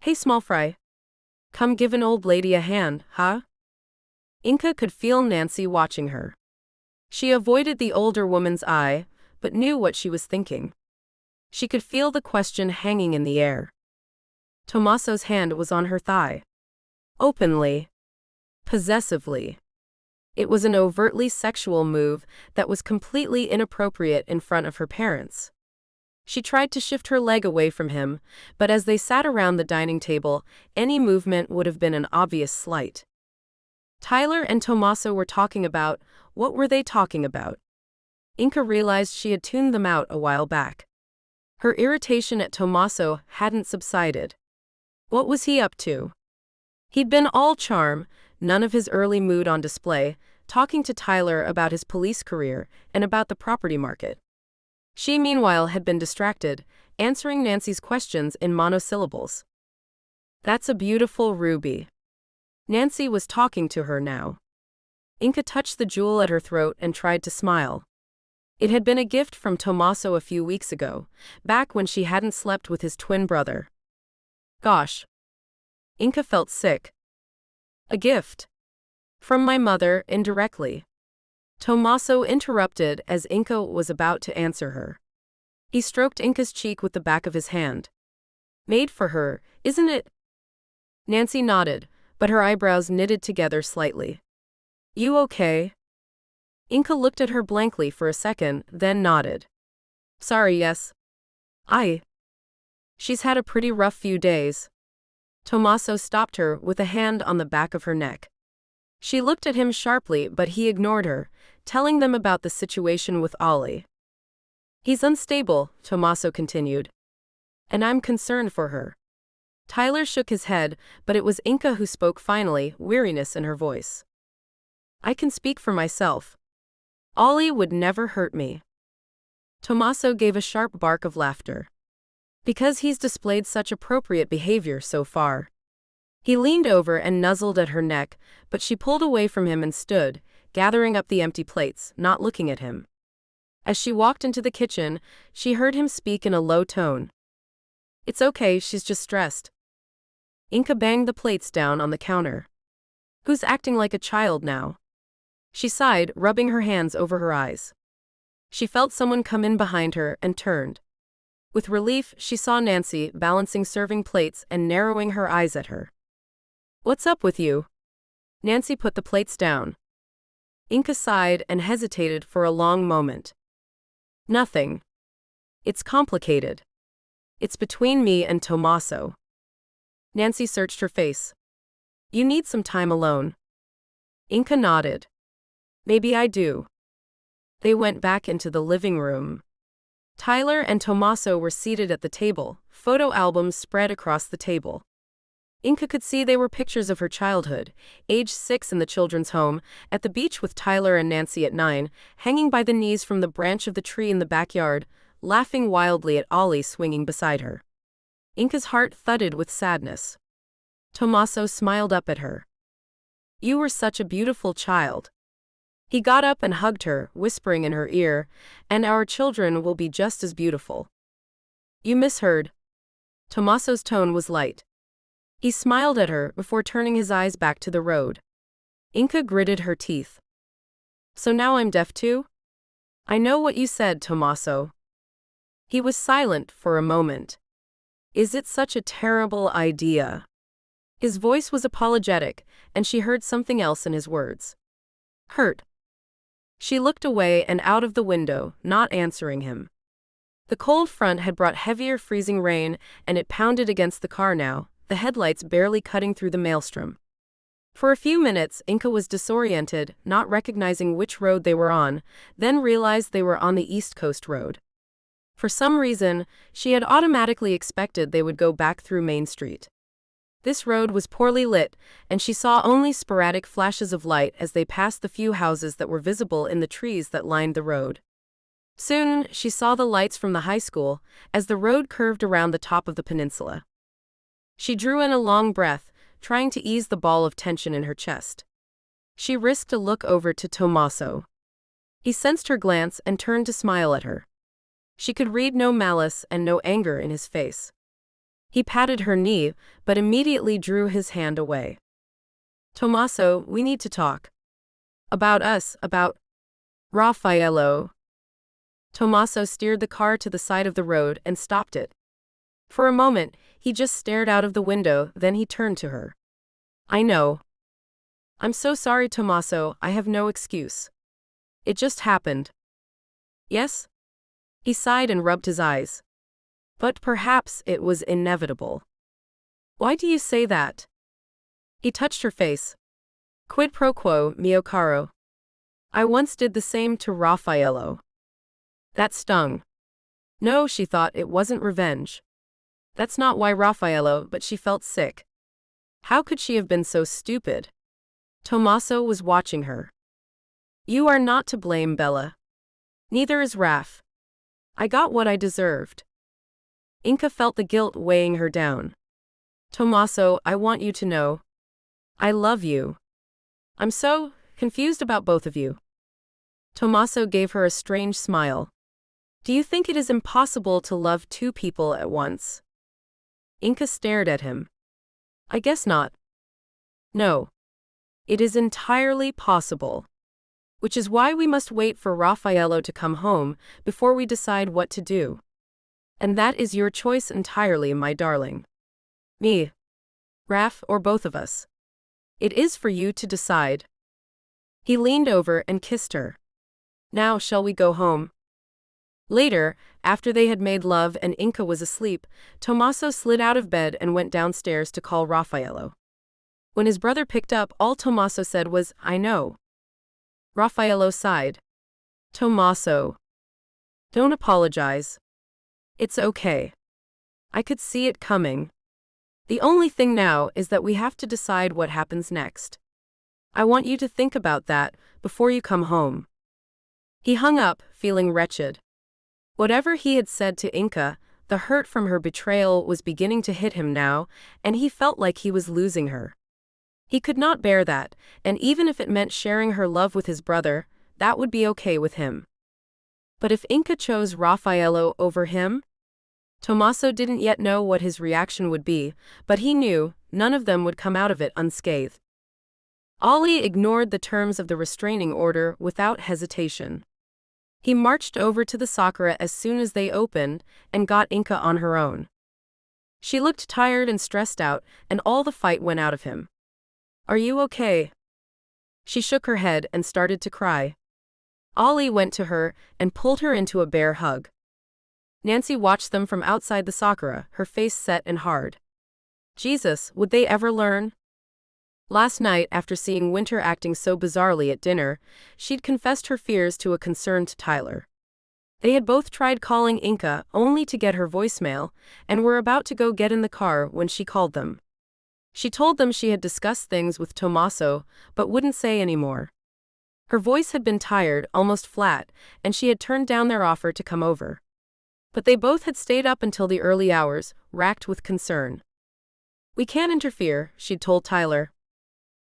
Hey, small fry. Come give an old lady a hand, huh? Inka could feel Nancy watching her. She avoided the older woman's eye, but knew what she was thinking. She could feel the question hanging in the air. Tommaso's hand was on her thigh. Openly. Possessively. It was an overtly sexual move that was completely inappropriate in front of her parents. She tried to shift her leg away from him, but as they sat around the dining table, any movement would have been an obvious slight. Tyler and Tommaso were talking about, what were they talking about? Inka realized she had tuned them out a while back. Her irritation at Tommaso hadn't subsided. What was he up to? He'd been all charm, none of his early mood on display, talking to Tyler about his police career and about the property market. She, meanwhile, had been distracted, answering Nancy's questions in monosyllables. That's a beautiful ruby. Nancy was talking to her now. Inka touched the jewel at her throat and tried to smile. It had been a gift from Tommaso a few weeks ago, back when she hadn't slept with his twin brother. Gosh. Inka felt sick. A gift. From my mother, indirectly. Tommaso interrupted as Inka was about to answer her. He stroked Inka's cheek with the back of his hand. Made for her, isn't it? Nancy nodded, but her eyebrows knitted together slightly. You okay? Inka looked at her blankly for a second, then nodded. Sorry, yes. She's had a pretty rough few days. Tommaso stopped her with a hand on the back of her neck. She looked at him sharply, but he ignored her, telling them about the situation with Ollie. He's unstable, Tommaso continued. And I'm concerned for her. Tyler shook his head, but it was Inka who spoke finally, weariness in her voice. I can speak for myself. Ollie would never hurt me. Tommaso gave a sharp bark of laughter. Because he's displayed such appropriate behavior so far. He leaned over and nuzzled at her neck, but she pulled away from him and stood, gathering up the empty plates, not looking at him. As she walked into the kitchen, she heard him speak in a low tone. It's okay, she's just stressed. Inka banged the plates down on the counter. Who's acting like a child now? She sighed, rubbing her hands over her eyes. She felt someone come in behind her and turned. With relief, she saw Nancy balancing serving plates and narrowing her eyes at her. What's up with you? Nancy put the plates down. Inka sighed and hesitated for a long moment. Nothing. It's complicated. It's between me and Tommaso. Nancy searched her face. You need some time alone. Inka nodded. Maybe I do. They went back into the living room. Tyler and Tommaso were seated at the table, photo albums spread across the table. Inka could see they were pictures of her childhood, age 6 in the children's home, at the beach with Tyler and Nancy at 9, hanging by the knees from the branch of the tree in the backyard, laughing wildly at Ollie swinging beside her. Inka's heart thudded with sadness. Tommaso smiled up at her. You were such a beautiful child. He got up and hugged her, whispering in her ear, and our children will be just as beautiful. You misheard. Tommaso's tone was light. He smiled at her before turning his eyes back to the road. Inka gritted her teeth. So now I'm deaf too? I know what you said, Tommaso. He was silent for a moment. Is it such a terrible idea? His voice was apologetic, and she heard something else in his words. Hurt. She looked away and out of the window, not answering him. The cold front had brought heavier freezing rain, and it pounded against the car now, the headlights barely cutting through the maelstrom. For a few minutes, Inka was disoriented, not recognizing which road they were on, then realized they were on the East Coast Road. For some reason, she had automatically expected they would go back through Main Street. This road was poorly lit, and she saw only sporadic flashes of light as they passed the few houses that were visible in the trees that lined the road. Soon, she saw the lights from the high school, as the road curved around the top of the peninsula. She drew in a long breath, trying to ease the ball of tension in her chest. She risked a look over to Tommaso. He sensed her glance and turned to smile at her. She could read no malice and no anger in his face. He patted her knee, but immediately drew his hand away. Tommaso, we need to talk. About us, about Raffaello. Tommaso steered the car to the side of the road and stopped it. For a moment, he just stared out of the window, then he turned to her. I know. I'm so sorry, Tommaso, I have no excuse. It just happened. Yes? He sighed and rubbed his eyes. But perhaps it was inevitable. Why do you say that? He touched her face. Quid pro quo, mio caro. I once did the same to Raffaello. That stung. No, she thought, it wasn't revenge. That's not why Raffaello, but she felt sick. How could she have been so stupid? Tommaso was watching her. You are not to blame, Bella. Neither is Raf. I got what I deserved. Inka felt the guilt weighing her down. Tommaso, I want you to know. I love you. I'm so confused about both of you. Tommaso gave her a strange smile. Do you think it is impossible to love two people at once? Inka stared at him. I guess not. No. It is entirely possible. Which is why we must wait for Raffaello to come home before we decide what to do. And that is your choice entirely, my darling. Me, Raf, or both of us. It is for you to decide. He leaned over and kissed her. Now shall we go home? Later, after they had made love and Inca was asleep, Tommaso slid out of bed and went downstairs to call Raffaello. When his brother picked up, all Tommaso said was, "I know." Raffaello sighed. "Tommaso, don't apologize. It's okay. I could see it coming. The only thing now is that we have to decide what happens next. I want you to think about that before you come home." He hung up, feeling wretched. Whatever he had said to Inca, the hurt from her betrayal was beginning to hit him now, and he felt like he was losing her. He could not bear that, and even if it meant sharing her love with his brother, that would be okay with him. But if Inca chose Raffaello over him? Tommaso didn't yet know what his reaction would be, but he knew none of them would come out of it unscathed. Ali ignored the terms of the restraining order without hesitation. He marched over to the Sakura as soon as they opened and got Inca on her own. She looked tired and stressed out, and all the fight went out of him. "Are you okay?" She shook her head and started to cry. Ali went to her and pulled her into a bear hug. Nancy watched them from outside the Sakura, her face set and hard. Jesus, would they ever learn? Last night, after seeing Winter acting so bizarrely at dinner, she'd confessed her fears to a concerned Tyler. They had both tried calling Inca only to get her voicemail, and were about to go get in the car when she called them. She told them she had discussed things with Tommaso, but wouldn't say any more. Her voice had been tired, almost flat, and she had turned down their offer to come over. But they both had stayed up until the early hours, racked with concern. "We can't interfere," she'd told Tyler.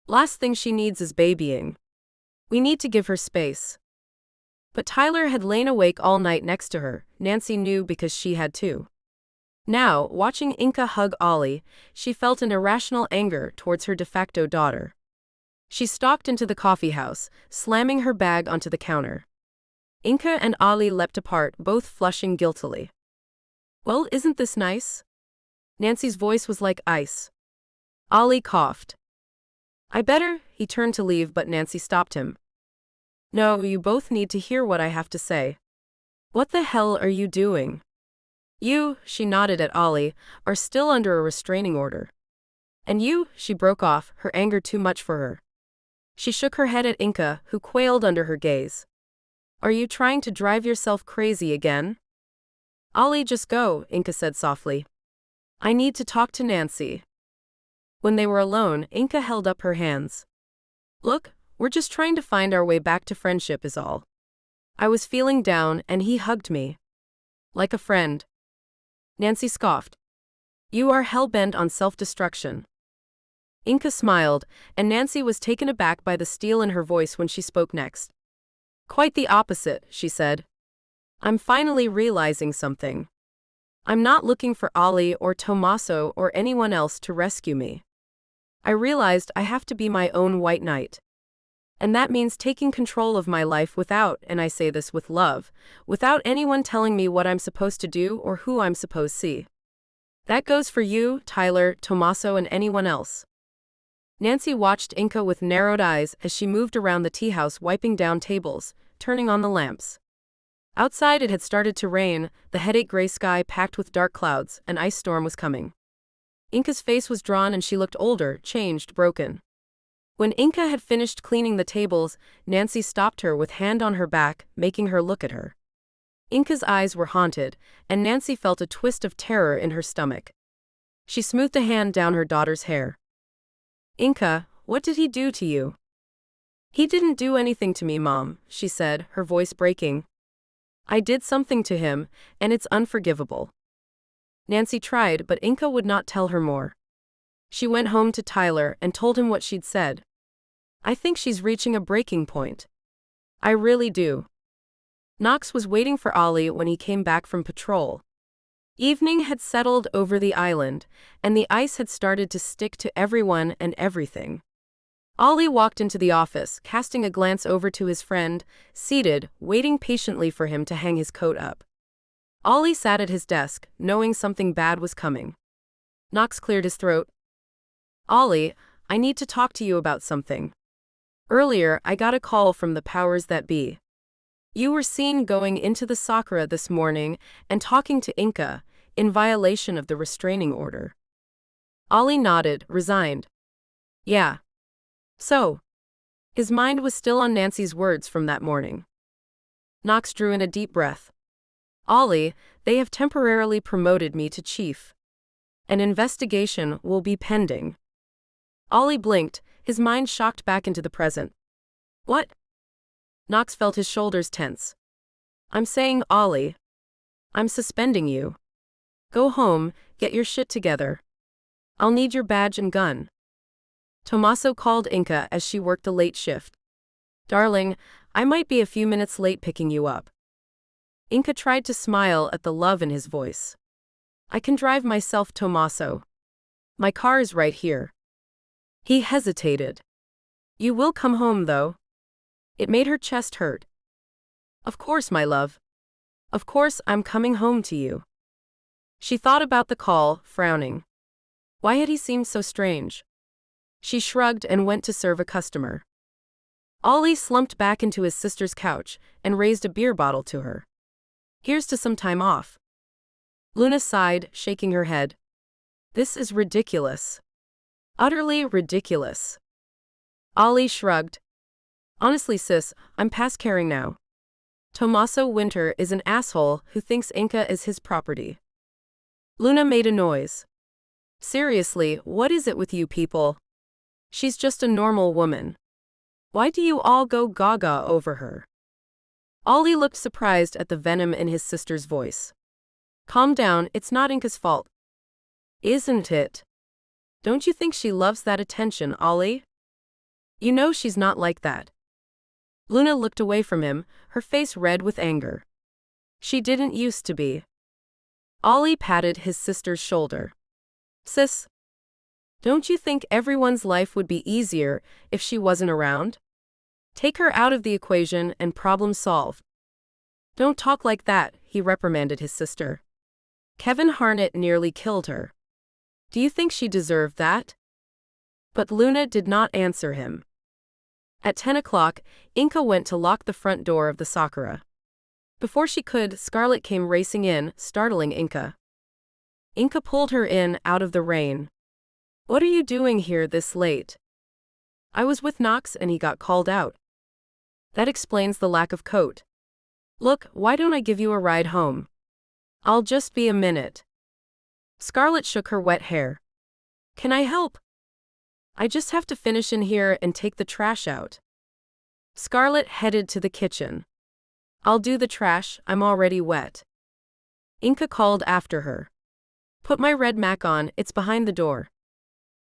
"Last thing she needs is babying. We need to give her space." But Tyler had lain awake all night next to her, Nancy knew because she had too. Now, watching Inca hug Ali, she felt an irrational anger towards her de facto daughter. She stalked into the coffee house, slamming her bag onto the counter. Inca and Ali leapt apart, both flushing guiltily. "Well, isn't this nice?" Nancy's voice was like ice. Ali coughed. "I better," he turned to leave, but Nancy stopped him. "No, you both need to hear what I have to say." "What the hell are you doing?" "You," she nodded at Ali, "are still under a restraining order." "And you," she broke off, her anger too much for her. She shook her head at Inca, who quailed under her gaze. "Are you trying to drive yourself crazy again?" "Ali, just go," Inca said softly. "I need to talk to Nancy." When they were alone, Inca held up her hands. "Look, we're just trying to find our way back to friendship is all. I was feeling down and he hugged me. Like a friend." Nancy scoffed. "You are hell-bent on self-destruction." Inca smiled, and Nancy was taken aback by the steel in her voice when she spoke next. "Quite the opposite," she said. "I'm finally realizing something. I'm not looking for Ali or Tommaso or anyone else to rescue me. I realized I have to be my own white knight. And that means taking control of my life without, and I say this with love, without anyone telling me what I'm supposed to do or who I'm supposed to see. That goes for you, Tyler, Tommaso, and anyone else." Nancy watched Inca with narrowed eyes as she moved around the tea house, wiping down tables, turning on the lamps. Outside it had started to rain, the headache-gray sky packed with dark clouds, an ice storm was coming. Inca's face was drawn and she looked older, changed, broken. When Inca had finished cleaning the tables, Nancy stopped her with hand on her back, making her look at her. Inca's eyes were haunted, and Nancy felt a twist of terror in her stomach. She smoothed a hand down her daughter's hair. "Inca, what did he do to you?" "He didn't do anything to me, Mom," she said, her voice breaking. "I did something to him, and it's unforgivable." Nancy tried, but Inca would not tell her more. She went home to Tyler and told him what she'd said. "I think she's reaching a breaking point. I really do." Knox was waiting for Ali when he came back from patrol. Evening had settled over the island, and the ice had started to stick to everyone and everything. Ali walked into the office, casting a glance over to his friend, seated, waiting patiently for him to hang his coat up. Ali sat at his desk, knowing something bad was coming. Knox cleared his throat. "Ali, I need to talk to you about something. Earlier, I got a call from the powers that be. You were seen going into the Sakura this morning and talking to Inka, in violation of the restraining order. Ollie nodded, resigned. Yeah. So? His mind was still on Nancy's words from that morning. Knox drew in a deep breath. Ollie, they have temporarily promoted me to chief. An investigation will be pending. Ollie blinked, his mind shocked back into the present. What? Knox felt his shoulders tense. I'm saying, Ollie. I'm suspending you. Go home, get your shit together. I'll need your badge and gun. Tommaso called Inka as she worked the late shift. Darling, I might be a few minutes late picking you up. Inka tried to smile at the love in his voice. I can drive myself, Tommaso. My car is right here. He hesitated. You will come home, though. It made her chest hurt. Of course, my love. Of course, I'm coming home to you. She thought about the call, frowning. Why had he seemed so strange? She shrugged and went to serve a customer. Ollie slumped back into his sister's couch and raised a beer bottle to her. Here's to some time off. Luna sighed, shaking her head. This is ridiculous. Utterly ridiculous. Ollie shrugged. Honestly, sis, I'm past caring now. Tommaso Winter is an asshole who thinks Inka is his property. Luna made a noise. Seriously, what is it with you people? She's just a normal woman. Why do you all go gaga over her? Ollie looked surprised at the venom in his sister's voice. Calm down, it's not Inka's fault. Isn't it? Don't you think she loves that attention, Ollie? You know she's not like that. Luna looked away from him, her face red with anger. She didn't used to be. Ollie patted his sister's shoulder. Sis, don't you think everyone's life would be easier if she wasn't around? Take her out of the equation and problem solved. Don't talk like that, he reprimanded his sister. Kevin Harnett nearly killed her. Do you think she deserved that? But Luna did not answer him. At 10 o'clock, Inka went to lock the front door of the Sakura. Before she could, Scarlett came racing in, startling Inka. Inka pulled her in, out of the rain. What are you doing here this late? I was with Knox and he got called out. That explains the lack of coat. Look, why don't I give you a ride home? I'll just be a minute. Scarlett shook her wet hair. Can I help? I just have to finish in here and take the trash out. Scarlett headed to the kitchen. I'll do the trash, I'm already wet. Inka called after her. Put my red Mac on, it's behind the door.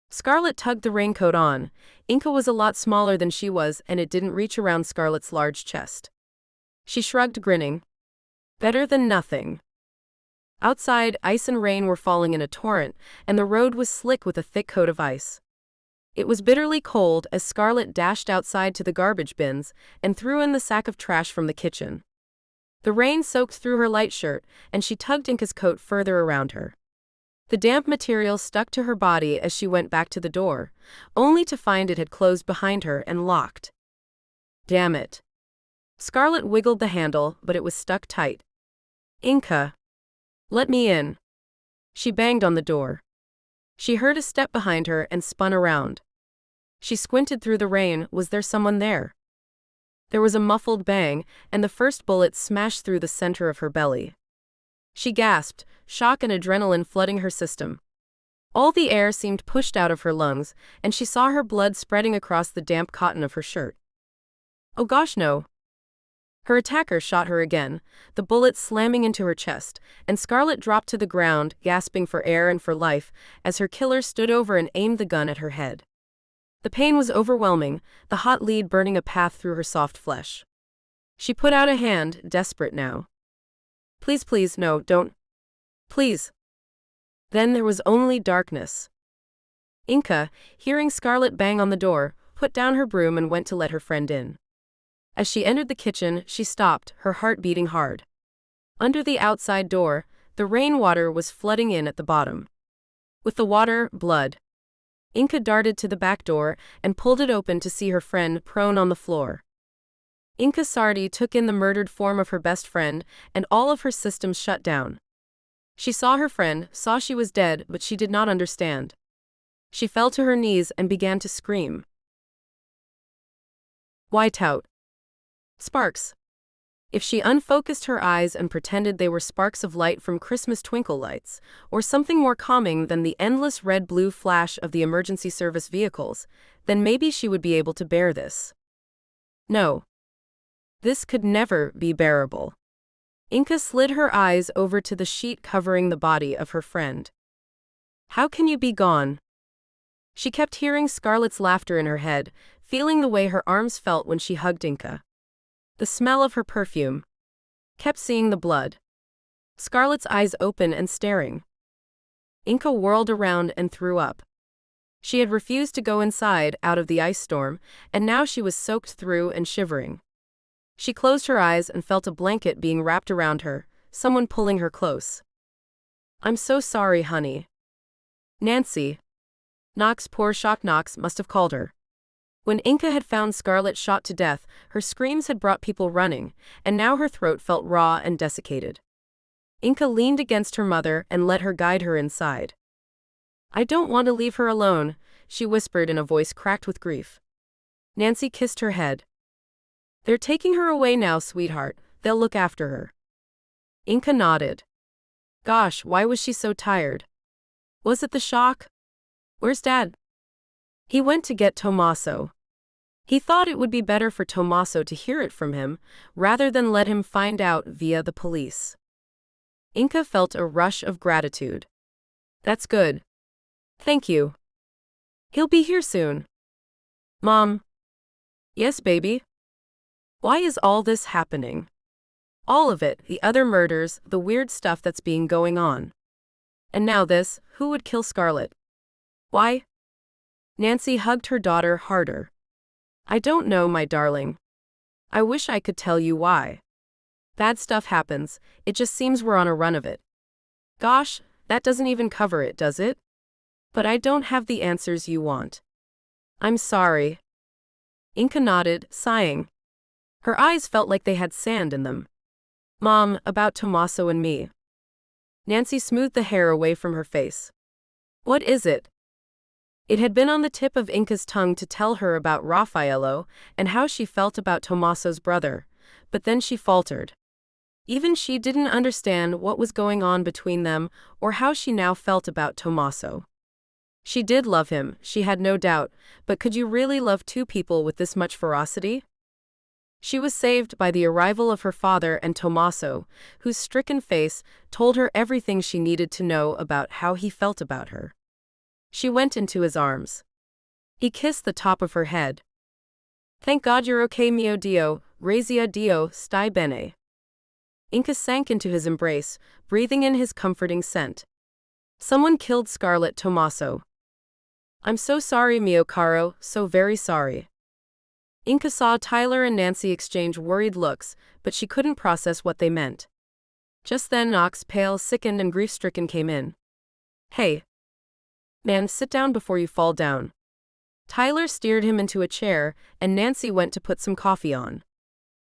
Scarlett tugged the raincoat on. Inka was a lot smaller than she was and it didn't reach around Scarlett's large chest. She shrugged, grinning. Better than nothing. Outside, ice and rain were falling in a torrent, and the road was slick with a thick coat of ice. It was bitterly cold as Scarlett dashed outside to the garbage bins and threw in the sack of trash from the kitchen. The rain soaked through her light shirt, and she tugged Inka's coat further around her. The damp material stuck to her body as she went back to the door, only to find it had closed behind her and locked. Damn it. Scarlett wiggled the handle, but it was stuck tight. Inka. Let me in. She banged on the door. She heard a step behind her and spun around. She squinted through the rain. Was there someone there? There was a muffled bang, and the first bullet smashed through the center of her belly. She gasped, shock and adrenaline flooding her system. All the air seemed pushed out of her lungs, and she saw her blood spreading across the damp cotton of her shirt. Oh gosh, no. Her attacker shot her again, the bullet slamming into her chest, and Scarlett dropped to the ground, gasping for air and for life, as her killer stood over and aimed the gun at her head. The pain was overwhelming, the hot lead burning a path through her soft flesh. She put out a hand, desperate now. Please, please, no, don't. Please. Then there was only darkness. Inka, hearing Scarlett bang on the door, put down her broom and went to let her friend in. As she entered the kitchen, she stopped, her heart beating hard. Under the outside door, the rainwater was flooding in at the bottom. With the water, blood. Inka darted to the back door and pulled it open to see her friend prone on the floor. Inka Sardi took in the murdered form of her best friend, and all of her systems shut down. She saw her friend, saw she was dead, but she did not understand. She fell to her knees and began to scream. Whiteout. Sparks. If she unfocused her eyes and pretended they were sparks of light from Christmas twinkle lights, or something more calming than the endless red-blue flash of the emergency service vehicles, then maybe she would be able to bear this. No. This could never be bearable. Inka slid her eyes over to the sheet covering the body of her friend. How can you be gone? She kept hearing Scarlett's laughter in her head, feeling the way her arms felt when she hugged Inka. The smell of her perfume. Kept seeing the blood. Scarlett's eyes open and staring. Inka whirled around and threw up. She had refused to go inside out of the ice storm, and now she was soaked through and shivering. She closed her eyes and felt a blanket being wrapped around her, someone pulling her close. I'm so sorry, honey. Nancy. Knox, poor shock Knox, must have called her. When Inka had found Scarlett shot to death, her screams had brought people running, and now her throat felt raw and desiccated. Inka leaned against her mother and let her guide her inside. I don't want to leave her alone, she whispered in a voice cracked with grief. Nancy kissed her head. They're taking her away now, sweetheart. They'll look after her. Inka nodded. Gosh, why was she so tired? Was it the shock? Where's Dad? He went to get Tommaso. He thought it would be better for Tommaso to hear it from him, rather than let him find out via the police. Inka felt a rush of gratitude. That's good. Thank you. He'll be here soon. Mom. Yes, baby? Why is all this happening? All of it, the other murders, the weird stuff that's being going on. And now this, who would kill Scarlett? Why? Nancy hugged her daughter harder. I don't know, my darling. I wish I could tell you why. Bad stuff happens, it just seems we're on a run of it. Gosh, that doesn't even cover it, does it? But I don't have the answers you want. I'm sorry. Inka nodded, sighing. Her eyes felt like they had sand in them. Mom, about Tommaso and me. Nancy smoothed the hair away from her face. What is it? It had been on the tip of Inka's tongue to tell her about Raffaello and how she felt about Tommaso's brother, but then she faltered. Even she didn't understand what was going on between them or how she now felt about Tommaso. She did love him, she had no doubt, but could you really love two people with this much ferocity? She was saved by the arrival of her father and Tommaso, whose stricken face told her everything she needed to know about how he felt about her. She went into his arms. He kissed the top of her head. Thank God you're okay, mio Dio, grazia Dio, stai bene. Inka sank into his embrace, breathing in his comforting scent. Someone killed Scarlett Tommaso. I'm so sorry, mio caro, so very sorry. Inka saw Tyler and Nancy exchange worried looks, but she couldn't process what they meant. Just then Knox, pale, sickened and grief-stricken, came in. Hey. Man, sit down before you fall down. Tyler steered him into a chair, and Nancy went to put some coffee on.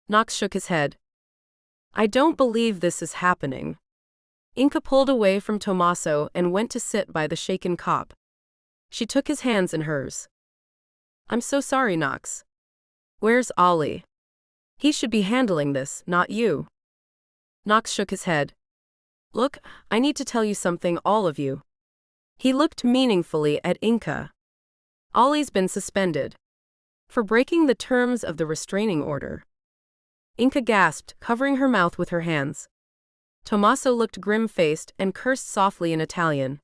Knox shook his head. I don't believe this is happening. Inka pulled away from Tommaso and went to sit by the shaken cop. She took his hands in hers. I'm so sorry, Knox. Where's Ollie? He should be handling this, not you. Knox shook his head. Look, I need to tell you something, all of you. He looked meaningfully at Inka. Ollie's been suspended. For breaking the terms of the restraining order. Inka gasped, covering her mouth with her hands. Tommaso looked grim-faced and cursed softly in Italian.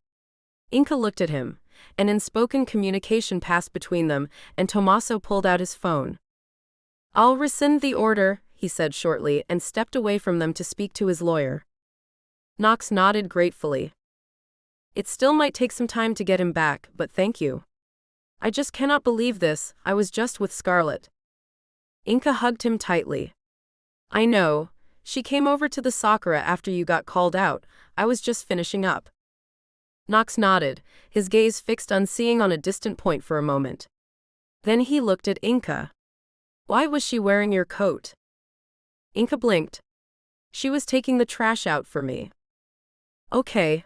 Inka looked at him, and unspoken communication passed between them, and Tommaso pulled out his phone. I'll rescind the order, he said shortly, and stepped away from them to speak to his lawyer. Knox nodded gratefully. It still might take some time to get him back, but thank you. I just cannot believe this, I was just with Scarlett. Inka hugged him tightly. I know, she came over to the Sakura after you got called out, I was just finishing up. Knox nodded, his gaze fixed unseeing on a distant point for a moment. Then he looked at Inka. Why was she wearing your coat? Inka blinked. She was taking the trash out for me. Okay.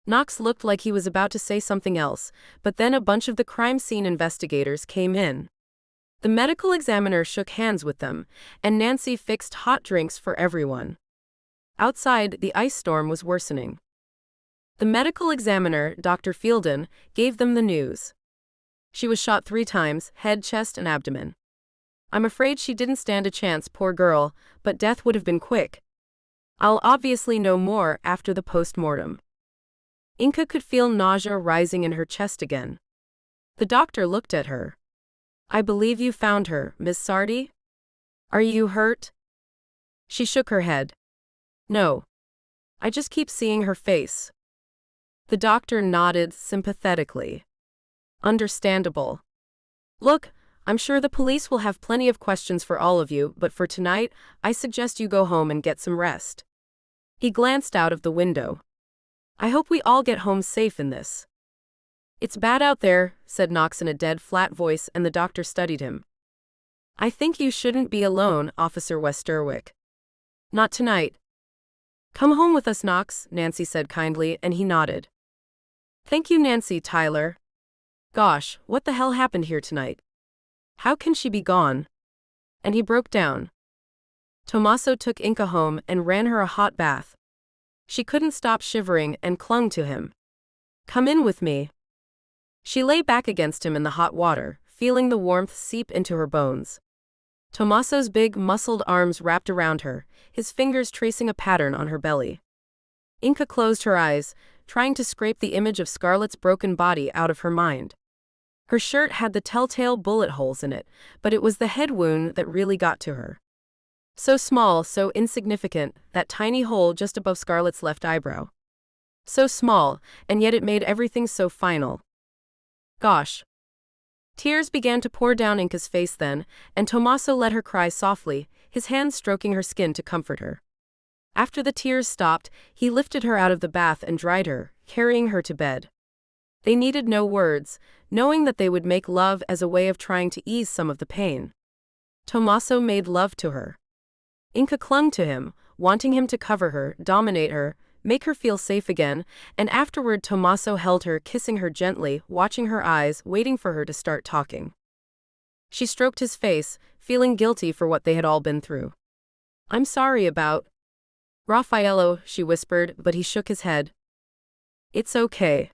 Knox looked like he was about to say something else, but then a bunch of the crime scene investigators came in. The medical examiner shook hands with them, and Nancy fixed hot drinks for everyone. Outside, the ice storm was worsening. The medical examiner, Dr. Fielden, gave them the news. She was shot 3 times, head, chest, and abdomen. I'm afraid she didn't stand a chance, poor girl, but death would have been quick. I'll obviously know more after the post-mortem. Inka could feel nausea rising in her chest again. The doctor looked at her. I believe you found her, Miss Sardi? Are you hurt? She shook her head. No. I just keep seeing her face. The doctor nodded sympathetically. Understandable. Look, I'm sure the police will have plenty of questions for all of you, but for tonight, I suggest you go home and get some rest. He glanced out of the window. I hope we all get home safe in this. It's bad out there, said Knox in a dead, flat voice, and the doctor studied him. I think you shouldn't be alone, Officer Westerwick. Not tonight. Come home with us, Knox, Nancy said kindly, and he nodded. Thank you, Nancy, Tyler. Gosh, what the hell happened here tonight? How can she be gone? And he broke down. Tommaso took Inka home and ran her a hot bath. She couldn't stop shivering and clung to him. Come in with me. She lay back against him in the hot water, feeling the warmth seep into her bones. Tommaso's big, muscled arms wrapped around her, his fingers tracing a pattern on her belly. Inka closed her eyes, trying to scrape the image of Scarlett's broken body out of her mind. Her shirt had the telltale bullet holes in it, but it was the head wound that really got to her. So small, so insignificant, that tiny hole just above Scarlett's left eyebrow. So small, and yet it made everything so final. Gosh. Tears began to pour down Inka's face then, and Tommaso let her cry softly, his hands stroking her skin to comfort her. After the tears stopped, he lifted her out of the bath and dried her, carrying her to bed. They needed no words, knowing that they would make love as a way of trying to ease some of the pain. Tommaso made love to her. Inka clung to him, wanting him to cover her, dominate her, make her feel safe again, and afterward Tommaso held her, kissing her gently, watching her eyes, waiting for her to start talking. She stroked his face, feeling guilty for what they had all been through. I'm sorry about Raffaello, she whispered, but he shook his head. It's okay.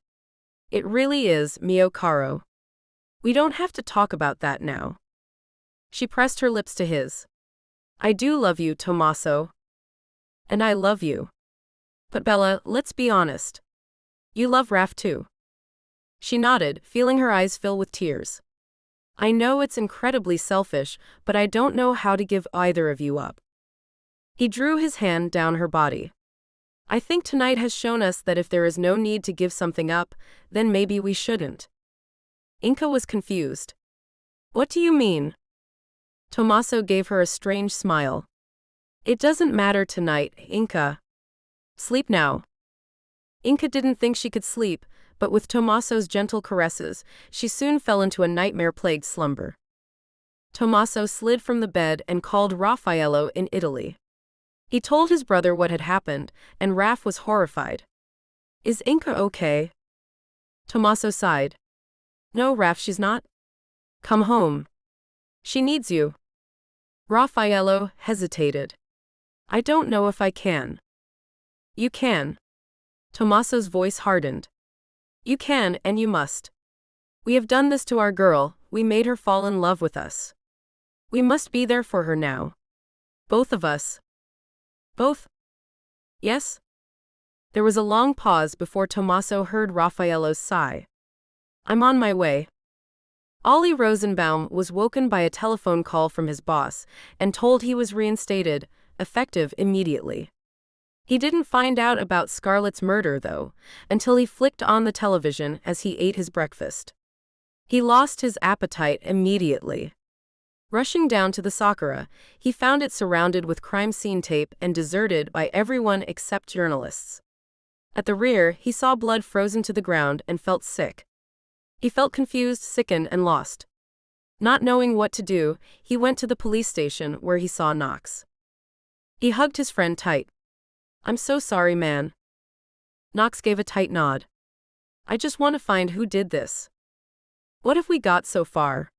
It really is, mio caro. We don't have to talk about that now. She pressed her lips to his. I do love you, Tommaso. And I love you. But Bella, let's be honest. You love Raf too. She nodded, feeling her eyes fill with tears. I know it's incredibly selfish, but I don't know how to give either of you up. He drew his hand down her body. I think tonight has shown us that if there is no need to give something up, then maybe we shouldn't. Inka was confused. What do you mean? Tommaso gave her a strange smile. It doesn't matter tonight, Inka. Sleep now. Inka didn't think she could sleep, but with Tommaso's gentle caresses, she soon fell into a nightmare-plagued slumber. Tommaso slid from the bed and called Raffaello in Italy. He told his brother what had happened, and Raf was horrified. Is Inka okay? Tommaso sighed. No, Raf, she's not. Come home. She needs you. Raffaello hesitated. I don't know if I can. You can. Tommaso's voice hardened. You can and you must. We have done this to our girl, we made her fall in love with us. We must be there for her now. Both of us. Both? Yes? There was a long pause before Tommaso heard Raffaello's sigh. I'm on my way. Ollie Rosenbaum was woken by a telephone call from his boss and told he was reinstated, effective immediately. He didn't find out about Scarlett's murder, though, until he flicked on the television as he ate his breakfast. He lost his appetite immediately. Rushing down to the Sakura, he found it surrounded with crime scene tape and deserted by everyone except journalists. At the rear, he saw blood frozen to the ground and felt sick. He felt confused, sickened, and lost. Not knowing what to do, he went to the police station where he saw Knox. He hugged his friend tight. "I'm so sorry, man." Knox gave a tight nod. "I just want to find who did this. What have we got so far?"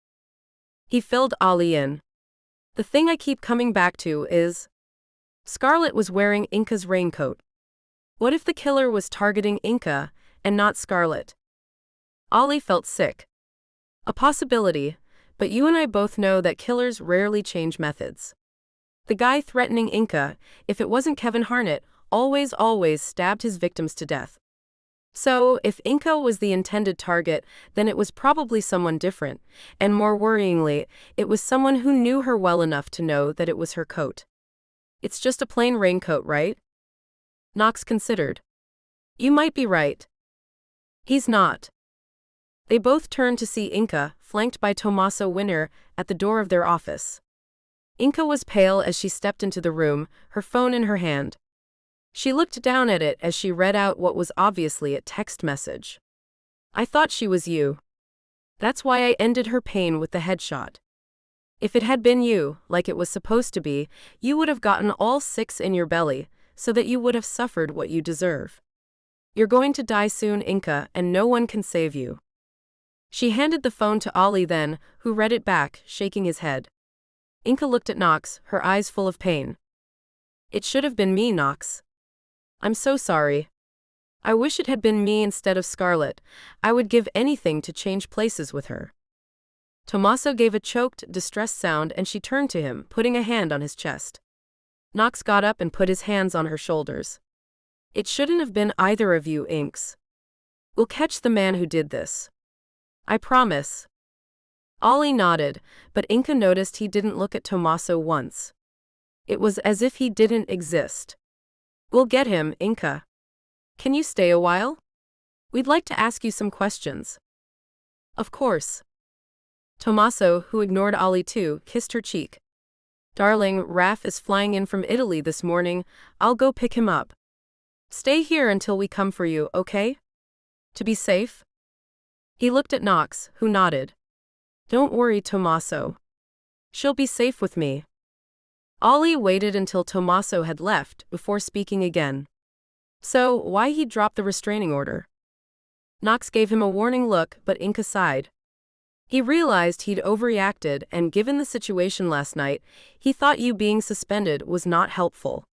He filled Ollie in. "The thing I keep coming back to is Scarlett was wearing Inca's raincoat. What if the killer was targeting Inca and not Scarlett?" Ollie felt sick. "A possibility, but you and I both know that killers rarely change methods. The guy threatening Inca, if it wasn't Kevin Harnett, always stabbed his victims to death. So, if Inca was the intended target, then it was probably someone different, and more worryingly, it was someone who knew her well enough to know that it was her coat. It's just a plain raincoat, right?" Knox considered. "You might be right." "He's not." They both turned to see Inca, flanked by Tommaso Winner, at the door of their office. Inca was pale as she stepped into the room, her phone in her hand. She looked down at it as she read out what was obviously a text message. "I thought she was you. That's why I ended her pain with the headshot. If it had been you, like it was supposed to be, you would have gotten all 6 in your belly, so that you would have suffered what you deserve. You're going to die soon, Inca, and no one can save you." She handed the phone to Ollie then, who read it back, shaking his head. Inca looked at Knox, her eyes full of pain. "It should have been me, Knox. I'm so sorry. I wish it had been me instead of Scarlett. I would give anything to change places with her." Tommaso gave a choked, distressed sound and she turned to him, putting a hand on his chest. Knox got up and put his hands on her shoulders. "It shouldn't have been either of you, Inks. We'll catch the man who did this. I promise." Ollie nodded, but Inca noticed he didn't look at Tommaso once. It was as if he didn't exist. "We'll get him, Inca. Can you stay a while? We'd like to ask you some questions." "Of course." Tommaso, who ignored Ollie too, kissed her cheek. "Darling, Raf is flying in from Italy this morning. I'll go pick him up. Stay here until we come for you, okay? To be safe?" He looked at Knox, who nodded. "Don't worry, Tommaso. She'll be safe with me." Ollie waited until Tommaso had left before speaking again. "So, why he dropped the restraining order?" Knox gave him a warning look, but Inca sighed. He realized he'd overreacted, and given the situation last night, he thought you being suspended was not helpful.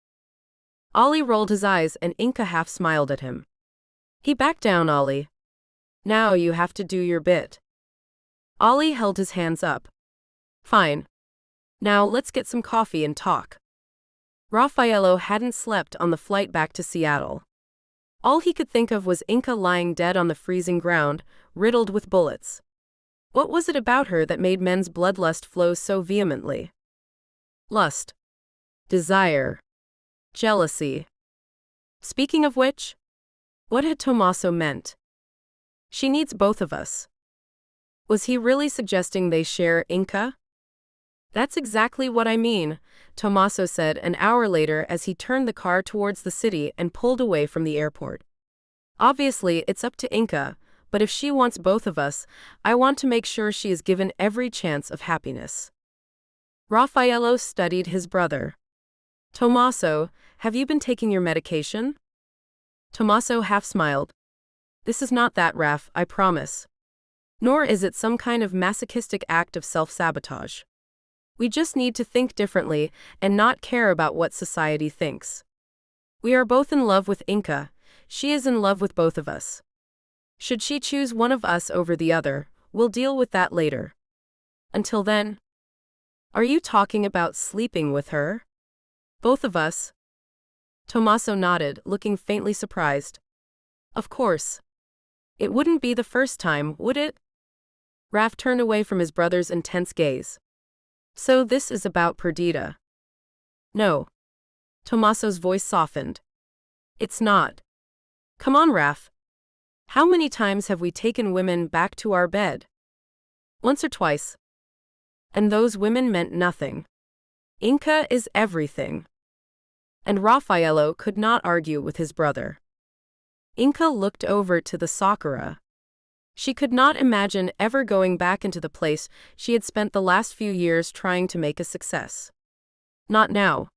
Ollie rolled his eyes and Inca half smiled at him. He backed down. "Ollie. Now you have to do your bit." Ollie held his hands up. "Fine. Now let's get some coffee and talk." Raffaello hadn't slept on the flight back to Seattle. All he could think of was Inca lying dead on the freezing ground, riddled with bullets. What was it about her that made men's bloodlust flow so vehemently? Lust. Desire. Jealousy. Speaking of which, what had Tommaso meant? She needs both of us. Was he really suggesting they share Inca? That's exactly what I mean, Tommaso said an hour later as he turned the car towards the city and pulled away from the airport. Obviously, it's up to Inca, but if she wants both of us, I want to make sure she is given every chance of happiness. Raffaello studied his brother. Tommaso, have you been taking your medication? Tommaso half smiled. This is not that, Raf, I promise. Nor is it some kind of masochistic act of self-sabotage. We just need to think differently and not care about what society thinks. We are both in love with Inca. She is in love with both of us. Should she choose one of us over the other, we'll deal with that later. Until then, are you talking about sleeping with her? Both of us? Tommaso nodded, looking faintly surprised. Of course. It wouldn't be the first time, would it? Raf turned away from his brother's intense gaze. So this is about Perdita. No. Tommaso's voice softened. It's not. Come on, Raf. How many times have we taken women back to our bed? Once or twice. And those women meant nothing. Inca is everything. And Raffaello could not argue with his brother. Inka looked over to the Sakura. She could not imagine ever going back into the place she had spent the last few years trying to make a success. Not now.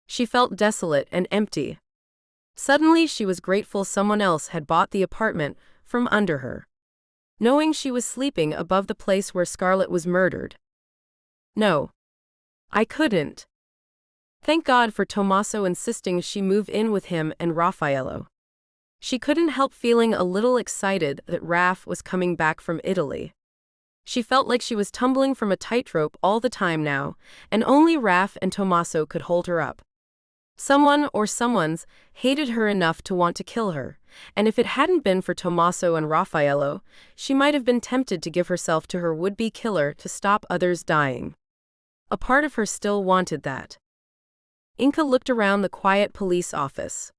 She felt desolate and empty. Suddenly she was grateful someone else had bought the apartment from under her, knowing she was sleeping above the place where Scarlett was murdered. No. I couldn't. Thank God for Tommaso insisting she move in with him and Raffaello. She couldn't help feeling a little excited that Raf was coming back from Italy. She felt like she was tumbling from a tightrope all the time now, and only Raf and Tommaso could hold her up. Someone or someones hated her enough to want to kill her, and if it hadn't been for Tommaso and Raffaello, she might have been tempted to give herself to her would-be killer to stop others dying. A part of her still wanted that. Inka looked around the quiet police office.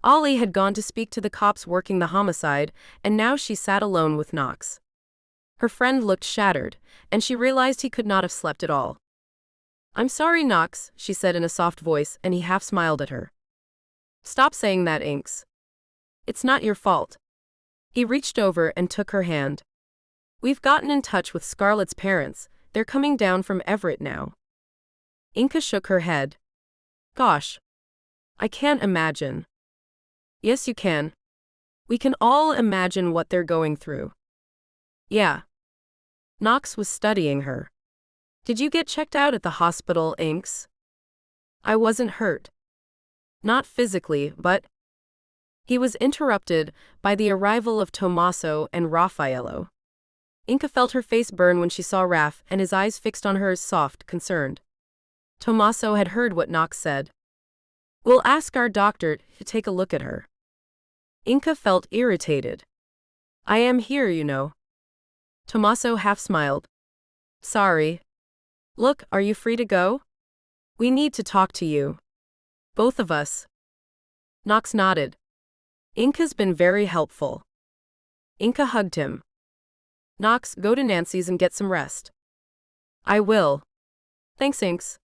Ollie had gone to speak to the cops working the homicide, and now she sat alone with Knox. Her friend looked shattered, and she realized he could not have slept at all. "I'm sorry, Knox," she said in a soft voice, and he half smiled at her. "Stop saying that, Inks. It's not your fault." He reached over and took her hand. "We've gotten in touch with Scarlett's parents. They're coming down from Everett now." Inka shook her head. "Gosh. I can't imagine." "Yes, you can. We can all imagine what they're going through." "Yeah." Knox was studying her. "Did you get checked out at the hospital, Inks?" "I wasn't hurt. Not physically, but—" He was interrupted by the arrival of Tommaso and Raffaello. Inka felt her face burn when she saw Raf, and his eyes fixed on her, soft, concerned. Tommaso had heard what Knox said. "We'll ask our doctor to take a look at her." Inka felt irritated. "I am here, you know." Tommaso half smiled. "Sorry. Look, are you free to go? We need to talk to you. Both of us." Knox nodded. "Inka's been very helpful." Inka hugged him. "Knox, go to Nancy's and get some rest." "I will." "Thanks, Inks."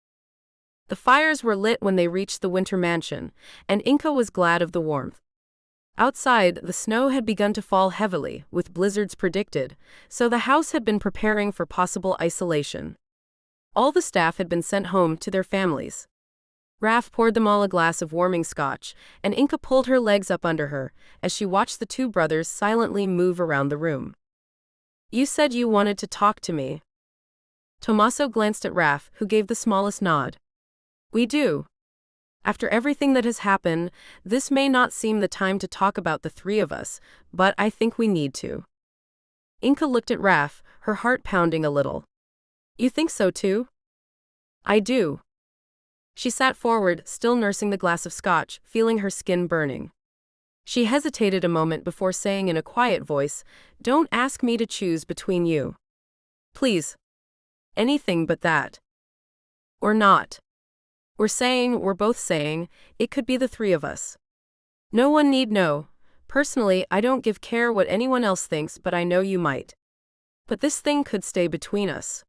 The fires were lit when they reached the winter mansion, and Inka was glad of the warmth. Outside, the snow had begun to fall heavily, with blizzards predicted, so the house had been preparing for possible isolation. All the staff had been sent home to their families. Raf poured them all a glass of warming scotch, and Inka pulled her legs up under her, as she watched the two brothers silently move around the room. "You said you wanted to talk to me." Tommaso glanced at Raf, who gave the smallest nod. "We do. After everything that has happened, this may not seem the time to talk about the three of us, but I think we need to." Inka looked at Raf, her heart pounding a little. "You think so too?" "I do." She sat forward, still nursing the glass of scotch, feeling her skin burning. She hesitated a moment before saying in a quiet voice, "Don't ask me to choose between you. Please. Anything but that. Or not. We're both saying, it could be the three of us. No one need know. Personally, I don't give care what anyone else thinks, but I know you might. But this thing could stay between us."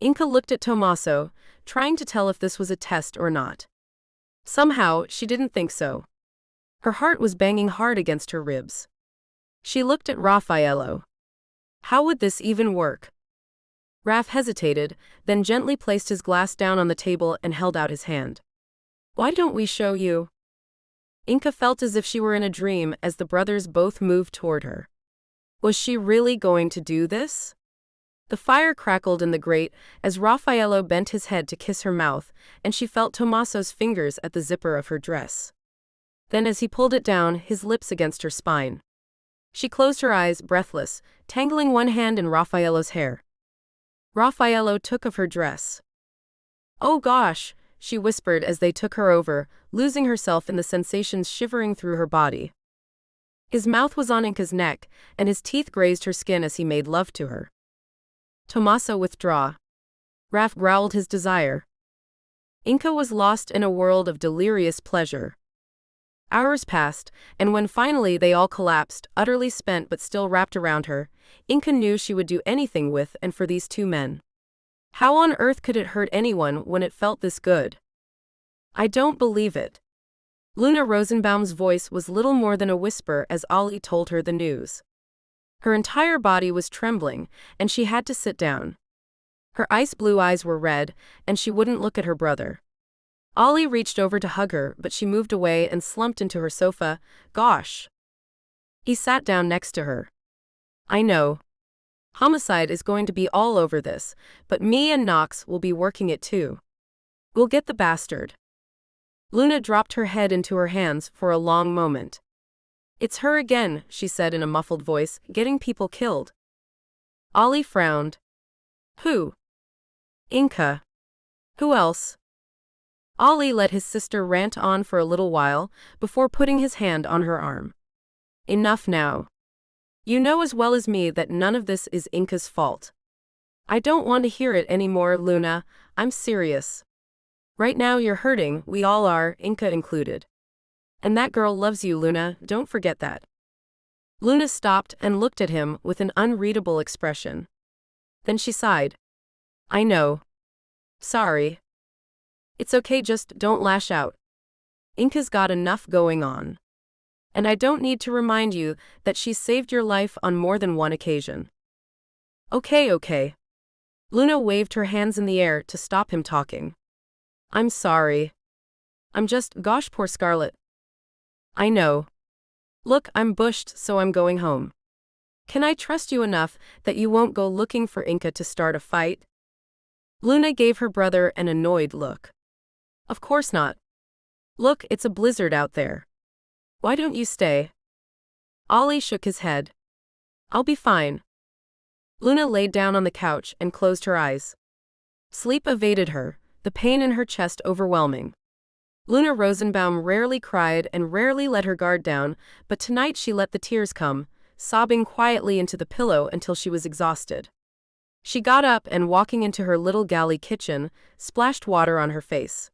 Inka looked at Tommaso, trying to tell if this was a test or not. Somehow, she didn't think so. Her heart was banging hard against her ribs. She looked at Raffaello. How would this even work? Raf hesitated, then gently placed his glass down on the table and held out his hand. "Why don't we show you?" Inka felt as if she were in a dream as the brothers both moved toward her. Was she really going to do this? The fire crackled in the grate as Raffaello bent his head to kiss her mouth, and she felt Tommaso's fingers at the zipper of her dress. Then as he pulled it down, his lips against her spine. She closed her eyes, breathless, tangling one hand in Raffaello's hair. Raffaello took of her dress. "Oh gosh," she whispered as they took her over, losing herself in the sensations shivering through her body. His mouth was on Inka's neck, and his teeth grazed her skin as he made love to her. Tommaso withdraw. Raf growled his desire. Inka was lost in a world of delirious pleasure. Hours passed, and when finally they all collapsed, utterly spent but still wrapped around her, Inka knew she would do anything with and for these two men. How on earth could it hurt anyone when it felt this good? "I don't believe it." Luna Rosenbaum's voice was little more than a whisper as Ollie told her the news. Her entire body was trembling, and she had to sit down. Her ice blue eyes were red, and she wouldn't look at her brother. Ollie reached over to hug her, but she moved away and slumped into her sofa. Gosh. He sat down next to her. I know. Homicide is going to be all over this, but me and Knox will be working it too. We'll get the bastard. Luna dropped her head into her hands for a long moment. It's her again, she said in a muffled voice, getting people killed. Ollie frowned. Who? Inka. Who else? Ollie let his sister rant on for a little while before putting his hand on her arm. Enough now. You know as well as me that none of this is Inka's fault. I don't want to hear it anymore, Luna. I'm serious. Right now you're hurting, we all are, Inka included. And that girl loves you, Luna, don't forget that. Luna stopped and looked at him with an unreadable expression. Then she sighed. I know. Sorry. It's okay, just don't lash out. Inka's got enough going on. And I don't need to remind you that she's saved your life on more than one occasion. Okay. Luna waved her hands in the air to stop him talking. I'm sorry. Gosh, poor Scarlett. I know. Look, I'm bushed, so I'm going home. Can I trust you enough that you won't go looking for Inka to start a fight? Luna gave her brother an annoyed look. Of course not. Look, it's a blizzard out there. Why don't you stay? Ollie shook his head. I'll be fine. Luna laid down on the couch and closed her eyes. Sleep evaded her, the pain in her chest overwhelming. Luna Rosenbaum rarely cried and rarely let her guard down, but tonight she let the tears come, sobbing quietly into the pillow until she was exhausted. She got up and, walking into her little galley kitchen, splashed water on her face.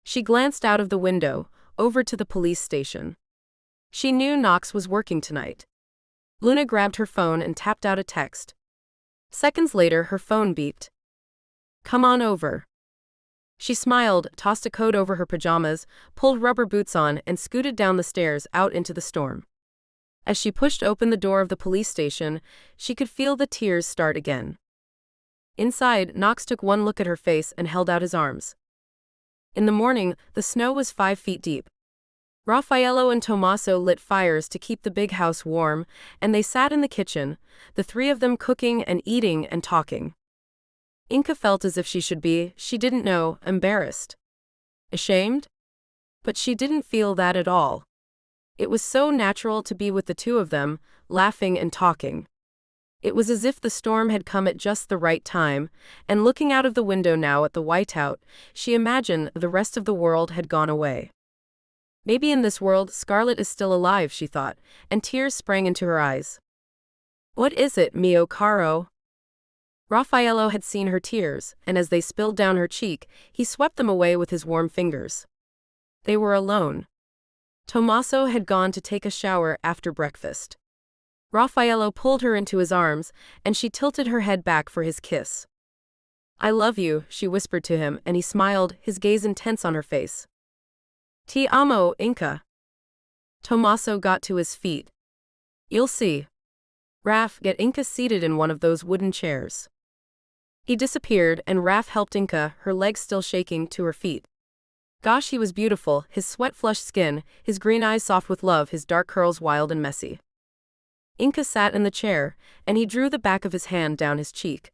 She glanced out of the window, over to the police station. She knew Knox was working tonight. Luna grabbed her phone and tapped out a text. Seconds later, her phone beeped. Come on over. She smiled, tossed a coat over her pajamas, pulled rubber boots on, and scooted down the stairs out into the storm. As she pushed open the door of the police station, she could feel the tears start again. Inside, Knox took one look at her face and held out his arms. In the morning, the snow was 5 feet deep. Raffaello and Tommaso lit fires to keep the big house warm, and they sat in the kitchen, the three of them cooking and eating and talking. Inka felt as if she should be, she didn't know, embarrassed. Ashamed? But she didn't feel that at all. It was so natural to be with the two of them, laughing and talking. It was as if the storm had come at just the right time, and looking out of the window now at the whiteout, she imagined the rest of the world had gone away. Maybe in this world Scarlett is still alive, she thought, and tears sprang into her eyes. What is it, mio caro? Raffaello had seen her tears, and as they spilled down her cheek, he swept them away with his warm fingers. They were alone. Tommaso had gone to take a shower after breakfast. Raffaello pulled her into his arms, and she tilted her head back for his kiss. I love you, she whispered to him, and he smiled, his gaze intense on her face. Ti amo, Inka. Tommaso got to his feet. You'll see. Raf, get Inka seated in one of those wooden chairs. He disappeared, and Raf helped Inka, her legs still shaking, to her feet. Gosh, he was beautiful, his sweat-flushed skin, his green eyes soft with love, his dark curls wild and messy. Inka sat in the chair, and he drew the back of his hand down his cheek.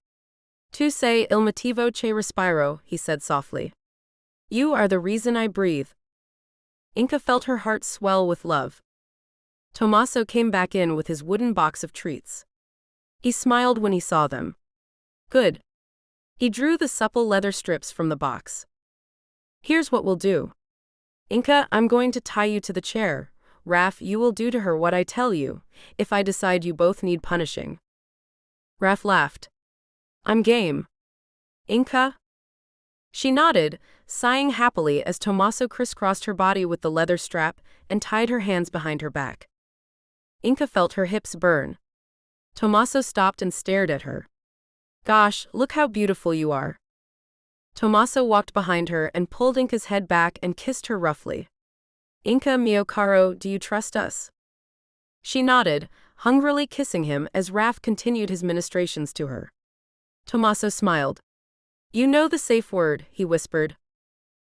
Tu sei il motivo che respiro, he said softly. You are the reason I breathe. Inka felt her heart swell with love. Tommaso came back in with his wooden box of treats. He smiled when he saw them. Good. He drew the supple leather strips from the box. Here's what we'll do. Inka, I'm going to tie you to the chair. Raf, you will do to her what I tell you, if I decide you both need punishing. Raf laughed. I'm game. Inka? She nodded, sighing happily as Tommaso crisscrossed her body with the leather strap and tied her hands behind her back. Inka felt her hips burn. Tommaso stopped and stared at her. Gosh, look how beautiful you are. Tommaso walked behind her and pulled Inka's head back and kissed her roughly. Inca mio caro, do you trust us? She nodded, hungrily kissing him as Raf continued his ministrations to her. Tommaso smiled. You know the safe word, he whispered.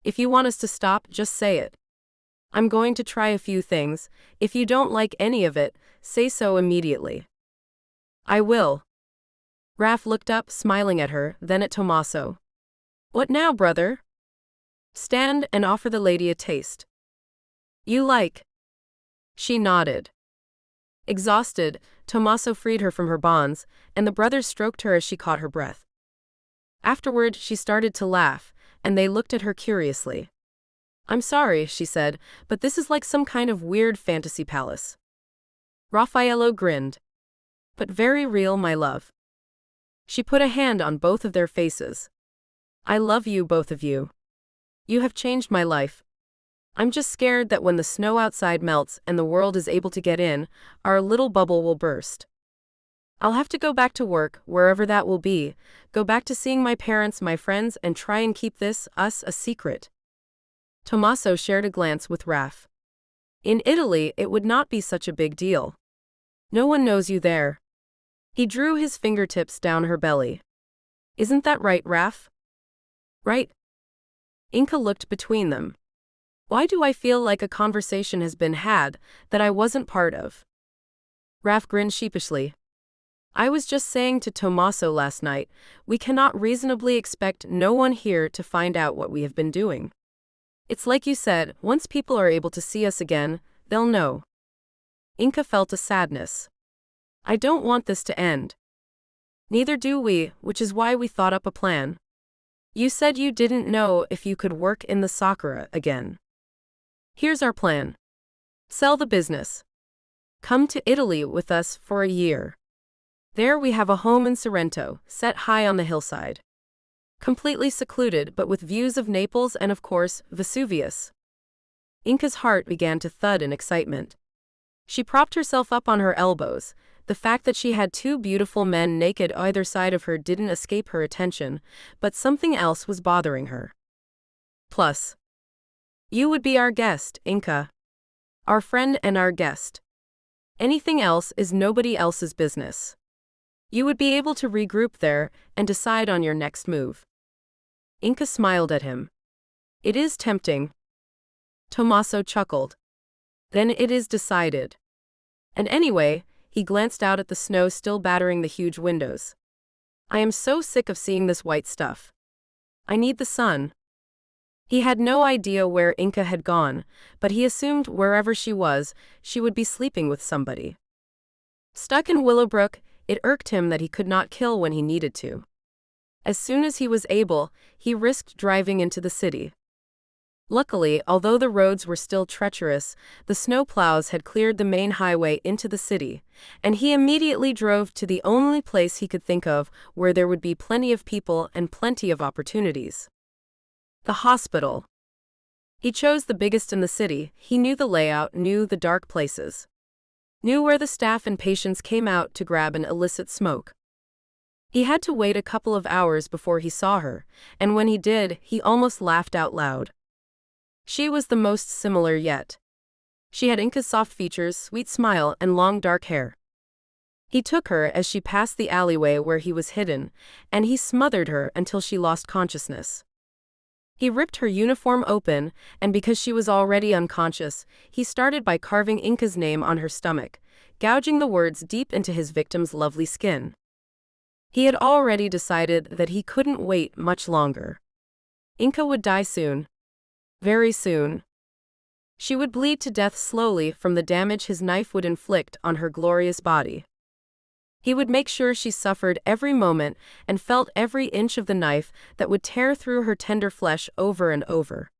If you want us to stop, just say it. I'm going to try a few things. If you don't like any of it, say so immediately. I will. Raf looked up, smiling at her, then at Tommaso. What now, brother? Stand and offer the lady a taste. You like? She nodded. Exhausted, Tommaso freed her from her bonds, and the brothers stroked her as she caught her breath. Afterward, she started to laugh, and they looked at her curiously. I'm sorry, she said, but this is like some kind of weird fantasy palace. Raffaello grinned. But very real, my love. She put a hand on both of their faces. I love you, both of you. You have changed my life. I'm just scared that when the snow outside melts and the world is able to get in, our little bubble will burst. I'll have to go back to work, wherever that will be, go back to seeing my parents, my friends, and try and keep us, a secret. Tommaso shared a glance with Raf. In Italy, it would not be such a big deal. No one knows you there. He drew his fingertips down her belly. Isn't that right, Raf? Right? Inca looked between them. Why do I feel like a conversation has been had that I wasn't part of? Raf grinned sheepishly. I was just saying to Tommaso last night, we cannot reasonably expect no one here to find out what we have been doing. It's like you said, once people are able to see us again, they'll know. Inca felt a sadness. I don't want this to end. Neither do we, which is why we thought up a plan. You said you didn't know if you could work in the Sakura again. Here's our plan. Sell the business. Come to Italy with us for a year. There we have a home in Sorrento, set high on the hillside. Completely secluded but with views of Naples and of course, Vesuvius. Inca's heart began to thud in excitement. She propped herself up on her elbows. The fact that she had two beautiful men naked either side of her didn't escape her attention, but something else was bothering her. Plus, you would be our guest, Inca. Our friend and our guest. Anything else is nobody else's business. You would be able to regroup there and decide on your next move. Inca smiled at him. It is tempting. Tommaso chuckled. Then it is decided. And anyway, he glanced out at the snow still battering the huge windows. I am so sick of seeing this white stuff. I need the sun. He had no idea where Inca had gone, but he assumed wherever she was, she would be sleeping with somebody. Stuck in Willowbrook, it irked him that he could not kill when he needed to. As soon as he was able, he risked driving into the city. Luckily, although the roads were still treacherous, the snowplows had cleared the main highway into the city, and he immediately drove to the only place he could think of where there would be plenty of people and plenty of opportunities. The hospital. He chose the biggest in the city. He knew the layout, knew the dark places. Knew where the staff and patients came out to grab an illicit smoke. He had to wait a couple of hours before he saw her, and when he did, he almost laughed out loud. She was the most similar yet. She had Inca's soft features, sweet smile, and long dark hair. He took her as she passed the alleyway where he was hidden, and he smothered her until she lost consciousness. He ripped her uniform open, and because she was already unconscious, he started by carving Inca's name on her stomach, gouging the words deep into his victim's lovely skin. He had already decided that he couldn't wait much longer. Inca would die soon. Very soon. She would bleed to death slowly from the damage his knife would inflict on her glorious body. He would make sure she suffered every moment and felt every inch of the knife that would tear through her tender flesh over and over.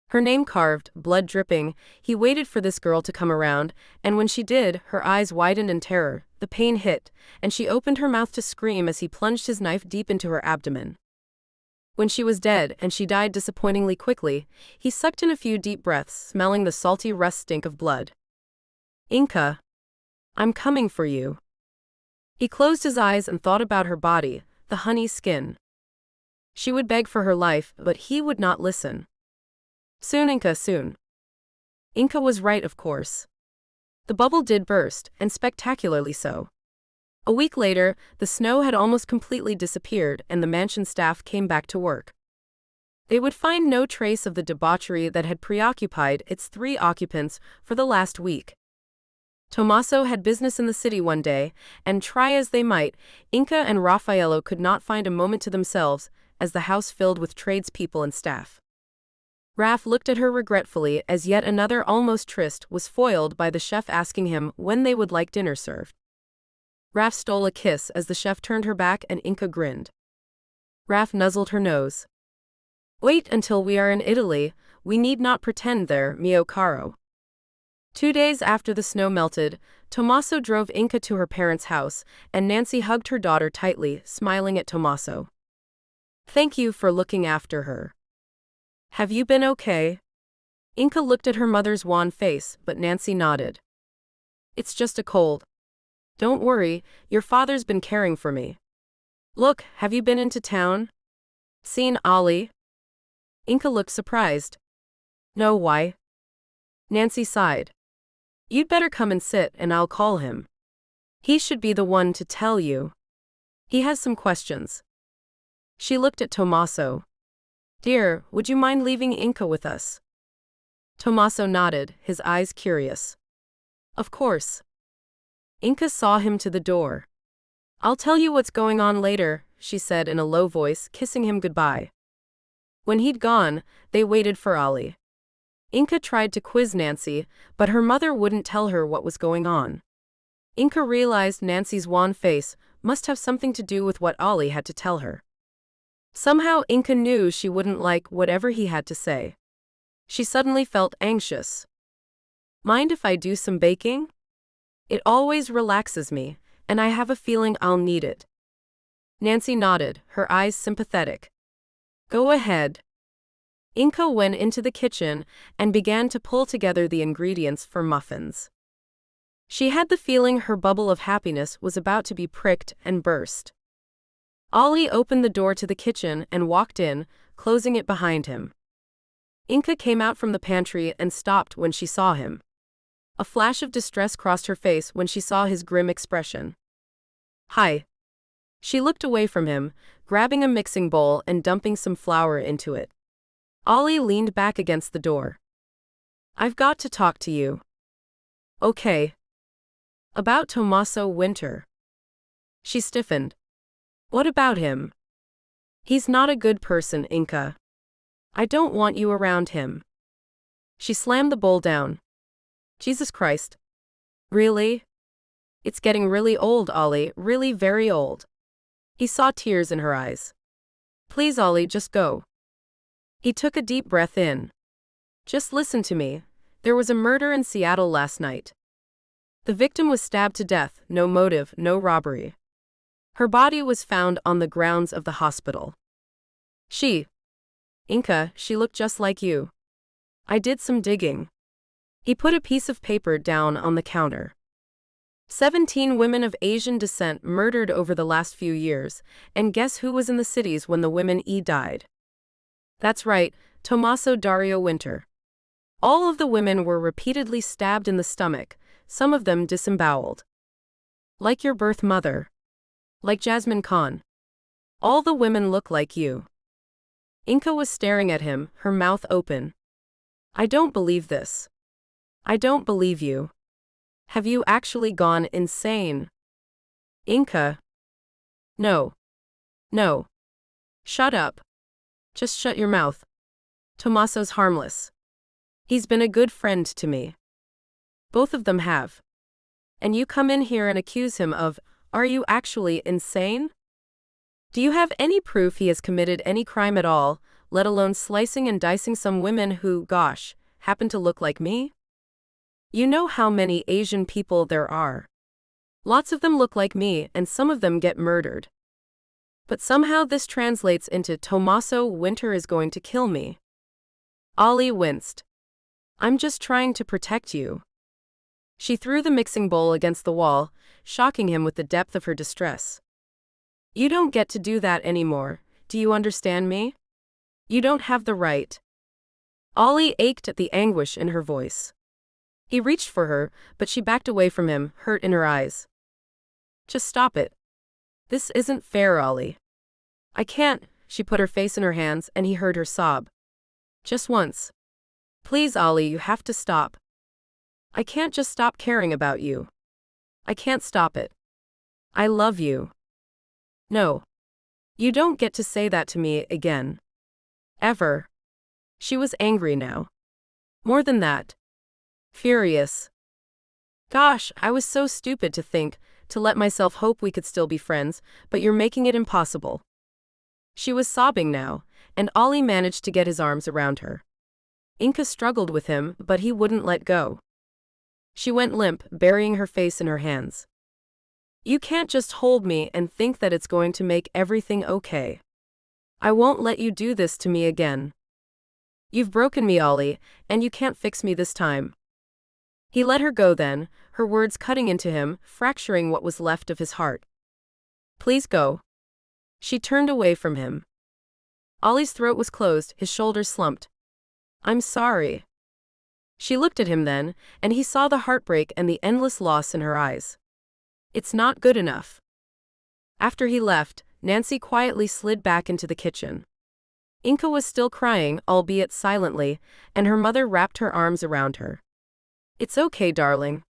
Her name carved, blood dripping, he waited for this girl to come around, and when she did, her eyes widened in terror, the pain hit, and she opened her mouth to scream as he plunged his knife deep into her abdomen. When she was dead, and she died disappointingly quickly, he sucked in a few deep breaths, smelling the salty rust stink of blood. Inca, I'm coming for you. He closed his eyes and thought about her body, the honey skin. She would beg for her life, but he would not listen. Soon, Inca, soon. Inka was right, of course. The bubble did burst, and spectacularly so. A week later, the snow had almost completely disappeared, and the mansion staff came back to work. They would find no trace of the debauchery that had preoccupied its 3 occupants for the last week. Tommaso had business in the city one day, and try as they might, Inka and Raffaello could not find a moment to themselves, as the house filled with tradespeople and staff. Raff looked at her regretfully as yet another almost tryst was foiled by the chef asking him when they would like dinner served. Raff stole a kiss as the chef turned her back and Inka grinned. Raff nuzzled her nose. "Wait until we are in Italy, we need not pretend there, mio caro." 2 days after the snow melted, Tommaso drove Inka to her parents' house, and Nancy hugged her daughter tightly, smiling at Tommaso. "Thank you for looking after her. Have you been okay?" Inka looked at her mother's wan face, but Nancy nodded. "It's just a cold. Don't worry, your father's been caring for me. Look, have you been into town? Seen Ollie?" Inka looked surprised. "No, why?" Nancy sighed. "You'd better come and sit and I'll call him. He should be the one to tell you. He has some questions." She looked at Tommaso. "Dear, would you mind leaving Inka with us?" Tommaso nodded, his eyes curious. "Of course." Inka saw him to the door. "I'll tell you what's going on later," she said in a low voice, kissing him goodbye. When he'd gone, they waited for Ollie. Inka tried to quiz Nancy, but her mother wouldn't tell her what was going on. Inka realized Nancy's wan face must have something to do with what Ollie had to tell her. Somehow Inka knew she wouldn't like whatever he had to say. She suddenly felt anxious. "Mind if I do some baking? It always relaxes me, and I have a feeling I'll need it." Nancy nodded, her eyes sympathetic. "Go ahead." Inka went into the kitchen and began to pull together the ingredients for muffins. She had the feeling her bubble of happiness was about to be pricked and burst. Ollie opened the door to the kitchen and walked in, closing it behind him. Inka came out from the pantry and stopped when she saw him. A flash of distress crossed her face when she saw his grim expression. "Hi." She looked away from him, grabbing a mixing bowl and dumping some flour into it. Ollie leaned back against the door. "I've got to talk to you." "Okay." "About Tommaso Winter." She stiffened. "What about him?" "He's not a good person, Inka. I don't want you around him." She slammed the bowl down. "Jesus Christ. Really? It's getting really old, Ollie, really very old." He saw tears in her eyes. "Please, Ollie, just go." He took a deep breath in. "Just listen to me. There was a murder in Seattle last night. The victim was stabbed to death, no motive, no robbery. Her body was found on the grounds of the hospital. Inka, she looked just like you. I did some digging." He put a piece of paper down on the counter. 17 women of Asian descent murdered over the last few years, and guess who was in the cities when the women died? That's right, Tommaso Dario Winter. All of the women were repeatedly stabbed in the stomach, some of them disemboweled. Like your birth mother. Like Jasmine Khan. All the women look like you. Inka was staring at him, her mouth open. "I don't believe this. I don't believe you. Have you actually gone insane?" "Inka." No. No. Shut up. Just shut your mouth. Tommaso's harmless. He's been a good friend to me. Both of them have. And you come in here and accuse him of, are you actually insane? Do you have any proof he has committed any crime at all, let alone slicing and dicing some women who, gosh, happen to look like me? You know how many Asian people there are. Lots of them look like me, and some of them get murdered. But somehow this translates into Tommaso Winter is going to kill me. Ollie winced. I'm just trying to protect you. She threw the mixing bowl against the wall, shocking him with the depth of her distress. You don't get to do that anymore, do you understand me? You don't have the right. Ollie ached at the anguish in her voice. He reached for her, but she backed away from him, hurt in her eyes. Just stop it. This isn't fair, Ollie. I can't. She put her face in her hands and he heard her sob. Just once. Please, Ollie, you have to stop. I can't just stop caring about you. I can't stop it. I love you. No. You don't get to say that to me again. Ever. She was angry now. More than that. Furious. Gosh, I was so stupid to let myself hope we could still be friends, but you're making it impossible. She was sobbing now, and Ollie managed to get his arms around her. Inka struggled with him, but he wouldn't let go. She went limp, burying her face in her hands. You can't just hold me and think that it's going to make everything okay. I won't let you do this to me again. You've broken me, Ollie, and you can't fix me this time. He let her go then, her words cutting into him, fracturing what was left of his heart. Please go. She turned away from him. Ollie's throat was closed, his shoulders slumped. I'm sorry. She looked at him then, and he saw the heartbreak and the endless loss in her eyes. It's not good enough. After he left, Nancy quietly slid back into the kitchen. Inka was still crying, albeit silently, and her mother wrapped her arms around her. It's okay, darling.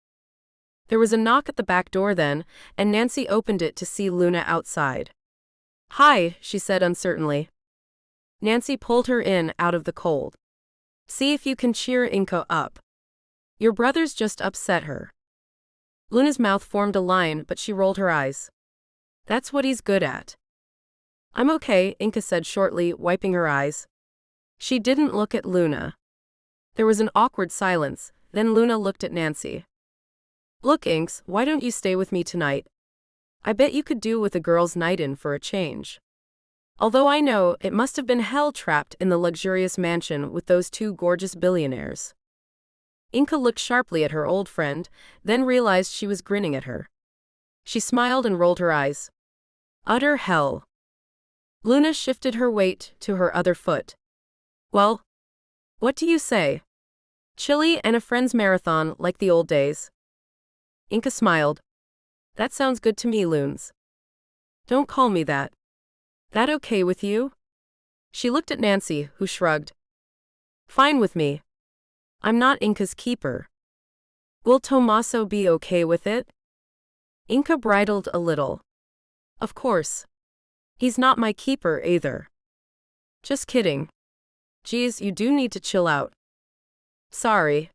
There was a knock at the back door then, and Nancy opened it to see Luna outside. Hi, she said uncertainly. Nancy pulled her in out of the cold. See if you can cheer Inka up. Your brother's just upset her. Luna's mouth formed a line, but she rolled her eyes. That's what he's good at. I'm okay, Inka said shortly, wiping her eyes. She didn't look at Luna. There was an awkward silence, then Luna looked at Nancy. Look, Inks, why don't you stay with me tonight? I bet you could do with a girls' night in for a change. Although I know it must have been hell trapped in the luxurious mansion with those two gorgeous billionaires. Inka looked sharply at her old friend, then realized she was grinning at her. She smiled and rolled her eyes. Utter hell. Luna shifted her weight to her other foot. Well, what do you say? Chili and a friend's marathon like the old days. Inka smiled. That sounds good to me, Loons. Don't call me that. That okay with you? She looked at Nancy, who shrugged. Fine with me. I'm not Inka's keeper. Will Tommaso be okay with it? Inka bridled a little. Of course. He's not my keeper either. Just kidding. Geez, you do need to chill out. Sorry.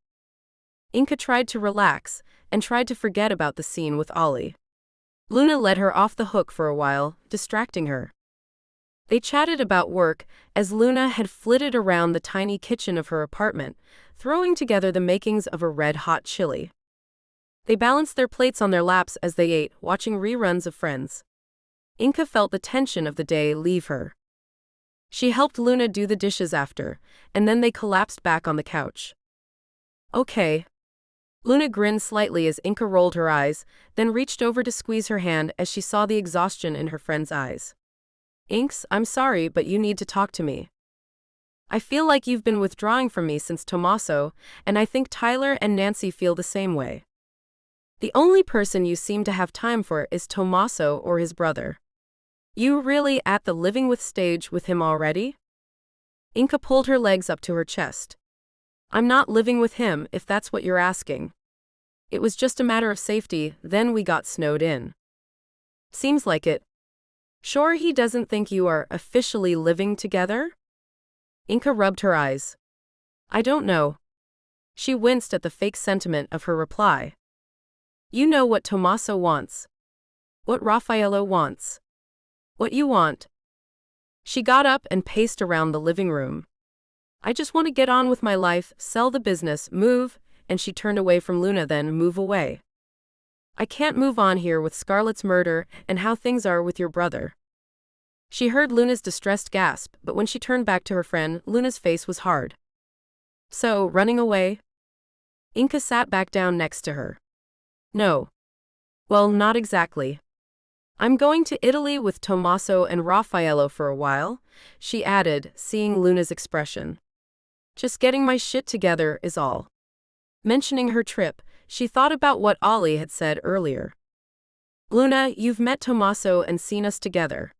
Inka tried to relax, and tried to forget about the scene with Ollie. Luna let her off the hook for a while, distracting her. They chatted about work, as Luna had flitted around the tiny kitchen of her apartment, throwing together the makings of a red-hot chili. They balanced their plates on their laps as they ate, watching reruns of Friends. Inka felt the tension of the day leave her. She helped Luna do the dishes after, and then they collapsed back on the couch. Okay. Luna grinned slightly as Inka rolled her eyes, then reached over to squeeze her hand as she saw the exhaustion in her friend's eyes. Inks, I'm sorry, but you need to talk to me. I feel like you've been withdrawing from me since Tommaso, and I think Tyler and Nancy feel the same way. The only person you seem to have time for is Tommaso or his brother. You really at the living with stage with him already? Inka pulled her legs up to her chest. I'm not living with him, if that's what you're asking. It was just a matter of safety, then we got snowed in. Seems like it. Sure he doesn't think you are officially living together? Inka rubbed her eyes. I don't know. She winced at the fake sentiment of her reply. You know what Tommaso wants. What Raffaello wants. What you want. She got up and paced around the living room. I just want to get on with my life, sell the business, move, and she turned away from Luna then move away. I can't move on here with Scarlett's murder and how things are with your brother. She heard Luna's distressed gasp, but when she turned back to her friend, Luna's face was hard. So, running away? Inka sat back down next to her. No. Well, not exactly. I'm going to Italy with Tommaso and Raffaello for a while, she added, seeing Luna's expression. Just getting my shit together is all. Mentioning her trip, she thought about what Ollie had said earlier. Luna, you've met Tommaso and seen us together.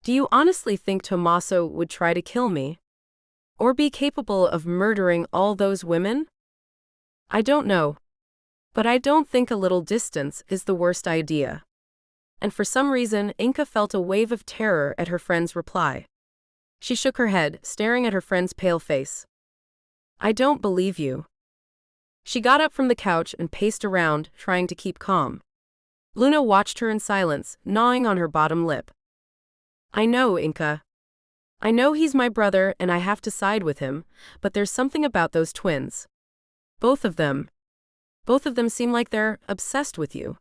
Do you honestly think Tommaso would try to kill me? Or be capable of murdering all those women? I don't know. But I don't think a little distance is the worst idea. And for some reason, Inka felt a wave of terror at her friend's reply. She shook her head, staring at her friend's pale face. I don't believe you. She got up from the couch and paced around, trying to keep calm. Luna watched her in silence, gnawing on her bottom lip. I know, Inka. I know he's my brother and I have to side with him, but there's something about those twins. Both of them seem like they're obsessed with you.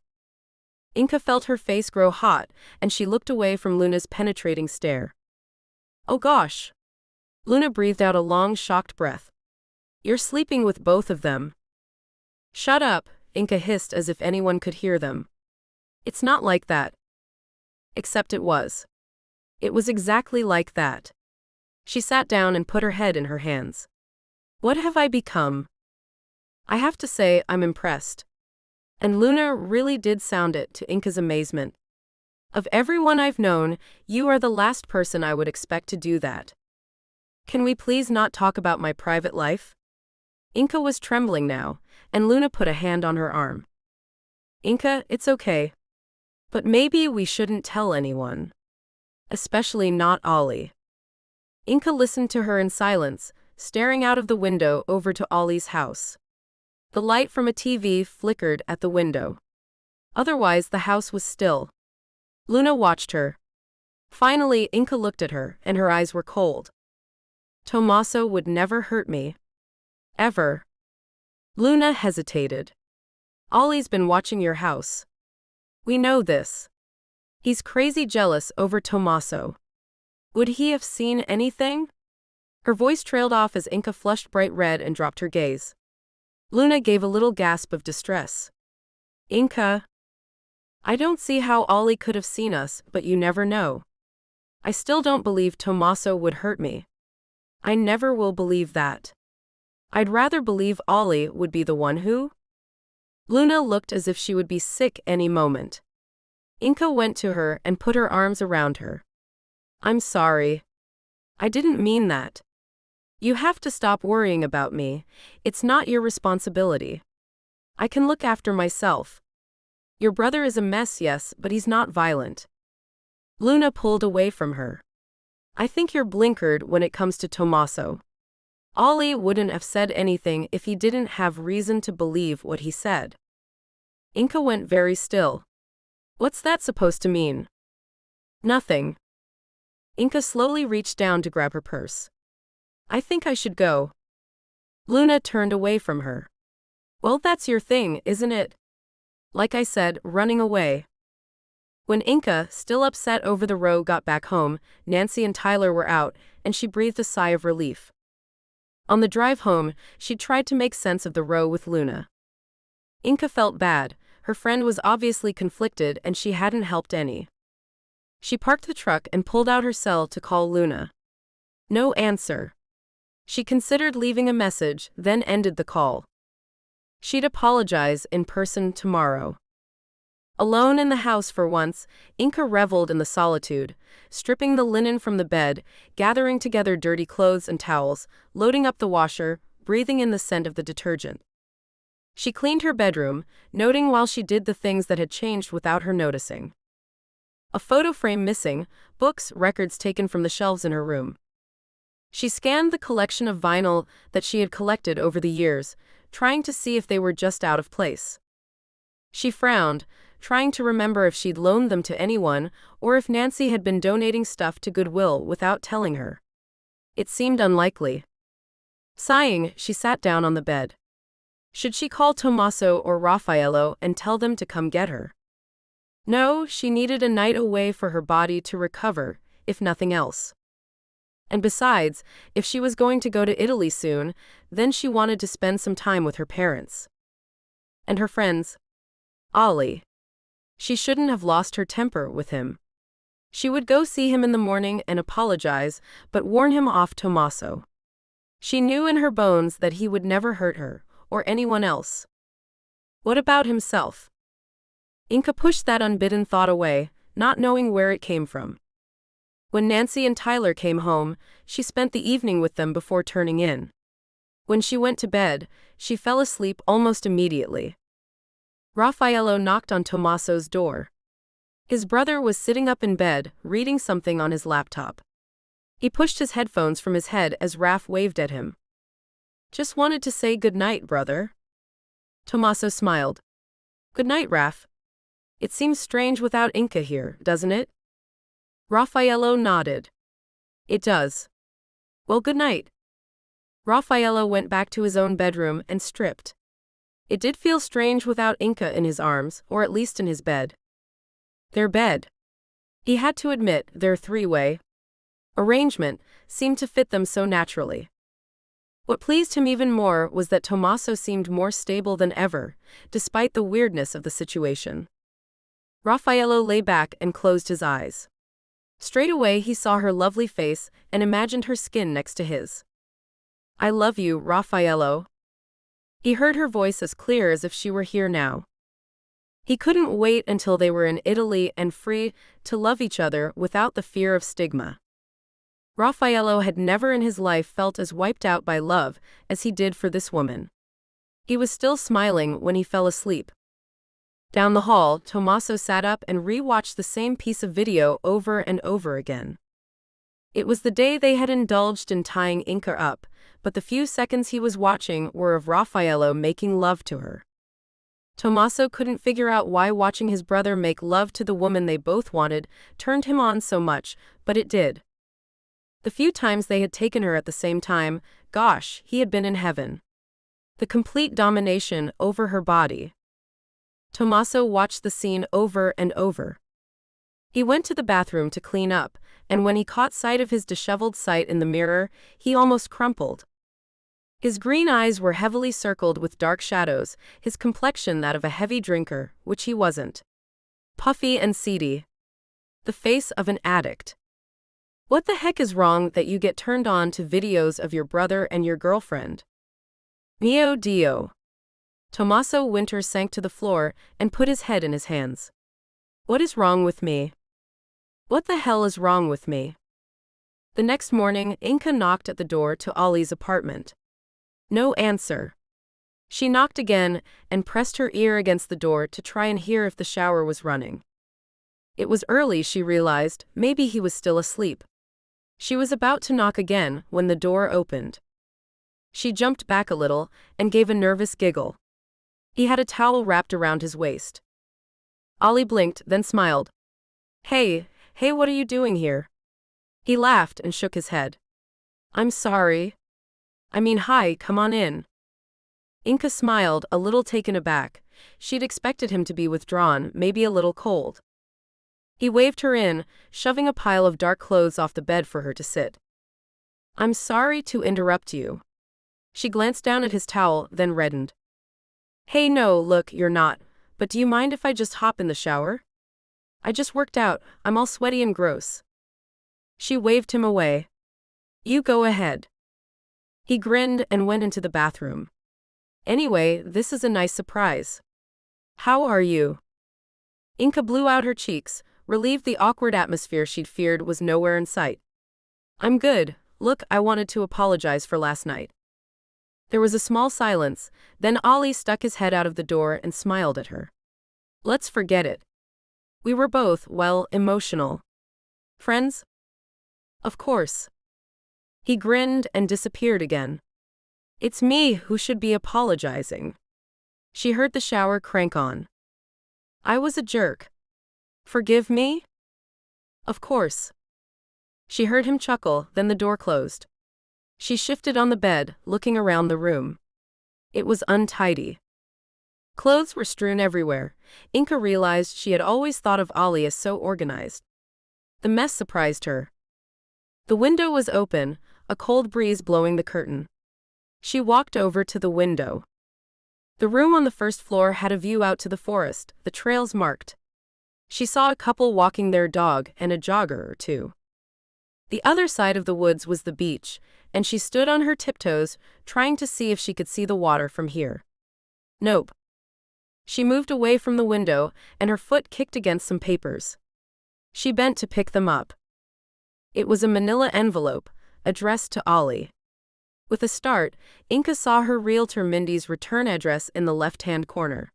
Inka felt her face grow hot, and she looked away from Luna's penetrating stare. Oh gosh! Luna breathed out a long, shocked breath. You're sleeping with both of them. Shut up, Inka hissed as if anyone could hear them. It's not like that. Except it was. It was exactly like that. She sat down and put her head in her hands. What have I become? I have to say, I'm impressed. And Luna really did sound it, to Inka's amazement. Of everyone I've known, you are the last person I would expect to do that. Can we please not talk about my private life? Inka was trembling now, and Luna put a hand on her arm. Inka, it's okay. But maybe we shouldn't tell anyone. Especially not Ollie. Inka listened to her in silence, staring out of the window over to Ollie's house. The light from a TV flickered at the window. Otherwise, the house was still. Luna watched her. Finally, Inka looked at her, and her eyes were cold. Tommaso would never hurt me. Ever. Luna hesitated. Ollie's been watching your house. We know this. He's crazy jealous over Tommaso. Would he have seen anything? Her voice trailed off as Inka flushed bright red and dropped her gaze. Luna gave a little gasp of distress. Inka. I don't see how Ollie could have seen us, but you never know. I still don't believe Tommaso would hurt me. I never will believe that. I'd rather believe Ollie would be the one who. Luna looked as if she would be sick any moment. Inka went to her and put her arms around her. I'm sorry. I didn't mean that. You have to stop worrying about me. It's not your responsibility. I can look after myself. Your brother is a mess, yes, but he's not violent. Luna pulled away from her. I think you're blinkered when it comes to Tommaso. Ollie wouldn't have said anything if he didn't have reason to believe what he said. Inka went very still. What's that supposed to mean? Nothing. Inka slowly reached down to grab her purse. I think I should go. Luna turned away from her. Well, that's your thing, isn't it? Like I said, running away. When Inka, still upset over the row, got back home, Nancy and Tyler were out, and she breathed a sigh of relief. On the drive home, she tried to make sense of the row with Luna. Inka felt bad. Her friend was obviously conflicted and she hadn't helped any. She parked the truck and pulled out her cell to call Luna. No answer. She considered leaving a message, then ended the call. She'd apologize in person tomorrow. Alone in the house for once, Inka reveled in the solitude, stripping the linen from the bed, gathering together dirty clothes and towels, loading up the washer, breathing in the scent of the detergent. She cleaned her bedroom, noting while she did the things that had changed without her noticing. A photo frame missing, books, records taken from the shelves in her room. She scanned the collection of vinyl that she had collected over the years, trying to see if they were just out of place. She frowned, trying to remember if she'd loaned them to anyone or if Nancy had been donating stuff to Goodwill without telling her. It seemed unlikely. Sighing, she sat down on the bed. Should she call Tommaso or Raffaello and tell them to come get her? No, she needed a night away for her body to recover, if nothing else. And besides, if she was going to go to Italy soon, then she wanted to spend some time with her parents. And her friends. Ollie. She shouldn't have lost her temper with him. She would go see him in the morning and apologize, but warn him off Tommaso. She knew in her bones that he would never hurt her, or anyone else. What about himself? Inka pushed that unbidden thought away, not knowing where it came from. When Nancy and Tyler came home, she spent the evening with them before turning in. When she went to bed, she fell asleep almost immediately. Raffaello knocked on Tommaso's door. His brother was sitting up in bed, reading something on his laptop. He pushed his headphones from his head as Raf waved at him. "Just wanted to say good night, brother." Tommaso smiled. "Good night, Raf. It seems strange without Inka here, doesn't it?" Raffaello nodded. "It does. Well, good night." Raffaello went back to his own bedroom and stripped. It did feel strange without Inka in his arms, or at least in his bed. Their bed. He had to admit, their three-way arrangement seemed to fit them so naturally. What pleased him even more was that Tommaso seemed more stable than ever, despite the weirdness of the situation. Raffaello lay back and closed his eyes. Straight away he saw her lovely face and imagined her skin next to his. "I love you, Raffaello." He heard her voice as clear as if she were here now. He couldn't wait until they were in Italy and free to love each other without the fear of stigma. Raffaello had never in his life felt as wiped out by love as he did for this woman. He was still smiling when he fell asleep. Down the hall, Tommaso sat up and re-watched the same piece of video over and over again. It was the day they had indulged in tying Inka up, but the few seconds he was watching were of Raffaello making love to her. Tommaso couldn't figure out why watching his brother make love to the woman they both wanted turned him on so much, but it did. The few times they had taken her at the same time, gosh, he had been in heaven. The complete domination over her body. Tommaso watched the scene over and over. He went to the bathroom to clean up, and when he caught sight of his disheveled sight in the mirror, he almost crumpled. His green eyes were heavily circled with dark shadows, his complexion that of a heavy drinker, which he wasn't. Puffy and seedy. The face of an addict. What the heck is wrong that you get turned on to videos of your brother and your girlfriend? Mio Dio. Tommaso Winter sank to the floor and put his head in his hands. What is wrong with me? What the hell is wrong with me? The next morning, Inka knocked at the door to Ollie's apartment. No answer. She knocked again and pressed her ear against the door to try and hear if the shower was running. It was early, she realized, maybe he was still asleep. She was about to knock again when the door opened. She jumped back a little and gave a nervous giggle. He had a towel wrapped around his waist. Ollie blinked, then smiled. Hey, what are you doing here?" He laughed and shook his head. "I'm sorry. I mean, hi, come on in." Inka smiled, a little taken aback. She'd expected him to be withdrawn, maybe a little cold. He waved her in, shoving a pile of dark clothes off the bed for her to sit. "I'm sorry to interrupt you." She glanced down at his towel, then reddened. "Hey, no, look, you're not. But do you mind if I just hop in the shower? I just worked out, I'm all sweaty and gross." She waved him away. "You go ahead." He grinned and went into the bathroom. "Anyway, this is a nice surprise. How are you?" Inka blew out her cheeks, relieved the awkward atmosphere she'd feared was nowhere in sight. "I'm good. Look, I wanted to apologize for last night." There was a small silence, then Ollie stuck his head out of the door and smiled at her. "Let's forget it. We were both, well, emotional. Friends? Of course." He grinned and disappeared again. "It's me who should be apologizing." She heard the shower crank on. "I was a jerk. Forgive me?" "Of course." She heard him chuckle, then the door closed. She shifted on the bed, looking around the room. It was untidy. Clothes were strewn everywhere. Inka realized she had always thought of Ollie as so organized. The mess surprised her. The window was open, a cold breeze blowing the curtain. She walked over to the window. The room on the first floor had a view out to the forest, the trails marked. She saw a couple walking their dog and a jogger or two. The other side of the woods was the beach, and she stood on her tiptoes, trying to see if she could see the water from here. Nope. She moved away from the window, and her foot kicked against some papers. She bent to pick them up. It was a manila envelope, addressed to Ollie. With a start, Inka saw her realtor Mindy's return address in the left-hand corner.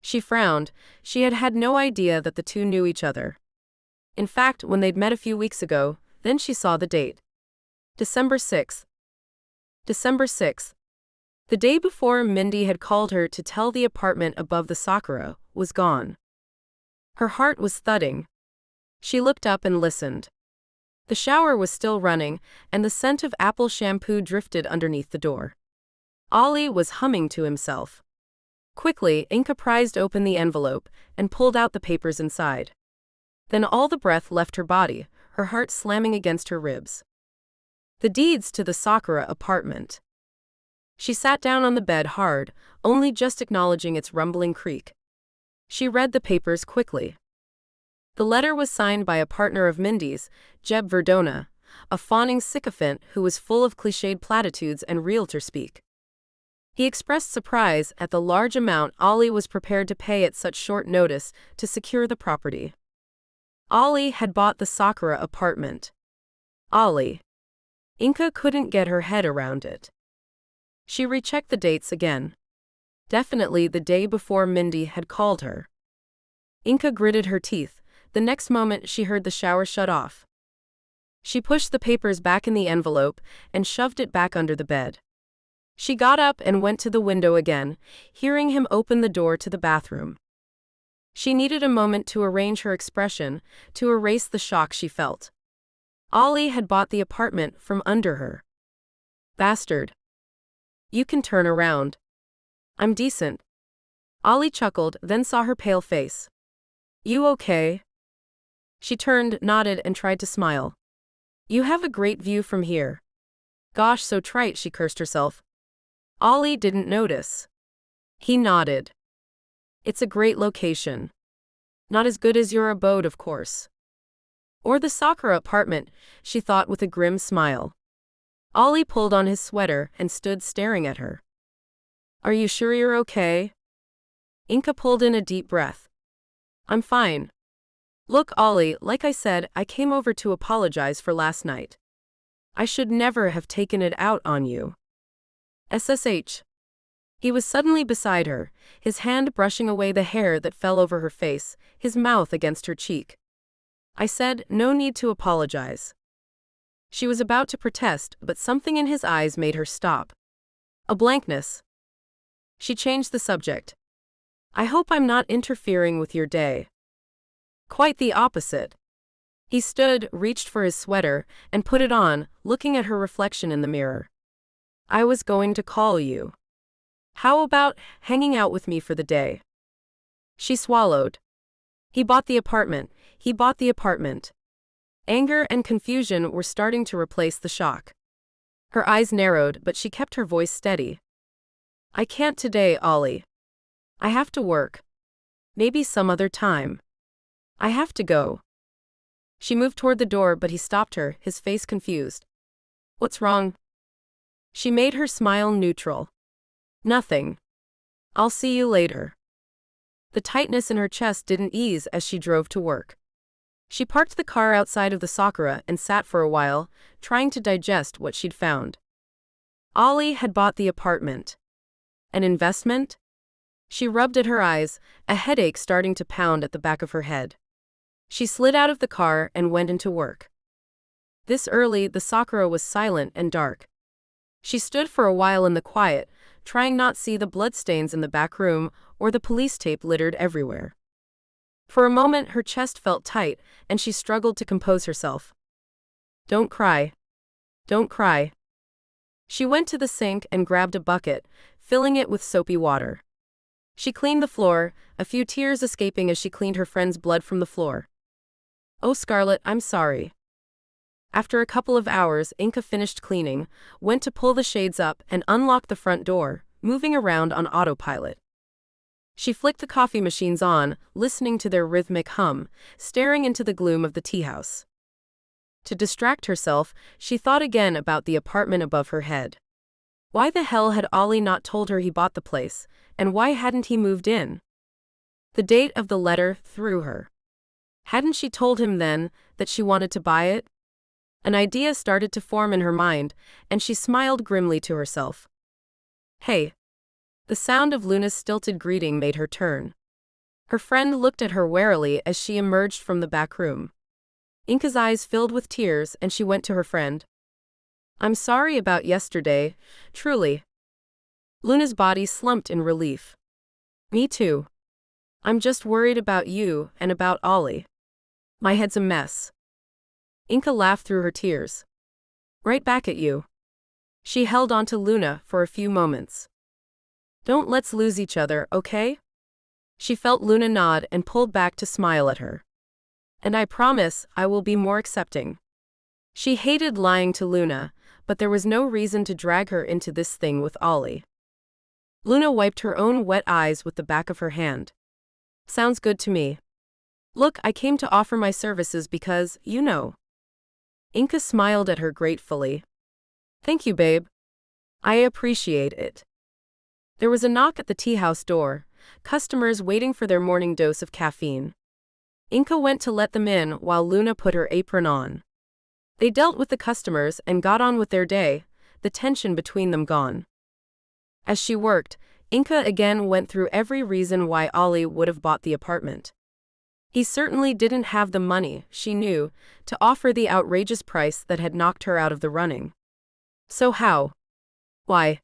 She frowned. She had had no idea that the two knew each other. In fact, when they'd met a few weeks ago, then she saw the date. December 6th. December 6th. The day before Mindy had called her to tell the apartment above the Sakura was gone. Her heart was thudding. She looked up and listened. The shower was still running, and the scent of apple shampoo drifted underneath the door. Ollie was humming to himself. Quickly, Inka prized open the envelope and pulled out the papers inside. Then all the breath left her body, her heart slamming against her ribs. The deeds to the Sakura apartment. She sat down on the bed hard, only just acknowledging its rumbling creak. She read the papers quickly. The letter was signed by a partner of Mindy's, Jeb Verdona, a fawning sycophant who was full of cliched platitudes and realtor speak. He expressed surprise at the large amount Ollie was prepared to pay at such short notice to secure the property. Ollie had bought the Sakura apartment. Ollie. Inka couldn't get her head around it. She rechecked the dates again. Definitely the day before Mindy had called her. Inka gritted her teeth. The next moment she heard the shower shut off. She pushed the papers back in the envelope and shoved it back under the bed. She got up and went to the window again, hearing him open the door to the bathroom. She needed a moment to arrange her expression, to erase the shock she felt. Ollie had bought the apartment from under her. Bastard. You can turn around. I'm decent. Ollie chuckled, then saw her pale face. You okay? She turned, nodded, and tried to smile. You have a great view from here. Gosh, so trite, she cursed herself. Ollie didn't notice. He nodded. It's a great location. Not as good as your abode, of course. Or the Sakura apartment, she thought with a grim smile. Ollie pulled on his sweater and stood staring at her. Are you sure you're okay? Inka pulled in a deep breath. I'm fine. Look, Ollie, like I said, I came over to apologize for last night. I should never have taken it out on you. SSH. He was suddenly beside her, his hand brushing away the hair that fell over her face, his mouth against her cheek. I said, no need to apologize. She was about to protest, but something in his eyes made her stop. A blankness. She changed the subject. I hope I'm not interfering with your day. Quite the opposite. He stood, reached for his sweater, and put it on, looking at her reflection in the mirror. I was going to call you. How about hanging out with me for the day? She swallowed. He bought the apartment. He bought the apartment. Anger and confusion were starting to replace the shock. Her eyes narrowed, but she kept her voice steady. I can't today, Ollie. I have to work. Maybe some other time. I have to go. She moved toward the door, but he stopped her, his face confused. What's wrong? She made her smile neutral. Nothing. I'll see you later. The tightness in her chest didn't ease as she drove to work. She parked the car outside of the Sakura and sat for a while, trying to digest what she'd found. Ollie had bought the apartment. An investment? She rubbed at her eyes, a headache starting to pound at the back of her head. She slid out of the car and went into work. This early, the Sakura was silent and dark. She stood for a while in the quiet, trying not to see the bloodstains in the back room or the police tape littered everywhere. For a moment, her chest felt tight, and she struggled to compose herself. Don't cry. Don't cry. She went to the sink and grabbed a bucket, filling it with soapy water. She cleaned the floor, a few tears escaping as she cleaned her friend's blood from the floor. Oh, Scarlett, I'm sorry. After a couple of hours, Inka finished cleaning, went to pull the shades up and unlocked the front door, moving around on autopilot. She flicked the coffee machines on, listening to their rhythmic hum, staring into the gloom of the tea house. To distract herself, she thought again about the apartment above her head. Why the hell had Ollie not told her he bought the place, and why hadn't he moved in? The date of the letter threw her. Hadn't she told him then that she wanted to buy it? An idea started to form in her mind, and she smiled grimly to herself. Hey! The sound of Luna's stilted greeting made her turn. Her friend looked at her warily as she emerged from the back room. Inka's eyes filled with tears, and she went to her friend. I'm sorry about yesterday, truly. Luna's body slumped in relief. Me too. I'm just worried about you and about Ollie. My head's a mess. Inka laughed through her tears. Right back at you. She held on to Luna for a few moments. Don't let's lose each other, okay? She felt Luna nod and pulled back to smile at her. And I promise I will be more accepting. She hated lying to Luna, but there was no reason to drag her into this thing with Ollie. Luna wiped her own wet eyes with the back of her hand. Sounds good to me. Look, I came to offer my services because, you know. Inka smiled at her gratefully. Thank you, babe. I appreciate it. There was a knock at the tea house door, customers waiting for their morning dose of caffeine. Inka went to let them in while Luna put her apron on. They dealt with the customers and got on with their day, the tension between them gone. As she worked, Inka again went through every reason why Ollie would have bought the apartment. He certainly didn't have the money, she knew, to offer the outrageous price that had knocked her out of the running. So how? Why?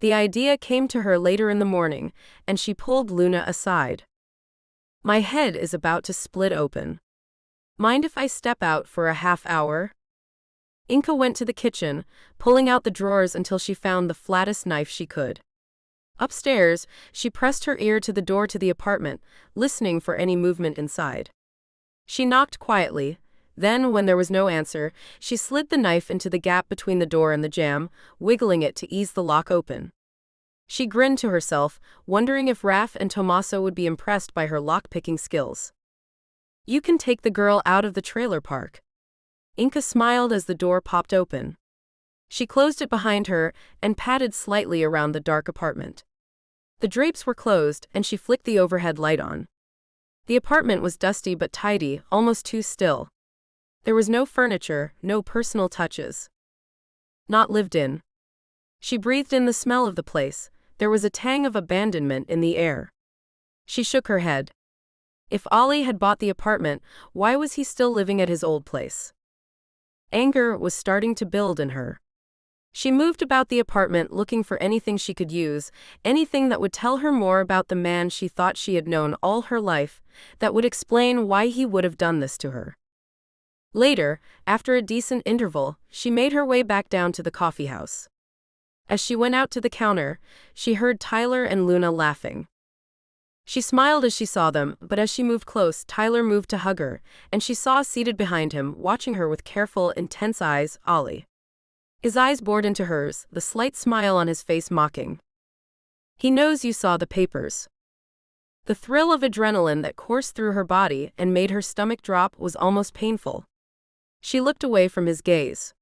The idea came to her later in the morning, and she pulled Luna aside. My head is about to split open. Mind if I step out for a half hour? Inka went to the kitchen, pulling out the drawers until she found the flattest knife she could. Upstairs, she pressed her ear to the door to the apartment, listening for any movement inside. She knocked quietly, then, when there was no answer, she slid the knife into the gap between the door and the jamb, wiggling it to ease the lock open. She grinned to herself, wondering if Raf and Tommaso would be impressed by her lock-picking skills. You can take the girl out of the trailer park. Inka smiled as the door popped open. She closed it behind her and patted slightly around the dark apartment. The drapes were closed, and she flicked the overhead light on. The apartment was dusty but tidy, almost too still. There was no furniture, no personal touches. Not lived in. She breathed in the smell of the place. There was a tang of abandonment in the air. She shook her head. If Ollie had bought the apartment, why was he still living at his old place? Anger was starting to build in her. She moved about the apartment looking for anything she could use, anything that would tell her more about the man she thought she had known all her life, that would explain why he would have done this to her. Later, after a decent interval, she made her way back down to the coffee house. As she went out to the counter, she heard Tyler and Luna laughing. She smiled as she saw them, but as she moved close, Tyler moved to hug her, and she saw seated behind him, watching her with careful, intense eyes, Ollie. His eyes bored into hers, the slight smile on his face mocking. He knows you saw the papers. The thrill of adrenaline that coursed through her body and made her stomach drop was almost painful. She looked away from his gaze.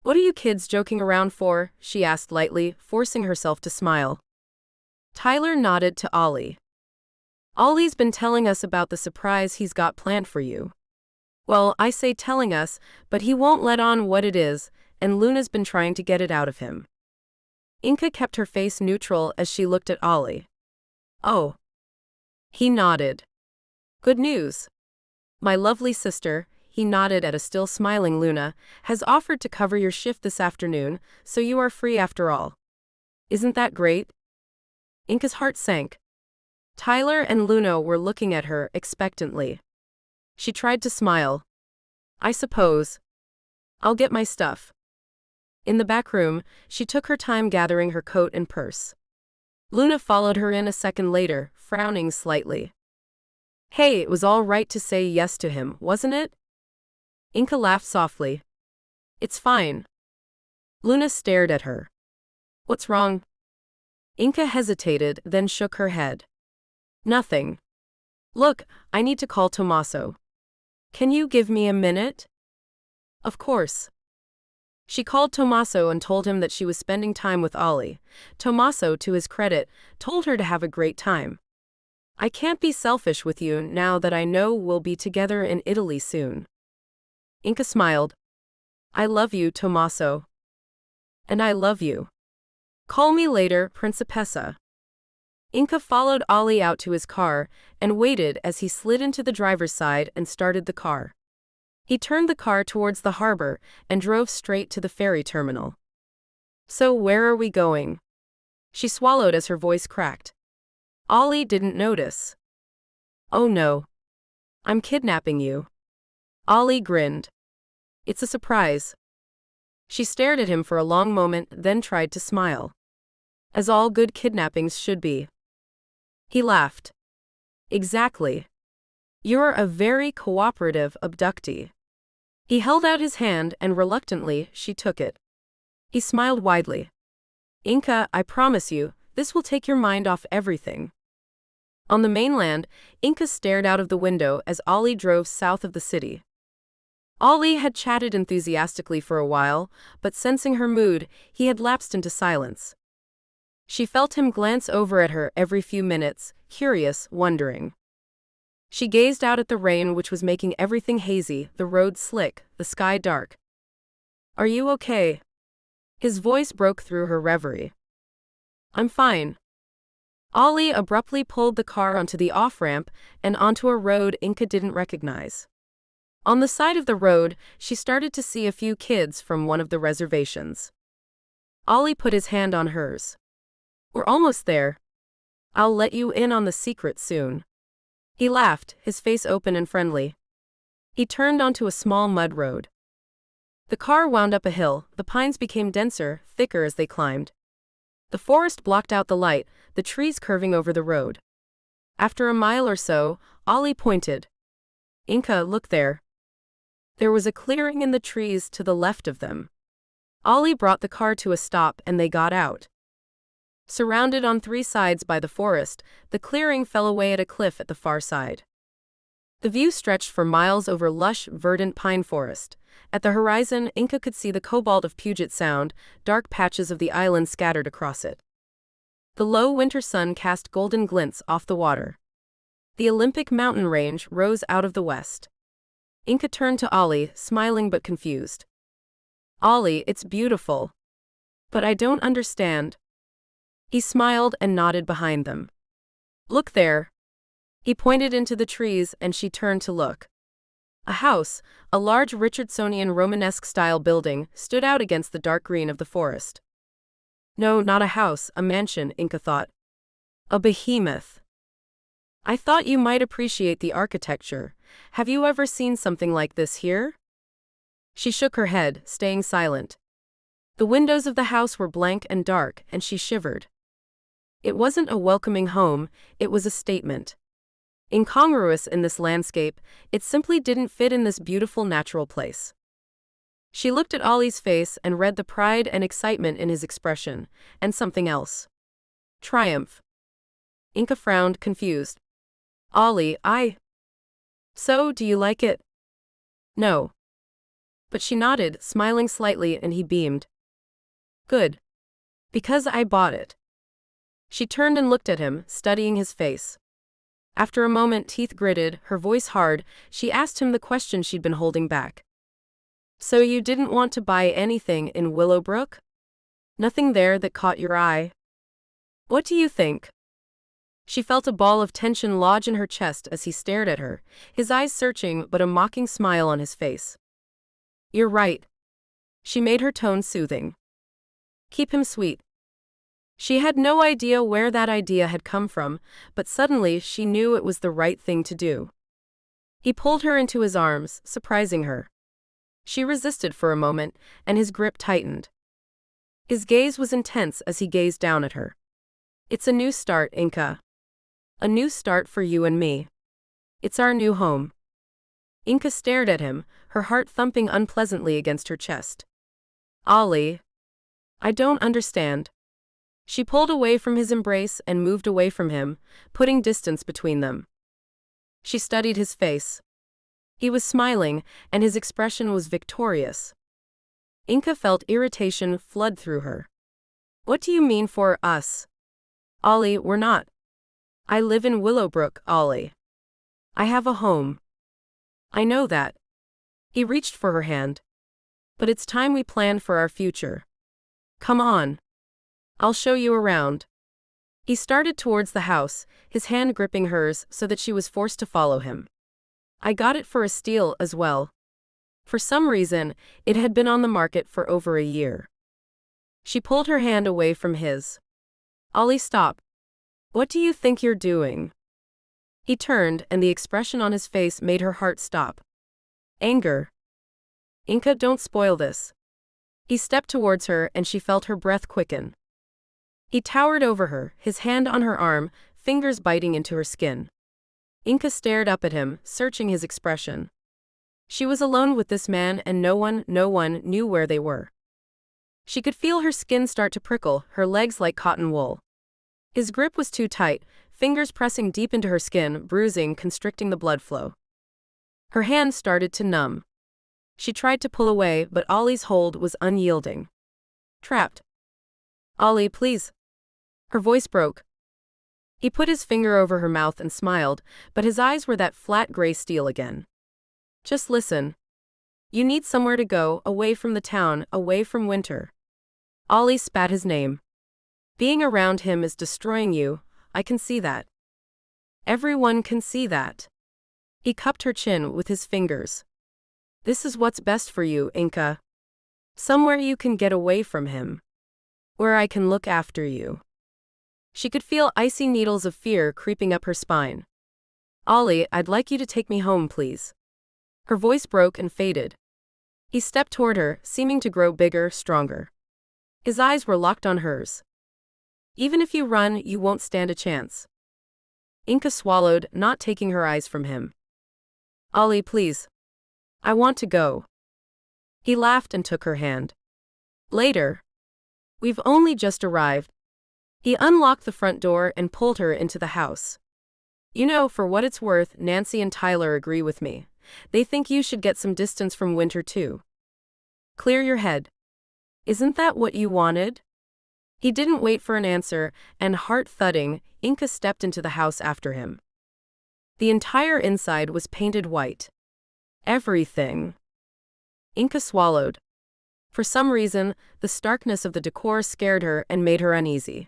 What are you kids joking around for? She asked lightly, forcing herself to smile. Tyler nodded to Ollie. Ollie's been telling us about the surprise he's got planned for you. Well, I say telling us, but he won't let on what it is, and Luna's been trying to get it out of him. Inka kept her face neutral as she looked at Ollie. Oh. He nodded. Good news. My lovely sister, he nodded at a still smiling Luna, has offered to cover your shift this afternoon, so you are free after all. Isn't that great? Inka's heart sank. Tyler and Luna were looking at her expectantly. She tried to smile. I suppose. I'll get my stuff. In the back room, she took her time gathering her coat and purse. Luna followed her in a second later, frowning slightly. Hey, it was all right to say yes to him, wasn't it? Inka laughed softly. It's fine. Luna stared at her. What's wrong? Inka hesitated, then shook her head. Nothing. Look, I need to call Tommaso. Can you give me a minute? Of course. She called Tommaso and told him that she was spending time with Ollie. Tommaso, to his credit, told her to have a great time. I can't be selfish with you now that I know we'll be together in Italy soon. Inca smiled. I love you, Tommaso. And I love you. Call me later, Principessa. Inca followed Ollie out to his car and waited as he slid into the driver's side and started the car. He turned the car towards the harbor and drove straight to the ferry terminal. So where are we going? She swallowed as her voice cracked. Ollie didn't notice. Oh no. I'm kidnapping you. Ollie grinned. It's a surprise. She stared at him for a long moment, then tried to smile. As all good kidnappings should be. He laughed. Exactly. You're a very cooperative abductee. He held out his hand and reluctantly she took it. He smiled widely. Inca, I promise you, this will take your mind off everything. On the mainland, Inca stared out of the window as Ollie drove south of the city. Ollie had chatted enthusiastically for a while, but sensing her mood, he had lapsed into silence. She felt him glance over at her every few minutes, curious, wondering. She gazed out at the rain which was making everything hazy, the road slick, the sky dark. Are you okay? His voice broke through her reverie. I'm fine. Ollie abruptly pulled the car onto the off-ramp and onto a road Inca didn't recognize. On the side of the road, she started to see a few kids from one of the reservations. Ollie put his hand on hers. We're almost there. I'll let you in on the secret soon. He laughed, his face open and friendly. He turned onto a small mud road. The car wound up a hill, the pines became denser, thicker as they climbed. The forest blocked out the light, the trees curving over the road. After a mile or so, Ollie pointed. Inca, look there. There was a clearing in the trees to the left of them. Ollie brought the car to a stop and they got out. Surrounded on three sides by the forest, the clearing fell away at a cliff at the far side. The view stretched for miles over lush, verdant pine forest. At the horizon, Inca could see the cobalt of Puget Sound, dark patches of the island scattered across it. The low winter sun cast golden glints off the water. The Olympic mountain range rose out of the west. Inca turned to Ollie, smiling but confused. Ollie, it's beautiful. But I don't understand. He smiled and nodded behind them. Look there. He pointed into the trees and she turned to look. A house, a large Richardsonian Romanesque-style building, stood out against the dark green of the forest. No, not a house, a mansion, Inca thought. A behemoth. I thought you might appreciate the architecture. Have you ever seen something like this here? She shook her head, staying silent. The windows of the house were blank and dark, and she shivered. It wasn't a welcoming home, it was a statement. Incongruous in this landscape, it simply didn't fit in this beautiful natural place. She looked at Ollie's face and read the pride and excitement in his expression, and something else. Triumph. Inca frowned, confused. Ollie, So, do you like it? No. But she nodded, smiling slightly, and he beamed. Good. Because I bought it. She turned and looked at him, studying his face. After a moment, teeth gritted, her voice hard, she asked him the question she'd been holding back. So you didn't want to buy anything in Willowbrook? Nothing there that caught your eye? What do you think? She felt a ball of tension lodge in her chest as he stared at her, his eyes searching but a mocking smile on his face. You're right. She made her tone soothing. Keep him sweet. She had no idea where that idea had come from, but suddenly she knew it was the right thing to do. He pulled her into his arms, surprising her. She resisted for a moment, and his grip tightened. His gaze was intense as he gazed down at her. It's a new start, Inca. A new start for you and me. It's our new home. Inca stared at him, her heart thumping unpleasantly against her chest. Ollie. I don't understand. She pulled away from his embrace and moved away from him, putting distance between them. She studied his face. He was smiling, and his expression was victorious. Inka felt irritation flood through her. What do you mean for us? Ollie, we're not. I live in Willowbrook, Ollie. I have a home. I know that. He reached for her hand. But it's time we planned for our future. Come on. I'll show you around. He started towards the house, his hand gripping hers so that she was forced to follow him. I got it for a steal as well. For some reason, it had been on the market for over a year. She pulled her hand away from his. Ollie, stop. What do you think you're doing? He turned, and the expression on his face made her heart stop. Anger. Inka, don't spoil this. He stepped towards her, and she felt her breath quicken. He towered over her, his hand on her arm, fingers biting into her skin. Inka stared up at him, searching his expression. She was alone with this man, and no one knew where they were. She could feel her skin start to prickle, her legs like cotton wool. His grip was too tight, fingers pressing deep into her skin, bruising, constricting the blood flow. Her hand started to numb. She tried to pull away, but Ollie's hold was unyielding. Trapped. Ollie, please. Her voice broke. He put his finger over her mouth and smiled, but his eyes were that flat gray steel again. Just listen. You need somewhere to go, away from the town, away from winter. Ollie spat his name. Being around him is destroying you, I can see that. Everyone can see that. He cupped her chin with his fingers. This is what's best for you, Inka. Somewhere you can get away from him. Where I can look after you. She could feel icy needles of fear creeping up her spine. Ollie, I'd like you to take me home, please. Her voice broke and faded. He stepped toward her, seeming to grow bigger, stronger. His eyes were locked on hers. Even if you run, you won't stand a chance. Inka swallowed, not taking her eyes from him. Ollie, please. I want to go. He laughed and took her hand. Later. We've only just arrived. He unlocked the front door and pulled her into the house. You know, for what it's worth, Nancy and Tyler agree with me. They think you should get some distance from winter too. Clear your head. Isn't that what you wanted? He didn't wait for an answer, and heart thudding, Inka stepped into the house after him. The entire inside was painted white. Everything. Inka swallowed. For some reason, the starkness of the decor scared her and made her uneasy.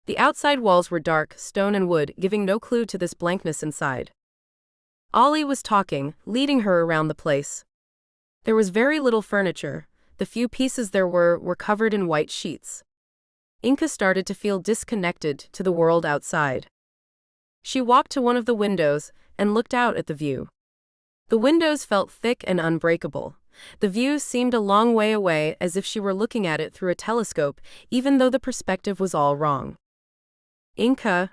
The outside walls were dark, stone and wood, giving no clue to this blankness inside. Ollie was talking, leading her around the place. There was very little furniture. The few pieces there were covered in white sheets. Inka started to feel disconnected to the world outside. She walked to one of the windows and looked out at the view. The windows felt thick and unbreakable. The view seemed a long way away, as if she were looking at it through a telescope, even though the perspective was all wrong. Inka,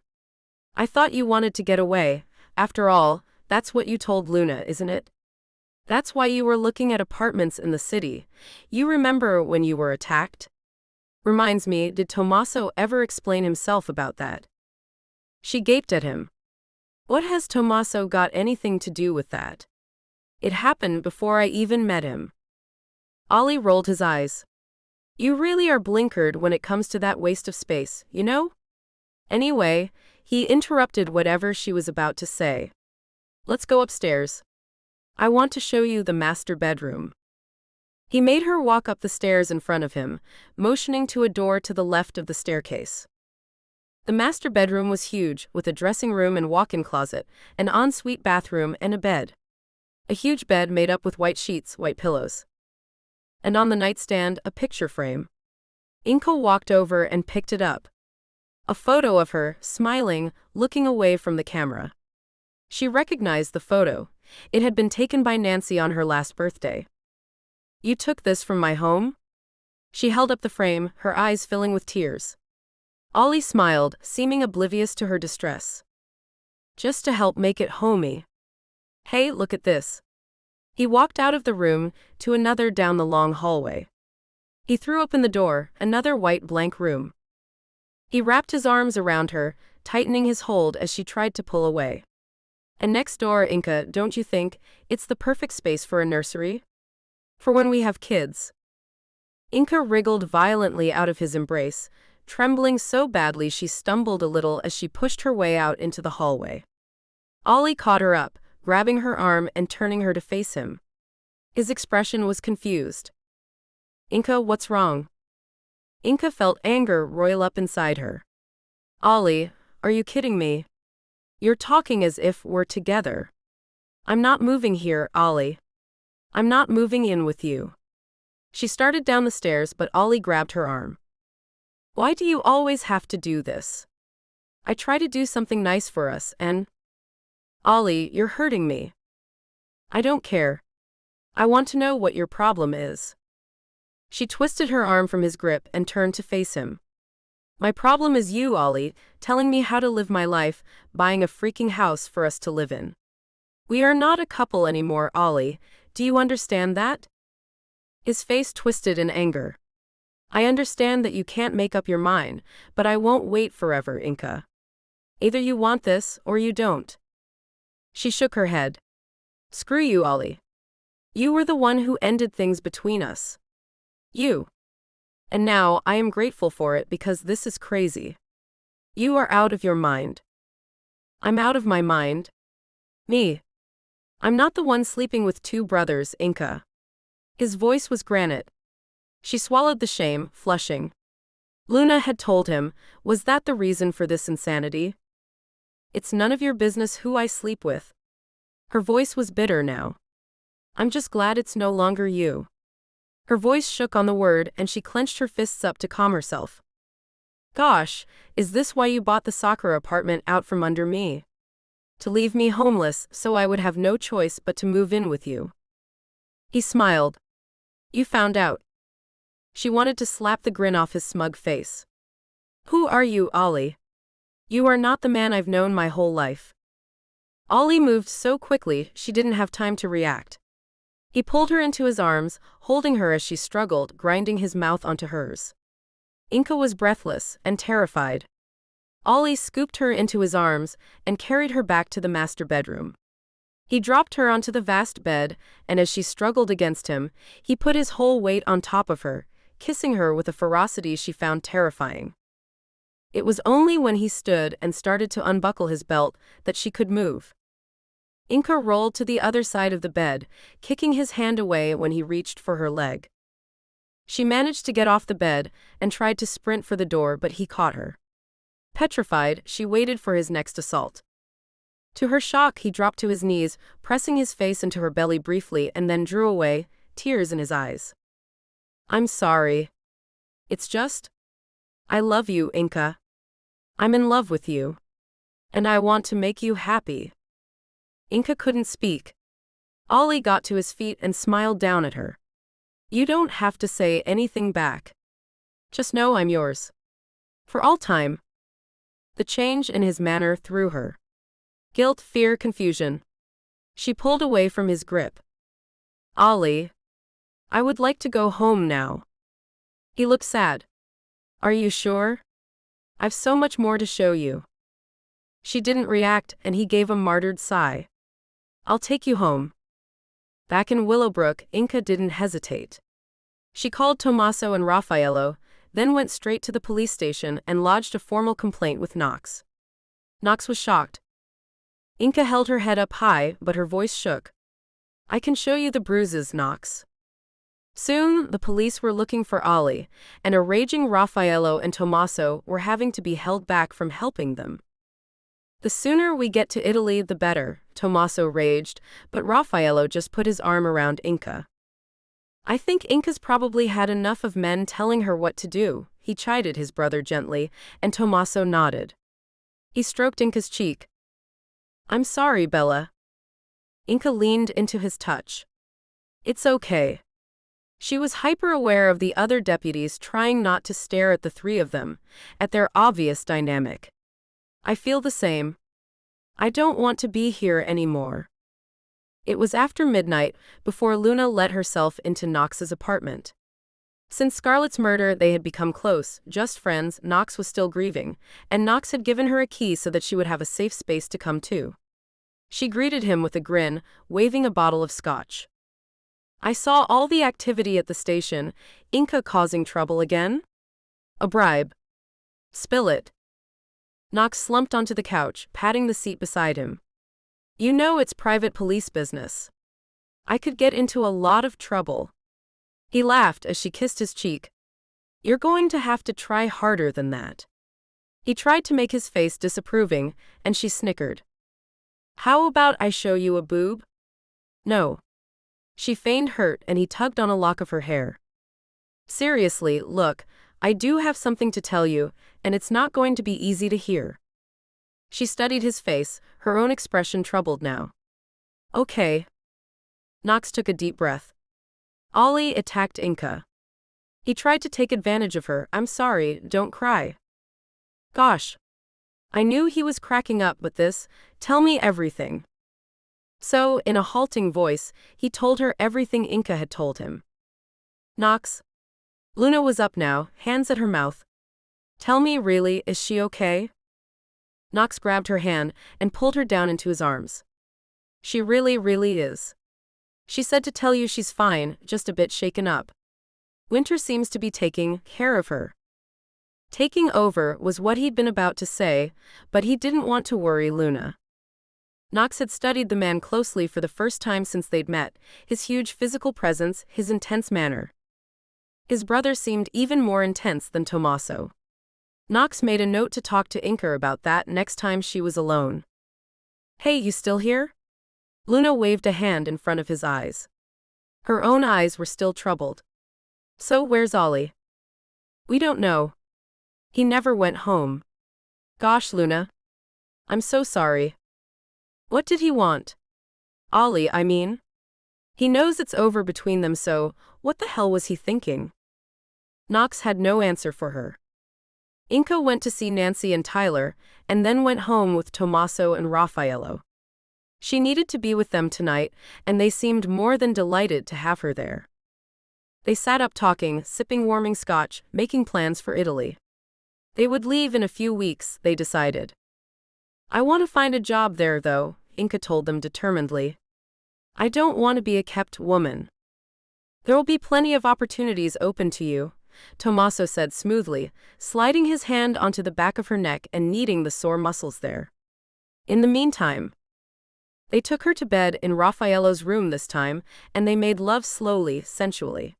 I thought you wanted to get away. After all, that's what you told Luna, isn't it? That's why you were looking at apartments in the city. You remember when you were attacked? Reminds me, did Tommaso ever explain himself about that? She gaped at him. What has Tommaso got anything to do with that? It happened before I even met him. Ollie rolled his eyes. You really are blinkered when it comes to that waste of space, you know? Anyway, he interrupted whatever she was about to say. Let's go upstairs. I want to show you the master bedroom. He made her walk up the stairs in front of him, motioning to a door to the left of the staircase. The master bedroom was huge, with a dressing room and walk-in closet, an ensuite bathroom, and a bed. A huge bed made up with white sheets, white pillows. And on the nightstand, a picture frame. Inka walked over and picked it up. A photo of her, smiling, looking away from the camera. She recognized the photo. It had been taken by Nancy on her last birthday. You took this from my home? She held up the frame, her eyes filling with tears. Ollie smiled, seeming oblivious to her distress. Just to help make it homey. Hey, look at this. He walked out of the room, to another down the long hallway. He threw open the door, another white blank room. He wrapped his arms around her, tightening his hold as she tried to pull away. And next door, Inka, don't you think it's the perfect space for a nursery? For when we have kids. Inka wriggled violently out of his embrace, trembling so badly she stumbled a little as she pushed her way out into the hallway. Ollie caught her up, grabbing her arm and turning her to face him. His expression was confused. Inka, what's wrong? Inka felt anger roil up inside her. Ollie, are you kidding me? You're talking as if we're together. I'm not moving here, Ollie. I'm not moving in with you. She started down the stairs, but Ollie grabbed her arm. Why do you always have to do this? I try to do something nice for us and… Ollie, you're hurting me. I don't care. I want to know what your problem is. She twisted her arm from his grip and turned to face him. My problem is you, Ollie, telling me how to live my life, buying a freaking house for us to live in. We are not a couple anymore, Ollie. Do you understand that? His face twisted in anger. I understand that you can't make up your mind, but I won't wait forever, Inka. Either you want this or you don't. She shook her head. Screw you, Ollie. You were the one who ended things between us. You. And now I am grateful for it because this is crazy. You are out of your mind. I'm out of my mind. Me. I'm not the one sleeping with two brothers, Inka. His voice was granite. She swallowed the shame, flushing. Luna had told him, was that the reason for this insanity? It's none of your business who I sleep with. Her voice was bitter now. I'm just glad it's no longer you. Her voice shook on the word and she clenched her fists up to calm herself. Gosh, is this why you bought the soccer apartment out from under me? To leave me homeless so I would have no choice but to move in with you. He smiled. You found out. She wanted to slap the grin off his smug face. Who are you, Ollie? You are not the man I've known my whole life. Ollie moved so quickly she didn't have time to react. He pulled her into his arms, holding her as she struggled, grinding his mouth onto hers. Inka was breathless and terrified. Ollie scooped her into his arms and carried her back to the master bedroom. He dropped her onto the vast bed, and as she struggled against him, he put his whole weight on top of her, kissing her with a ferocity she found terrifying. It was only when he stood and started to unbuckle his belt that she could move. Inka rolled to the other side of the bed, kicking his hand away when he reached for her leg. She managed to get off the bed and tried to sprint for the door, but he caught her. Petrified, she waited for his next assault. To her shock, he dropped to his knees, pressing his face into her belly briefly and then drew away, tears in his eyes. I'm sorry. It's just… I love you, Inka. I'm in love with you. And I want to make you happy. Inka couldn't speak. Ollie got to his feet and smiled down at her. You don't have to say anything back. Just know I'm yours. For all time. The change in his manner threw her. Guilt, fear, confusion. She pulled away from his grip. Ollie. I would like to go home now. He looked sad. Are you sure? I've so much more to show you. She didn't react and he gave a martyred sigh. I'll take you home. Back in Willowbrook, Inka didn't hesitate. She called Tommaso and Raffaello, then went straight to the police station and lodged a formal complaint with Knox. Knox was shocked. Inka held her head up high, but her voice shook. I can show you the bruises, Knox. Soon, the police were looking for Ollie, and a raging Raffaello and Tommaso were having to be held back from helping them. The sooner we get to Italy, the better, Tommaso raged, but Raffaello just put his arm around Inka. I think Inka's probably had enough of men telling her what to do, he chided his brother gently, and Tommaso nodded. He stroked Inka's cheek. I'm sorry, Bella. Inka leaned into his touch. It's okay. She was hyper-aware of the other deputies trying not to stare at the three of them, at their obvious dynamic. I feel the same. I don't want to be here anymore. It was after midnight before Luna let herself into Knox's apartment. Since Scarlett's murder, they had become close, just friends. Knox was still grieving, and Knox had given her a key so that she would have a safe space to come to. She greeted him with a grin, waving a bottle of scotch. I saw all the activity at the station. Inca causing trouble again? A bribe. Spill it. Knox slumped onto the couch, patting the seat beside him. You know it's private police business. I could get into a lot of trouble. He laughed as she kissed his cheek. You're going to have to try harder than that. He tried to make his face disapproving, and she snickered. How about I show you a boob? No. She feigned hurt and he tugged on a lock of her hair. Seriously, look, I do have something to tell you, and it's not going to be easy to hear. She studied his face, her own expression troubled now. Okay. Knox took a deep breath. Ollie attacked Inca. He tried to take advantage of her. I'm sorry, don't cry. Gosh. I knew he was cracking up, but tell me everything. So, in a halting voice, he told her everything Inca had told him. Knox. Luna was up now, hands at her mouth. Tell me, really, is she okay? Knox grabbed her hand and pulled her down into his arms. She really, really is. She said to tell you she's fine, just a bit shaken up. Winter seems to be taking care of her. Taking over was what he'd been about to say, but he didn't want to worry Luna. Knox had studied the man closely for the first time since they'd met, his huge physical presence, his intense manner. His brother seemed even more intense than Tommaso. Knox made a note to talk to Inca about that next time she was alone. Hey, you still here? Luna waved a hand in front of his eyes. Her own eyes were still troubled. So where's Ollie? We don't know. He never went home. Gosh, Luna. I'm so sorry. What did he want? Ollie, I mean. He knows it's over between them, so what the hell was he thinking? Knox had no answer for her. Inca went to see Nancy and Tyler, and then went home with Tommaso and Raffaello. She needed to be with them tonight, and they seemed more than delighted to have her there. They sat up talking, sipping warming scotch, making plans for Italy. They would leave in a few weeks, they decided. I want to find a job there, though, Inca told them determinedly. I don't want to be a kept woman. There'll be plenty of opportunities open to you, Tommaso said smoothly, sliding his hand onto the back of her neck and kneading the sore muscles there. In the meantime, they took her to bed in Raffaello's room this time, and they made love slowly, sensually.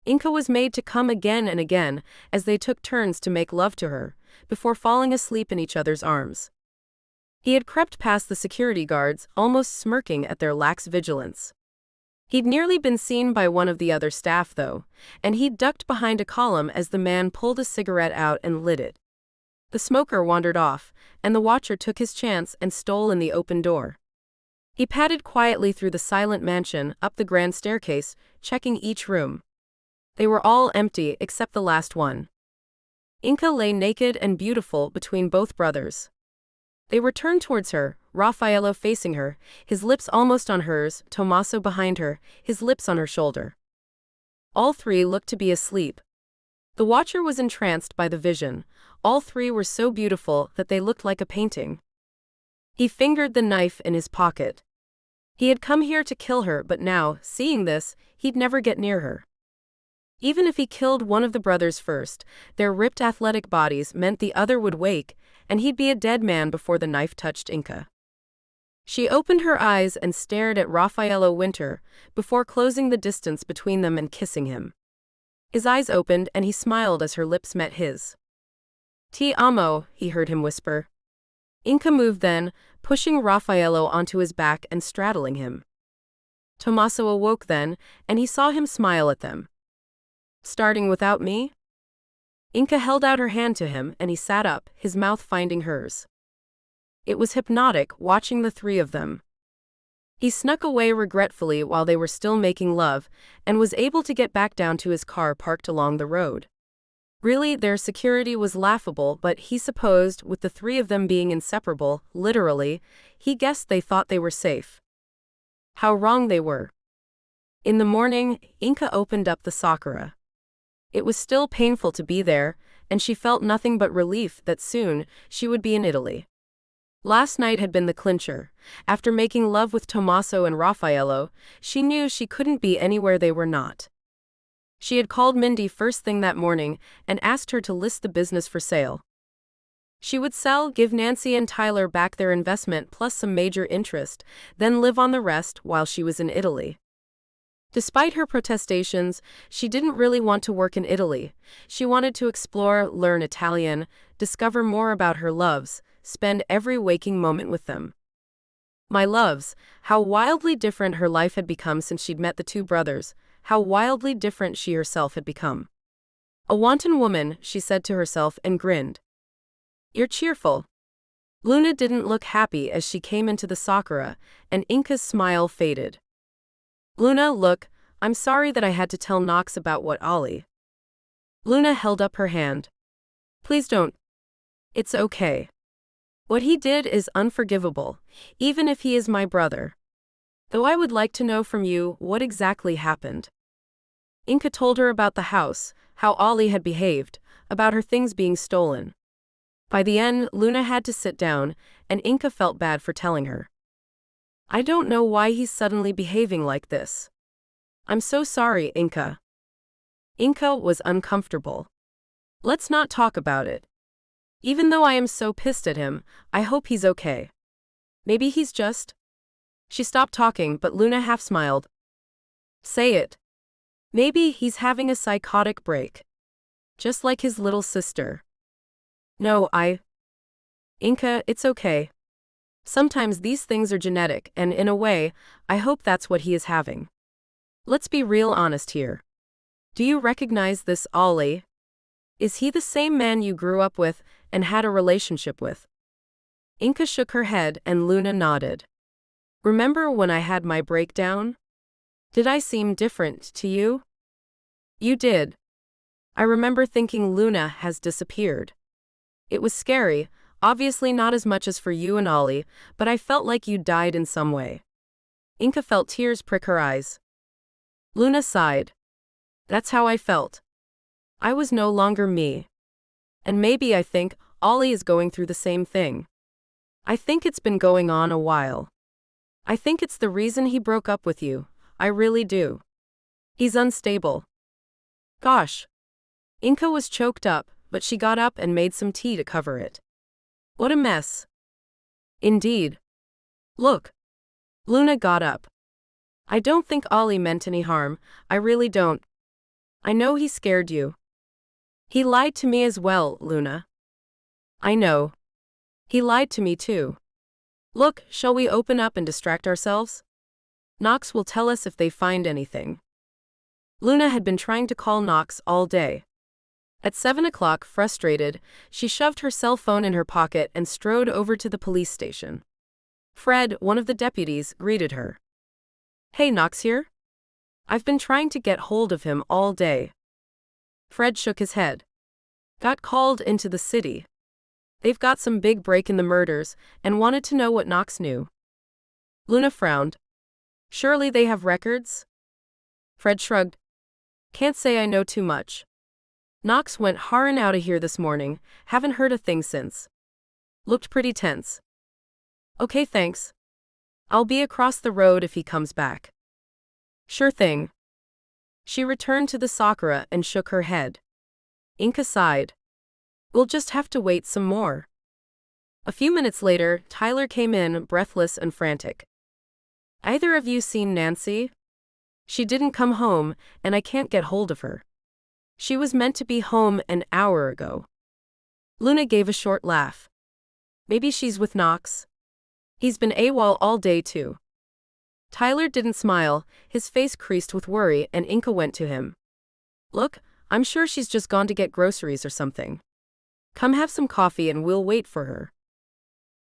Inca was made to come again and again, as they took turns to make love to her, before falling asleep in each other's arms. He had crept past the security guards, almost smirking at their lax vigilance. He'd nearly been seen by one of the other staff, though, and he'd ducked behind a column as the man pulled a cigarette out and lit it. The smoker wandered off, and the watcher took his chance and stole in the open door. He padded quietly through the silent mansion, up the grand staircase, checking each room. They were all empty except the last one. Inca lay naked and beautiful between both brothers. They were turned towards her, Raffaello facing her, his lips almost on hers, Tommaso behind her, his lips on her shoulder. All three looked to be asleep. The watcher was entranced by the vision. All three were so beautiful that they looked like a painting. He fingered the knife in his pocket. He had come here to kill her, but now, seeing this, he'd never get near her. Even if he killed one of the brothers first, their ripped athletic bodies meant the other would wake, and he'd be a dead man before the knife touched Inca. She opened her eyes and stared at Raffaello Winter, before closing the distance between them and kissing him. His eyes opened and he smiled as her lips met his. Ti amo, he heard him whisper. Inca moved then, pushing Raffaello onto his back and straddling him. Tommaso awoke then, and he saw him smile at them. Starting without me? Inca held out her hand to him and he sat up, his mouth finding hers. It was hypnotic, watching the three of them. He snuck away regretfully while they were still making love, and was able to get back down to his car parked along the road. Really, their security was laughable, but he supposed, with the three of them being inseparable, literally, he guessed they thought they were safe. How wrong they were. In the morning, Inca opened up the Sakura. It was still painful to be there, and she felt nothing but relief that soon she would be in Italy. Last night had been the clincher. After making love with Tommaso and Raffaello, she knew she couldn't be anywhere they were not. She had called Mindy first thing that morning and asked her to list the business for sale. She would sell, give Nancy and Tyler back their investment plus some major interest, then live on the rest while she was in Italy. Despite her protestations, she didn't really want to work in Italy. She wanted to explore, learn Italian, discover more about her loves, spend every waking moment with them. My loves, how wildly different her life had become since she'd met the two brothers, how wildly different she herself had become. A wanton woman, she said to herself and grinned. You're cheerful. Luna didn't look happy as she came into the Sakura, and Inka's smile faded. Luna, look, I'm sorry that I had to tell Knox about what Ollie. Luna held up her hand. Please don't. It's okay. What he did is unforgivable, even if he is my brother. Though I would like to know from you what exactly happened. Inka told her about the house, how Ollie had behaved, about her things being stolen. By the end, Luna had to sit down, and Inka felt bad for telling her. I don't know why he's suddenly behaving like this. I'm so sorry, Inka. Inka was uncomfortable. Let's not talk about it. Even though I am so pissed at him, I hope he's okay. Maybe he's just... She stopped talking, but Luna half smiled. Say it. Maybe he's having a psychotic break. Just like his little sister. No, Inka, it's okay. Sometimes these things are genetic, and in a way, I hope that's what he is having. Let's be real honest here. Do you recognize this Ollie? Is he the same man you grew up with and had a relationship with? Inka shook her head and Luna nodded. Remember when I had my breakdown? Did I seem different to you? You did. I remember thinking Luna has disappeared. It was scary, obviously not as much as for you and Ollie, but I felt like you died in some way. Inka felt tears prick her eyes. Luna sighed. That's how I felt. I was no longer me. And maybe I think Ollie is going through the same thing. I think it's been going on a while. I think it's the reason he broke up with you, I really do. He's unstable. Gosh. Inka was choked up, but she got up and made some tea to cover it. What a mess. Indeed. Look. Luna got up. I don't think Ollie meant any harm, I really don't. I know he scared you. He lied to me as well, Luna. I know. He lied to me too. Look, shall we open up and distract ourselves? Knox will tell us if they find anything. Luna had been trying to call Knox all day. At 7 o'clock, frustrated, she shoved her cell phone in her pocket and strode over to the police station. Fred, one of the deputies, greeted her. Hey, Knox here? I've been trying to get hold of him all day. Fred shook his head. Got called into the city. They've got some big break in the murders and wanted to know what Knox knew. Luna frowned. Surely they have records? Fred shrugged. Can't say I know too much. Knox went harrin' outta here this morning, haven't heard a thing since. Looked pretty tense. Okay, thanks. I'll be across the road if he comes back. Sure thing. She returned to the Sakura and shook her head. Inka sighed. We'll just have to wait some more. A few minutes later, Tyler came in, breathless and frantic. Either of you seen Nancy? She didn't come home, and I can't get hold of her. She was meant to be home an hour ago. Luna gave a short laugh. Maybe she's with Knox. He's been AWOL all day too. Tyler didn't smile, his face creased with worry, and Inka went to him. Look, I'm sure she's just gone to get groceries or something. Come have some coffee and we'll wait for her.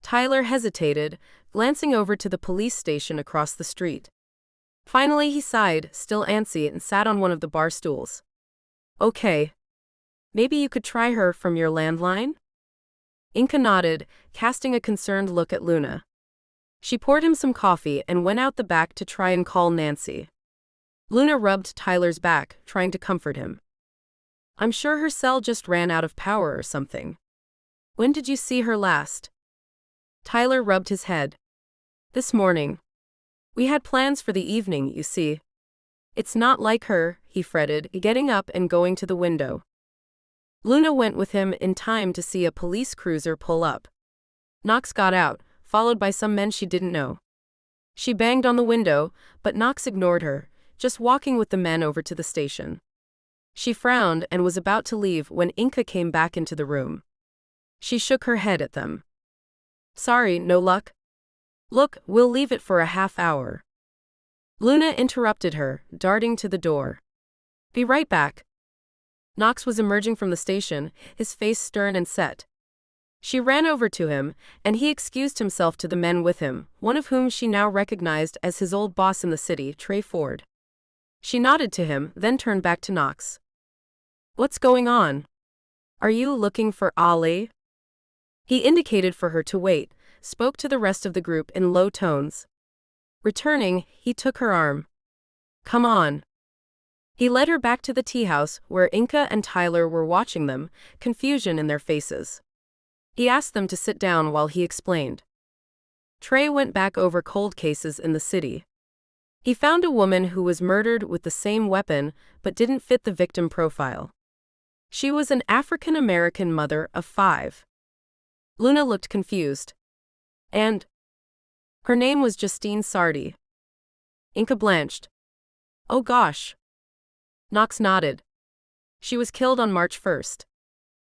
Tyler hesitated, glancing over to the police station across the street. Finally he sighed, still antsy, and sat on one of the bar stools. Okay. Maybe you could try her from your landline? Inka nodded, casting a concerned look at Luna. She poured him some coffee and went out the back to try and call Nancy. Luna rubbed Tyler's back, trying to comfort him. I'm sure her cell just ran out of power or something. When did you see her last? Tyler rubbed his head. This morning. We had plans for the evening, you see. It's not like her, he fretted, getting up and going to the window. Luna went with him in time to see a police cruiser pull up. Knox got out, followed by some men she didn't know. She banged on the window, but Knox ignored her, just walking with the men over to the station. She frowned and was about to leave when Inka came back into the room. She shook her head at them. Sorry, no luck? Look, we'll leave it for a half hour. Luna interrupted her, darting to the door. Be right back. Knox was emerging from the station, his face stern and set. She ran over to him, and he excused himself to the men with him, one of whom she now recognized as his old boss in the city, Trey Ford. She nodded to him, then turned back to Knox. What's going on? Are you looking for Ali? He indicated for her to wait, spoke to the rest of the group in low tones. Returning, he took her arm. Come on. He led her back to the tea house, where Inka and Tyler were watching them, confusion in their faces. He asked them to sit down while he explained. Trey went back over cold cases in the city. He found a woman who was murdered with the same weapon but didn't fit the victim profile. She was an African-American mother of 5. Luna looked confused. And? Her name was Justine Sardi. Inka blanched. Oh gosh. Knox nodded. She was killed on March 1st.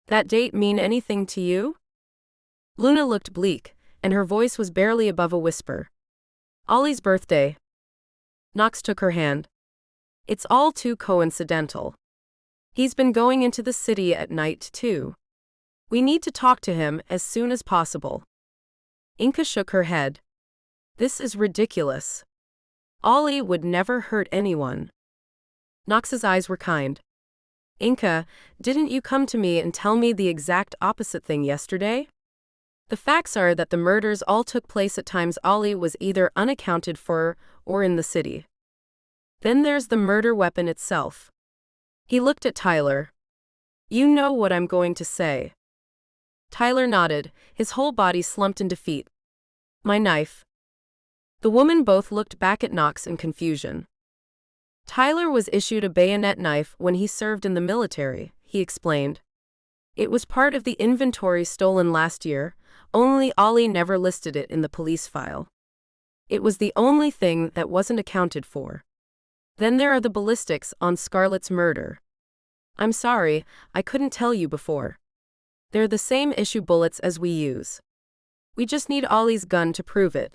That date mean anything to you? Luna looked bleak, and her voice was barely above a whisper. Ollie's birthday. Knox took her hand. It's all too coincidental. He's been going into the city at night, too. We need to talk to him as soon as possible. Inka shook her head. This is ridiculous. Ollie would never hurt anyone. Knox's eyes were kind. Inka, didn't you come to me and tell me the exact opposite thing yesterday? The facts are that the murders all took place at times Ollie was either unaccounted for or in the city. Then there's the murder weapon itself. He looked at Tyler. You know what I'm going to say. Tyler nodded, his whole body slumped in defeat. My knife. The women both looked back at Knox in confusion. Tyler was issued a bayonet knife when he served in the military, he explained. It was part of the inventory stolen last year, only Ollie never listed it in the police file. It was the only thing that wasn't accounted for. Then there are the ballistics on Scarlett's murder. I'm sorry, I couldn't tell you before. They're the same issue bullets as we use. We just need Ollie's gun to prove it.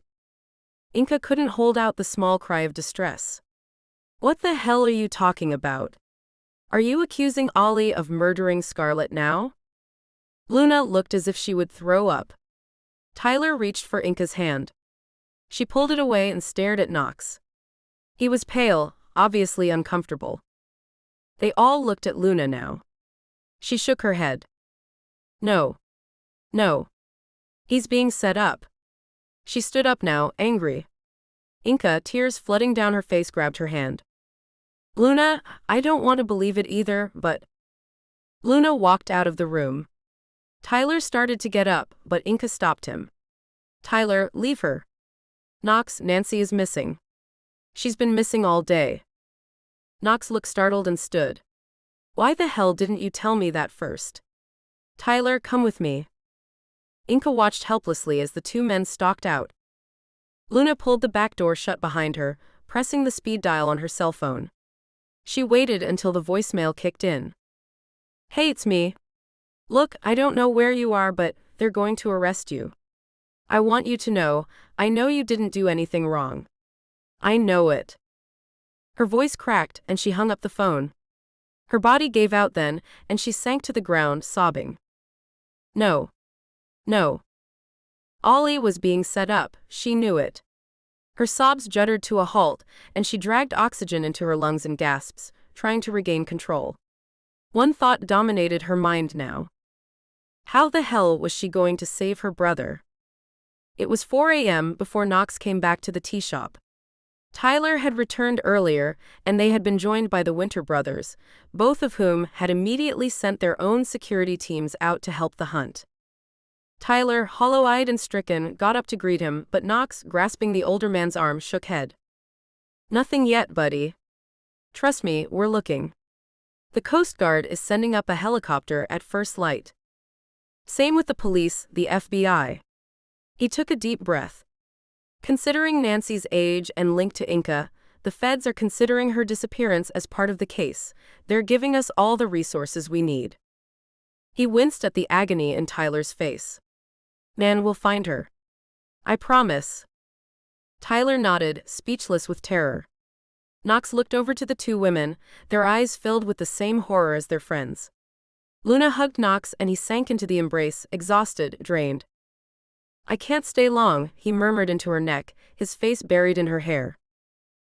Inka couldn't hold out the small cry of distress. What the hell are you talking about? Are you accusing Ollie of murdering Scarlett now? Luna looked as if she would throw up. Tyler reached for Inka's hand. She pulled it away and stared at Knox. He was pale, obviously uncomfortable. They all looked at Luna now. She shook her head. No. No. He's being set up. She stood up now, angry. Inka, tears flooding down her face, grabbed her hand. Luna, I don't want to believe it either, but... Luna walked out of the room. Tyler started to get up, but Inka stopped him. Tyler, leave her. Knox, Nancy is missing. She's been missing all day. Knox looked startled and stood. Why the hell didn't you tell me that first? Tyler, come with me. Inka watched helplessly as the two men stalked out. Luna pulled the back door shut behind her, pressing the speed dial on her cell phone. She waited until the voicemail kicked in. Hey, it's me. Look, I don't know where you are, but they're going to arrest you. I want you to know, I know you didn't do anything wrong. I know it. Her voice cracked, and she hung up the phone. Her body gave out then, and she sank to the ground, sobbing. No. No. Ollie was being set up, she knew it. Her sobs juddered to a halt, and she dragged oxygen into her lungs in gasps, trying to regain control. One thought dominated her mind now. How the hell was she going to save her brother? It was 4 a.m. before Knox came back to the tea shop. Tyler had returned earlier, and they had been joined by the Winter brothers, both of whom had immediately sent their own security teams out to help the hunt. Tyler, hollow-eyed and stricken, got up to greet him, but Knox, grasping the older man's arm, shook head. Nothing yet, buddy. Trust me, we're looking. The Coast Guard is sending up a helicopter at first light. Same with the police, the FBI. He took a deep breath. Considering Nancy's age and link to Inca, the feds are considering her disappearance as part of the case. They're giving us all the resources we need. He winced at the agony in Tyler's face. Man, we'll find her. I promise. Tyler nodded, speechless with terror. Knox looked over to the two women, their eyes filled with the same horror as their friends. Luna hugged Knox and he sank into the embrace, exhausted, drained. I can't stay long, he murmured into her neck, his face buried in her hair.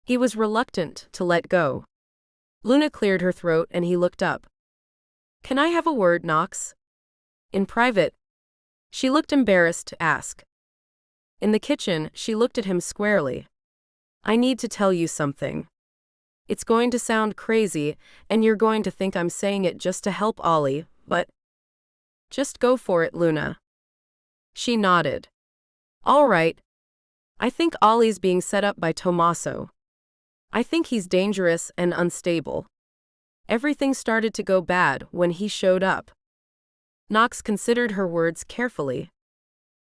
He was reluctant to let go. Luna cleared her throat and he looked up. Can I have a word, Knox? In private. She looked embarrassed to ask. In the kitchen, she looked at him squarely. I need to tell you something. It's going to sound crazy, and you're going to think I'm saying it just to help Ollie, but just go for it, Luna. She nodded. All right. I think Ollie's being set up by Tommaso. I think he's dangerous and unstable. Everything started to go bad when he showed up. Knox considered her words carefully.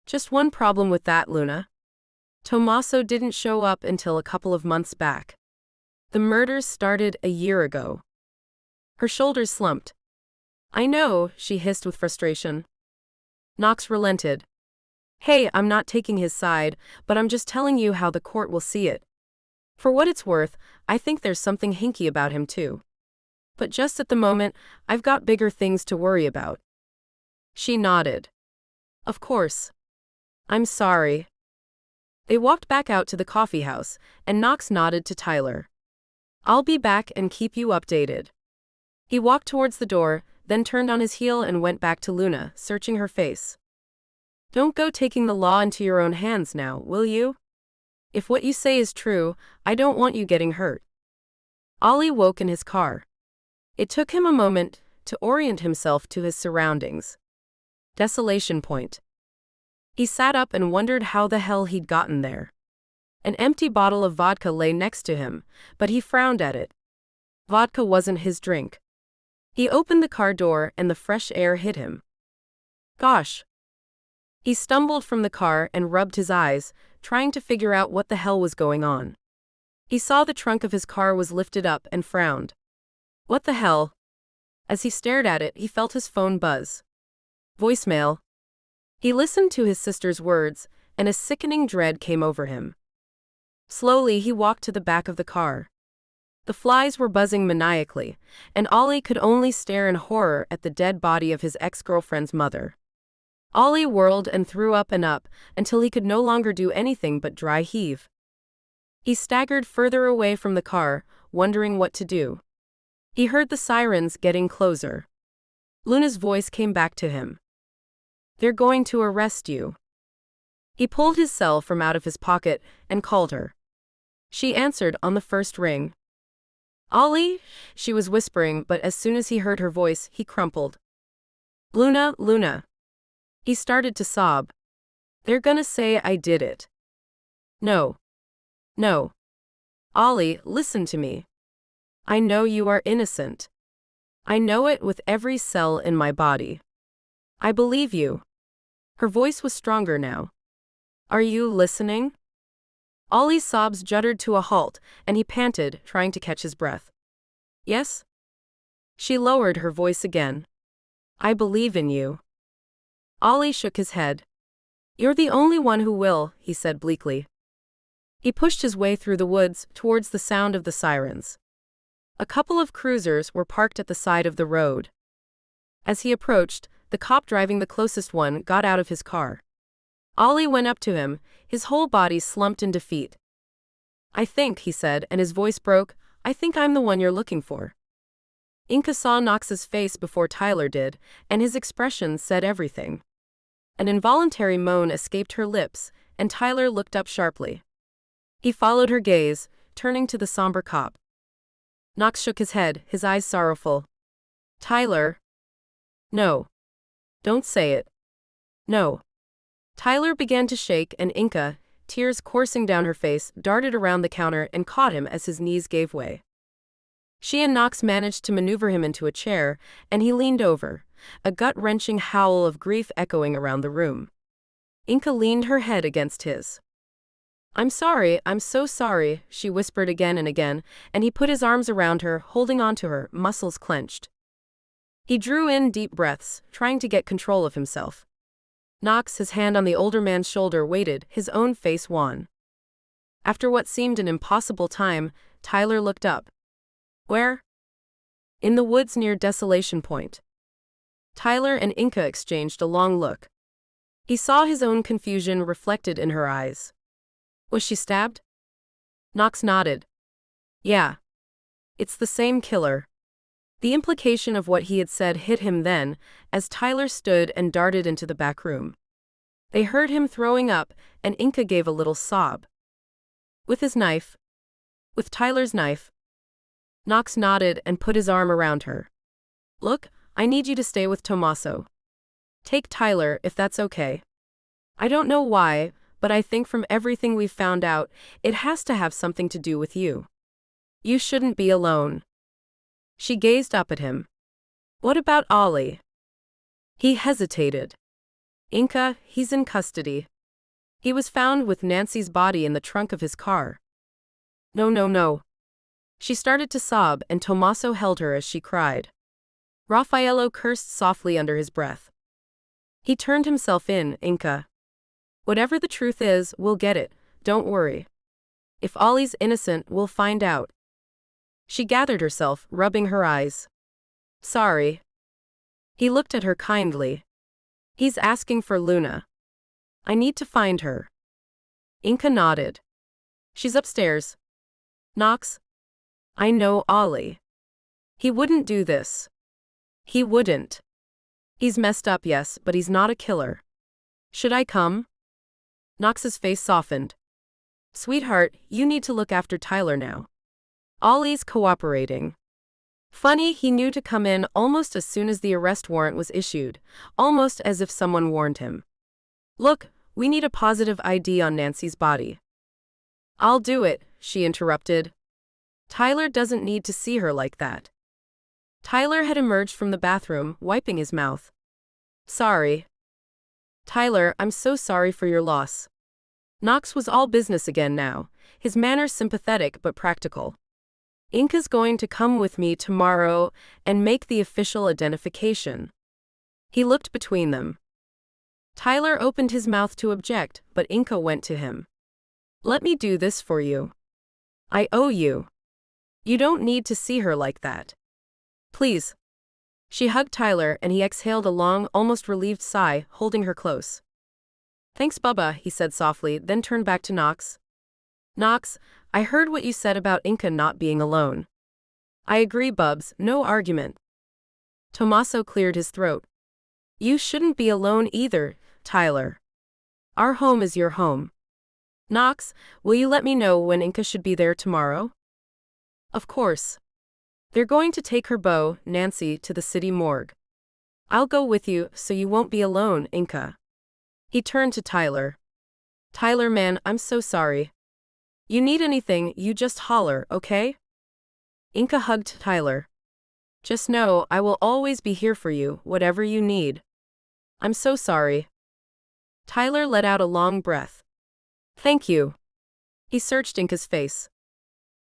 Just one problem with that, Luna. Tommaso didn't show up until a couple of months back. The murders started a year ago. Her shoulders slumped. I know, she hissed with frustration. Knox relented. Hey, I'm not taking his side, but I'm just telling you how the court will see it. For what it's worth, I think there's something hinky about him too. But just at the moment, I've got bigger things to worry about. She nodded. Of course. I'm sorry. They walked back out to the coffee house, and Knox nodded to Tyler. I'll be back and keep you updated. He walked towards the door, then turned on his heel and went back to Luna, searching her face. Don't go taking the law into your own hands now, will you? If what you say is true, I don't want you getting hurt. Ollie woke in his car. It took him a moment to orient himself to his surroundings. Desolation Point. He sat up and wondered how the hell he'd gotten there. An empty bottle of vodka lay next to him, but he frowned at it. Vodka wasn't his drink. He opened the car door and the fresh air hit him. Gosh. He stumbled from the car and rubbed his eyes, trying to figure out what the hell was going on. He saw the trunk of his car was lifted up and frowned. What the hell? As he stared at it, he felt his phone buzz. Voicemail. He listened to his sister's words, and a sickening dread came over him. Slowly, he walked to the back of the car. The flies were buzzing maniacally, and Ollie could only stare in horror at the dead body of his ex-girlfriend's mother. Ollie whirled and threw up and up, until he could no longer do anything but dry heave. He staggered further away from the car, wondering what to do. He heard the sirens getting closer. Luna's voice came back to him. They're going to arrest you. He pulled his cell from out of his pocket and called her. She answered on the first ring. Ollie, she was whispering, but as soon as he heard her voice, he crumpled. Luna, Luna. He started to sob. They're gonna say I did it. No. No. Ollie, listen to me. I know you are innocent. I know it with every cell in my body. I believe you. Her voice was stronger now. Are you listening? Ollie's sobs juddered to a halt, and he panted, trying to catch his breath. Yes? She lowered her voice again. I believe in you. Ollie shook his head. You're the only one who will, he said bleakly. He pushed his way through the woods towards the sound of the sirens. A couple of cruisers were parked at the side of the road. As he approached, the cop driving the closest one got out of his car. Ollie went up to him, his whole body slumped in defeat. I think, he said, and his voice broke, I think I'm the one you're looking for. Inca saw Knox's face before Tyler did, and his expression said everything. An involuntary moan escaped her lips, and Tyler looked up sharply. He followed her gaze, turning to the somber cop. Knox shook his head, his eyes sorrowful. Tyler. No. Don't say it. No. Tyler began to shake, and Inka, tears coursing down her face, darted around the counter and caught him as his knees gave way. She and Knox managed to maneuver him into a chair, and he leaned over, a gut-wrenching howl of grief echoing around the room. Inka leaned her head against his. "I'm sorry, I'm so sorry," she whispered again and again, and he put his arms around her, holding on to her, muscles clenched. He drew in deep breaths, trying to get control of himself. Knox, his hand on the older man's shoulder, waited, his own face wan. After what seemed an impossible time, Tyler looked up. "Where?" "In the woods near Desolation Point." Tyler and Inka exchanged a long look. He saw his own confusion reflected in her eyes. "Was she stabbed?" Knox nodded. "Yeah. It's the same killer." The implication of what he had said hit him then, as Tyler stood and darted into the back room. They heard him throwing up, and Inka gave a little sob. "With his knife?" "With Tyler's knife." Knox nodded and put his arm around her. "Look, I need you to stay with Tommaso. Take Tyler, if that's okay. I don't know why, but I think from everything we've found out, it has to have something to do with you. You shouldn't be alone." She gazed up at him. "What about Ollie?" He hesitated. "Inka, he's in custody. He was found with Nancy's body in the trunk of his car." "No, no, no." She started to sob, and Tommaso held her as she cried. Raffaello cursed softly under his breath. He turned himself in, "Inka. Whatever the truth is, we'll get it, don't worry. If Ollie's innocent, we'll find out." She gathered herself, rubbing her eyes. "Sorry." He looked at her kindly. "He's asking for Luna. I need to find her." Inka nodded. "She's upstairs." "Knox? I know Ollie. He wouldn't do this. He wouldn't. He's messed up, yes, but he's not a killer. Should I come?" Knox's face softened. "Sweetheart, you need to look after Tyler now. Ollie's cooperating." Funny, he knew to come in almost as soon as the arrest warrant was issued, almost as if someone warned him. "Look, we need a positive ID on Nancy's body." "I'll do it," she interrupted. "Tyler doesn't need to see her like that." Tyler had emerged from the bathroom, wiping his mouth. "Sorry." "Tyler, I'm so sorry for your loss." Knox was all business again now, his manner sympathetic but practical. "Inka's going to come with me tomorrow and make the official identification." He looked between them. Tyler opened his mouth to object, but Inka went to him. "Let me do this for you. I owe you. You don't need to see her like that. Please." She hugged Tyler, and he exhaled a long, almost relieved sigh, holding her close. "Thanks, Bubba," he said softly, then turned back to Knox. "Knox, I heard what you said about Inka not being alone. I agree, Bubs, no argument." Tommaso cleared his throat. "You shouldn't be alone either, Tyler. Our home is your home. Knox, will you let me know when Inka should be there tomorrow?" "Of course. They're going to take her beau, Nancy, to the city morgue. I'll go with you, so you won't be alone, Inka." He turned to Tyler. "Tyler, man, I'm so sorry. You need anything, you just holler, okay?" Inka hugged Tyler. "Just know, I will always be here for you, whatever you need. I'm so sorry." Tyler let out a long breath. "Thank you." He searched Inka's face.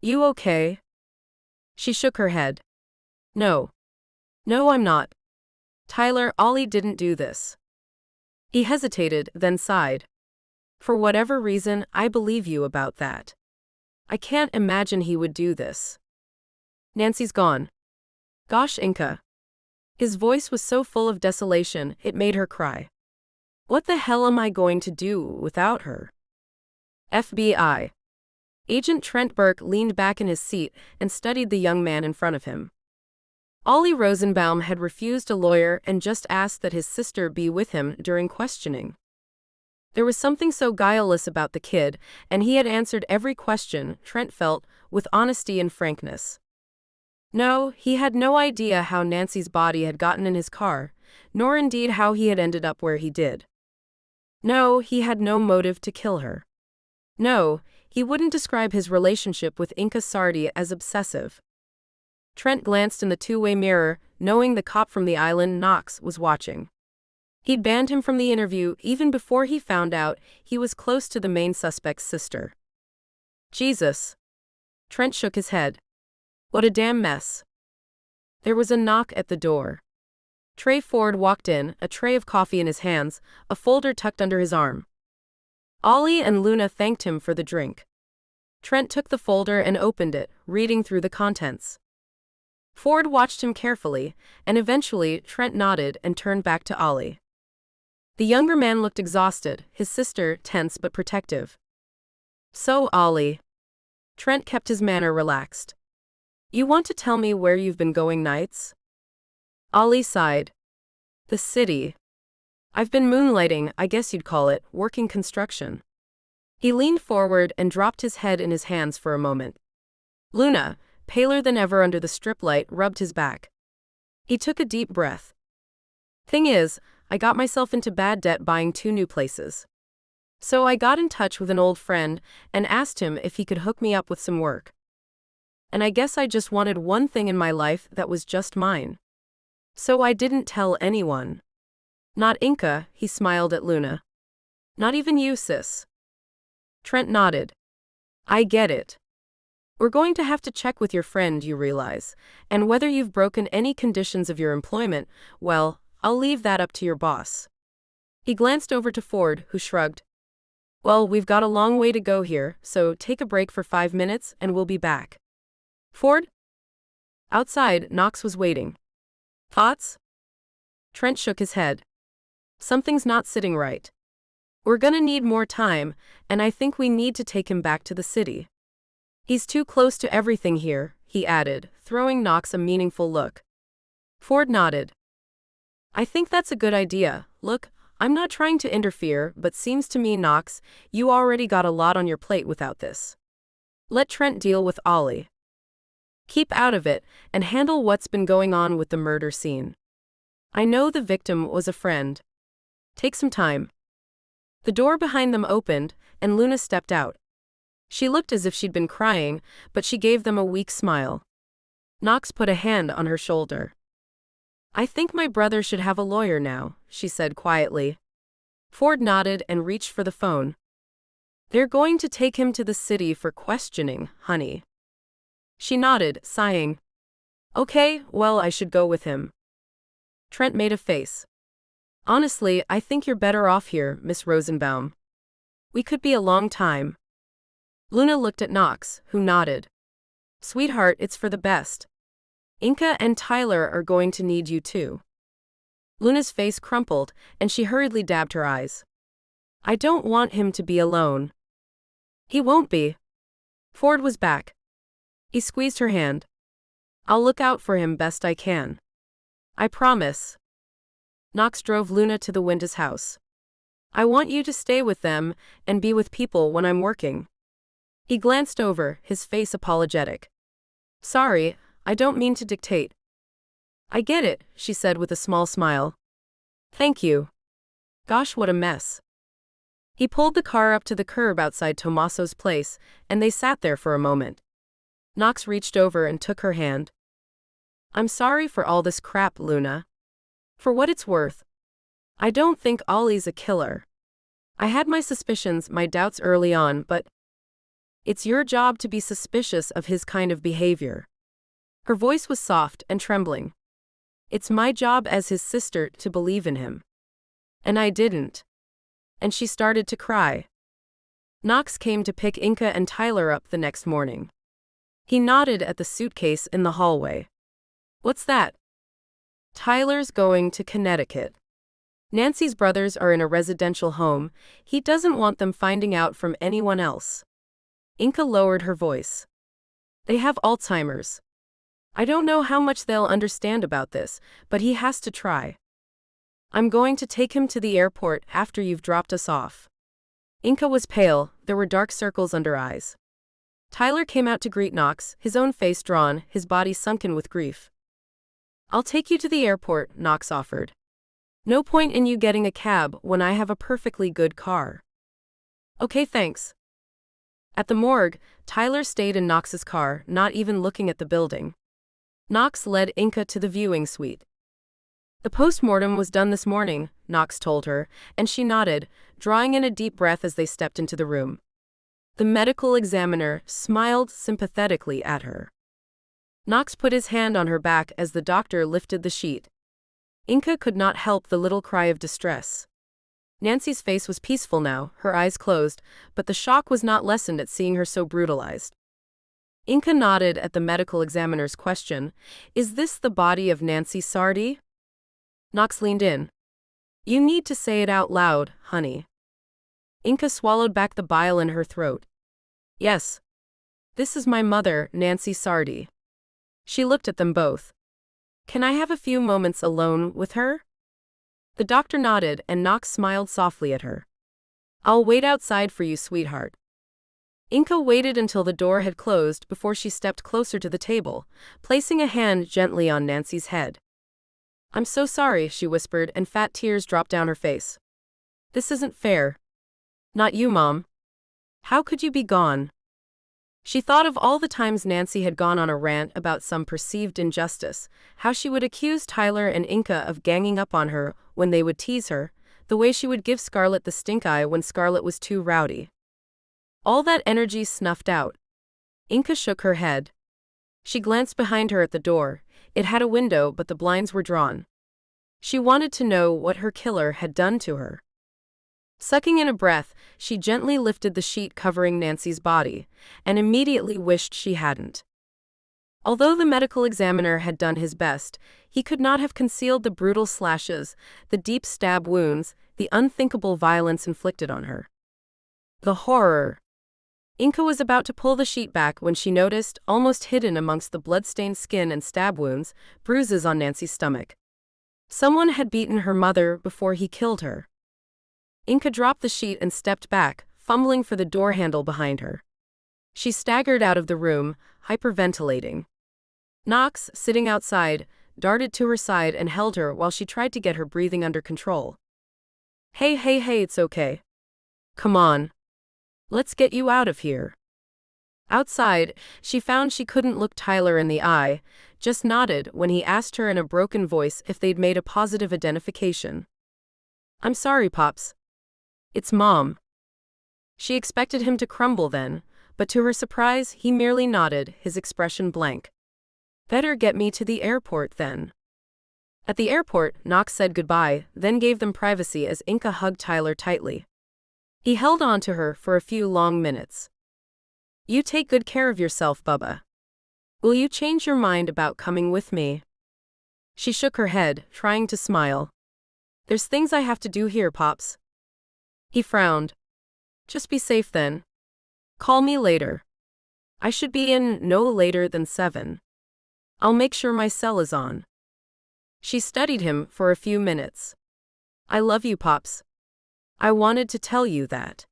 "You okay?" She shook her head. "No. No, I'm not. Tyler, Ollie didn't do this." He hesitated, then sighed. "For whatever reason, I believe you about that. I can't imagine he would do this. Nancy's gone. Gosh, Inka." His voice was so full of desolation, it made her cry. "What the hell am I going to do without her?" FBI. Agent Trent Burke leaned back in his seat and studied the young man in front of him. Ollie Rosenbaum had refused a lawyer and just asked that his sister be with him during questioning. There was something so guileless about the kid, and he had answered every question, Trent felt, with honesty and frankness. No, he had no idea how Nancy's body had gotten in his car, nor indeed how he had ended up where he did. No, he had no motive to kill her. No, he wouldn't describe his relationship with Inka Sardi as obsessive. Trent glanced in the two-way mirror, knowing the cop from the island, Knox, was watching. He'd banned him from the interview even before he found out he was close to the main suspect's sister. Jesus. Trent shook his head. What a damn mess. There was a knock at the door. Trey Ford walked in, a tray of coffee in his hands, a folder tucked under his arm. Ollie and Luna thanked him for the drink. Trent took the folder and opened it, reading through the contents. Ford watched him carefully, and eventually Trent nodded and turned back to Ollie. The younger man looked exhausted, his sister tense but protective. So, Ollie. Trent kept his manner relaxed. You want to tell me where you've been going nights? Ollie sighed. The city. I've been moonlighting, I guess you'd call it, working construction. He leaned forward and dropped his head in his hands for a moment. Luna, paler than ever under the strip light, rubbed his back. He took a deep breath. Thing is, I got myself into bad debt buying 2 new places. So I got in touch with an old friend and asked him if he could hook me up with some work. And I guess I just wanted one thing in my life that was just mine. So I didn't tell anyone. Not Inka, he smiled at Luna. Not even you, sis. Trent nodded. I get it. We're going to have to check with your friend, you realize, and whether you've broken any conditions of your employment, well, I'll leave that up to your boss. He glanced over to Ford, who shrugged. Well, we've got a long way to go here, so take a break for 5 minutes and we'll be back. Ford? Outside, Knox was waiting. Thoughts? Trent shook his head. Something's not sitting right. We're gonna need more time, and I think we need to take him back to the city. He's too close to everything here, he added, throwing Knox a meaningful look. Ford nodded. I think that's a good idea. Look, I'm not trying to interfere, but seems to me, Knox, you already got a lot on your plate without this. Let Trent deal with Ollie. Keep out of it, and handle what's been going on with the murder scene. I know the victim was a friend. Take some time. The door behind them opened, and Luna stepped out. She looked as if she'd been crying, but she gave them a weak smile. Knox put a hand on her shoulder. I think my brother should have a lawyer now, she said quietly. Ford nodded and reached for the phone. They're going to take him to the city for questioning, honey. She nodded, sighing. Okay, well, I should go with him. Trent made a face. Honestly, I think you're better off here, Miss Rosenbaum. We could be a long time. Luna looked at Knox, who nodded. Sweetheart, it's for the best. Inka and Tyler are going to need you too. Luna's face crumpled, and she hurriedly dabbed her eyes. I don't want him to be alone. He won't be. Ford was back. He squeezed her hand. I'll look out for him best I can. I promise. Knox drove Luna to the Winda's house. I want you to stay with them and be with people when I'm working. He glanced over, his face apologetic. Sorry, I don't mean to dictate. I get it, she said with a small smile. Thank you. Gosh, what a mess. He pulled the car up to the curb outside Tommaso's place, and they sat there for a moment. Knox reached over and took her hand. I'm sorry for all this crap, Luna. For what it's worth, I don't think Ollie's a killer. I had my suspicions, my doubts early on, but it's your job to be suspicious of his kind of behavior. Her voice was soft and trembling. It's my job as his sister to believe in him. And I didn't. And she started to cry. Knox came to pick Inka and Tyler up the next morning. He nodded at the suitcase in the hallway. What's that? Tyler's going to Connecticut. Nancy's brothers are in a residential home. He doesn't want them finding out from anyone else. Inka lowered her voice. They have Alzheimer's. I don't know how much they'll understand about this, but he has to try. I'm going to take him to the airport after you've dropped us off. Inka was pale, there were dark circles under eyes. Tyler came out to greet Knox, his own face drawn, his body sunken with grief. I'll take you to the airport, Knox offered. No point in you getting a cab when I have a perfectly good car. Okay, thanks. At the morgue, Tyler stayed in Knox's car, not even looking at the building. Knox led Inca to the viewing suite. The postmortem was done this morning, Knox told her, and she nodded, drawing in a deep breath as they stepped into the room. The medical examiner smiled sympathetically at her. Knox put his hand on her back as the doctor lifted the sheet. Inca could not help the little cry of distress. Nancy's face was peaceful now, her eyes closed, but the shock was not lessened at seeing her so brutalized. Inca nodded at the medical examiner's question, "Is this the body of Nancy Sardi?" Knox leaned in. "You need to say it out loud, honey." Inca swallowed back the bile in her throat. "Yes. This is my mother, Nancy Sardi." She looked at them both. "Can I have a few moments alone with her?" The doctor nodded and Knox smiled softly at her. "I'll wait outside for you, sweetheart." Inca waited until the door had closed before she stepped closer to the table, placing a hand gently on Nancy's head. "I'm so sorry," she whispered, and fat tears dropped down her face. "This isn't fair." "Not you, Mom. How could you be gone?" She thought of all the times Nancy had gone on a rant about some perceived injustice, how she would accuse Tyler and Inca of ganging up on her when they would tease her, the way she would give Scarlett the stink eye when Scarlett was too rowdy. All that energy snuffed out. Inca shook her head. She glanced behind her at the door. It had a window, but the blinds were drawn. She wanted to know what her killer had done to her. Sucking in a breath, she gently lifted the sheet covering Nancy's body, and immediately wished she hadn't. Although the medical examiner had done his best, he could not have concealed the brutal slashes, the deep stab wounds, the unthinkable violence inflicted on her. The horror! Inca was about to pull the sheet back when she noticed, almost hidden amongst the blood-stained skin and stab wounds, bruises on Nancy's stomach. Someone had beaten her mother before he killed her. Inca dropped the sheet and stepped back, fumbling for the door handle behind her. She staggered out of the room, hyperventilating. Knox, sitting outside, darted to her side and held her while she tried to get her breathing under control. Hey, it's okay. Come on. Let's get you out of here." Outside, she found she couldn't look Tyler in the eye, just nodded when he asked her in a broken voice if they'd made a positive identification. "I'm sorry, Pops. It's Mom." She expected him to crumble then, but to her surprise, he merely nodded, his expression blank. "Better get me to the airport then." At the airport, Knox said goodbye, then gave them privacy as Inca hugged Tyler tightly. He held on to her for a few long minutes. "You take good care of yourself, Bubba. Will you change your mind about coming with me?" She shook her head, trying to smile. "There's things I have to do here, Pops." He frowned. "Just be safe then. Call me later. I should be in no later than 7. I'll make sure my cell is on." She studied him for a few minutes. "I love you, Pops. I wanted to tell you that.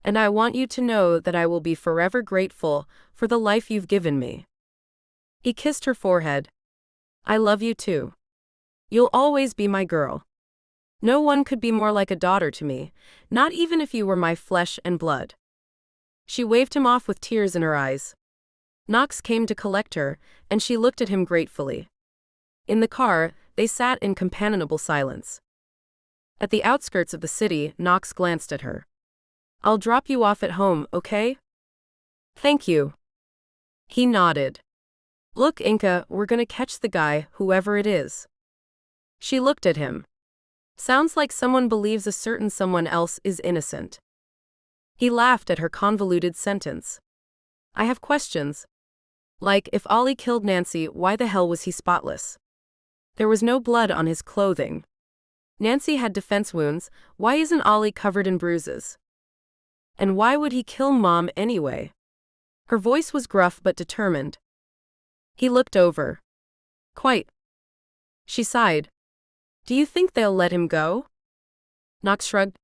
And I want you to know that I will be forever grateful for the life you've given me." He kissed her forehead. "I love you too. You'll always be my girl. No one could be more like a daughter to me, not even if you were my flesh and blood." She waved him off with tears in her eyes. Knox came to collect her, and she looked at him gratefully. In the car, they sat in companionable silence. At the outskirts of the city, Knox glanced at her. "I'll drop you off at home, okay?" "Thank you." He nodded. "Look, Inca, we're gonna catch the guy, whoever it is." She looked at him. Sounds like someone believes a certain someone else is innocent. He laughed at her convoluted sentence. "I have questions. Like, if Ollie killed Nancy, why the hell was he spotless? There was no blood on his clothing. Nancy had defense wounds, why isn't Ollie covered in bruises? And why would he kill Mom anyway?" Her voice was gruff but determined. He looked over. "Quite." She sighed. "Do you think they'll let him go?" Knox shrugged.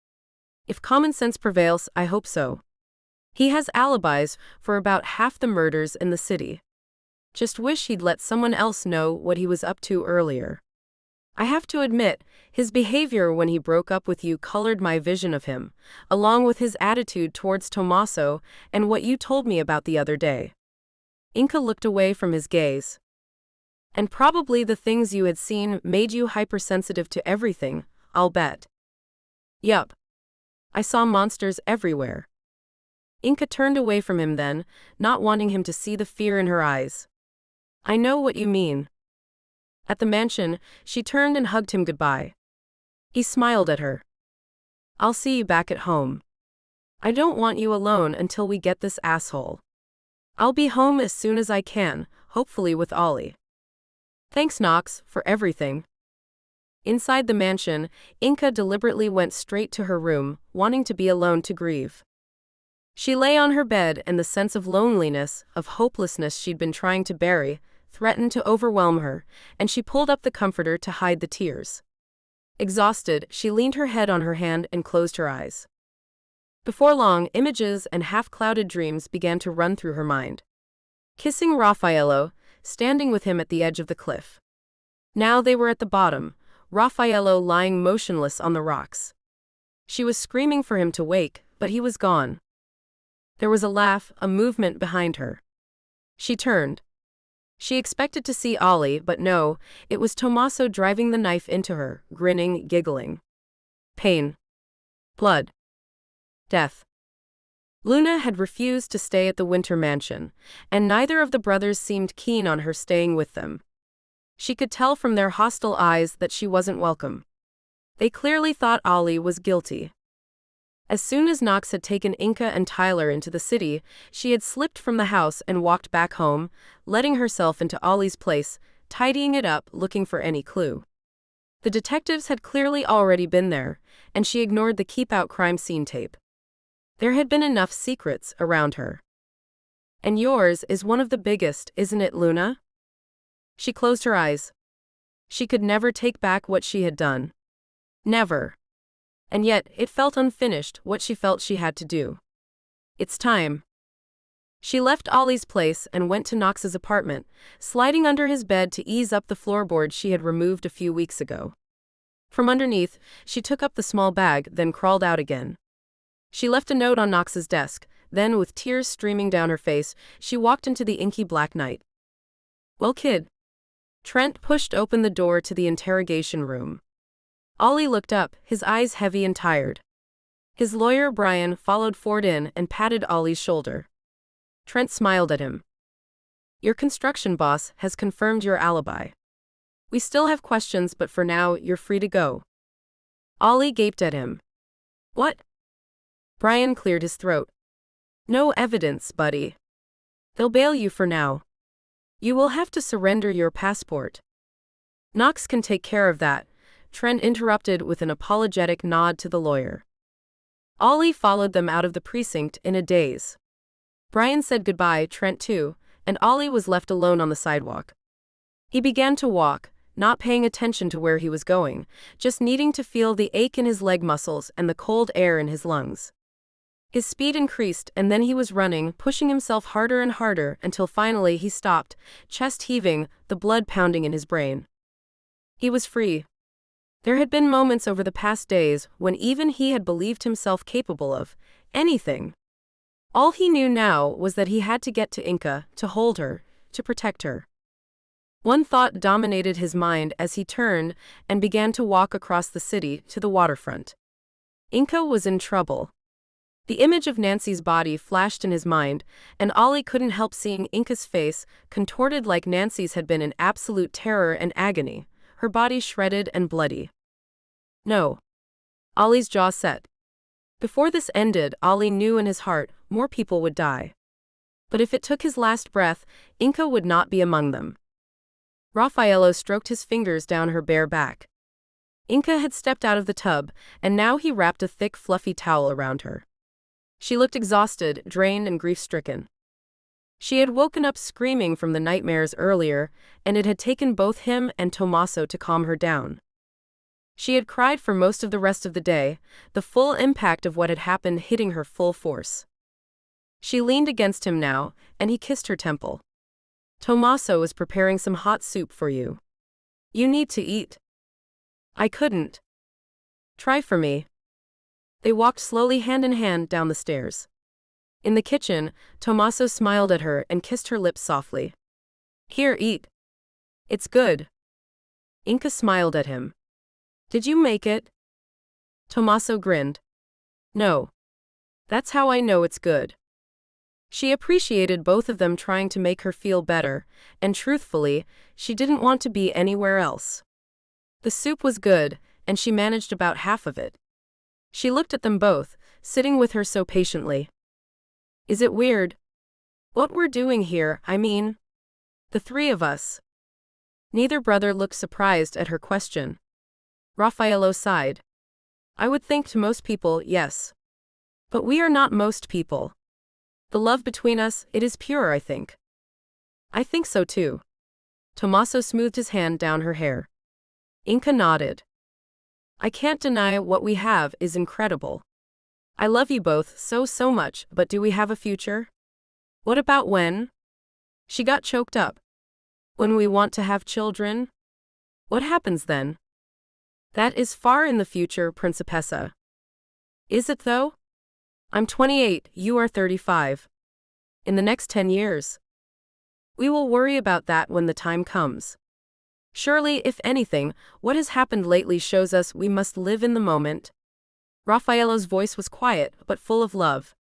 "If common sense prevails, I hope so. He has alibis for about half the murders in the city. Just wish he'd let someone else know what he was up to earlier." I have to admit, his behavior when he broke up with you colored my vision of him, along with his attitude towards Tommaso and what you told me about the other day. Inca looked away from his gaze. And probably the things you had seen made you hypersensitive to everything, I'll bet. Yup. I saw monsters everywhere. Inca turned away from him then, not wanting him to see the fear in her eyes. I know what you mean. At the mansion, she turned and hugged him goodbye. He smiled at her. I'll see you back at home. I don't want you alone until we get this asshole. I'll be home as soon as I can, hopefully with Ollie. Thanks, Knox, for everything. Inside the mansion, Inca deliberately went straight to her room, wanting to be alone to grieve. She lay on her bed, and the sense of loneliness, of hopelessness she'd been trying to bury, threatened to overwhelm her, and she pulled up the comforter to hide the tears. Exhausted, she leaned her head on her hand and closed her eyes. Before long, images and half-clouded dreams began to run through her mind. Kissing Raffaello, standing with him at the edge of the cliff. Now they were at the bottom, Raffaello lying motionless on the rocks. She was screaming for him to wake, but he was gone. There was a laugh, a movement behind her. She turned. She expected to see Ollie, but no, it was Tommaso driving the knife into her, grinning, giggling. Pain. Blood. Death. Luna had refused to stay at the Winter Mansion, and neither of the brothers seemed keen on her staying with them. She could tell from their hostile eyes that she wasn't welcome. They clearly thought Ollie was guilty. As soon as Knox had taken Inca and Tyler into the city, she had slipped from the house and walked back home, letting herself into Ollie's place, tidying it up, looking for any clue. The detectives had clearly already been there, and she ignored the keep-out crime scene tape. There had been enough secrets around her. And yours is one of the biggest, isn't it, Luna? She closed her eyes. She could never take back what she had done. Never. And yet, it felt unfinished, what she felt she had to do. It's time. She left Ollie's place and went to Knox's apartment, sliding under his bed to ease up the floorboard she had removed a few weeks ago. From underneath, she took up the small bag, then crawled out again. She left a note on Knox's desk, then, with tears streaming down her face, she walked into the inky black night. Well, kid. Trent pushed open the door to the interrogation room. Ollie looked up, his eyes heavy and tired. His lawyer, Brian, followed Ford in and patted Ollie's shoulder. Trent smiled at him. Your construction boss has confirmed your alibi. We still have questions, but for now, you're free to go. Ollie gaped at him. What? Brian cleared his throat. No evidence, buddy. They'll bail you for now. You will have to surrender your passport. Knox can take care of that, Trent interrupted with an apologetic nod to the lawyer. Ollie followed them out of the precinct in a daze. Brian said goodbye, Trent too, and Ollie was left alone on the sidewalk. He began to walk, not paying attention to where he was going, just needing to feel the ache in his leg muscles and the cold air in his lungs. His speed increased, and then he was running, pushing himself harder and harder until finally he stopped, chest heaving, the blood pounding in his brain. He was free. There had been moments over the past days when even he had believed himself capable of anything. All he knew now was that he had to get to Inca, to hold her, to protect her. One thought dominated his mind as he turned and began to walk across the city to the waterfront. Inca was in trouble. The image of Nancy's body flashed in his mind, and Ollie couldn't help seeing Inca's face, contorted like Nancy's had been in absolute terror and agony, her body shredded and bloody. No. Ollie's jaw set. Before this ended, Ollie knew in his heart, more people would die. But if it took his last breath, Inca would not be among them. Raffaello stroked his fingers down her bare back. Inca had stepped out of the tub, and now he wrapped a thick, fluffy towel around her. She looked exhausted, drained, and grief-stricken. She had woken up screaming from the nightmares earlier, and it had taken both him and Tommaso to calm her down. She had cried for most of the rest of the day, the full impact of what had happened hitting her full force. She leaned against him now, and he kissed her temple. Tommaso is preparing some hot soup for you. You need to eat. I couldn't. Try for me. They walked slowly hand in hand down the stairs. In the kitchen, Tommaso smiled at her and kissed her lips softly. Here, eat. It's good. Inka smiled at him. Did you make it? Tommaso grinned. No. That's how I know it's good. She appreciated both of them trying to make her feel better, and truthfully, she didn't want to be anywhere else. The soup was good, and she managed about half of it. She looked at them both, sitting with her so patiently. Is it weird? What we're doing here, I mean? The three of us. Neither brother looked surprised at her question. Raffaello sighed. I would think to most people, yes. But we are not most people. The love between us, it is pure, I think. I think so too. Tommaso smoothed his hand down her hair. Inka nodded. I can't deny what we have is incredible. I love you both so much, but do we have a future? What about when? She got choked up. When we want to have children? What happens then? That is far in the future, Principessa. Is it though? I'm 28, you are 35. In the next 10 years. We will worry about that when the time comes. Surely, if anything, what has happened lately shows us we must live in the moment. Raffaello's voice was quiet, but full of love.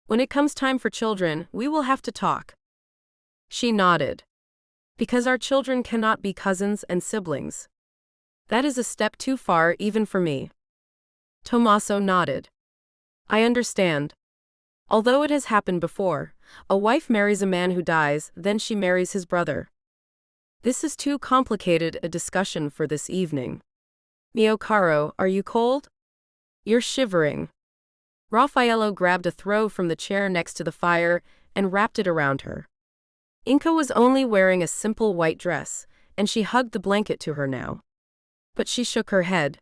When it comes time for children, we will have to talk. She nodded. Because our children cannot be cousins and siblings. That is a step too far even for me. Tommaso nodded. I understand. Although it has happened before, a wife marries a man who dies, then she marries his brother. This is too complicated a discussion for this evening. Mio caro, are you cold? You're shivering. Raffaello grabbed a throw from the chair next to the fire and wrapped it around her. Inka was only wearing a simple white dress, and she hugged the blanket to her now. But she shook her head.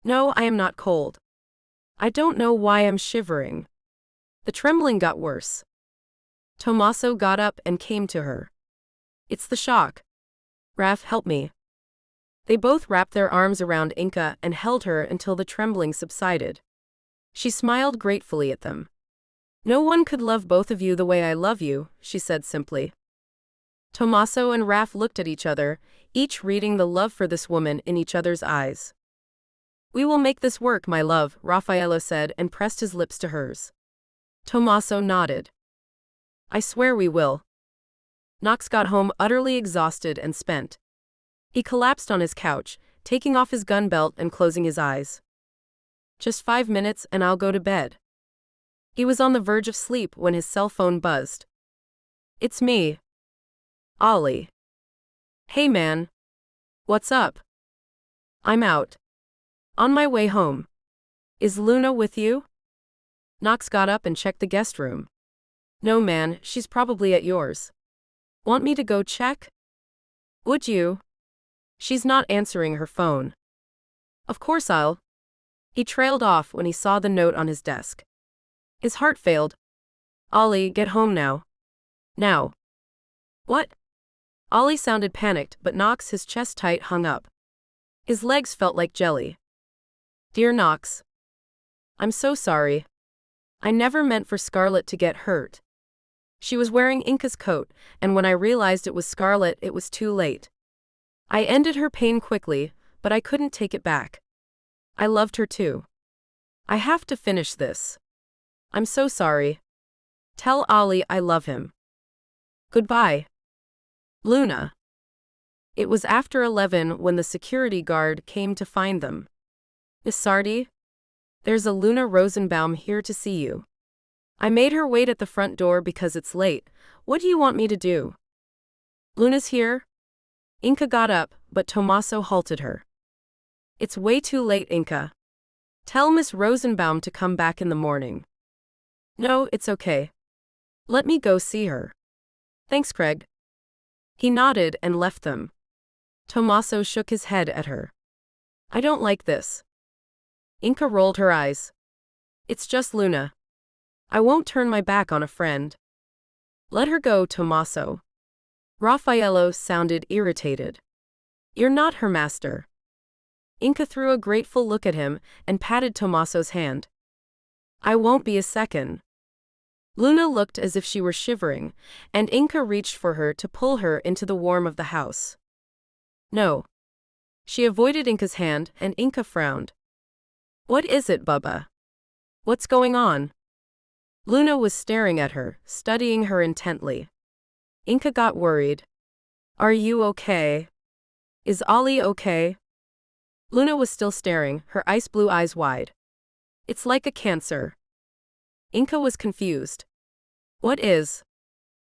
No, I am not cold. I don't know why I'm shivering. The trembling got worse. Tommaso got up and came to her. It's the shock. Raf, help me. They both wrapped their arms around Inka and held her until the trembling subsided. She smiled gratefully at them. No one could love both of you the way I love you, she said simply. Tommaso and Raf looked at each other, each reading the love for this woman in each other's eyes. We will make this work, my love, Raffaello said and pressed his lips to hers. Tommaso nodded. I swear we will. Knox got home utterly exhausted and spent. He collapsed on his couch, taking off his gun belt and closing his eyes. Just 5 minutes and I'll go to bed. He was on the verge of sleep when his cell phone buzzed. It's me. Ollie. Hey man. What's up? I'm out. On my way home. Is Luna with you? Knox got up and checked the guest room. No man, she's probably at yours. Want me to go check? Would you? She's not answering her phone. Of course I'll. He trailed off when he saw the note on his desk. His heart failed. Ollie, get home now. Now. What? Ollie sounded panicked, but Knox, his chest tight, hung up. His legs felt like jelly. Dear Knox. I'm so sorry. I never meant for Scarlett to get hurt. She was wearing Inka's coat, and when I realized it was Scarlett, it was too late. I ended her pain quickly, but I couldn't take it back. I loved her too. I have to finish this. I'm so sorry. Tell Ollie I love him. Goodbye. Luna. It was after 11 when the security guard came to find them. Miss Sardi? There's a Luna Rosenbaum here to see you. I made her wait at the front door because it's late. What do you want me to do? Luna's here? Inka got up, but Tommaso halted her. It's way too late, Inka. Tell Miss Rosenbaum to come back in the morning. No, it's okay. Let me go see her. Thanks, Craig. He nodded and left them. Tommaso shook his head at her. I don't like this. Inka rolled her eyes. It's just Luna. I won't turn my back on a friend. Let her go, Tommaso. Raffaello sounded irritated. You're not her master. Inka threw a grateful look at him and patted Tomaso's hand. I won't be a second. Luna looked as if she were shivering, and Inka reached for her to pull her into the warmth of the house. No. She avoided Inka's hand, and Inka frowned. What is it, Bubba? What's going on? Luna was staring at her, studying her intently. Inka got worried. Are you okay? Is Ollie okay? Luna was still staring, her ice blue eyes wide. It's like a cancer. Inka was confused. What is?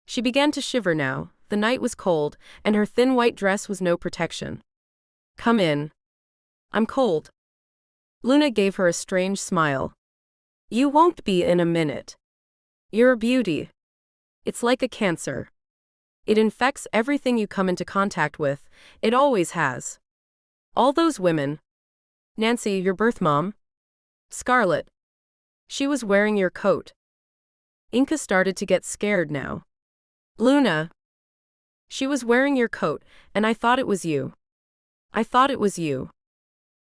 She began to shiver now. The night was cold, and her thin white dress was no protection. Come in. I'm cold. Luna gave her a strange smile. You won't be in a minute. You're a beauty. It's like a cancer. It infects everything you come into contact with. It always has. All those women. Nancy, your birth mom? Scarlett. She was wearing your coat. Inka started to get scared now. Luna. She was wearing your coat, and I thought it was you. I thought it was you.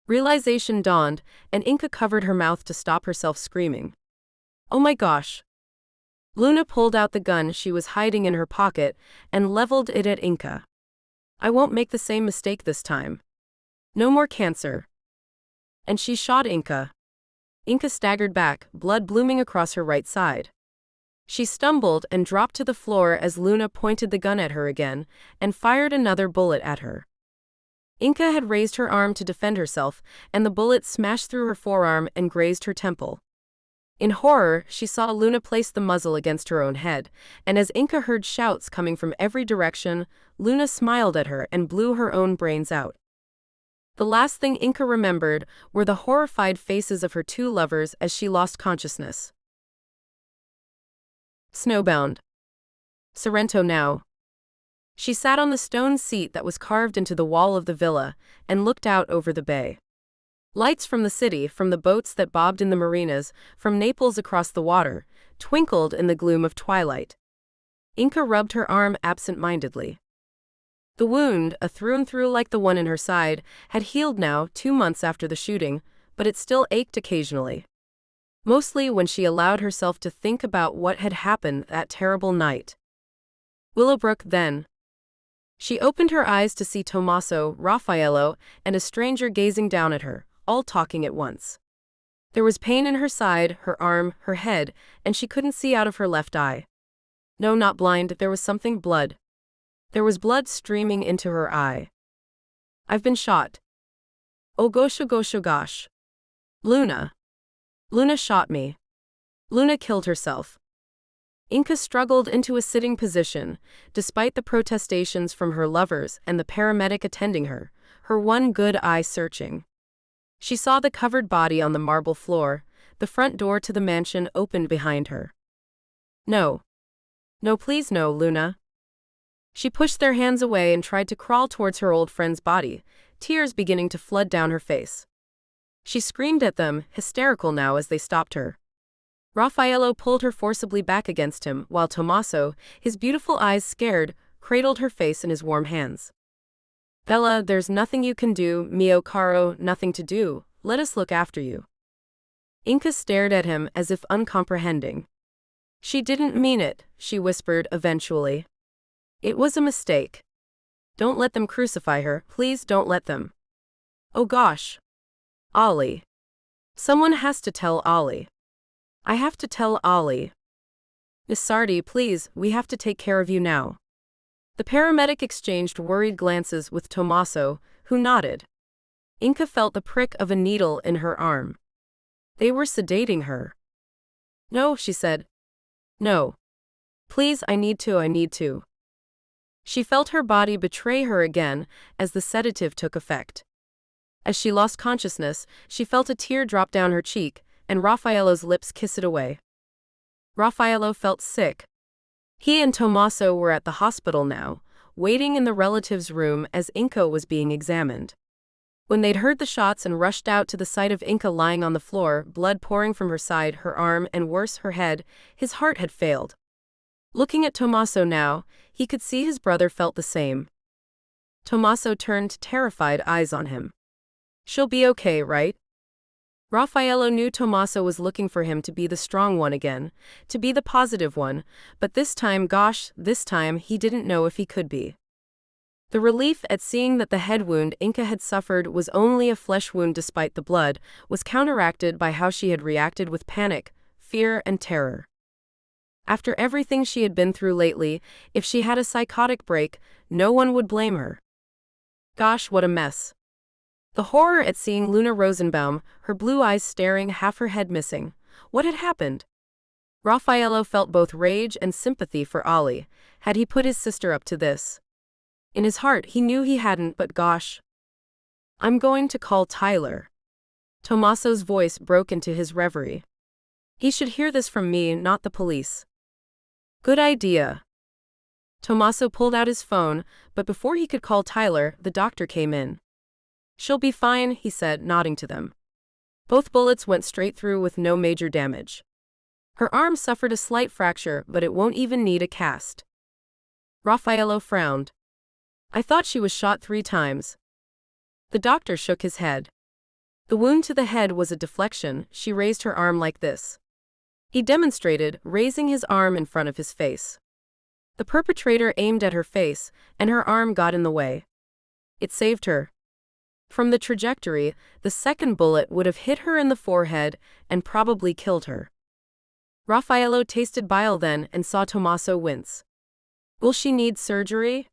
Realization dawned, and Inka covered her mouth to stop herself screaming. Oh my gosh. Luna pulled out the gun she was hiding in her pocket and leveled it at Inka. I won't make the same mistake this time. No more cancer. And she shot Inka. Inka staggered back, blood blooming across her right side. She stumbled and dropped to the floor as Luna pointed the gun at her again and fired another bullet at her. Inka had raised her arm to defend herself, and the bullet smashed through her forearm and grazed her temple. In horror, she saw Luna place the muzzle against her own head, and as Inka heard shouts coming from every direction, Luna smiled at her and blew her own brains out. The last thing Inka remembered were the horrified faces of her two lovers as she lost consciousness. Snowbound. Sorrento now. She sat on the stone seat that was carved into the wall of the villa and looked out over the bay. Lights from the city, from the boats that bobbed in the marinas, from Naples across the water, twinkled in the gloom of twilight. Inka rubbed her arm absent-mindedly. The wound, a through-and-through like the one in her side, had healed now 2 months after the shooting, but it still ached occasionally. Mostly when she allowed herself to think about what had happened that terrible night. Willowbrook, then. She opened her eyes to see Tommaso, Raffaello, and a stranger gazing down at her, all talking at once. There was pain in her side, her arm, her head, and she couldn't see out of her left eye. No, not blind, there was something blood. There was blood streaming into her eye. I've been shot. Oh gosh, oh gosh, oh gosh. Luna. Luna shot me. Luna killed herself. Inka struggled into a sitting position, despite the protestations from her lovers and the paramedic attending her, her one good eye searching. She saw the covered body on the marble floor. The front door to the mansion opened behind her. No. No, please no, Luna. She pushed their hands away and tried to crawl towards her old friend's body, tears beginning to flood down her face. She screamed at them, hysterical now as they stopped her. Raffaello pulled her forcibly back against him, while Tommaso, his beautiful eyes scared, cradled her face in his warm hands. Bella, there's nothing you can do, mio caro, nothing to do. Let us look after you. Inka stared at him as if uncomprehending. She didn't mean it, she whispered eventually. It was a mistake. Don't let them crucify her, please don't let them. Oh gosh. Ollie. Someone has to tell Ollie. I have to tell Ollie. Miss Sardi, please, we have to take care of you now. The paramedic exchanged worried glances with Tommaso, who nodded. Inka felt the prick of a needle in her arm. They were sedating her. No, she said. No. Please, I need to. She felt her body betray her again as the sedative took effect. As she lost consciousness, she felt a tear drop down her cheek, and Raffaello's lips kiss it away. Raffaello felt sick. He and Tommaso were at the hospital now, waiting in the relative's room as Inka was being examined. When they'd heard the shots and rushed out to the sight of Inka lying on the floor, blood pouring from her side, her arm, and worse, her head, his heart had failed. Looking at Tommaso now, he could see his brother felt the same. Tommaso turned terrified eyes on him. She'll be okay, right? Raffaello knew Tommaso was looking for him to be the strong one again, to be the positive one, but this time, this time he didn't know if he could be. The relief at seeing that the head wound Inka had suffered was only a flesh wound despite the blood was counteracted by how she had reacted with panic, fear, and terror. After everything she had been through lately, if she had a psychotic break, no one would blame her. Gosh, what a mess. The horror at seeing Luna Rosenbaum, her blue eyes staring, half her head missing. What had happened? Raffaello felt both rage and sympathy for Ollie. Had he put his sister up to this? In his heart, he knew he hadn't, but gosh. I'm going to call Tyler. Tommaso's voice broke into his reverie. He should hear this from me, not the police. Good idea. Tommaso pulled out his phone, but before he could call Tyler, the doctor came in. She'll be fine, he said, nodding to them. Both bullets went straight through with no major damage. Her arm suffered a slight fracture, but it won't even need a cast. Raffaello frowned. I thought she was shot 3 times. The doctor shook his head. The wound to the head was a deflection. She raised her arm like this. He demonstrated, raising his arm in front of his face. The perpetrator aimed at her face, and her arm got in the way. It saved her. From the trajectory, the second bullet would have hit her in the forehead and probably killed her. Raffaello tasted bile then and saw Tommaso wince. Will she need surgery?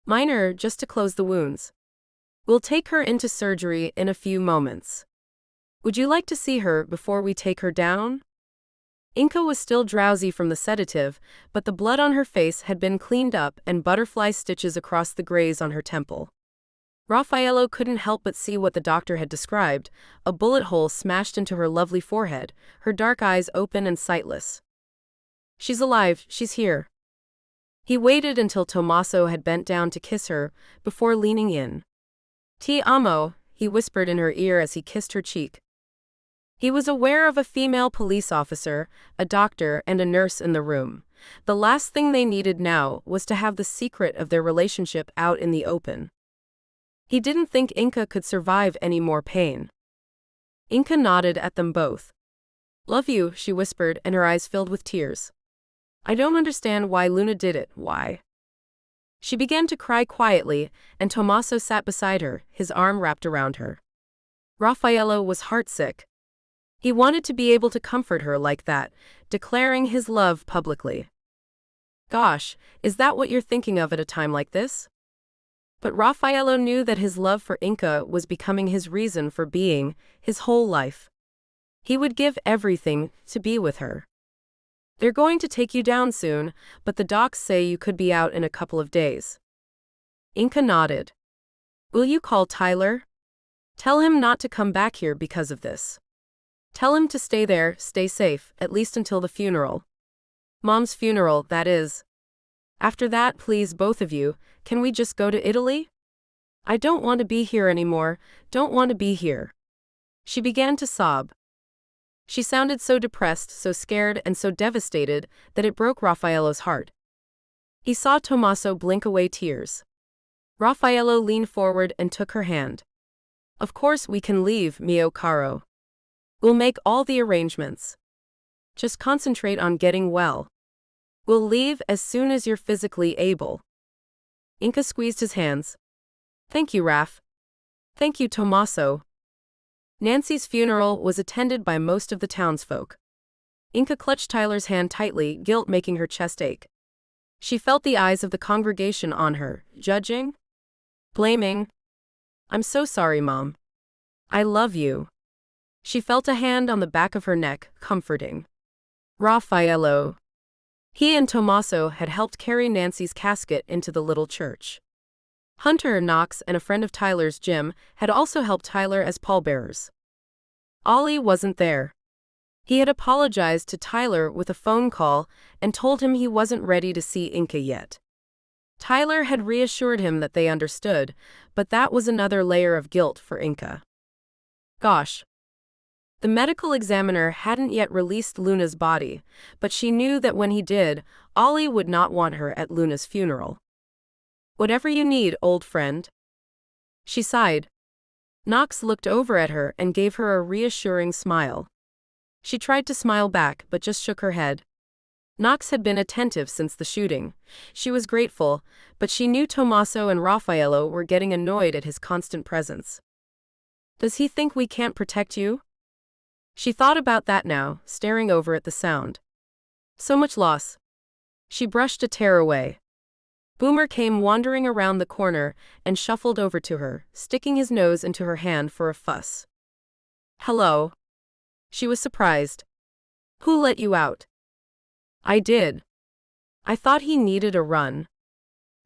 Minor, just to close the wounds. We'll take her into surgery in a few moments. Would you like to see her before we take her down? Inka was still drowsy from the sedative, but the blood on her face had been cleaned up and butterfly stitches across the graze on her temple. Raffaello couldn't help but see what the doctor had described, a bullet hole smashed into her lovely forehead, her dark eyes open and sightless. She's alive, she's here. He waited until Tommaso had bent down to kiss her, before leaning in. Ti amo, he whispered in her ear as he kissed her cheek. He was aware of a female police officer, a doctor, and a nurse in the room. The last thing they needed now was to have the secret of their relationship out in the open. He didn't think Inka could survive any more pain. Inka nodded at them both. Love you, she whispered, and her eyes filled with tears. I don't understand why Luna did it, why? She began to cry quietly, and Tommaso sat beside her, his arm wrapped around her. Raffaello was heartsick. He wanted to be able to comfort her like that, declaring his love publicly. Gosh, is that what you're thinking of at a time like this? But Raffaello knew that his love for Inka was becoming his reason for being, his whole life. He would give everything to be with her. They're going to take you down soon, but the docs say you could be out in a couple of days. Inka nodded. Will you call Tyler? Tell him not to come back here because of this. Tell him to stay there, stay safe, at least until the funeral. Mom's funeral, that is. After that, please, both of you, can we just go to Italy? I don't want to be here anymore, don't want to be here. She began to sob. She sounded so depressed, so scared, and so devastated that it broke Raffaello's heart. He saw Tommaso blink away tears. Raffaello leaned forward and took her hand. Of course we can leave, mio caro. We'll make all the arrangements. Just concentrate on getting well. We'll leave as soon as you're physically able. Inka squeezed his hands. Thank you, Raf. Thank you, Tommaso. Nancy's funeral was attended by most of the townsfolk. Inka clutched Tyler's hand tightly, guilt making her chest ache. She felt the eyes of the congregation on her, judging, blaming. I'm so sorry, Mom. I love you. She felt a hand on the back of her neck, comforting. Raffaello. He and Tommaso had helped carry Nancy's casket into the little church. Hunter, Knox, and a friend of Tyler's, Jim, had also helped Tyler as pallbearers. Ollie wasn't there. He had apologized to Tyler with a phone call and told him he wasn't ready to see Inka yet. Tyler had reassured him that they understood, but that was another layer of guilt for Inka. Gosh. The medical examiner hadn't yet released Luna's body, but she knew that when he did, Ollie would not want her at Luna's funeral. Whatever you need, old friend. She sighed. Knox looked over at her and gave her a reassuring smile. She tried to smile back but just shook her head. Knox had been attentive since the shooting. She was grateful, but she knew Tommaso and Raffaello were getting annoyed at his constant presence. Does he think we can't protect you? She thought about that now, staring over at the sound. So much loss. She brushed a tear away. Boomer came wandering around the corner and shuffled over to her, sticking his nose into her hand for a fuss. Hello. She was surprised. Who let you out? I did. I thought he needed a run.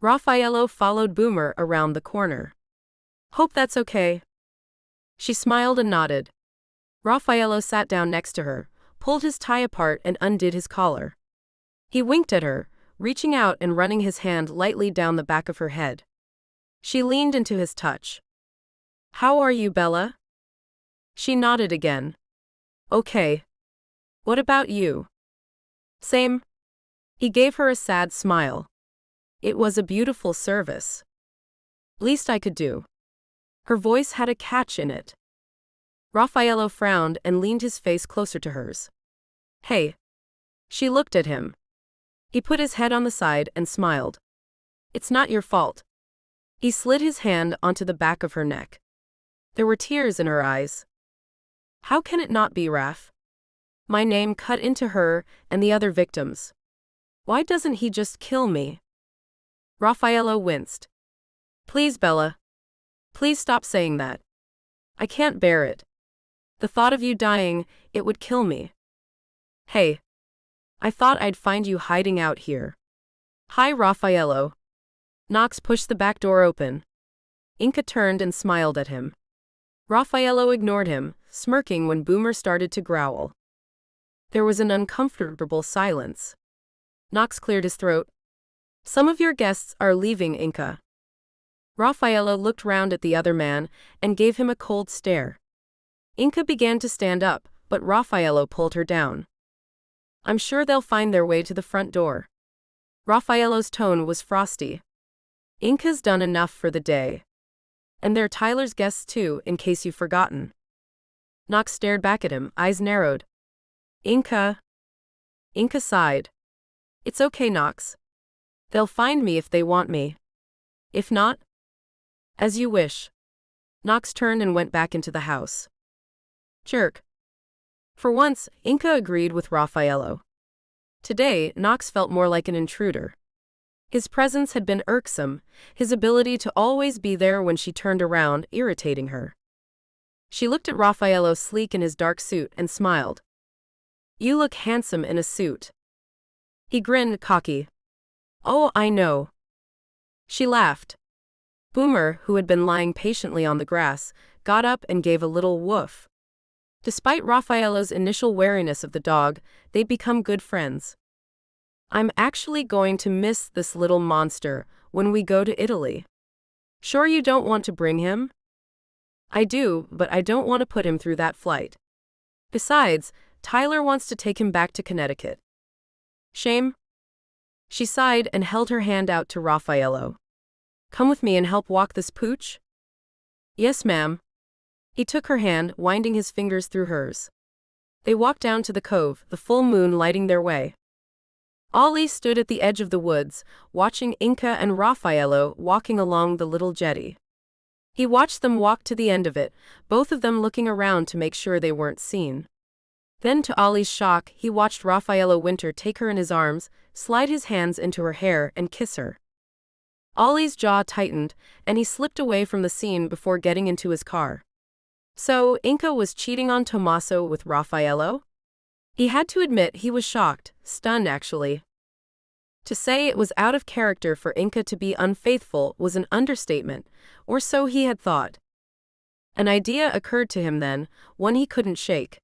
Raffaello followed Boomer around the corner. Hope that's okay. She smiled and nodded. Raffaello sat down next to her, pulled his tie apart and undid his collar. He winked at her, reaching out and running his hand lightly down the back of her head. She leaned into his touch. How are you, Bella? She nodded again. Okay. What about you? Same. He gave her a sad smile. It was a beautiful service. Least I could do. Her voice had a catch in it. Raffaello frowned and leaned his face closer to hers. Hey. She looked at him. He put his head on the side and smiled. It's not your fault. He slid his hand onto the back of her neck. There were tears in her eyes. How can it not be, Raf? My name cut into her and the other victims. Why doesn't he just kill me? Raffaello winced. Please, Bella. Please stop saying that. I can't bear it. The thought of you dying, it would kill me. Hey. I thought I'd find you hiding out here. Hi, Raffaello. Knox pushed the back door open. Inca turned and smiled at him. Raffaello ignored him, smirking when Boomer started to growl. There was an uncomfortable silence. Knox cleared his throat. Some of your guests are leaving, Inca. Raffaello looked round at the other man and gave him a cold stare. Inca began to stand up, but Raffaello pulled her down. I'm sure they'll find their way to the front door. Raffaello's tone was frosty. Inca's done enough for the day. And they're Tyler's guests too, in case you've forgotten. Knox stared back at him, eyes narrowed. Inca. Inca sighed. It's okay, Knox. They'll find me if they want me. If not, as you wish. Knox turned and went back into the house. Jerk. For once, Inca agreed with Raffaello. Today, Knox felt more like an intruder. His presence had been irksome, his ability to always be there when she turned around irritating her. She looked at Raffaello sleek in his dark suit and smiled. You look handsome in a suit. He grinned, cocky. Oh, I know. She laughed. Boomer, who had been lying patiently on the grass, got up and gave a little woof. Despite Raffaello's initial wariness of the dog, they'd become good friends. I'm actually going to miss this little monster when we go to Italy. Sure you don't want to bring him? I do, but I don't want to put him through that flight. Besides, Tyler wants to take him back to Connecticut. Shame? She sighed and held her hand out to Raffaello. Come with me and help walk this pooch? Yes, ma'am. He took her hand, winding his fingers through hers. They walked down to the cove, the full moon lighting their way. Ollie stood at the edge of the woods, watching Inca and Raffaello walking along the little jetty. He watched them walk to the end of it, both of them looking around to make sure they weren't seen. Then, to Ollie's shock, he watched Raffaello Winter take her in his arms, slide his hands into her hair, and kiss her. Ollie's jaw tightened, and he slipped away from the scene before getting into his car. So, Inca was cheating on Tommaso with Raffaello? He had to admit he was shocked, stunned actually. To say it was out of character for Inca to be unfaithful was an understatement, or so he had thought. An idea occurred to him then, one he couldn't shake.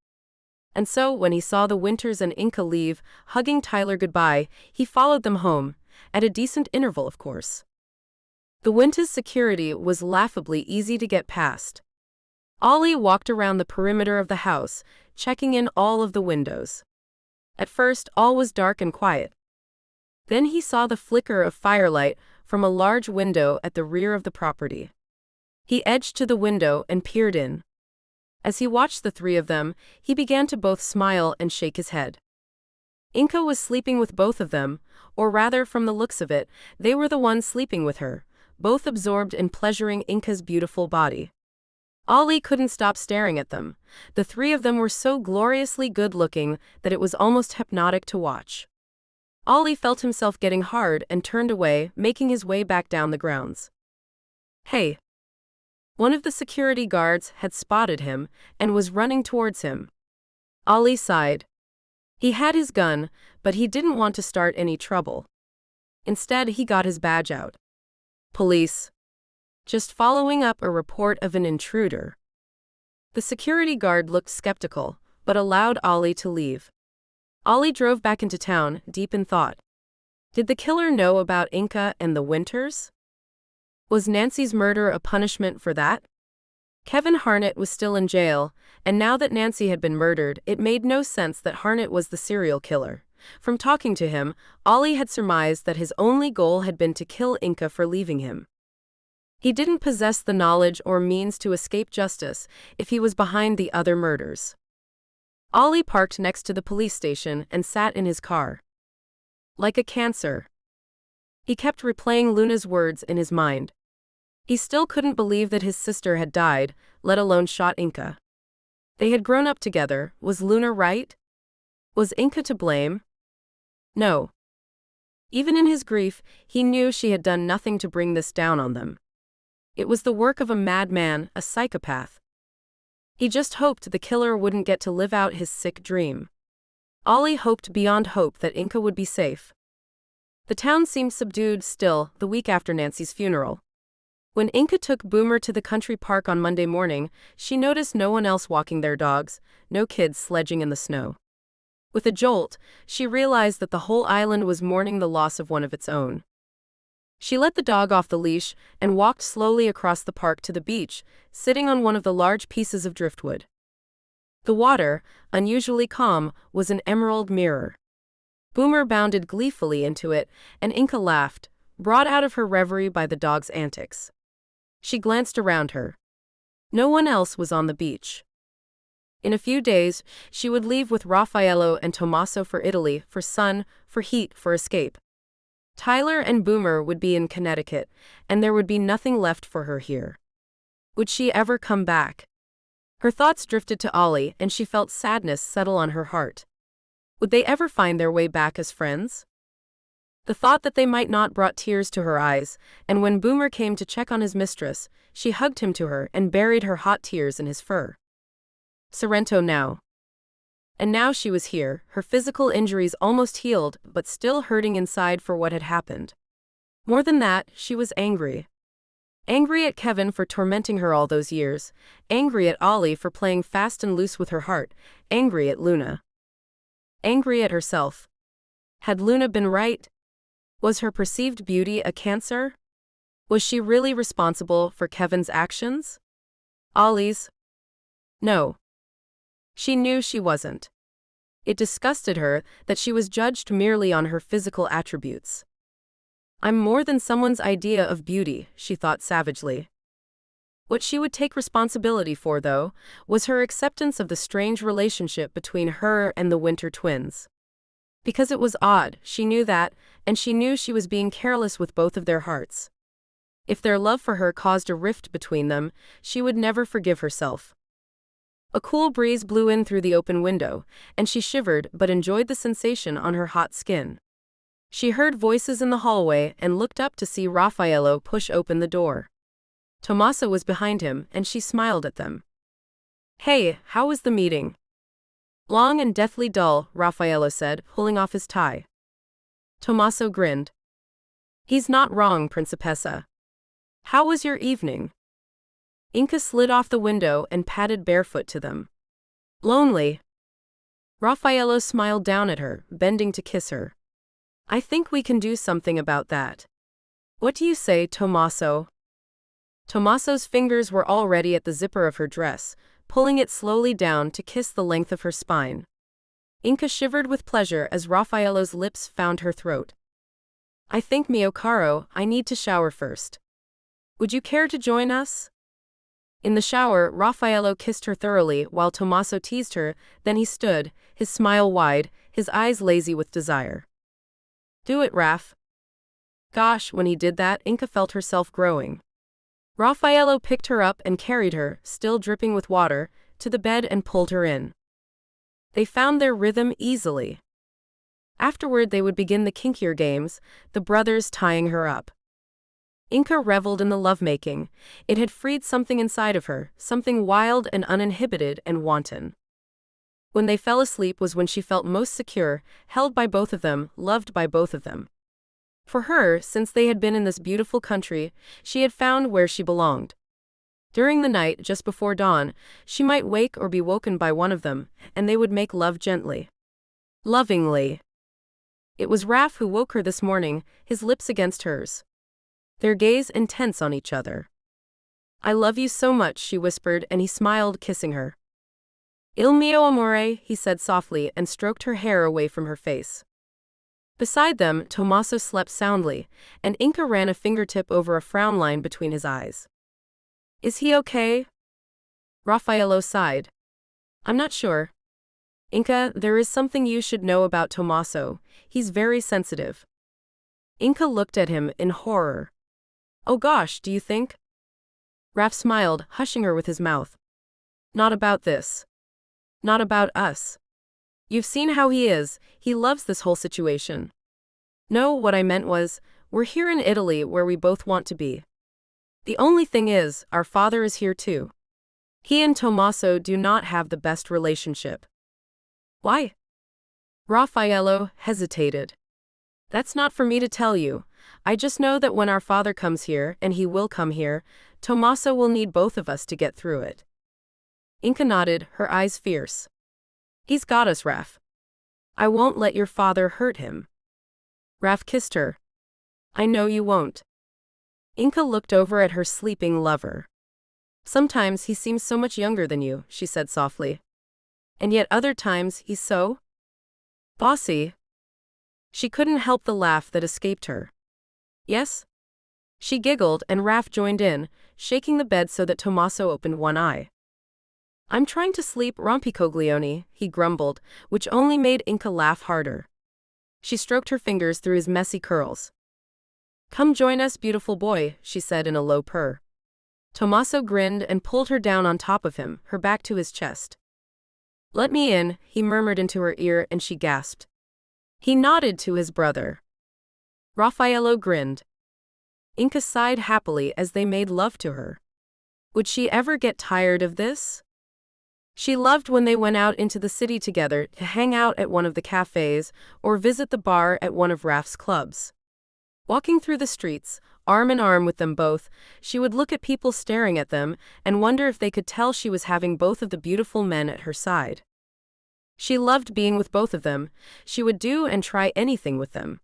And so, when he saw the Winters and Inca leave, hugging Tyler goodbye, he followed them home, at a decent interval of course. The Winters' security was laughably easy to get past. Ollie walked around the perimeter of the house, checking in all of the windows. At first, all was dark and quiet. Then he saw the flicker of firelight from a large window at the rear of the property. He edged to the window and peered in. As he watched the three of them, he began to both smile and shake his head. Inka was sleeping with both of them, or rather, from the looks of it, they were the ones sleeping with her, both absorbed in pleasuring Inka's beautiful body. Ali couldn't stop staring at them. The three of them were so gloriously good-looking that it was almost hypnotic to watch. Ali felt himself getting hard and turned away, making his way back down the grounds. "Hey!" One of the security guards had spotted him and was running towards him. Ali sighed. He had his gun, but he didn't want to start any trouble. Instead, he got his badge out. "Police. Just following up a report of an intruder." The security guard looked skeptical, but allowed Ali to leave. Ali drove back into town, deep in thought. Did the killer know about Inka and the Winters? Was Nancy's murder a punishment for that? Kevin Harnett was still in jail, and now that Nancy had been murdered, it made no sense that Harnett was the serial killer. From talking to him, Ali had surmised that his only goal had been to kill Inka for leaving him. He didn't possess the knowledge or means to escape justice if he was behind the other murders. Ali parked next to the police station and sat in his car. Like a cancer. He kept replaying Luna's words in his mind. He still couldn't believe that his sister had died, let alone shot Inka. They had grown up together. Was Luna right? Was Inka to blame? No. Even in his grief, he knew she had done nothing to bring this down on them. It was the work of a madman, a psychopath. He just hoped the killer wouldn't get to live out his sick dream. Ali hoped beyond hope that Inka would be safe. The town seemed subdued still, the week after Nancy's funeral. When Inka took Boomer to the country park on Monday morning, she noticed no one else walking their dogs, no kids sledging in the snow. With a jolt, she realized that the whole island was mourning the loss of one of its own. She let the dog off the leash and walked slowly across the park to the beach, sitting on one of the large pieces of driftwood. The water, unusually calm, was an emerald mirror. Boomer bounded gleefully into it, and Inka laughed, brought out of her reverie by the dog's antics. She glanced around her. No one else was on the beach. In a few days, she would leave with Raffaello and Tommaso for Italy, for sun, for heat, for escape. Tyler and Boomer would be in Connecticut, and there would be nothing left for her here. Would she ever come back? Her thoughts drifted to Ali, and she felt sadness settle on her heart. Would they ever find their way back as friends? The thought that they might not brought tears to her eyes, and when Boomer came to check on his mistress, she hugged him to her and buried her hot tears in his fur. Sorrento now. And now she was here, her physical injuries almost healed, but still hurting inside for what had happened. More than that, she was angry. Angry at Kevin for tormenting her all those years, angry at Ali for playing fast and loose with her heart, angry at Luna. Angry at herself. Had Luna been right? Was her perceived beauty a cancer? Was she really responsible for Kevin's actions? Ali's? No. She knew she wasn't. It disgusted her that she was judged merely on her physical attributes. I'm more than someone's idea of beauty, she thought savagely. What she would take responsibility for, though, was her acceptance of the strange relationship between her and the Winter twins. Because it was odd, she knew that, and she knew she was being careless with both of their hearts. If their love for her caused a rift between them, she would never forgive herself. A cool breeze blew in through the open window, and she shivered but enjoyed the sensation on her hot skin. She heard voices in the hallway and looked up to see Raffaello push open the door. Tommaso was behind him, and she smiled at them. Hey, how was the meeting? Long and deathly dull, Raffaello said, pulling off his tie. Tommaso grinned. He's not wrong, Principessa. How was your evening? Inka slid off the window and padded barefoot to them. Lonely. Raffaello smiled down at her, bending to kiss her. I think we can do something about that. What do you say, Tommaso? Tommaso's fingers were already at the zipper of her dress, pulling it slowly down to kiss the length of her spine. Inka shivered with pleasure as Raffaello's lips found her throat. I think, mio caro, I need to shower first. Would you care to join us? In the shower, Raffaello kissed her thoroughly while Tommaso teased her, then he stood, his smile wide, his eyes lazy with desire. Do it, Raf. Gosh, when he did that, Inka felt herself growing. Raffaello picked her up and carried her, still dripping with water, to the bed and pulled her in. They found their rhythm easily. Afterward they would begin the kinkier games, the brothers tying her up. Inka reveled in the lovemaking. It had freed something inside of her, something wild and uninhibited and wanton. When they fell asleep was when she felt most secure, held by both of them, loved by both of them. For her, since they had been in this beautiful country, she had found where she belonged. During the night, just before dawn, she might wake or be woken by one of them, and they would make love gently. Lovingly. It was Raf who woke her this morning, his lips against hers. Their gaze intense on each other. I love you so much, she whispered, and he smiled, kissing her. Il mio amore, he said softly, and stroked her hair away from her face. Beside them, Tommaso slept soundly, and Inka ran a fingertip over a frown line between his eyes. Is he okay? Raffaello sighed. I'm not sure. Inka, there is something you should know about Tommaso. He's very sensitive. Inka looked at him in horror. Oh gosh, do you think? Raf smiled, hushing her with his mouth. Not about this. Not about us. You've seen how he is, he loves this whole situation. No, what I meant was, we're here in Italy where we both want to be. The only thing is, our father is here too. He and Tommaso do not have the best relationship. Why? Raffaello hesitated. That's not for me to tell you. I just know that when our father comes here, and he will come here, Tommaso will need both of us to get through it. Inka nodded, her eyes fierce. He's got us, Raf. I won't let your father hurt him. Raf kissed her. I know you won't. Inka looked over at her sleeping lover. Sometimes he seems so much younger than you, she said softly. And yet other times he's so bossy. She couldn't help the laugh that escaped her. Yes? She giggled and Raf joined in, shaking the bed so that Tommaso opened one eye. I'm trying to sleep, Rompicoglione, he grumbled, which only made Inka laugh harder. She stroked her fingers through his messy curls. Come join us, beautiful boy, she said in a low purr. Tommaso grinned and pulled her down on top of him, her back to his chest. Let me in, he murmured into her ear, and she gasped. He nodded to his brother. Raffaello grinned. Inka sighed happily as they made love to her. Would she ever get tired of this? She loved when they went out into the city together to hang out at one of the cafes or visit the bar at one of Raf's clubs. Walking through the streets, arm in arm with them both, she would look at people staring at them and wonder if they could tell she was having both of the beautiful men at her side. She loved being with both of them. She would do and try anything with them.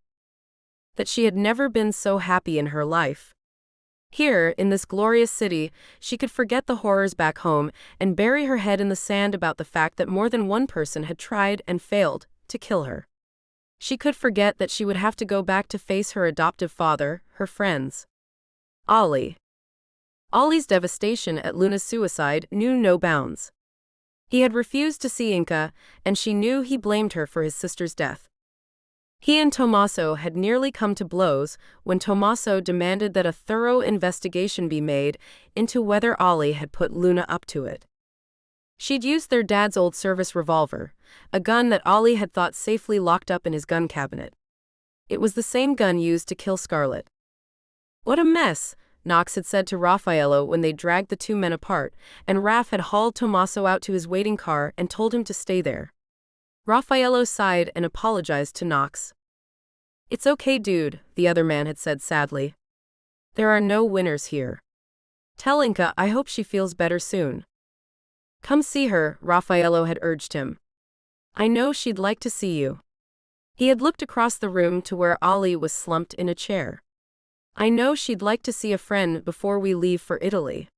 That she had never been so happy in her life. Here, in this glorious city, she could forget the horrors back home and bury her head in the sand about the fact that more than one person had tried and failed to kill her. She could forget that she would have to go back to face her adoptive father, her friends. Ollie. Ollie's devastation at Luna's suicide knew no bounds. He had refused to see Inka, and she knew he blamed her for his sister's death. He and Tommaso had nearly come to blows when Tommaso demanded that a thorough investigation be made into whether Ollie had put Luna up to it. She'd used their dad's old service revolver, a gun that Ollie had thought safely locked up in his gun cabinet. It was the same gun used to kill Scarlett. What a mess, Knox had said to Raffaello when they dragged the two men apart, and Raf had hauled Tommaso out to his waiting car and told him to stay there. Raffaello sighed and apologized to Knox. It's okay, dude, the other man had said sadly. There are no winners here. Tell Inka I hope she feels better soon. Come see her, Raffaello had urged him. I know she'd like to see you. He had looked across the room to where Ollie was slumped in a chair. I know she'd like to see a friend before we leave for Italy.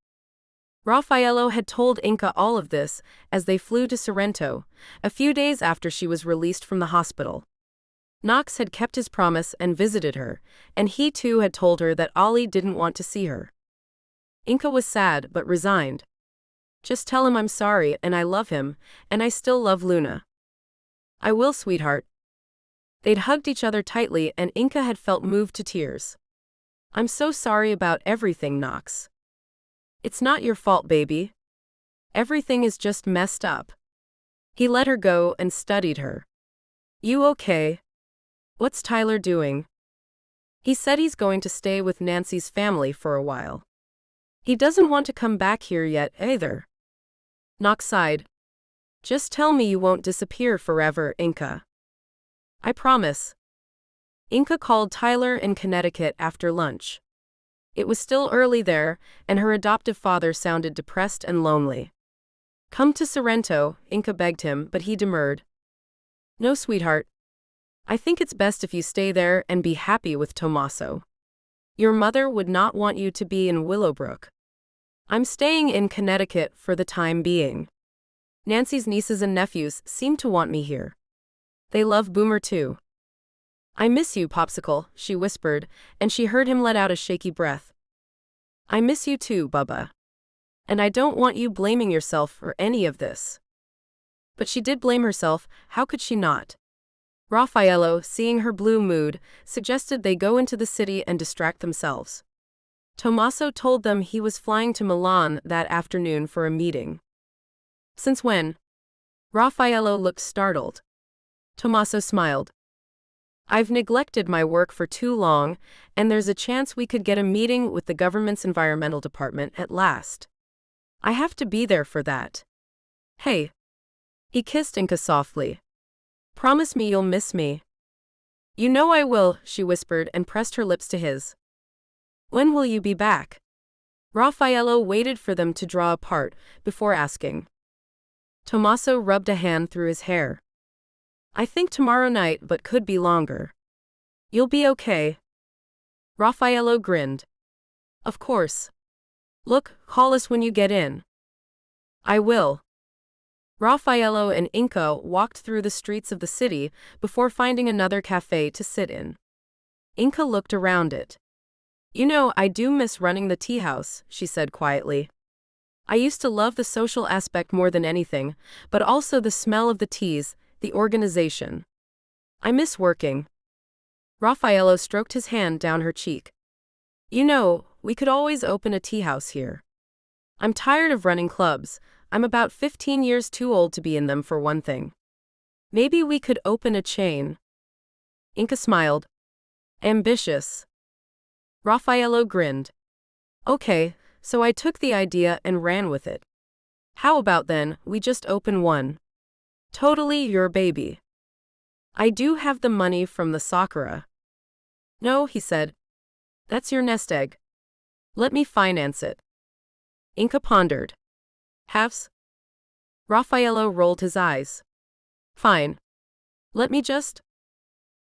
Raffaello had told Inka all of this as they flew to Sorrento, a few days after she was released from the hospital. Knox had kept his promise and visited her, and he too had told her that Ollie didn't want to see her. Inka was sad but resigned. Just tell him I'm sorry and I love him, and I still love Luna. I will, sweetheart. They'd hugged each other tightly and Inka had felt moved to tears. I'm so sorry about everything, Knox. It's not your fault, baby. Everything is just messed up. He let her go and studied her. You okay? What's Tyler doing? He said he's going to stay with Nancy's family for a while. He doesn't want to come back here yet, either. Knox sighed. Just tell me you won't disappear forever, Inka. I promise. Inka called Tyler in Connecticut after lunch. It was still early there, and her adoptive father sounded depressed and lonely. Come to Sorrento, Inka begged him, but he demurred. No, sweetheart. I think it's best if you stay there and be happy with Tommaso. Your mother would not want you to be in Willowbrook. I'm staying in Connecticut for the time being. Nancy's nieces and nephews seem to want me here. They love Boomer too. I miss you, Popsicle, she whispered, and she heard him let out a shaky breath. I miss you too, Bubba. And I don't want you blaming yourself for any of this. But she did blame herself, how could she not? Raffaello, seeing her blue mood, suggested they go into the city and distract themselves. Tommaso told them he was flying to Milan that afternoon for a meeting. Since when? Raffaello looked startled. Tommaso smiled. I've neglected my work for too long, and there's a chance we could get a meeting with the government's environmental department at last. I have to be there for that. Hey. He kissed Inka softly. Promise me you'll miss me. You know I will, she whispered and pressed her lips to his. When will you be back? Raffaello waited for them to draw apart before asking. Tommaso rubbed a hand through his hair. I think tomorrow night, but could be longer. You'll be okay. Raffaello grinned. Of course. Look, call us when you get in. I will. Raffaello and Inka walked through the streets of the city before finding another cafe to sit in. Inka looked around it. You know, I do miss running the tea house, she said quietly. I used to love the social aspect more than anything, but also the smell of the teas, the organization. I miss working. Raffaello stroked his hand down her cheek. You know, we could always open a tea house here. I'm tired of running clubs. I'm about 15 years too old to be in them for one thing. Maybe we could open a chain. Inka smiled. Ambitious. Raffaello grinned. Okay, so I took the idea and ran with it. How about then, we just open one? Totally your baby. I do have the money from the Sakura. No, he said. That's your nest egg. Let me finance it. Inka pondered. Halves? Raffaello rolled his eyes. Fine. Let me just.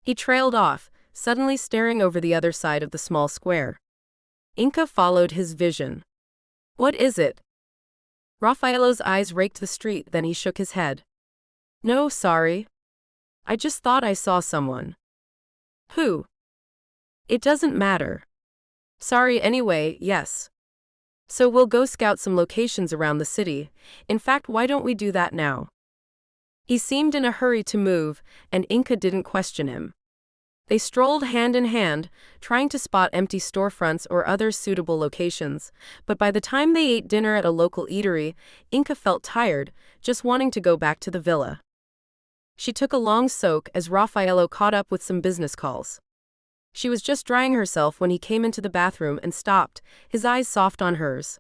He trailed off, suddenly staring over the other side of the small square. Inka followed his vision. What is it? Raffaello's eyes raked the street, then he shook his head. No, sorry. I just thought I saw someone. Who? It doesn't matter. Sorry anyway, yes. So we'll go scout some locations around the city. In fact, why don't we do that now? He seemed in a hurry to move, and Inka didn't question him. They strolled hand in hand, trying to spot empty storefronts or other suitable locations, but by the time they ate dinner at a local eatery, Inka felt tired, just wanting to go back to the villa. She took a long soak as Raffaello caught up with some business calls. She was just drying herself when he came into the bathroom and stopped, his eyes soft on hers.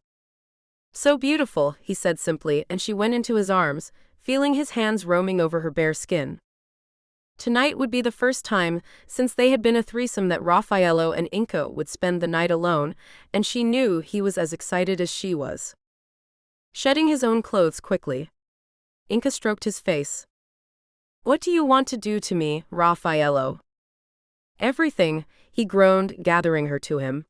So beautiful, he said simply, and she went into his arms, feeling his hands roaming over her bare skin. Tonight would be the first time since they had been a threesome that Raffaello and Inka would spend the night alone, and she knew he was as excited as she was. Shedding his own clothes quickly, Inka stroked his face. What do you want to do to me, Raffaello? Everything, he groaned, gathering her to him.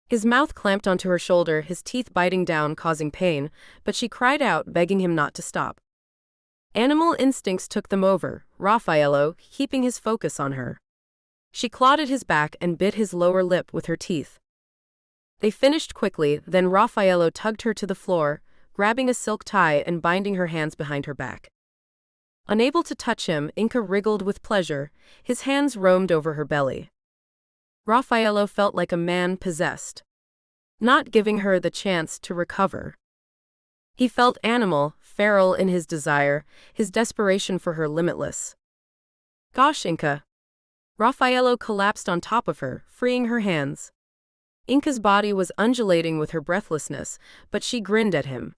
His mouth clamped onto her shoulder, his teeth biting down, causing pain, but she cried out, begging him not to stop. Animal instincts took them over, Raffaello keeping his focus on her. She clawed at his back and bit his lower lip with her teeth. They finished quickly, then Raffaello tugged her to the floor, grabbing a silk tie and binding her hands behind her back. Unable to touch him, Inka wriggled with pleasure. His hands roamed over her belly. Raffaello felt like a man possessed, not giving her the chance to recover. He felt animal, feral in his desire, his desperation for her limitless. Gosh, Inka. Raffaello collapsed on top of her, freeing her hands. Inka's body was undulating with her breathlessness, but she grinned at him.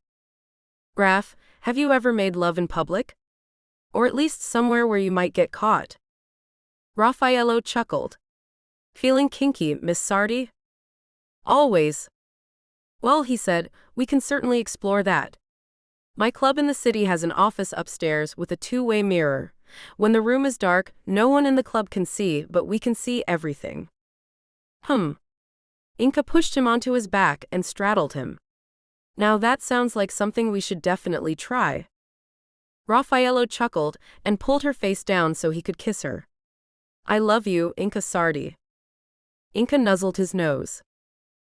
Raf, have you ever made love in public? Or at least somewhere where you might get caught? Raffaello chuckled. Feeling kinky, Miss Sardi? Always. Well, he said, we can certainly explore that. My club in the city has an office upstairs with a two-way mirror. When the room is dark, no one in the club can see, but we can see everything. Inka pushed him onto his back and straddled him. Now that sounds like something we should definitely try. Raffaello chuckled and pulled her face down so he could kiss her. I love you, Inka Sardi. Inka nuzzled his nose.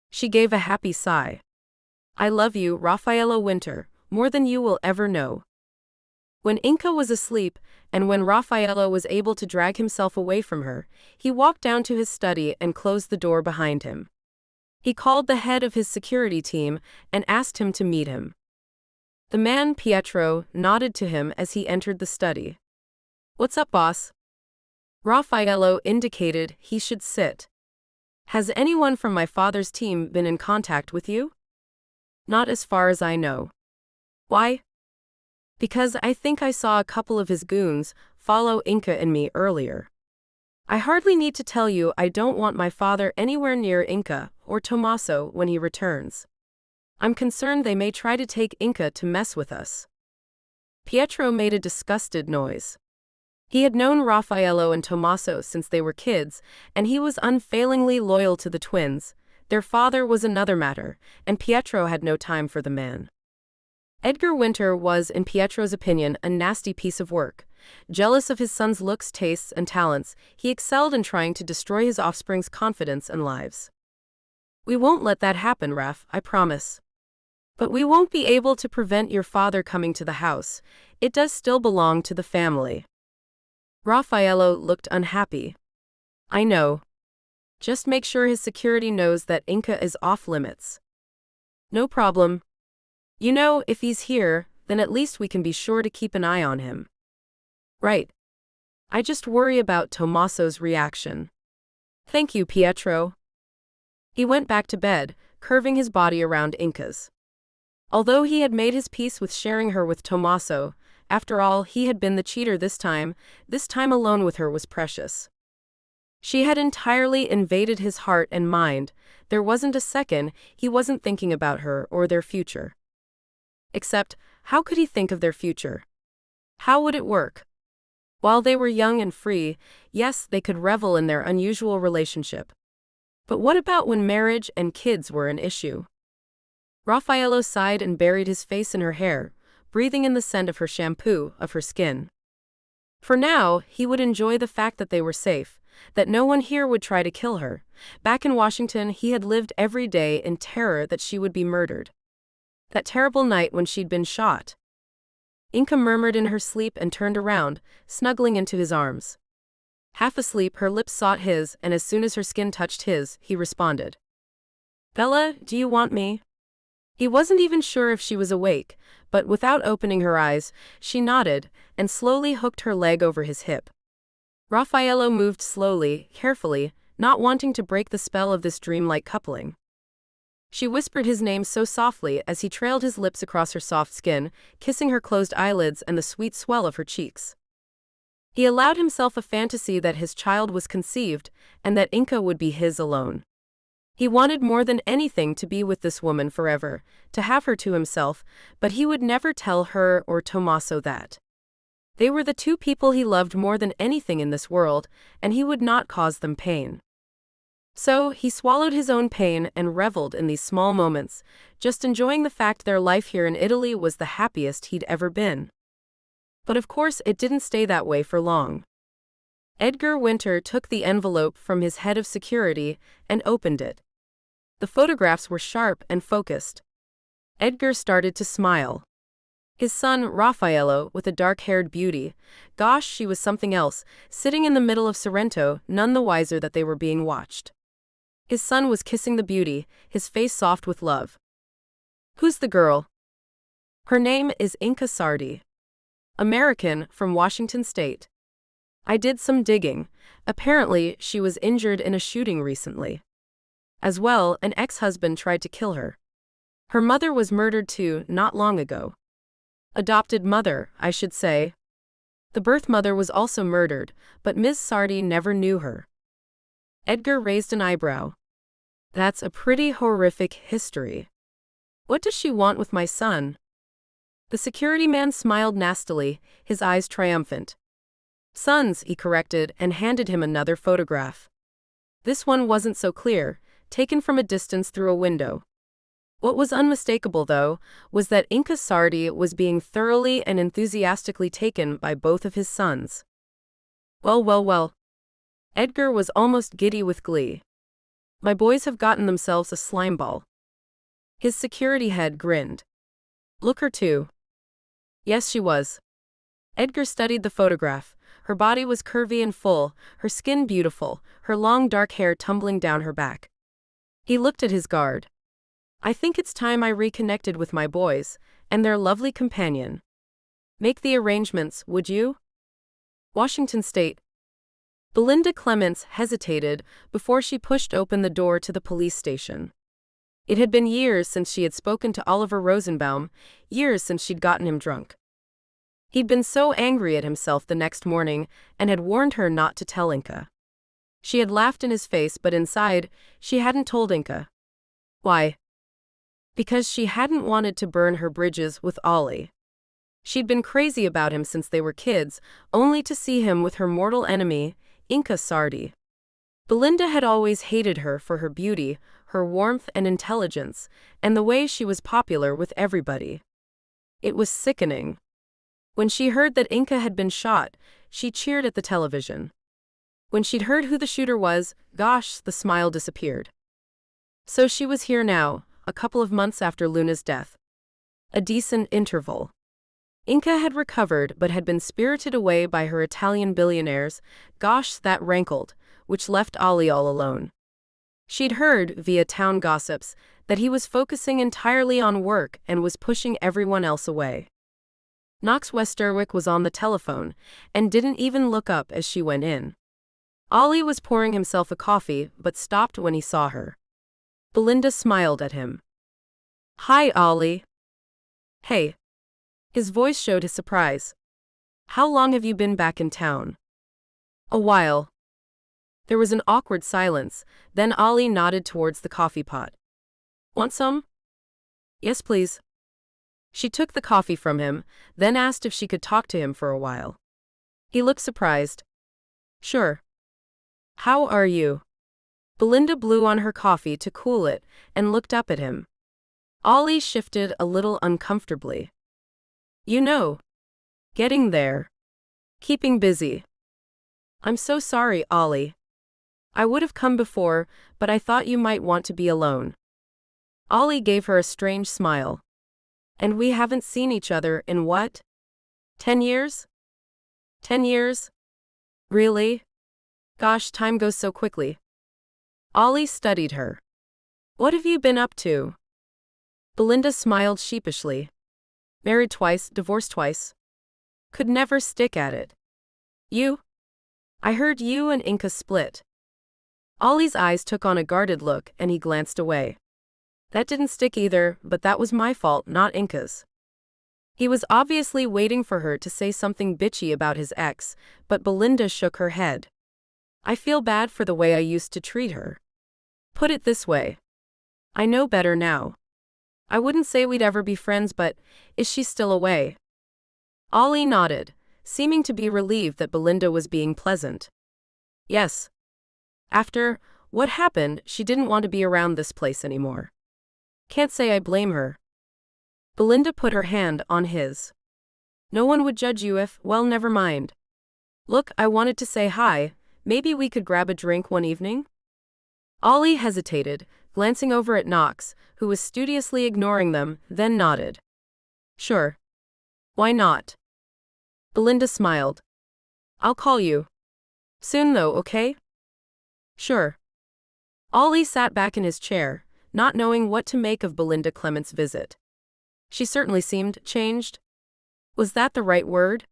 She gave a happy sigh. I love you, Raffaello Winter, more than you will ever know. When Inka was asleep, and when Raffaello was able to drag himself away from her, he walked down to his study and closed the door behind him. He called the head of his security team and asked him to meet him. The man, Pietro, nodded to him as he entered the study. What's up, boss? Raffaello indicated he should sit. Has anyone from my father's team been in contact with you? Not as far as I know. Why? Because I think I saw a couple of his goons follow Inka and me earlier. I hardly need to tell you I don't want my father anywhere near Inka or Tommaso when he returns. I'm concerned they may try to take Inka to mess with us. Pietro made a disgusted noise. He had known Raffaello and Tommaso since they were kids, and he was unfailingly loyal to the twins. Their father was another matter, and Pietro had no time for the man. Edgar Winter was, in Pietro's opinion, a nasty piece of work. Jealous of his son's looks, tastes, and talents, he excelled in trying to destroy his offspring's confidence and lives. We won't let that happen, Raf, I promise. But we won't be able to prevent your father coming to the house. It does still belong to the family. Raffaello looked unhappy. I know. Just make sure his security knows that Inka is off limits. No problem. You know, if he's here, then at least we can be sure to keep an eye on him. Right. I just worry about Tommaso's reaction. Thank you, Pietro. He went back to bed, curving his body around Inka's. Although he had made his peace with sharing her with Tommaso, after all, he had been the cheater this time alone with her was precious. She had entirely invaded his heart and mind. There wasn't a second he wasn't thinking about her or their future. Except, how could he think of their future? How would it work? While they were young and free, yes, they could revel in their unusual relationship. But what about when marriage and kids were an issue? Raffaello sighed and buried his face in her hair, breathing in the scent of her shampoo, of her skin. For now, he would enjoy the fact that they were safe, that no one here would try to kill her. Back in Washington, he had lived every day in terror that she would be murdered. That terrible night when she'd been shot. Inka murmured in her sleep and turned around, snuggling into his arms. Half asleep, her lips sought his, and as soon as her skin touched his, he responded. Bella, do you want me? He wasn't even sure if she was awake, but without opening her eyes, she nodded, and slowly hooked her leg over his hip. Raffaello moved slowly, carefully, not wanting to break the spell of this dreamlike coupling. She whispered his name so softly as he trailed his lips across her soft skin, kissing her closed eyelids and the sweet swell of her cheeks. He allowed himself a fantasy that his child was conceived, and that Inka would be his alone. He wanted more than anything to be with this woman forever, to have her to himself, but he would never tell her or Tommaso that. They were the two people he loved more than anything in this world, and he would not cause them pain. So, he swallowed his own pain and reveled in these small moments, just enjoying the fact their life here in Italy was the happiest he'd ever been. But of course it didn't stay that way for long. Edgar Winter took the envelope from his head of security and opened it. The photographs were sharp and focused. Edgar started to smile. His son, Raffaello, with a dark-haired beauty. Gosh, she was something else, sitting in the middle of Sorrento, none the wiser that they were being watched. His son was kissing the beauty, his face soft with love. Who's the girl? Her name is Inka Sardi. American, from Washington State. I did some digging. Apparently, she was injured in a shooting recently. As well, an ex-husband tried to kill her. Her mother was murdered too, not long ago. Adopted mother, I should say. The birth mother was also murdered, but Ms. Sardi never knew her. Edgar raised an eyebrow. That's a pretty horrific history. What does she want with my son? The security man smiled nastily, his eyes triumphant. Sons, he corrected, and handed him another photograph. This one wasn't so clear, taken from a distance through a window. What was unmistakable, though, was that Inka Sardi was being thoroughly and enthusiastically taken by both of his sons. Well, well, well. Edgar was almost giddy with glee. My boys have gotten themselves a slime ball. His security head grinned. Look her too. Yes, she was. Edgar studied the photograph. Her body was curvy and full, her skin beautiful, her long dark hair tumbling down her back. He looked at his guard. I think it's time I reconnected with my boys, and their lovely companion. Make the arrangements, would you? Washington State. Belinda Clements hesitated before she pushed open the door to the police station. It had been years since she had spoken to Oliver Rosenbaum, years since she'd gotten him drunk. He'd been so angry at himself the next morning and had warned her not to tell Inka. She had laughed in his face, but inside, she hadn't told Inka. Why? Because she hadn't wanted to burn her bridges with Ollie. She'd been crazy about him since they were kids, only to see him with her mortal enemy, Inka Sardi. Belinda had always hated her for her beauty, her warmth and intelligence, and the way she was popular with everybody. It was sickening. When she heard that Inka had been shot, she cheered at the television. When she'd heard who the shooter was, gosh, the smile disappeared. So she was here now, a couple of months after Luna's death. A decent interval. Inka had recovered but had been spirited away by her Italian billionaires. Gosh, that rankled, which left Ollie all alone. She'd heard, via town gossips, that he was focusing entirely on work and was pushing everyone else away. Knox Westerwick was on the telephone, and didn't even look up as she went in. Ollie was pouring himself a coffee, but stopped when he saw her. Belinda smiled at him. Hi, Ollie. Hey. His voice showed his surprise. How long have you been back in town? A while. There was an awkward silence, then Ollie nodded towards the coffee pot. Want some? Yes, please. She took the coffee from him, then asked if she could talk to him for a while. He looked surprised. Sure. How are you? Belinda blew on her coffee to cool it and looked up at him. Ollie shifted a little uncomfortably. You know. Getting there. Keeping busy. I'm so sorry, Ollie. I would have come before, but I thought you might want to be alone. Ollie gave her a strange smile. And we haven't seen each other in what? 10 years? 10 years? Really? Gosh, time goes so quickly. Ollie studied her. What have you been up to? Belinda smiled sheepishly. Married twice, divorced twice. Could never stick at it. You? I heard you and Inka split. Ollie's eyes took on a guarded look and he glanced away. That didn't stick either, but that was my fault, not Inka's. He was obviously waiting for her to say something bitchy about his ex, but Belinda shook her head. I feel bad for the way I used to treat her. Put it this way. I know better now. I wouldn't say we'd ever be friends, but is she still away? Ollie nodded, seeming to be relieved that Belinda was being pleasant. Yes. After what happened, she didn't want to be around this place anymore. Can't say I blame her. Belinda put her hand on his. No one would judge you if, well, never mind. Look, I wanted to say hi, maybe we could grab a drink one evening? Ollie hesitated, glancing over at Knox, who was studiously ignoring them, then nodded. Sure. Why not? Belinda smiled. I'll call you. Soon though, okay? Sure. Ollie sat back in his chair, not knowing what to make of Belinda Clement's visit. She certainly seemed changed. Was that the right word?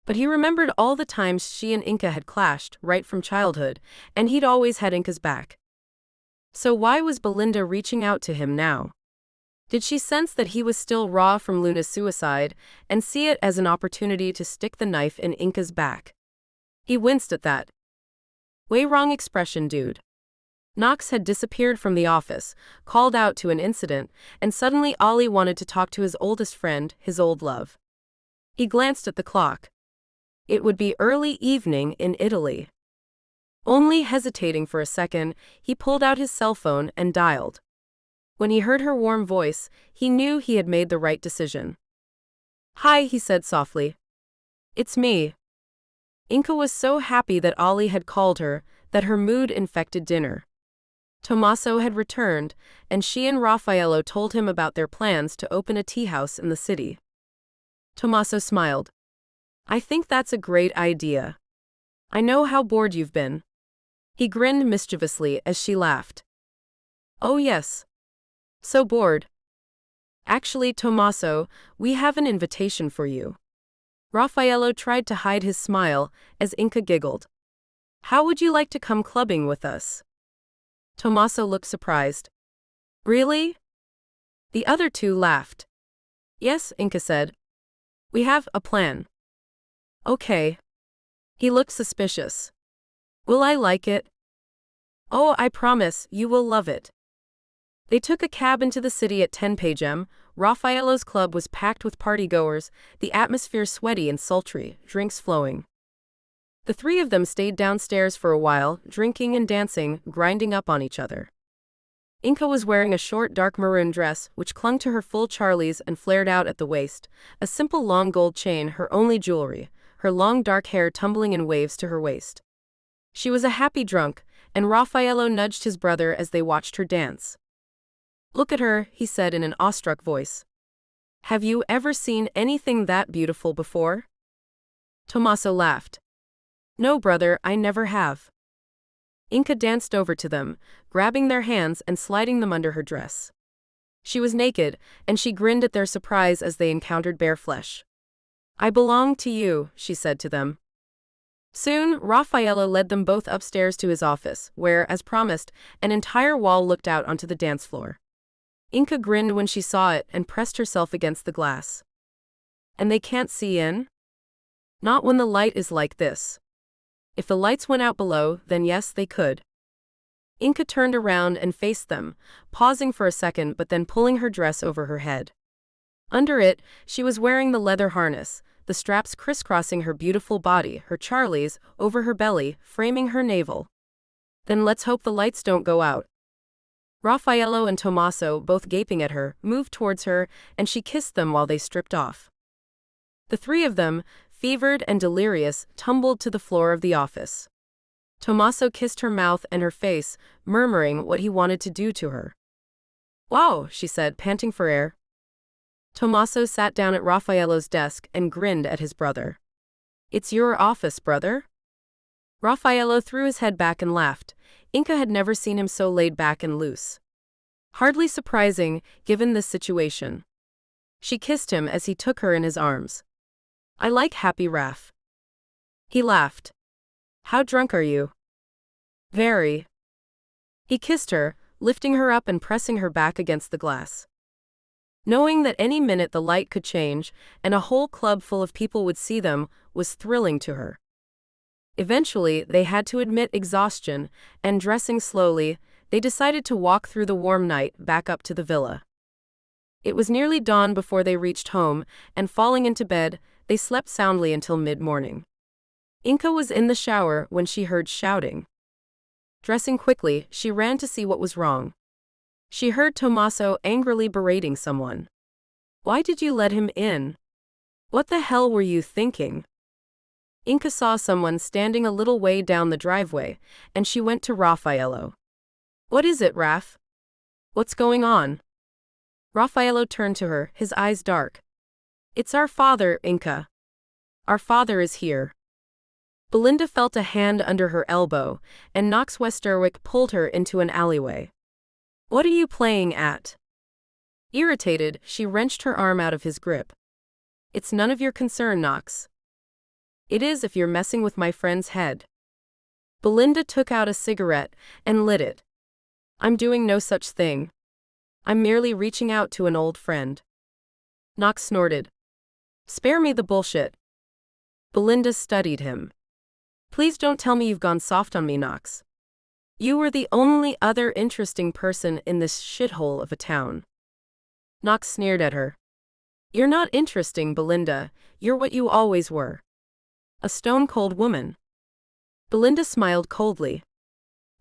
But he remembered all the times she and Inca had clashed, right from childhood, and he'd always had Inca's back. So why was Belinda reaching out to him now? Did she sense that he was still raw from Luna's suicide, and see it as an opportunity to stick the knife in Inca's back? He winced at that. Way wrong expression, dude. Knox had disappeared from the office, called out to an incident, and suddenly Ollie wanted to talk to his oldest friend, his old love. He glanced at the clock. It would be early evening in Italy. Only hesitating for a second, he pulled out his cell phone and dialed. When he heard her warm voice, he knew he had made the right decision. Hi, he said softly. It's me. Inca was so happy that Ollie had called her that her mood infected dinner. Tommaso had returned, and she and Raffaello told him about their plans to open a tea house in the city. Tommaso smiled. I think that's a great idea. I know how bored you've been. He grinned mischievously as she laughed. Oh yes. So bored. Actually, Tommaso, we have an invitation for you. Raffaello tried to hide his smile as Inca giggled. How would you like to come clubbing with us? Tommaso looked surprised. Really? The other two laughed. Yes, Inca said. We have a plan. Okay. He looked suspicious. Will I like it? Oh, I promise, you will love it. They took a cab into the city at 10 p.m. Raffaello's club was packed with partygoers, the atmosphere sweaty and sultry, drinks flowing. The three of them stayed downstairs for a while, drinking and dancing, grinding up on each other. Inca was wearing a short dark maroon dress, which clung to her full Charlies and flared out at the waist, a simple long gold chain her only jewelry, her long dark hair tumbling in waves to her waist. She was a happy drunk, and Raffaello nudged his brother as they watched her dance. Look at her, he said in an awestruck voice. Have you ever seen anything that beautiful before? Tommaso laughed. No, brother, I never have. Inca danced over to them, grabbing their hands and sliding them under her dress. She was naked, and she grinned at their surprise as they encountered bare flesh. I belong to you, she said to them. Soon, Raffaello led them both upstairs to his office, where, as promised, an entire wall looked out onto the dance floor. Inca grinned when she saw it and pressed herself against the glass. And they can't see in? Not when the light is like this. If the lights went out below, then yes, they could. Inca turned around and faced them, pausing for a second but then pulling her dress over her head. Under it, she was wearing the leather harness, the straps crisscrossing her beautiful body, her Charlies, over her belly, framing her navel. Then let's hope the lights don't go out. Raffaello and Tommaso, both gaping at her, moved towards her, and she kissed them while they stripped off. The three of them, fevered and delirious, tumbled to the floor of the office. Tommaso kissed her mouth and her face, murmuring what he wanted to do to her. Wow, she said, panting for air. Tommaso sat down at Raffaello's desk and grinned at his brother. It's your office, brother? Raffaello threw his head back and laughed. Inca had never seen him so laid back and loose. Hardly surprising, given this situation. She kissed him as he took her in his arms. I like happy Raff. He laughed. How drunk are you? Very. He kissed her, lifting her up and pressing her back against the glass. Knowing that any minute the light could change, and a whole club full of people would see them, was thrilling to her. Eventually, they had to admit exhaustion, and dressing slowly, they decided to walk through the warm night back up to the villa. It was nearly dawn before they reached home, and falling into bed, they slept soundly until mid-morning. Inca was in the shower when she heard shouting. Dressing quickly, she ran to see what was wrong. She heard Tommaso angrily berating someone. Why did you let him in? What the hell were you thinking? Inca saw someone standing a little way down the driveway, and she went to Raffaello. What is it, Raff? What's going on? Raffaello turned to her, his eyes dark. It's our father, Inca. Our father is here. Belinda felt a hand under her elbow, and Knox Westerwick pulled her into an alleyway. What are you playing at? Irritated, she wrenched her arm out of his grip. It's none of your concern, Knox. It is if you're messing with my friend's head. Belinda took out a cigarette and lit it. I'm doing no such thing. I'm merely reaching out to an old friend. Knox snorted. Spare me the bullshit. Belinda studied him. Please don't tell me you've gone soft on me, Knox. You were the only other interesting person in this shithole of a town. Knox sneered at her. You're not interesting, Belinda. You're what you always were. A stone-cold woman. Belinda smiled coldly.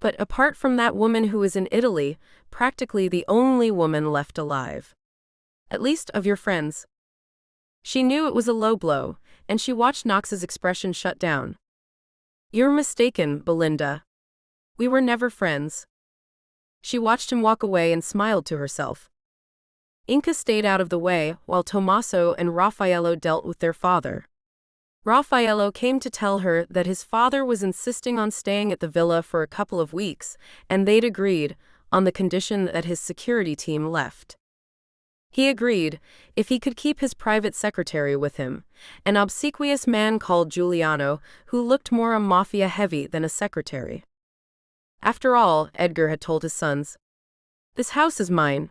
But apart from that woman who is in Italy, practically the only woman left alive. At least of your friends. She knew it was a low blow, and she watched Knox's expression shut down. You're mistaken, Belinda. We were never friends. She watched him walk away and smiled to herself. Inca stayed out of the way while Tommaso and Raffaello dealt with their father. Raffaello came to tell her that his father was insisting on staying at the villa for a couple of weeks, and they'd agreed, on the condition that his security team left. He agreed, if he could keep his private secretary with him, an obsequious man called Giuliano, who looked more a mafia-heavy than a secretary. After all, Edgar had told his sons, this house is mine.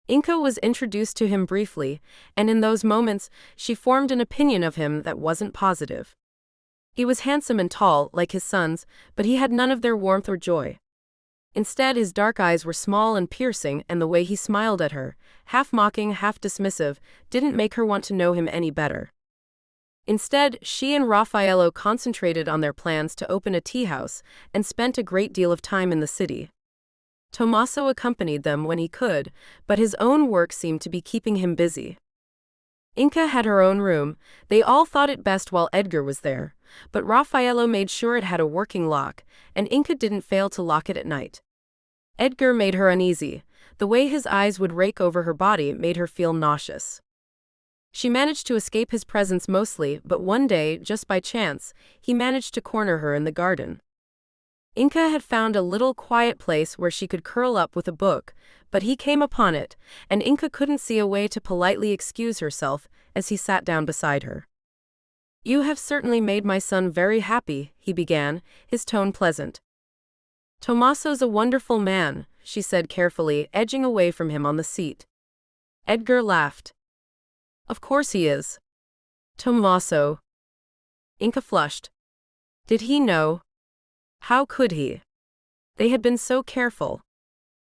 Inca was introduced to him briefly, and in those moments, she formed an opinion of him that wasn't positive. He was handsome and tall, like his sons, but he had none of their warmth or joy. Instead, his dark eyes were small and piercing, and the way he smiled at her, half mocking, half dismissive, didn't make her want to know him any better. Instead, she and Raffaello concentrated on their plans to open a tea house and spent a great deal of time in the city. Tommaso accompanied them when he could, but his own work seemed to be keeping him busy. Inca had her own room. They all thought it best while Edgar was there, but Raffaello made sure it had a working lock, and Inca didn't fail to lock it at night. Edgar made her uneasy. The way his eyes would rake over her body made her feel nauseous. She managed to escape his presence mostly, but one day, just by chance, he managed to corner her in the garden. Inca had found a little quiet place where she could curl up with a book, but he came upon it, and Inca couldn't see a way to politely excuse herself as he sat down beside her. You have certainly made my son very happy, he began, his tone pleasant. Tommaso's a wonderful man, she said carefully, edging away from him on the seat. Edgar laughed. Of course he is. Tommaso. Inca flushed. Did he know? How could he? They had been so careful.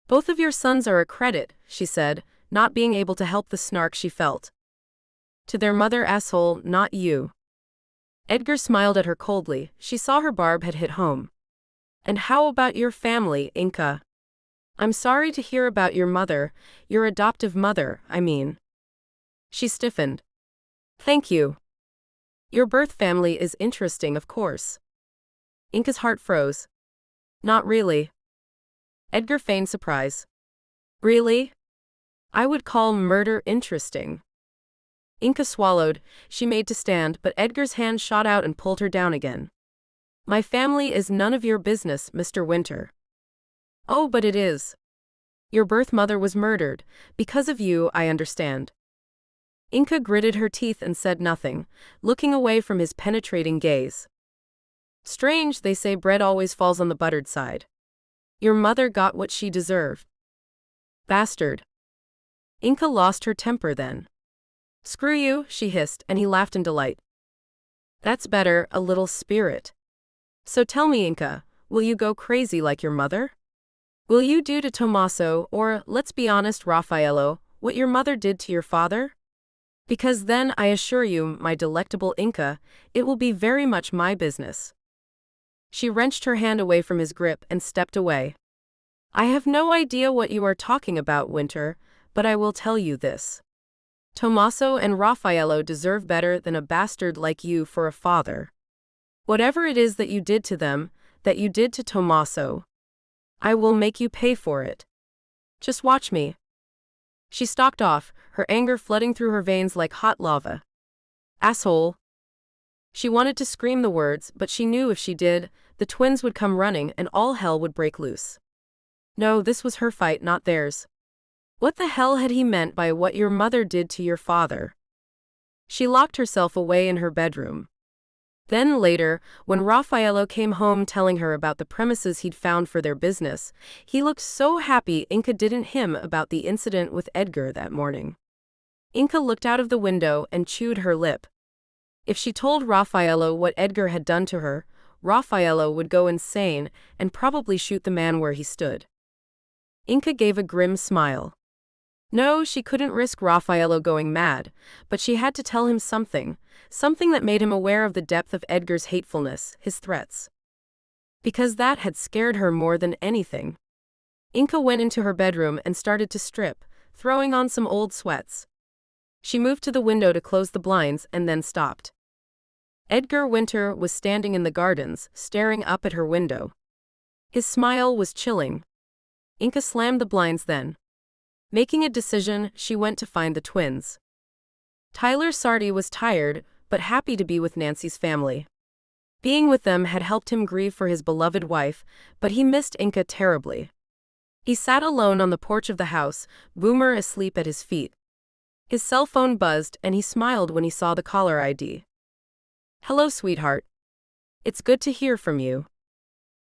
Both of your sons are a credit, she said, not being able to help the snark she felt. To their mother, asshole, not you. Edgar smiled at her coldly. She saw her barb had hit home. And how about your family, Inca? I'm sorry to hear about your mother, your adoptive mother, I mean. She stiffened. Thank you. Your birth family is interesting, of course. Inca's heart froze. Not really. Edgar feigned surprise. Really? I would call murder interesting. Inca swallowed. She made to stand, but Edgar's hand shot out and pulled her down again. My family is none of your business, Mr. Winter. Oh, but it is. Your birth mother was murdered. Because of you, I understand. Inca gritted her teeth and said nothing, looking away from his penetrating gaze. Strange, they say bread always falls on the buttered side. Your mother got what she deserved. Bastard. Inca lost her temper then. Screw you, she hissed, and he laughed in delight. That's better, a little spirit. So tell me, Inca, will you go crazy like your mother? Will you do to Tommaso, or, let's be honest, Raffaello, what your mother did to your father? Because then, I assure you, my delectable Inca, it will be very much my business. She wrenched her hand away from his grip and stepped away. I have no idea what you are talking about, Winter, but I will tell you this. Tommaso and Raffaello deserve better than a bastard like you for a father. Whatever it is that you did to them, that you did to Tommaso, I will make you pay for it. Just watch me. She stalked off, her anger flooding through her veins like hot lava. Asshole. She wanted to scream the words, but she knew if she did, the twins would come running and all hell would break loose. No, this was her fight, not theirs. What the hell had he meant by what your mother did to your father? She locked herself away in her bedroom. Then later, when Raffaello came home telling her about the premises he'd found for their business, he looked so happy Inka didn't him about the incident with Edgar that morning. Inka looked out of the window and chewed her lip. If she told Raffaello what Edgar had done to her, Raffaello would go insane and probably shoot the man where he stood. Inka gave a grim smile. No, she couldn't risk Raffaello going mad, but she had to tell him something that made him aware of the depth of Edgar's hatefulness, his threats. Because that had scared her more than anything. Inka went into her bedroom and started to strip, throwing on some old sweats. She moved to the window to close the blinds and then stopped. Edgar Winter was standing in the gardens, staring up at her window. His smile was chilling. Inka slammed the blinds then. Making a decision, she went to find the twins. Tyler Sardi was tired, but happy to be with Nancy's family. Being with them had helped him grieve for his beloved wife, but he missed Inka terribly. He sat alone on the porch of the house, Boomer asleep at his feet. His cell phone buzzed and he smiled when he saw the caller ID. Hello, sweetheart. It's good to hear from you.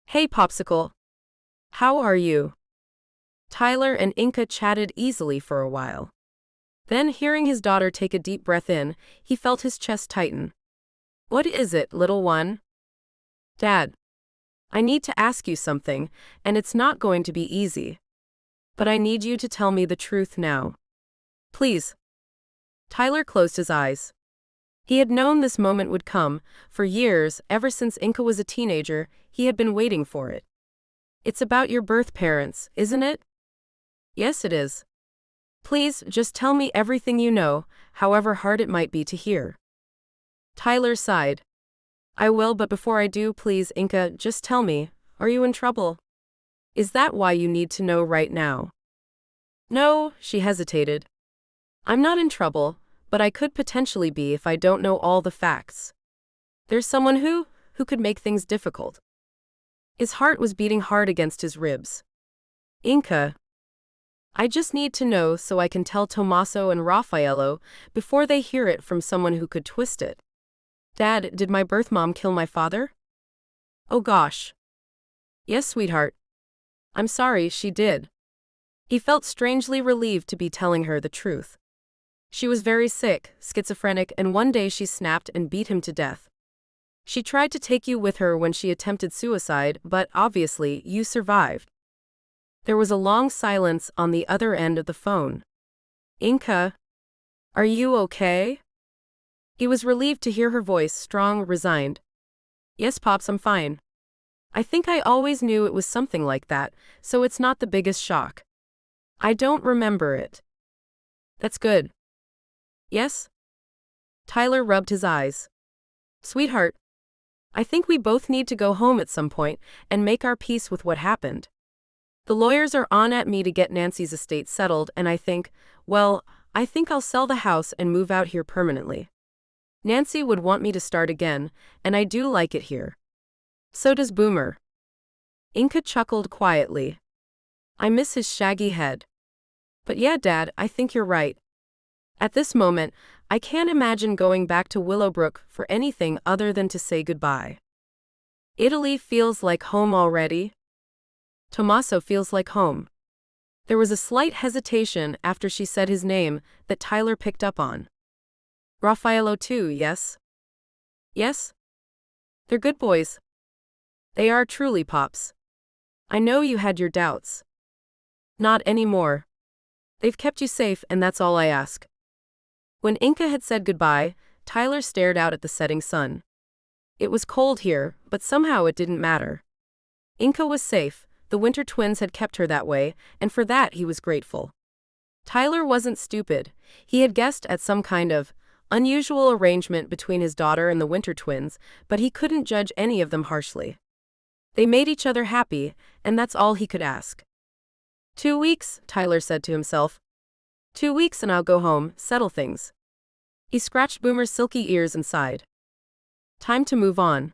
Hey, Popsicle. How are you? Tyler and Inka chatted easily for a while. Then, hearing his daughter take a deep breath in, he felt his chest tighten. What is it, little one? Dad. I need to ask you something, and it's not going to be easy. But I need you to tell me the truth now. Please. Tyler closed his eyes. He had known this moment would come. For years, ever since Inka was a teenager, he had been waiting for it. It's about your birth parents, isn't it? Yes, it is. Please, just tell me everything you know, however hard it might be to hear. Tyler sighed. I will, but before I do, please, Inka, just tell me, are you in trouble? Is that why you need to know right now? No, she hesitated. I'm not in trouble, but I could potentially be if I don't know all the facts. There's someone who could make things difficult. His heart was beating hard against his ribs. Inka. I just need to know so I can tell Tommaso and Raffaello before they hear it from someone who could twist it. Dad, did my birth mom kill my father? Oh gosh. Yes, sweetheart. I'm sorry, she did. He felt strangely relieved to be telling her the truth. She was very sick, schizophrenic, and one day she snapped and beat him to death. She tried to take you with her when she attempted suicide, but obviously, you survived. There was a long silence on the other end of the phone. Inka, are you okay? He was relieved to hear her voice, strong, resigned. Yes, Pops, I'm fine. I think I always knew it was something like that, so it's not the biggest shock. I don't remember it. That's good. Yes? Tyler rubbed his eyes. Sweetheart, I think we both need to go home at some point and make our peace with what happened. The lawyers are on at me to get Nancy's estate settled, and I think I'll sell the house and move out here permanently. Nancy would want me to start again, and I do like it here. So does Boomer. Inka chuckled quietly. I miss his shaggy head. But yeah, Dad, I think you're right. At this moment, I can't imagine going back to Willowbrook for anything other than to say goodbye. Italy feels like home already. Tommaso feels like home. There was a slight hesitation after she said his name that Tyler picked up on. Raffaello too, yes? Yes? They're good boys. They are truly, Pops. I know you had your doubts. Not anymore. They've kept you safe, and that's all I ask. When Inka had said goodbye, Tyler stared out at the setting sun. It was cold here, but somehow it didn't matter. Inka was safe. The Winter twins had kept her that way, and for that he was grateful. Tyler wasn't stupid. He had guessed at some kind of unusual arrangement between his daughter and the Winter twins, but he couldn't judge any of them harshly. They made each other happy, and that's all he could ask. 2 weeks, Tyler said to himself. 2 weeks and I'll go home, settle things. He scratched Boomer's silky ears and sighed. Time to move on.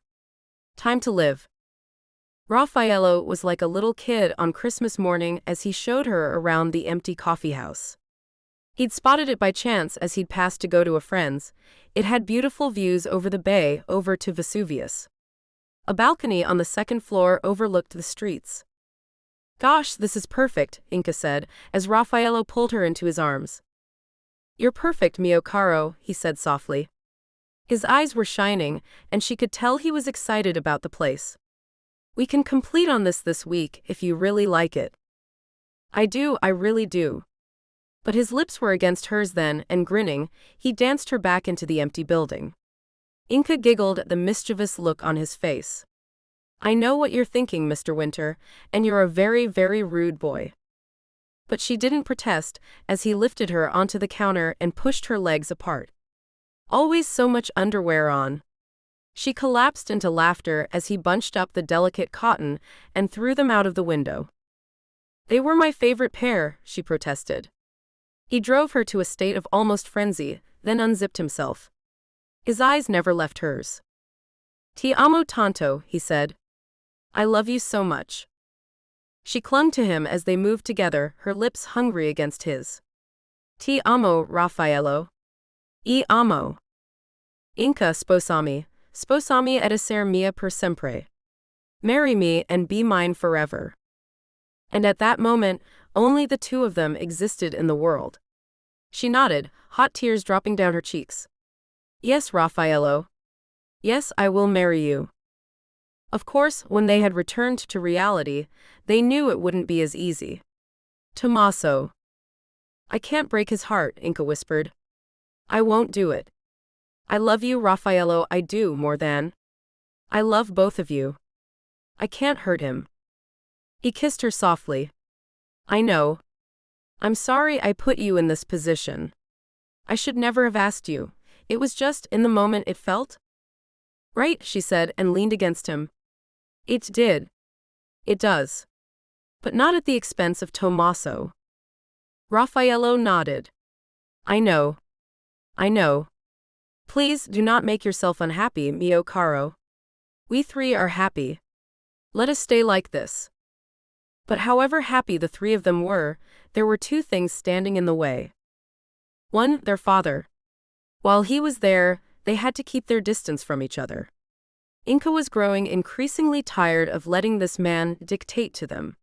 Time to live. Raffaello was like a little kid on Christmas morning as he showed her around the empty coffee house. He'd spotted it by chance as he'd passed to go to a friend's. It had beautiful views over the bay, over to Vesuvius. A balcony on the second floor overlooked the streets. Gosh, this is perfect, Inca said, as Raffaello pulled her into his arms. You're perfect, mio caro, he said softly. His eyes were shining, and she could tell he was excited about the place. We can complete on this week, if you really like it. I do, I really do. But his lips were against hers then, and grinning, he danced her back into the empty building. Inca giggled at the mischievous look on his face. I know what you're thinking, Mr. Winter, and you're a very, very rude boy. But she didn't protest, as he lifted her onto the counter and pushed her legs apart. Always so much underwear on. She collapsed into laughter as he bunched up the delicate cotton and threw them out of the window. They were my favorite pair, she protested. He drove her to a state of almost frenzy, then unzipped himself. His eyes never left hers. Ti amo tanto, he said. I love you so much. She clung to him as they moved together, her lips hungry against his. Ti amo, Raffaello. I amo. Inca sposami ed essere mia per sempre. Marry me and be mine forever. And at that moment, only the two of them existed in the world. She nodded, hot tears dropping down her cheeks. Yes, Raffaello. Yes, I will marry you. Of course, when they had returned to reality, they knew it wouldn't be as easy. Tommaso. I can't break his heart, Inca whispered. I won't do it. I love you, Raffaello, I do, more than. I love both of you. I can't hurt him. He kissed her softly. I know. I'm sorry I put you in this position. I should never have asked you. It was just in the moment it felt. Right, she said and leaned against him. It did. It does. But not at the expense of Tommaso. Raffaello nodded. I know. I know. Please do not make yourself unhappy, mio caro. We three are happy. Let us stay like this. But however happy the three of them were, there were two things standing in the way. One, their father. While he was there, they had to keep their distance from each other. Inca was growing increasingly tired of letting this man dictate to them.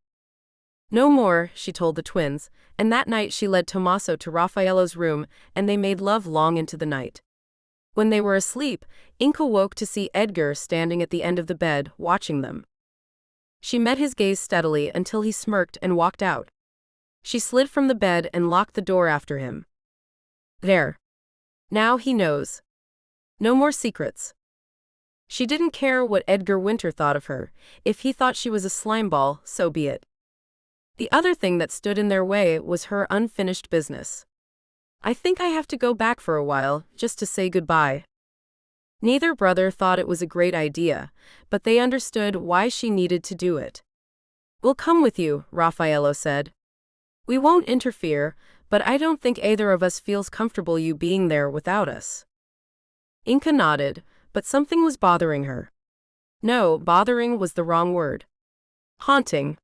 No more, she told the twins, and that night she led Tommaso to Raffaello's room and they made love long into the night. When they were asleep, Inca woke to see Edgar standing at the end of the bed, watching them. She met his gaze steadily until he smirked and walked out. She slid from the bed and locked the door after him. There. Now he knows. No more secrets. She didn't care what Edgar Winter thought of her. If he thought she was a slimeball, so be it. The other thing that stood in their way was her unfinished business. I think I have to go back for a while, just to say goodbye. Neither brother thought it was a great idea, but they understood why she needed to do it. We'll come with you, Raffaello said. We won't interfere, but I don't think either of us feels comfortable you being there without us. Inca nodded, but something was bothering her. No, bothering was the wrong word. Haunting.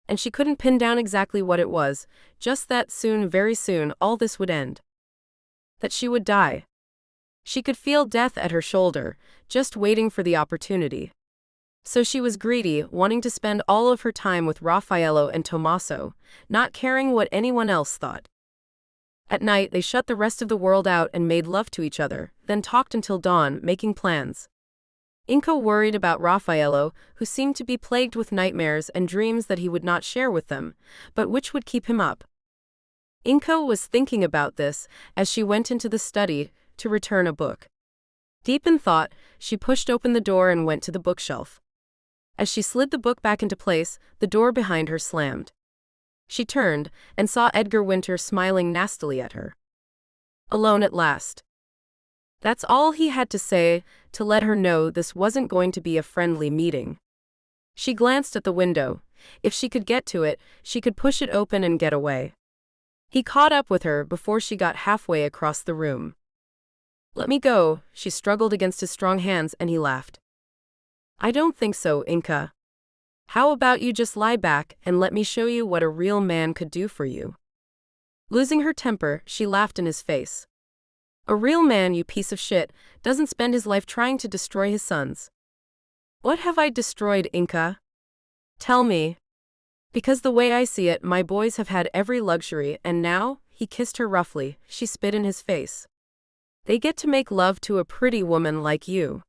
And she couldn't pin down exactly what it was, just that soon, very soon, all this would end. That she would die. She could feel death at her shoulder, just waiting for the opportunity. So she was greedy, wanting to spend all of her time with Raffaello and Tommaso, not caring what anyone else thought. At night, they shut the rest of the world out and made love to each other, then talked until dawn, making plans. Inca worried about Raffaello, who seemed to be plagued with nightmares and dreams that he would not share with them, but which would keep him up. Inca was thinking about this as she went into the study to return a book. Deep in thought, she pushed open the door and went to the bookshelf. As she slid the book back into place, the door behind her slammed. She turned and saw Edgar Winter smiling nastily at her. Alone at last. That's all he had to say, to let her know this wasn't going to be a friendly meeting. She glanced at the window. If she could get to it, she could push it open and get away. He caught up with her before she got halfway across the room. "Let me go," she struggled against his strong hands, and he laughed. "I don't think so, Inka. How about you just lie back and let me show you what a real man could do for you?" Losing her temper, she laughed in his face. "A real man, you piece of shit, doesn't spend his life trying to destroy his sons." "What have I destroyed, Inka? Tell me. Because the way I see it, my boys have had every luxury, and now," he kissed her roughly, she spit in his face. "They get to make love to a pretty woman like you."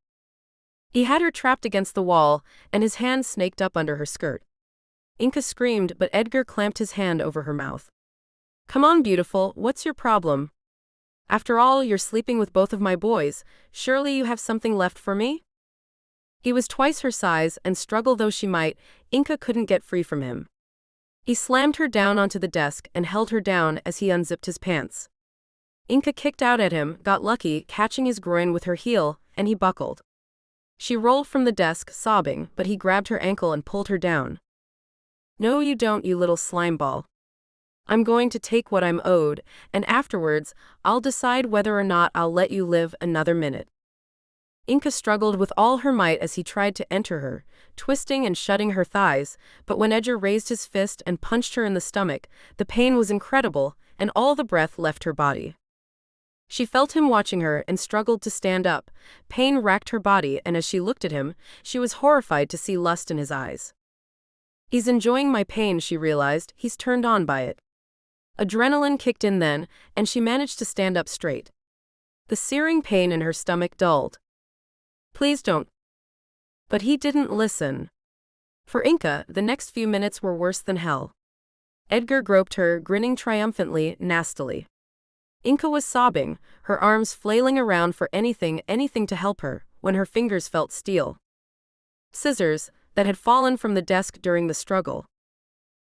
He had her trapped against the wall, and his hand snaked up under her skirt. Inka screamed, but Edgar clamped his hand over her mouth. "Come on, beautiful, what's your problem? After all, you're sleeping with both of my boys, surely you have something left for me?" He was twice her size, and struggle though she might, Inka couldn't get free from him. He slammed her down onto the desk and held her down as he unzipped his pants. Inka kicked out at him, got lucky, catching his groin with her heel, and he buckled. She rolled from the desk, sobbing, but he grabbed her ankle and pulled her down. "No, you don't, you little slimeball. I'm going to take what I'm owed, and afterwards, I'll decide whether or not I'll let you live another minute." Inka struggled with all her might as he tried to enter her, twisting and shutting her thighs, but when Edgar raised his fist and punched her in the stomach, the pain was incredible, and all the breath left her body. She felt him watching her and struggled to stand up. Pain racked her body, and as she looked at him, she was horrified to see lust in his eyes. He's enjoying my pain, she realized. He's turned on by it. Adrenaline kicked in then, and she managed to stand up straight. The searing pain in her stomach dulled. "Please don't." But he didn't listen. For Inka, the next few minutes were worse than hell. Edgar groped her, grinning triumphantly, nastily. Inka was sobbing, her arms flailing around for anything to help her, when her fingers felt steel scissors that had fallen from the desk during the struggle.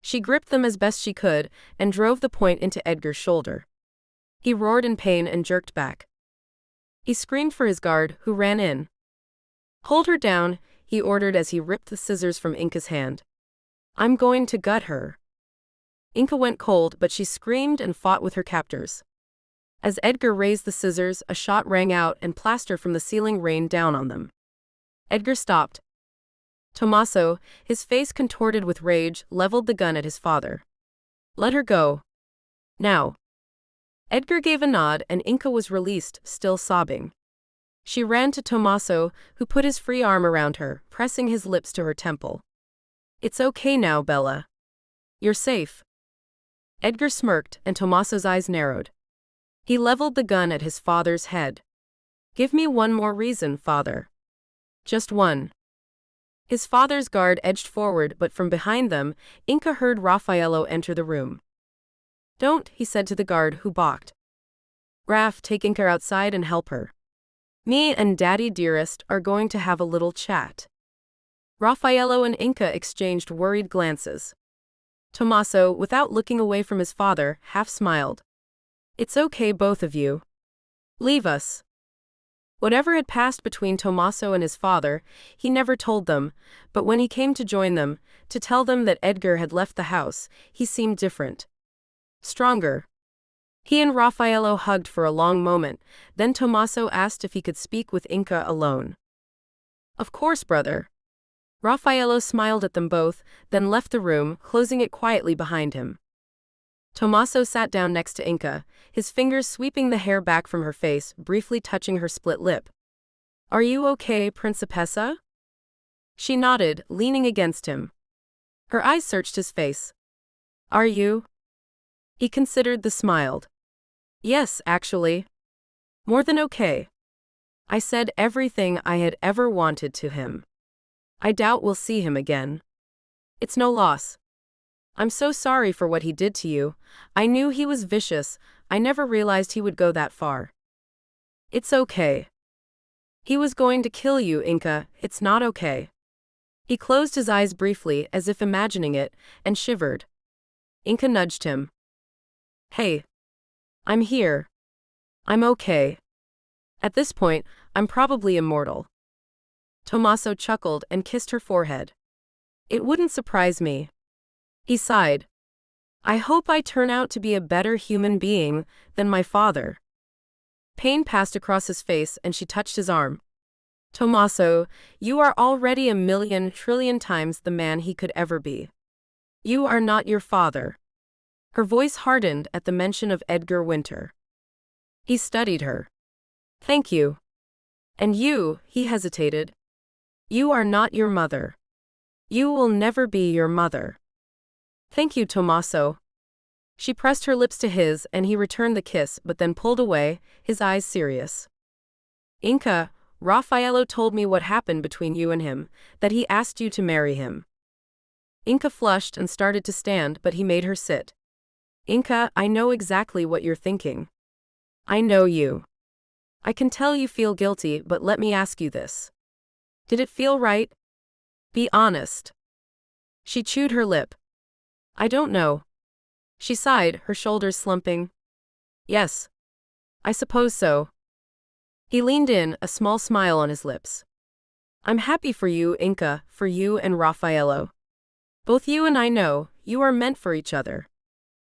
She gripped them as best she could and drove the point into Edgar's shoulder. He roared in pain and jerked back. He screamed for his guard, who ran in. "Hold her down," he ordered as he ripped the scissors from Inka's hand. "I'm going to gut her." Inka went cold, but she screamed and fought with her captors. As Edgar raised the scissors, a shot rang out and plaster from the ceiling rained down on them. Edgar stopped. Tommaso, his face contorted with rage, leveled the gun at his father. "Let her go. Now." Edgar gave a nod and Inka was released, still sobbing. She ran to Tommaso, who put his free arm around her, pressing his lips to her temple. "It's okay now, Bella. You're safe." Edgar smirked and Tommaso's eyes narrowed. He leveled the gun at his father's head. "Give me one more reason, father. Just one." His father's guard edged forward, but from behind them, Inka heard Raffaello enter the room. "Don't," he said to the guard, who balked. "Raf, take Inka outside and help her. Me and Daddy dearest are going to have a little chat." Raffaello and Inka exchanged worried glances. Tommaso, without looking away from his father, half smiled. "It's okay, both of you. Leave us." Whatever had passed between Tommaso and his father, he never told them, but when he came to join them, to tell them that Edgar had left the house, he seemed different. Stronger. He and Raffaello hugged for a long moment, then Tommaso asked if he could speak with Inka alone. "Of course, brother." Raffaello smiled at them both, then left the room, closing it quietly behind him. Tommaso sat down next to Inka, his fingers sweeping the hair back from her face, briefly touching her split lip. "Are you okay, Principessa?" She nodded, leaning against him. Her eyes searched his face. "Are you?" He considered then smiled. "Yes, actually. More than okay. I said everything I had ever wanted to him. I doubt we'll see him again. It's no loss. I'm so sorry for what he did to you. I knew he was vicious, I never realized he would go that far." "It's okay. He was going to kill you, Inka, it's not okay." He closed his eyes briefly, as if imagining it, and shivered. Inka nudged him. "Hey. I'm here. I'm okay. At this point, I'm probably immortal." Tommaso chuckled and kissed her forehead. "It wouldn't surprise me." He sighed. I hope I turn out to be a better human being than my father. Pain passed across his face and she touched his arm. Tommaso, you are already a million trillion times the man he could ever be. You are not your father. Her voice hardened at the mention of Edgar Winter. He studied her. Thank you. And you, he hesitated. You are not your mother. You will never be your mother. Thank you, Tommaso. She pressed her lips to his and he returned the kiss but then pulled away, his eyes serious. Inca, Raffaello told me what happened between you and him, that he asked you to marry him. Inca flushed and started to stand but he made her sit. Inca, I know exactly what you're thinking. I know you. I can tell you feel guilty, but let me ask you this. Did it feel right? Be honest. She chewed her lip. I don't know. She sighed, her shoulders slumping. Yes. I suppose so. He leaned in, a small smile on his lips. I'm happy for you, Inca, for you and Raffaello. Both you and I know, you are meant for each other.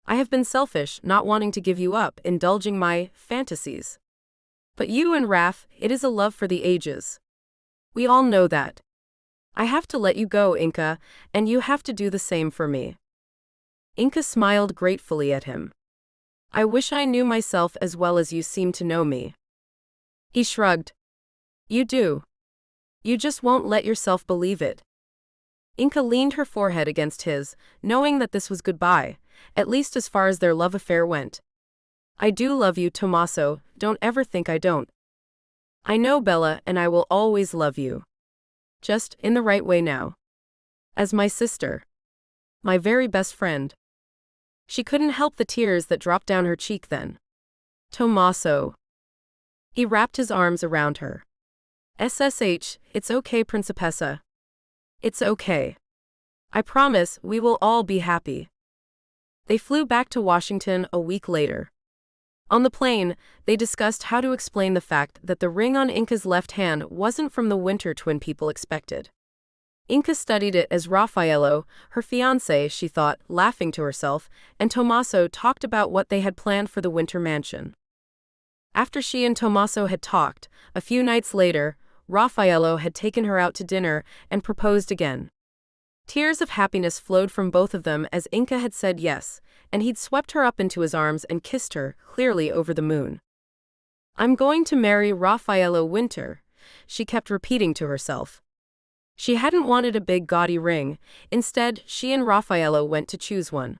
I have been selfish, not wanting to give you up, indulging my fantasies. But you and Raf, it is a love for the ages. We all know that. I have to let you go, Inca, and you have to do the same for me. Inca smiled gratefully at him. I wish I knew myself as well as you seem to know me. He shrugged. You do. You just won't let yourself believe it. Inca leaned her forehead against his, knowing that this was goodbye, at least as far as their love affair went. I do love you, Tommaso, don't ever think I don't. I know, Bella, and I will always love you. Just in the right way now. As my sister. My very best friend. She couldn't help the tears that dropped down her cheek then. Tommaso. He wrapped his arms around her. SSH, it's okay, Principessa. It's okay. I promise we will all be happy. They flew back to Washington a week later. On the plane, they discussed how to explain the fact that the ring on Inca's left hand wasn't from the Winter twin people expected. Inca studied it as Raffaello, her fiancé, she thought, laughing to herself, and Tommaso talked about what they had planned for the Winter mansion. After she and Tommaso had talked, a few nights later, Raffaello had taken her out to dinner and proposed again. Tears of happiness flowed from both of them as Inca had said yes, and he'd swept her up into his arms and kissed her, clearly over the moon. I'm going to marry Raffaello Winter, she kept repeating to herself. She hadn't wanted a big gaudy ring, instead she and Raffaello went to choose one.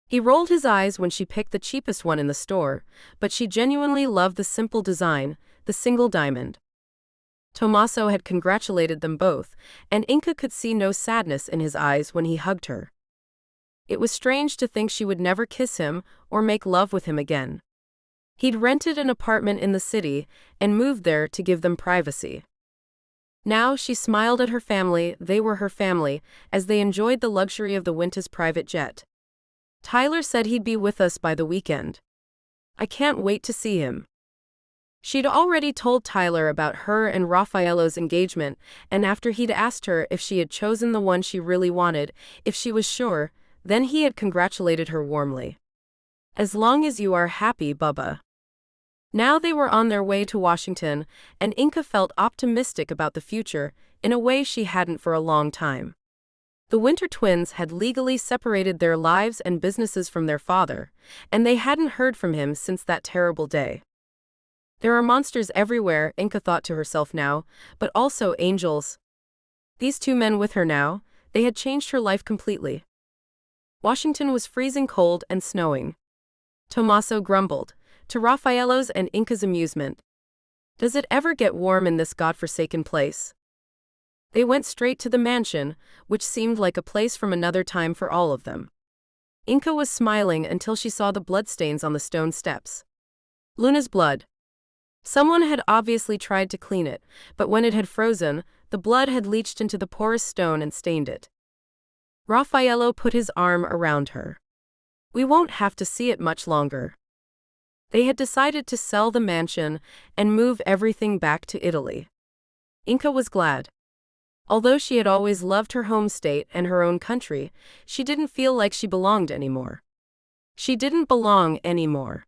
He rolled his eyes when she picked the cheapest one in the store, but she genuinely loved the simple design, the single diamond. Tommaso had congratulated them both, and Inca could see no sadness in his eyes when he hugged her. It was strange to think she would never kiss him or make love with him again. He'd rented an apartment in the city and moved there to give them privacy. Now she smiled at her family, they were her family, as they enjoyed the luxury of the Winter's private jet. Tyler said he'd be with us by the weekend. I can't wait to see him. She'd already told Tyler about her and Raffaello's engagement, and after he'd asked her if she had chosen the one she really wanted, if she was sure, then he had congratulated her warmly. As long as you are happy, Bubba. Now they were on their way to Washington, and Inca felt optimistic about the future, in a way she hadn't for a long time. The Winter twins had legally separated their lives and businesses from their father, and they hadn't heard from him since that terrible day. There are monsters everywhere, Inca thought to herself now, but also angels. These two men with her now, they had changed her life completely. Washington was freezing cold and snowing. Tommaso grumbled, to Raffaello's and Inca's amusement. Does it ever get warm in this godforsaken place? They went straight to the mansion, which seemed like a place from another time for all of them. Inca was smiling until she saw the bloodstains on the stone steps. Luna's blood. Someone had obviously tried to clean it, but when it had frozen, the blood had leached into the porous stone and stained it. Raffaello put his arm around her. We won't have to see it much longer. They had decided to sell the mansion and move everything back to Italy. Inca was glad. Although she had always loved her home state and her own country, she didn't feel like she belonged anymore. She didn't belong anymore.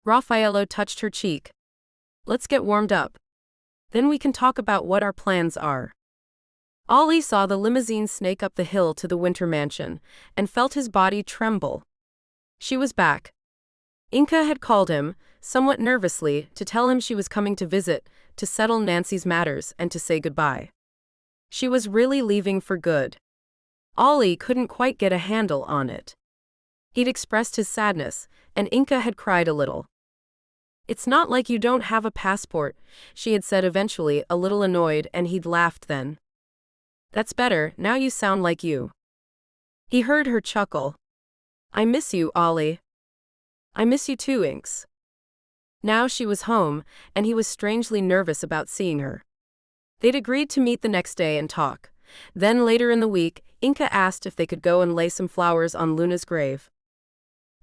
Raffaello touched her cheek. Let's get warmed up. Then we can talk about what our plans are. Ollie saw the limousine snake up the hill to the Winter mansion, and felt his body tremble. She was back. Inka had called him, somewhat nervously, to tell him she was coming to visit, to settle Nancy's matters, and to say goodbye. She was really leaving for good. Ollie couldn't quite get a handle on it. He'd expressed his sadness, and Inka had cried a little. It's not like you don't have a passport, she had said eventually, a little annoyed, and he'd laughed then. That's better, now you sound like you. He heard her chuckle. I miss you, Ollie. I miss you too, Inks. Now she was home, and he was strangely nervous about seeing her. They'd agreed to meet the next day and talk. Then later in the week, Inka asked if they could go and lay some flowers on Luna's grave.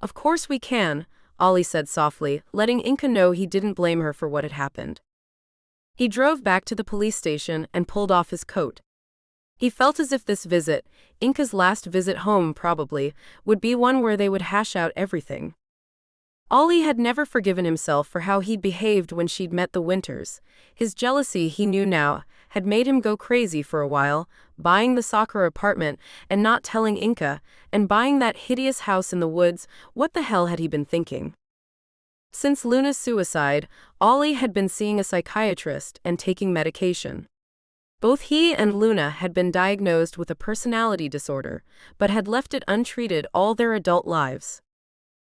Of course we can, Ollie said softly, letting Inka know he didn't blame her for what had happened. He drove back to the police station and pulled off his coat. He felt as if this visit, Inka's last visit home probably, would be one where they would hash out everything. Ollie had never forgiven himself for how he'd behaved when she'd met the Winters. His jealousy, he knew now, had made him go crazy for a while, buying the soccer apartment and not telling Inka, and buying that hideous house in the woods. What the hell had he been thinking? Since Luna's suicide, Ollie had been seeing a psychiatrist and taking medication. Both he and Luna had been diagnosed with a personality disorder, but had left it untreated all their adult lives.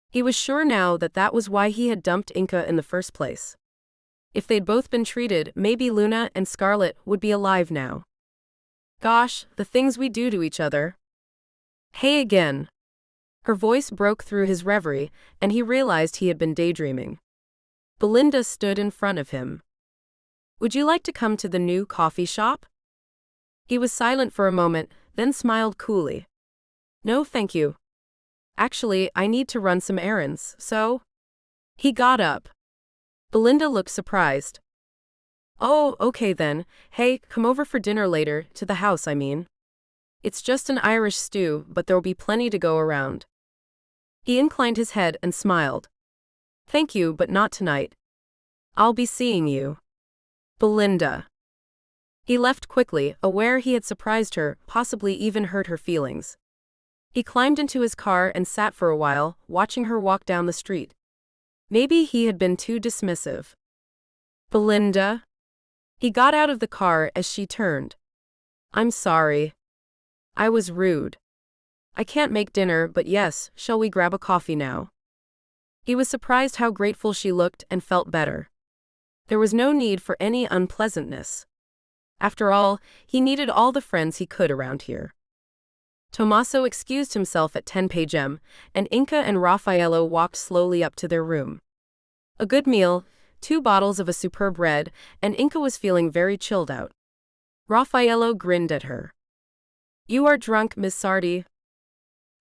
He was sure now that that was why he had dumped Inka in the first place. If they'd both been treated, maybe Luna and Scarlett would be alive now. Gosh, the things we do to each other. Hey again. Her voice broke through his reverie, and he realized he had been daydreaming. Belinda stood in front of him. Would you like to come to the new coffee shop? He was silent for a moment, then smiled coolly. No, thank you. Actually, I need to run some errands, so… He got up. Belinda looked surprised. Oh, okay then. Hey, come over for dinner later, to the house I mean. It's just an Irish stew, but there'll be plenty to go around. He inclined his head and smiled. Thank you, but not tonight. I'll be seeing you. Belinda. He left quickly, aware he had surprised her, possibly even hurt her feelings. He climbed into his car and sat for a while, watching her walk down the street. Maybe he had been too dismissive. Belinda? He got out of the car as she turned. I'm sorry. I was rude. I can't make dinner, but yes, shall we grab a coffee now? He was surprised how grateful she looked and felt better. There was no need for any unpleasantness. After all, he needed all the friends he could around here. Tommaso excused himself at 10 p.m., and Inka and Raffaello walked slowly up to their room. A good meal, 2 bottles of a superb red, and Inka was feeling very chilled out. Raffaello grinned at her. You are drunk, Miss Sardi.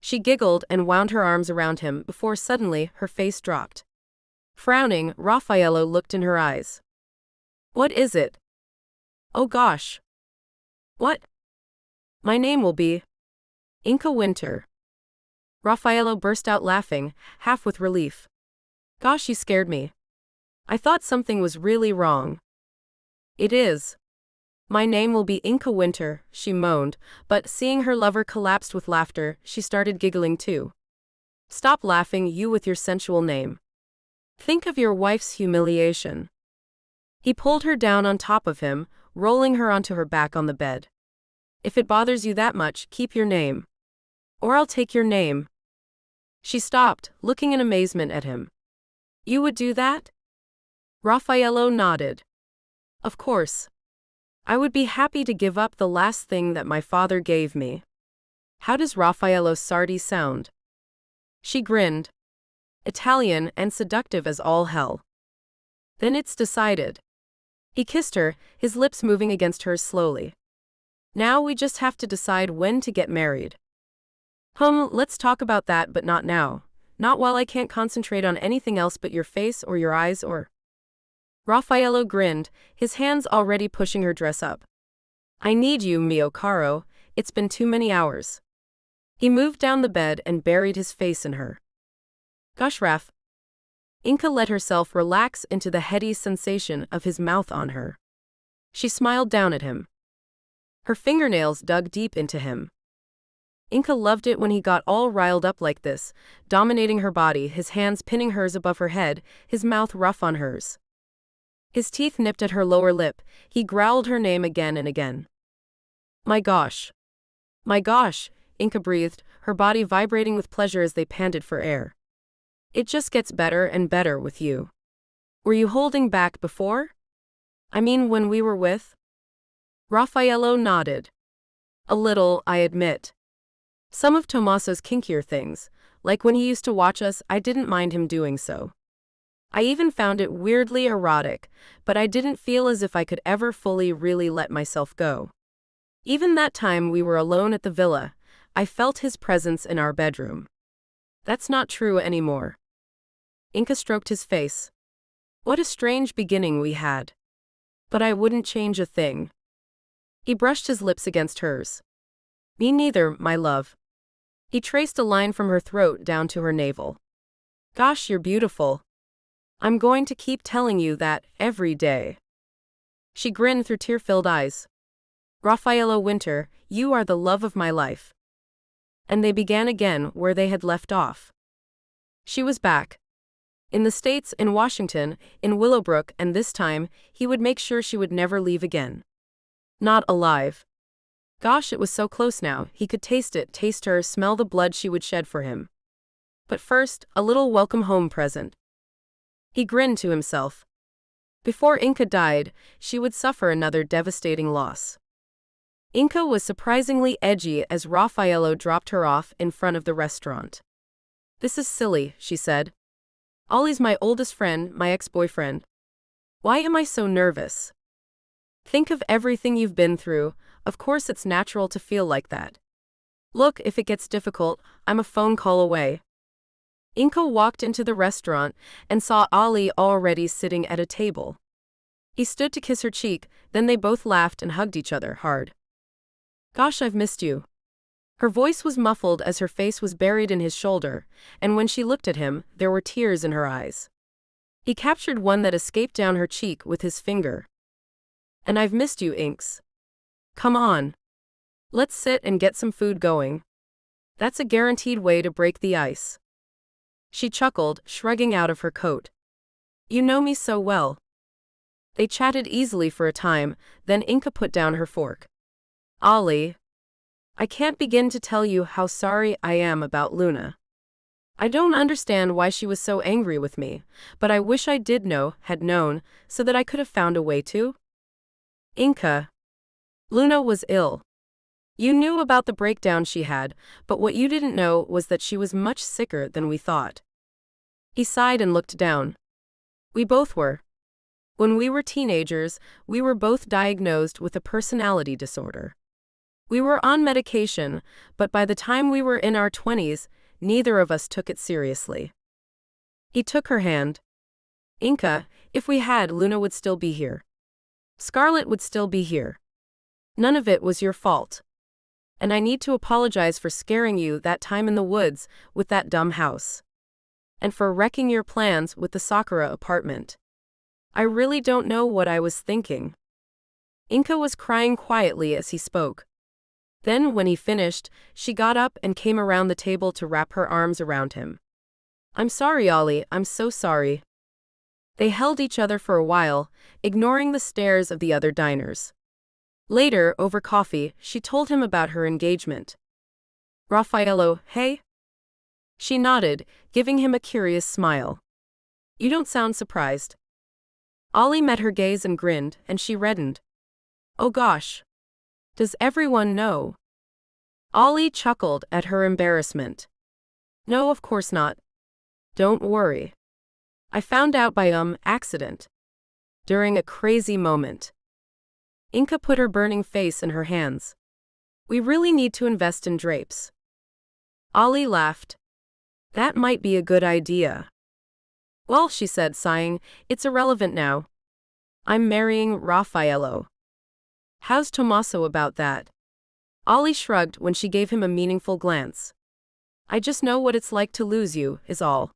She giggled and wound her arms around him before suddenly her face dropped. Frowning, Raffaello looked in her eyes. What is it? Oh gosh. What? My name will be Inka Winter. Raffaello burst out laughing, half with relief. Gosh, you scared me. I thought something was really wrong. It is. My name will be Inka Winter, she moaned, but seeing her lover collapsed with laughter, she started giggling too. Stop laughing, you with your sensual name. Think of your wife's humiliation. He pulled her down on top of him, rolling her onto her back on the bed. If it bothers you that much, keep your name. Or I'll take your name. She stopped, looking in amazement at him. You would do that? Raffaello nodded. Of course. I would be happy to give up the last thing that my father gave me. How does Raffaello Sardi sound? She grinned. Italian and seductive as all hell. Then it's decided. He kissed her, his lips moving against hers slowly. Now we just have to decide when to get married. Let's talk about that, but not now. Not while I can't concentrate on anything else but your face or your eyes or… Raffaello grinned, his hands already pushing her dress up. I need you, mio caro, it's been too many hours. He moved down the bed and buried his face in her. Gosh, Raf. Inka let herself relax into the heady sensation of his mouth on her. She smiled down at him. Her fingernails dug deep into him. Inka loved it when he got all riled up like this, dominating her body, his hands pinning hers above her head, his mouth rough on hers. His teeth nipped at her lower lip, he growled her name again and again. My gosh. My gosh, Inka breathed, her body vibrating with pleasure as they panted for air. It just gets better and better with you. Were you holding back before? I mean, when we were with? Raffaello nodded. A little, I admit. Some of Tommaso's kinkier things, like when he used to watch us, I didn't mind him doing so. I even found it weirdly erotic, but I didn't feel as if I could ever fully really let myself go. Even that time we were alone at the villa, I felt his presence in our bedroom. That's not true anymore. Inka stroked his face. What a strange beginning we had. But I wouldn't change a thing. He brushed his lips against hers. Me neither, my love. He traced a line from her throat down to her navel. Gosh, you're beautiful. I'm going to keep telling you that every day. She grinned through tear-filled eyes. Raffaello Winter, you are the love of my life. And they began again where they had left off. She was back. In the States, in Washington, in Willowbrook, and this time, he would make sure she would never leave again. Not alive. Gosh, it was so close now, he could taste it, taste her, smell the blood she would shed for him. But first, a little welcome home present. He grinned to himself. Before Inka died, she would suffer another devastating loss. Inka was surprisingly edgy as Raffaello dropped her off in front of the restaurant. This is silly, she said. Ollie's my oldest friend, my ex-boyfriend. Why am I so nervous? Think of everything you've been through, of course it's natural to feel like that. Look, if it gets difficult, I'm a phone call away. Inka walked into the restaurant and saw Ollie already sitting at a table. He stood to kiss her cheek, then they both laughed and hugged each other hard. Gosh, I've missed you. Her voice was muffled as her face was buried in his shoulder, and when she looked at him, there were tears in her eyes. He captured one that escaped down her cheek with his finger. And I've missed you, Inks. Come on. Let's sit and get some food going. That's a guaranteed way to break the ice. She chuckled, shrugging out of her coat. You know me so well. They chatted easily for a time, then Inka put down her fork. Ollie. I can't begin to tell you how sorry I am about Luna. I don't understand why she was so angry with me, but I wish I did know, had known, so that I could have found a way to. Inka. Luna was ill. You knew about the breakdown she had, but what you didn't know was that she was much sicker than we thought. He sighed and looked down. We both were. When we were teenagers, we were both diagnosed with a personality disorder. We were on medication, but by the time we were in our 20s, neither of us took it seriously. He took her hand. Inka, if we had, Luna would still be here. Scarlett would still be here. None of it was your fault. And I need to apologize for scaring you that time in the woods with that dumb house. And for wrecking your plans with the Sakura apartment. I really don't know what I was thinking. Inka was crying quietly as he spoke. Then, when he finished, she got up and came around the table to wrap her arms around him. I'm sorry, Ollie, I'm so sorry. They held each other for a while, ignoring the stares of the other diners. Later, over coffee, she told him about her engagement. Raffaello, hey? She nodded, giving him a curious smile. You don't sound surprised. Ollie met her gaze and grinned, and she reddened. Oh gosh. Does everyone know? Ollie chuckled at her embarrassment. No, of course not. Don't worry. I found out by accident. During a crazy moment. Inka put her burning face in her hands. We really need to invest in drapes. Ollie laughed. That might be a good idea. Well, she said, sighing, it's irrelevant now. I'm marrying Raffaello. How's Tommaso about that? Ollie shrugged when she gave him a meaningful glance. I just know what it's like to lose you, is all.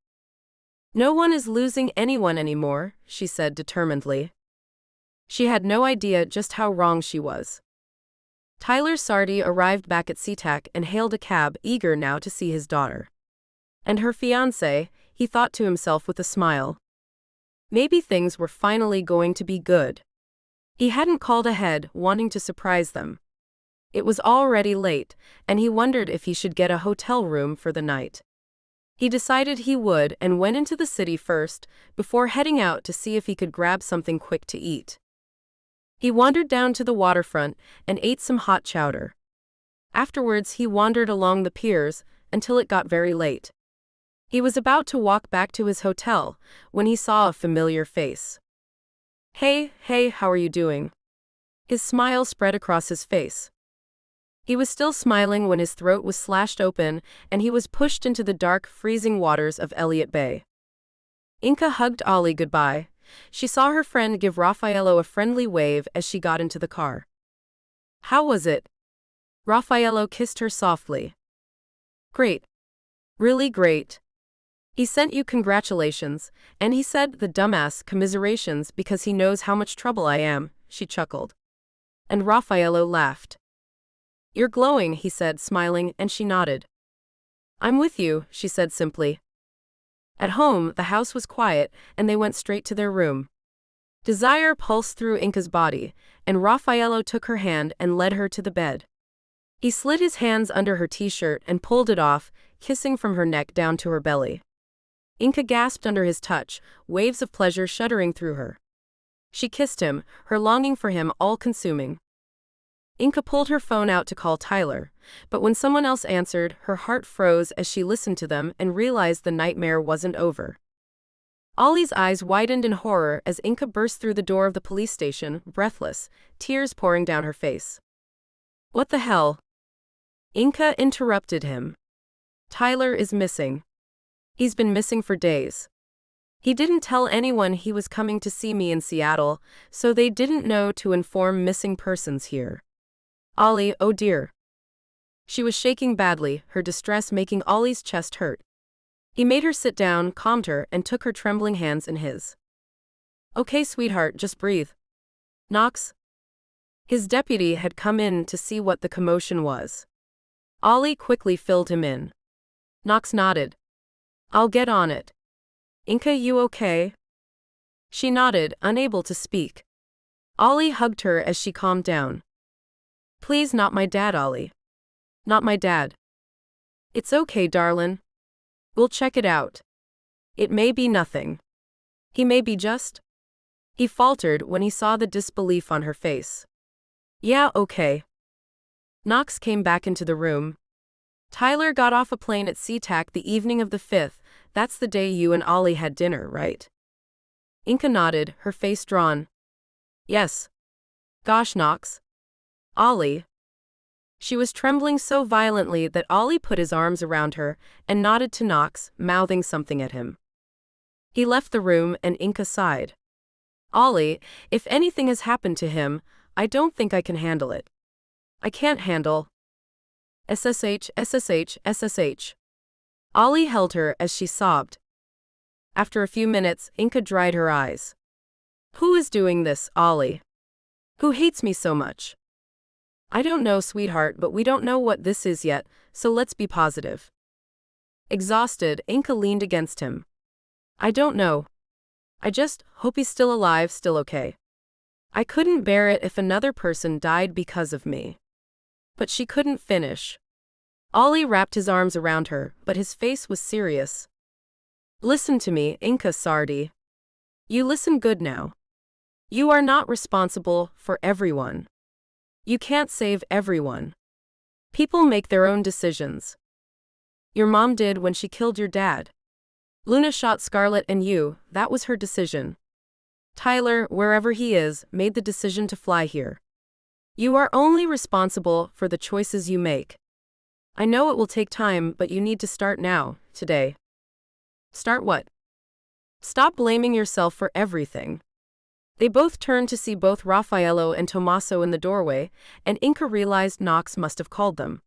No one is losing anyone anymore, she said determinedly. She had no idea just how wrong she was. Tyler Sardi arrived back at SeaTac and hailed a cab, eager now to see his daughter. And her fiancé, he thought to himself with a smile. Maybe things were finally going to be good. He hadn't called ahead, wanting to surprise them. It was already late, and he wondered if he should get a hotel room for the night. He decided he would and went into the city first, before heading out to see if he could grab something quick to eat. He wandered down to the waterfront and ate some hot chowder. Afterwards, he wandered along the piers until it got very late. He was about to walk back to his hotel when he saw a familiar face. Hey, how are you doing? His smile spread across his face. He was still smiling when his throat was slashed open and he was pushed into the dark, freezing waters of Elliott Bay. Inka hugged Ollie goodbye. She saw her friend give Raffaello a friendly wave as she got into the car. How was it? Raffaello kissed her softly. Great. Really great. He sent you congratulations, and he said the dumbass commiserations because he knows how much trouble I am, she chuckled. And Raffaello laughed. You're glowing, he said, smiling, and she nodded. I'm with you, she said simply. At home, the house was quiet, and they went straight to their room. Desire pulsed through Inka's body, and Raffaello took her hand and led her to the bed. He slid his hands under her t-shirt and pulled it off, kissing from her neck down to her belly. Inka gasped under his touch, waves of pleasure shuddering through her. She kissed him, her longing for him all-consuming. Inka pulled her phone out to call Tyler, but when someone else answered, her heart froze as she listened to them and realized the nightmare wasn't over. Ollie's eyes widened in horror as Inka burst through the door of the police station, breathless, tears pouring down her face. What the hell? Inka interrupted him. Tyler is missing. He's been missing for days. He didn't tell anyone he was coming to see me in Seattle, so they didn't know to inform missing persons here. Ollie, oh dear. She was shaking badly, her distress making Ollie's chest hurt. He made her sit down, calmed her, and took her trembling hands in his. Okay, sweetheart, just breathe. Knox? His deputy had come in to see what the commotion was. Ollie quickly filled him in. Knox nodded. I'll get on it. Inka, you okay? She nodded, unable to speak. Ollie hugged her as she calmed down. Please, not my dad, Ollie. Not my dad. It's okay, darlin'. We'll check it out. It may be nothing. He may be just. He faltered when he saw the disbelief on her face. Yeah, okay. Knox came back into the room. Tyler got off a plane at SeaTac the evening of the 5th. That's the day you and Ollie had dinner, right? Inka nodded, her face drawn. Yes. Gosh, Knox. Ollie. She was trembling so violently that Ollie put his arms around her and nodded to Knox, mouthing something at him. He left the room and Inka sighed. Ollie, if anything has happened to him, I don't think I can handle it. I can't handle. SSH. Ollie held her as she sobbed. After a few minutes, Inka dried her eyes. Who is doing this, Ollie? Who hates me so much? I don't know, sweetheart, but we don't know what this is yet, so let's be positive. Exhausted, Inka leaned against him. I don't know. I just hope he's still alive, still okay. I couldn't bear it if another person died because of me. But she couldn't finish. Ollie wrapped his arms around her, but his face was serious. Listen to me, Inka Sardi. You listen good now. You are not responsible for everyone. You can't save everyone. People make their own decisions. Your mom did when she killed your dad. Luna shot Scarlett and you, that was her decision. Tyler, wherever he is, made the decision to fly here. You are only responsible for the choices you make. I know it will take time, but you need to start now, today. Start what? Stop blaming yourself for everything. They both turned to see both Raffaello and Tommaso in the doorway, and Inca realized Knox must have called them.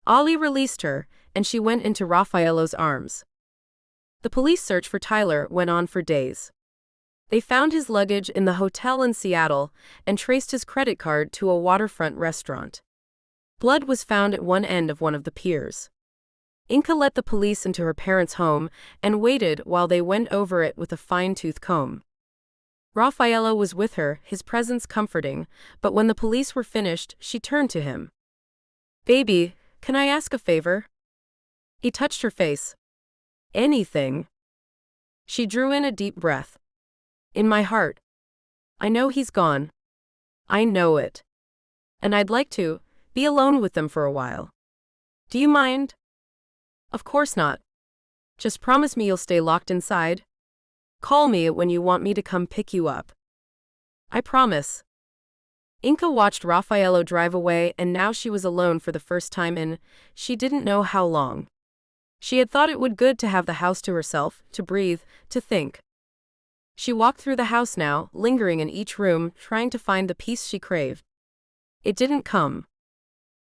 Ollie released her, and she went into Raffaello's arms. The police search for Tyler went on for days. They found his luggage in the hotel in Seattle and traced his credit card to a waterfront restaurant. Blood was found at one end of one of the piers. Inca let the police into her parents' home and waited while they went over it with a fine-tooth comb. Raffaello was with her, his presence comforting, but when the police were finished, she turned to him. "Baby, can I ask a favor?" He touched her face. "Anything." She drew in a deep breath. "In my heart. I know he's gone. I know it. And I'd like to be alone with them for a while. Do you mind?" "Of course not. Just promise me you'll stay locked inside. Call me when you want me to come pick you up." "I promise." Inca watched Raffaello drive away, and now she was alone for the first time in, she didn't know how long. She had thought it would good to have the house to herself, to breathe, to think. She walked through the house now, lingering in each room, trying to find the peace she craved. It didn't come.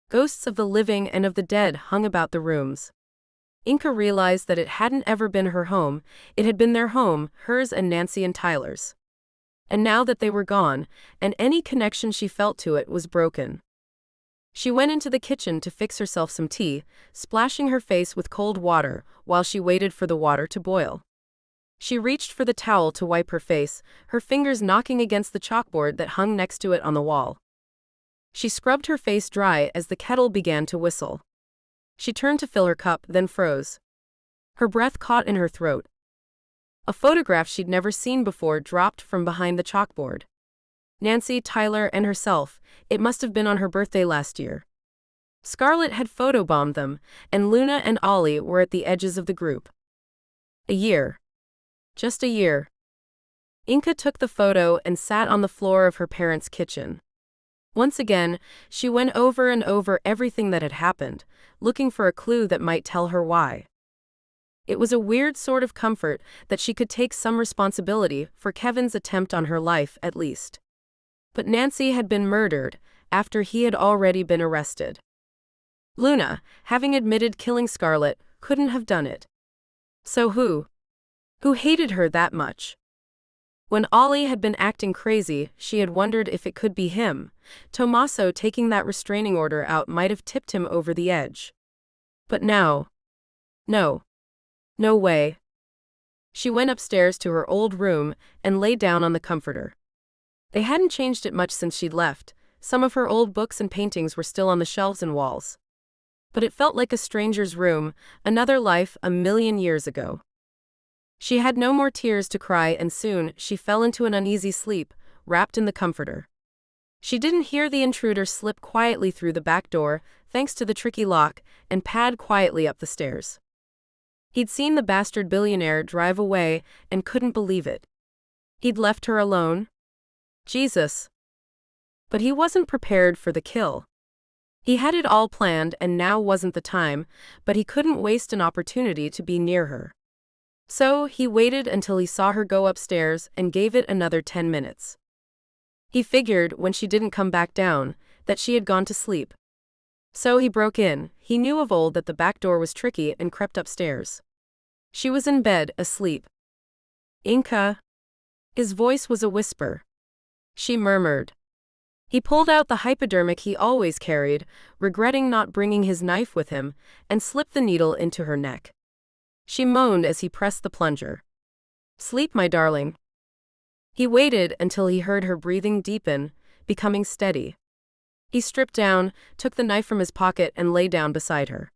Ghosts of the living and of the dead hung about the rooms. Inca realized that it hadn't ever been her home, it had been their home, hers and Nancy and Tyler's. And now that they were gone, and any connection she felt to it was broken. She went into the kitchen to fix herself some tea, splashing her face with cold water while she waited for the water to boil. She reached for the towel to wipe her face, her fingers knocking against the chalkboard that hung next to it on the wall. She scrubbed her face dry as the kettle began to whistle. She turned to fill her cup, then froze. Her breath caught in her throat. A photograph she'd never seen before dropped from behind the chalkboard. Nancy, Tyler, and herself. It must have been on her birthday last year. Scarlett had photobombed them, and Luna and Ollie were at the edges of the group. A year. Just a year. Inca took the photo and sat on the floor of her parents' kitchen. Once again, she went over and over everything that had happened, looking for a clue that might tell her why. It was a weird sort of comfort that she could take some responsibility for Kevin's attempt on her life, at least. But Nancy had been murdered after he had already been arrested. Luna, having admitted killing Scarlett, couldn't have done it. So who? Who hated her that much? When Ollie had been acting crazy, she had wondered if it could be him. Tommaso taking that restraining order out might have tipped him over the edge. But now. No. No way. She went upstairs to her old room and lay down on the comforter. They hadn't changed it much since she'd left. Some of her old books and paintings were still on the shelves and walls. But it felt like a stranger's room, another life 1,000,000 years ago. She had no more tears to cry, and soon she fell into an uneasy sleep, wrapped in the comforter. She didn't hear the intruder slip quietly through the back door, thanks to the tricky lock, and pad quietly up the stairs. He'd seen the bastard billionaire drive away and couldn't believe it. He'd left her alone? Jesus. But he wasn't prepared for the kill. He had it all planned, and now wasn't the time, but he couldn't waste an opportunity to be near her. So he waited until he saw her go upstairs and gave it another 10 minutes. He figured, when she didn't come back down, that she had gone to sleep. So he broke in. He knew of old that the back door was tricky and crept upstairs. She was in bed, asleep. "Inca?" His voice was a whisper. She murmured. He pulled out the hypodermic he always carried, regretting not bringing his knife with him, and slipped the needle into her neck. She moaned as he pressed the plunger. "Sleep, my darling." He waited until he heard her breathing deepen, becoming steady. He stripped down, took the knife from his pocket, and lay down beside her.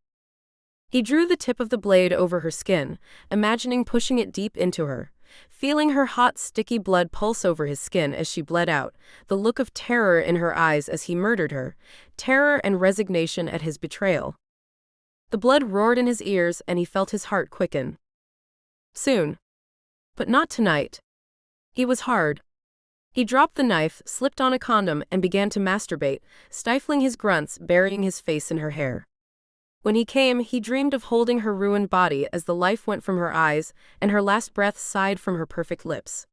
He drew the tip of the blade over her skin, imagining pushing it deep into her, feeling her hot, sticky blood pulse over his skin as she bled out, the look of terror in her eyes as he murdered her, terror and resignation at his betrayal. The blood roared in his ears, and he felt his heart quicken. Soon. But not tonight. He was hard. He dropped the knife, slipped on a condom, and began to masturbate, stifling his grunts, burying his face in her hair. When he came, he dreamed of holding her ruined body as the life went from her eyes and her last breath sighed from her perfect lips.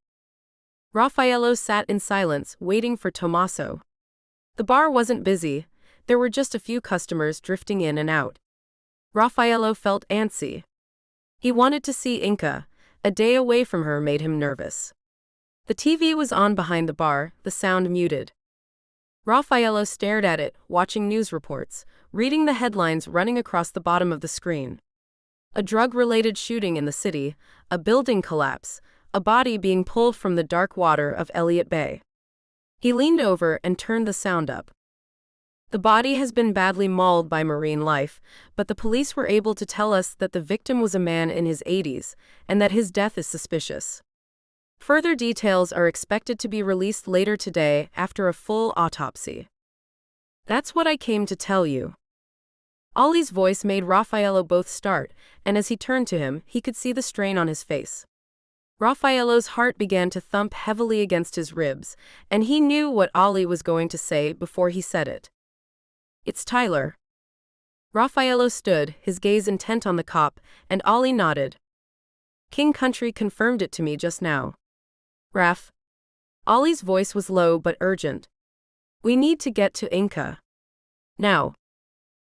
Raffaello sat in silence, waiting for Tommaso. The bar wasn't busy, there were just a few customers drifting in and out. Raffaello felt antsy. He wanted to see Inka. A day away from her made him nervous. The TV was on behind the bar, the sound muted. Raffaello stared at it, watching news reports, reading the headlines running across the bottom of the screen. A drug-related shooting in the city, a building collapse, a body being pulled from the dark water of Elliott Bay. He leaned over and turned the sound up. The body has been badly mauled by marine life, but the police were able to tell us that the victim was a man in his 80s, and that his death is suspicious. Further details are expected to be released later today after a full autopsy. That's what I came to tell you. Ollie's voice made Raffaello both start, and as he turned to him, he could see the strain on his face. Raffaello's heart began to thump heavily against his ribs, and he knew what Ollie was going to say before he said it. It's Tyler. Raffaello stood, his gaze intent on the cop, and Ollie nodded. King Country confirmed it to me just now. Raf. Ollie's voice was low but urgent. We need to get to Inka. Now.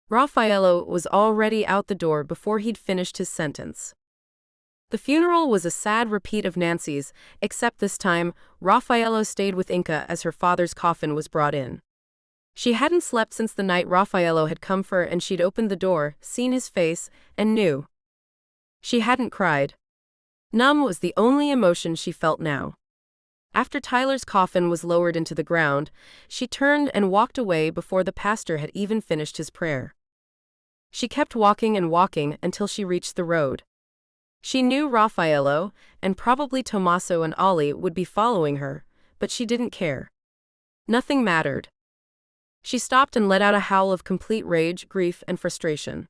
Raffaello was already out the door before he'd finished his sentence. The funeral was a sad repeat of Nancy's, except this time, Raffaello stayed with Inka as her father's coffin was brought in. She hadn't slept since the night Raffaello had come for her, and she'd opened the door, seen his face, and knew. She hadn't cried. Numb was the only emotion she felt now. After Tyler's coffin was lowered into the ground, she turned and walked away before the pastor had even finished his prayer. She kept walking and walking until she reached the road. She knew Raffaello, and probably Tommaso and Ollie would be following her, but she didn't care. Nothing mattered. She stopped and let out a howl of complete rage, grief, and frustration.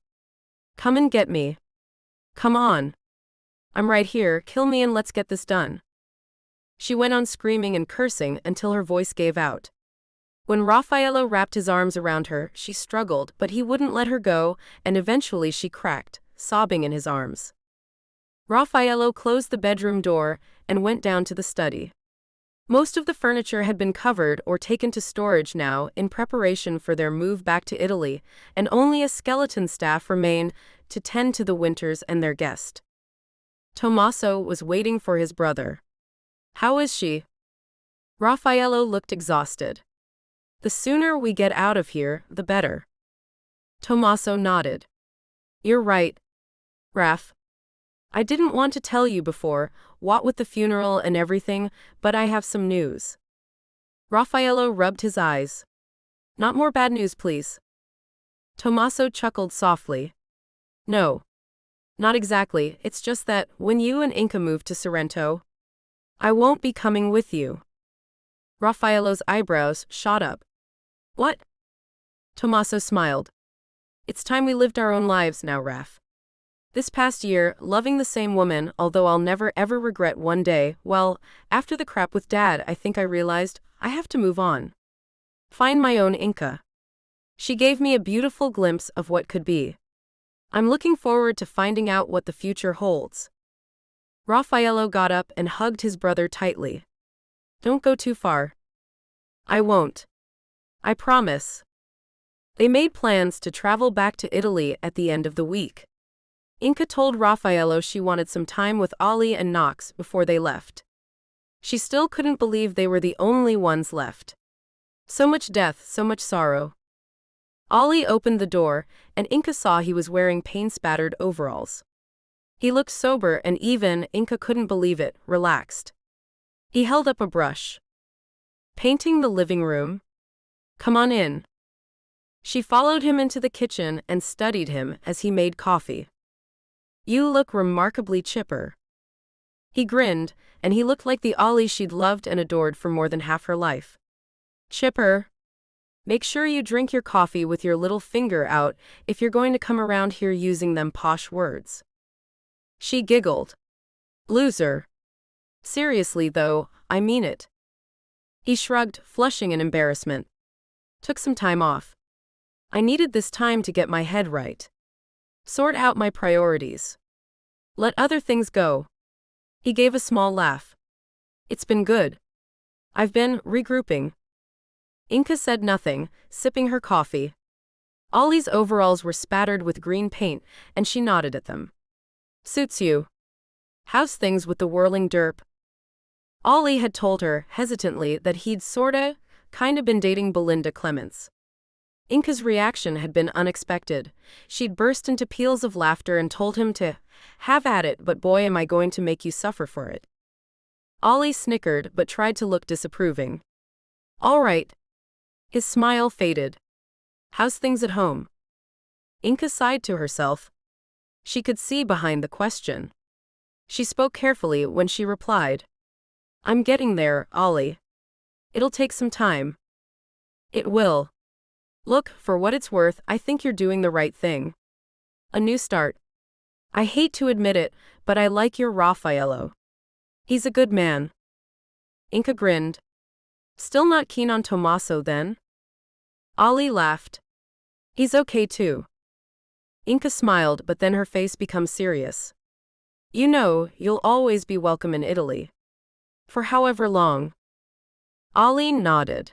Come and get me. Come on. I'm right here, kill me and let's get this done. She went on screaming and cursing until her voice gave out. When Raffaello wrapped his arms around her, she struggled, but he wouldn't let her go, and eventually she cracked, sobbing in his arms. Raffaello closed the bedroom door and went down to the study. Most of the furniture had been covered or taken to storage now in preparation for their move back to Italy, and only a skeleton staff remained to tend to the Winters and their guest. Tommaso was waiting for his brother. How is she? Raffaello looked exhausted. The sooner we get out of here, the better. Tommaso nodded. You're right, Raf. I didn't want to tell you before, what with the funeral and everything, but I have some news. Raffaello rubbed his eyes. Not more bad news, please. Tommaso chuckled softly. No. Not exactly, it's just that, when you and Inka move to Sorrento, I won't be coming with you. Raffaello's eyebrows shot up. What? Tommaso smiled. It's time we lived our own lives now, Raf. This past year, loving the same woman, although I'll never ever regret one day, well, after the crap with Dad, I think I realized I have to move on. Find my own Inka. She gave me a beautiful glimpse of what could be. I'm looking forward to finding out what the future holds. Raffaello got up and hugged his brother tightly. Don't go too far. I won't. I promise. They made plans to travel back to Italy at the end of the week. Inka told Raffaello she wanted some time with Ollie and Knox before they left. She still couldn't believe they were the only ones left. So much death, so much sorrow. Ollie opened the door, and Inka saw he was wearing pain-spattered overalls. He looked sober, and even Inka couldn't believe it, relaxed. He held up a brush. Painting the living room? Come on in. She followed him into the kitchen and studied him as he made coffee. You look remarkably chipper. He grinned, and he looked like the Ollie she'd loved and adored for more than half her life. Chipper? Make sure you drink your coffee with your little finger out if you're going to come around here using them posh words. She giggled. Loser. Seriously though, I mean it. He shrugged, flushing in embarrassment. Took some time off. I needed this time to get my head right. Sort out my priorities. Let other things go. He gave a small laugh. It's been good, I've been regrouping. Inka said nothing, sipping her coffee. Ollie's overalls were spattered with green paint, and she nodded at them. Suits you. How's things with the whirling derp? Ollie had told her, hesitantly, that he'd kinda been dating Belinda Clements. Inka's reaction had been unexpected. She'd burst into peals of laughter and told him to have at it, but boy am I going to make you suffer for it. Ollie snickered but tried to look disapproving. All right. His smile faded. How's things at home? Inka sighed to herself. She could see behind the question. She spoke carefully when she replied. I'm getting there, Ollie. It'll take some time. It will. Look, for what it's worth, I think you're doing the right thing. A new start. I hate to admit it, but I like your Raffaello. He's a good man. Inka grinned. Still not keen on Tommaso then? Ollie laughed. He's okay too. Inka smiled, but then her face became serious. You know, you'll always be welcome in Italy. For however long. Ollie nodded.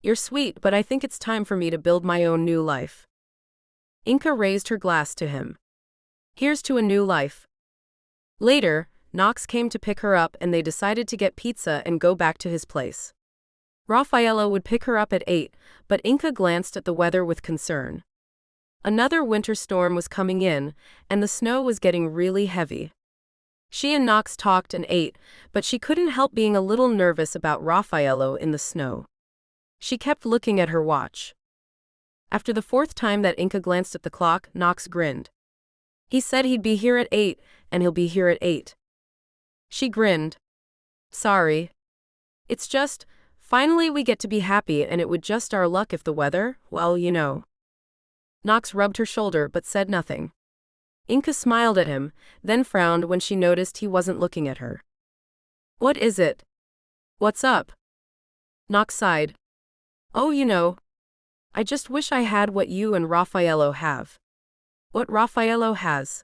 You're sweet, but I think it's time for me to build my own new life. Inka raised her glass to him. Here's to a new life. Later, Knox came to pick her up and they decided to get pizza and go back to his place. Raffaello would pick her up at 8, but Inka glanced at the weather with concern. Another winter storm was coming in, and the snow was getting really heavy. She and Knox talked and ate, but she couldn't help being a little nervous about Raffaello in the snow. She kept looking at her watch. After the fourth time that Inka glanced at the clock, Knox grinned. He said he'd be here at 8, and he'll be here at 8. She grinned. Sorry. It's just, finally we get to be happy and it would just our luck if the weather, well, you know. Knox rubbed her shoulder but said nothing. Inka smiled at him, then frowned when she noticed he wasn't looking at her. What is it? What's up? Knox sighed. Oh, you know. I just wish I had what you and Raffaello have. What Raffaello has.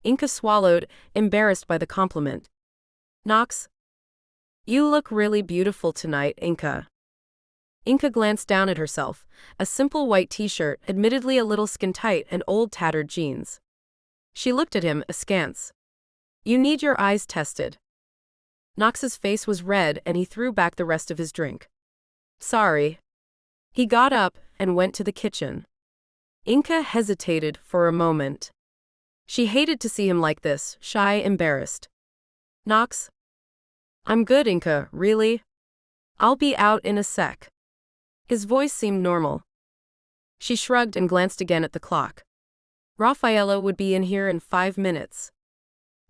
Inka swallowed, embarrassed by the compliment. Knox? You look really beautiful tonight, Inka. Inka glanced down at herself, a simple white t-shirt, admittedly a little skin-tight, and old tattered jeans. She looked at him, askance. You need your eyes tested. Knox's face was red and he threw back the rest of his drink. Sorry. He got up and went to the kitchen. Inka hesitated for a moment. She hated to see him like this, shy, embarrassed. Knox? I'm good, Inka, really? I'll be out in a sec. His voice seemed normal. She shrugged and glanced again at the clock. Raffaello would be in here in 5 minutes.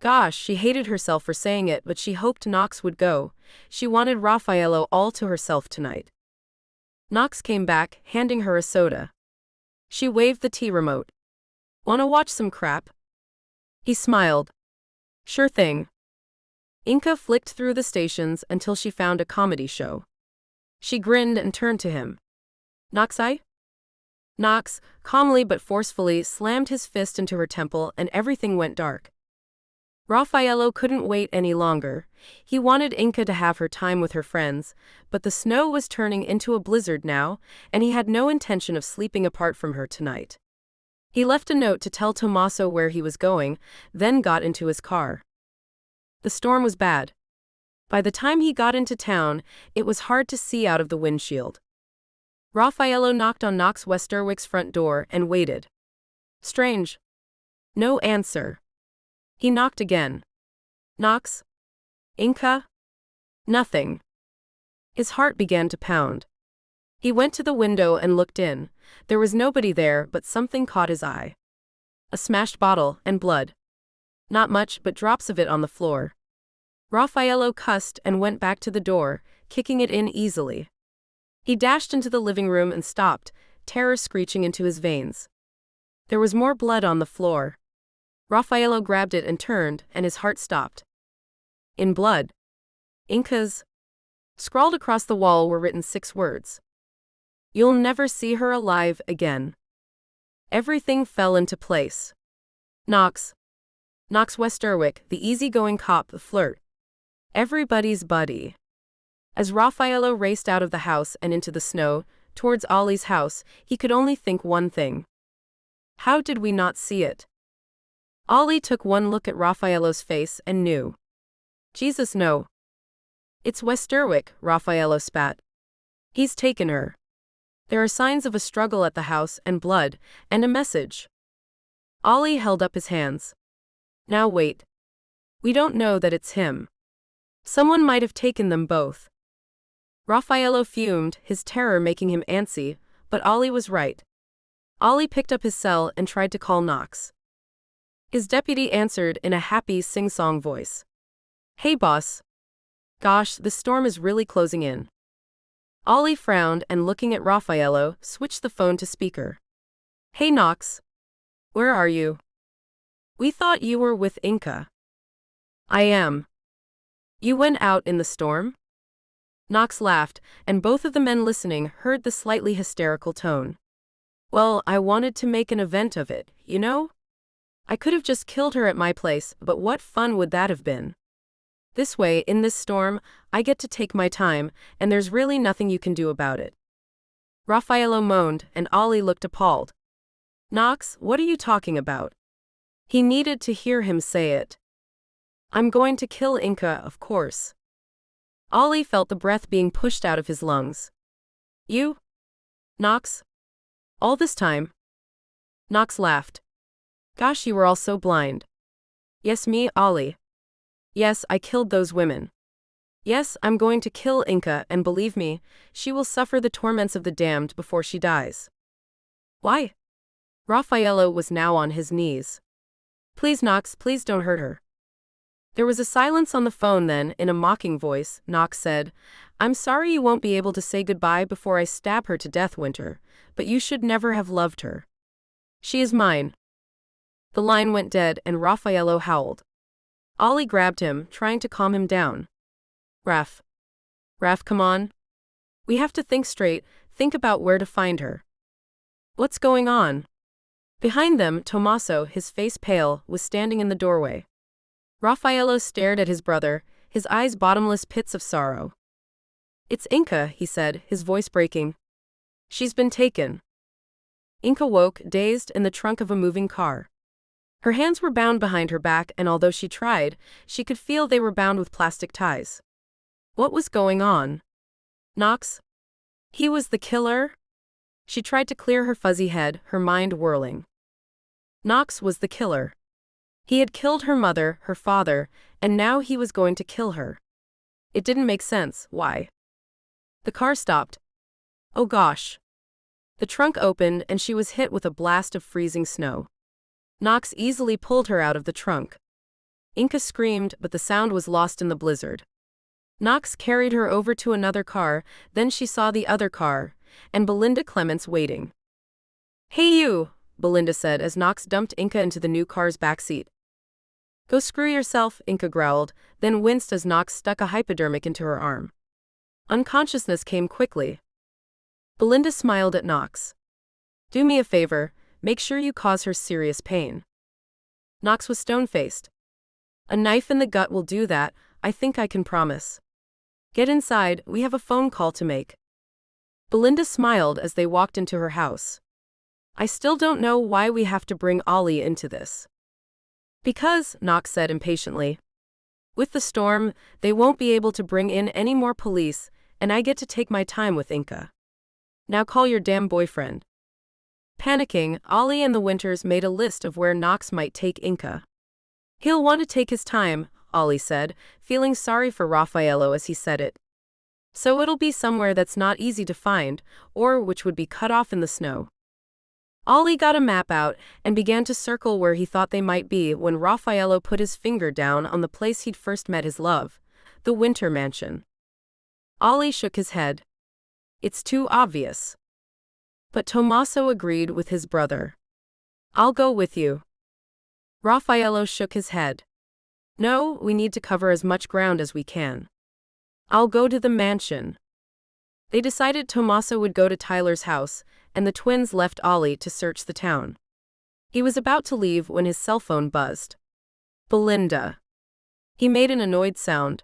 Gosh, she hated herself for saying it, but she hoped Knox would go. She wanted Raffaello all to herself tonight. Knox came back, handing her a soda. She waved the tea remote. Wanna watch some crap? He smiled. Sure thing. Inka flicked through the stations until she found a comedy show. She grinned and turned to him. Knox? Knox, calmly but forcefully, slammed his fist into her temple and everything went dark. Raffaello couldn't wait any longer. He wanted Inka to have her time with her friends, but the snow was turning into a blizzard now, and he had no intention of sleeping apart from her tonight. He left a note to tell Tommaso where he was going, then got into his car. The storm was bad. By the time he got into town, it was hard to see out of the windshield. Raffaello knocked on Knox Westerwick's front door and waited. Strange. No answer. He knocked again. Knox? Inka? Nothing. His heart began to pound. He went to the window and looked in. There was nobody there, but something caught his eye. A smashed bottle and blood. Not much, but drops of it on the floor. Raffaello cussed and went back to the door, kicking it in easily. He dashed into the living room and stopped, terror screeching into his veins. There was more blood on the floor. Raffaello grabbed it and turned, and his heart stopped. In blood. Inka's. Scrawled across the wall were written 6 words. You'll never see her alive again. Everything fell into place. Knox Westerwick, the easygoing cop, the flirt. Everybody's buddy. As Raffaello raced out of the house and into the snow, towards Ollie's house, he could only think one thing. How did we not see it? Ollie took one look at Raffaello's face and knew. Jesus, no. It's Westerwick, Raffaello spat. He's taken her. There are signs of a struggle at the house and blood, and a message. Ollie held up his hands. Now wait. We don't know that it's him. Someone might have taken them both. Raffaello fumed, his terror making him antsy, but Ollie was right. Ollie picked up his cell and tried to call Knox. His deputy answered in a happy sing-song voice. Hey boss. Gosh, the storm is really closing in. Ollie frowned and looking at Raffaello, switched the phone to speaker. Hey Knox. Where are you? We thought you were with Inca. I am. You went out in the storm? Knox laughed, and both of the men listening heard the slightly hysterical tone. Well, I wanted to make an event of it, you know? I could have just killed her at my place, but what fun would that have been? This way, in this storm, I get to take my time, and there's really nothing you can do about it. Raffaello moaned, and Ollie looked appalled. Knox, what are you talking about? He needed to hear him say it. I'm going to kill Inca, of course. Ollie felt the breath being pushed out of his lungs. You? Knox? All this time? Knox laughed. Gosh, you were all so blind. Yes, me, Ollie. Yes, I killed those women. Yes, I'm going to kill Inca, and believe me, she will suffer the torments of the damned before she dies. Why? Raffaello was now on his knees. Please, Knox, please don't hurt her. There was a silence on the phone then, in a mocking voice, Knox said, I'm sorry you won't be able to say goodbye before I stab her to death, Winter, but you should never have loved her. She is mine. The line went dead and Raffaello howled. Ollie grabbed him, trying to calm him down. Raf, come on. We have to think straight, think about where to find her. What's going on? Behind them, Tommaso, his face pale, was standing in the doorway. Raffaello stared at his brother, his eyes bottomless pits of sorrow. It's Inca, he said, his voice breaking. She's been taken. Inca woke, dazed, in the trunk of a moving car. Her hands were bound behind her back, and although she tried, she could feel they were bound with plastic ties. What was going on? Knox? He was the killer? She tried to clear her fuzzy head, her mind whirling. Knox was the killer. He had killed her mother, her father, and now he was going to kill her. It didn't make sense. Why? The car stopped. Oh gosh. The trunk opened and she was hit with a blast of freezing snow. Knox easily pulled her out of the trunk. Inca screamed, but the sound was lost in the blizzard. Knox carried her over to another car, then she saw the other car, and Belinda Clements waiting. Hey you, Belinda said as Knox dumped Inca into the new car's backseat. Go screw yourself, Inca growled, then winced as Knox stuck a hypodermic into her arm. Unconsciousness came quickly. Belinda smiled at Knox. Do me a favor, make sure you cause her serious pain. Knox was stone-faced. A knife in the gut will do that, I think I can promise. Get inside, we have a phone call to make. Belinda smiled as they walked into her house. I still don't know why we have to bring Ollie into this. Because, Knox said impatiently. With the storm, they won't be able to bring in any more police, and I get to take my time with Inca. Now call your damn boyfriend. Panicking, Ollie and the Winters made a list of where Knox might take Inca. He'll want to take his time, Ollie said, feeling sorry for Raffaello as he said it. So it'll be somewhere that's not easy to find, or which would be cut off in the snow. Ollie got a map out and began to circle where he thought they might be when Raffaello put his finger down on the place he'd first met his love, the Winter Mansion. Ollie shook his head. It's too obvious. But Tommaso agreed with his brother. I'll go with you. Raffaello shook his head. No, we need to cover as much ground as we can. I'll go to the mansion. They decided Tommaso would go to Tyler's house, and the twins left Ollie to search the town. He was about to leave when his cell phone buzzed. Belinda. He made an annoyed sound.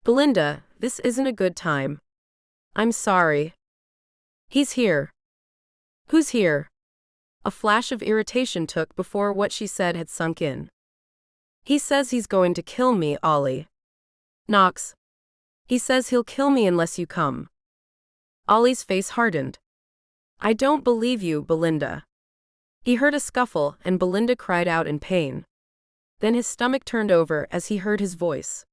Belinda, this isn't a good time. I'm sorry. He's here. Who's here? A flash of irritation took before what she said had sunk in. He says he's going to kill me, Ollie. Knox. He says he'll kill me unless you come. Ollie's face hardened. I don't believe you, Belinda. He heard a scuffle and Belinda cried out in pain. Then his stomach turned over as he heard his voice.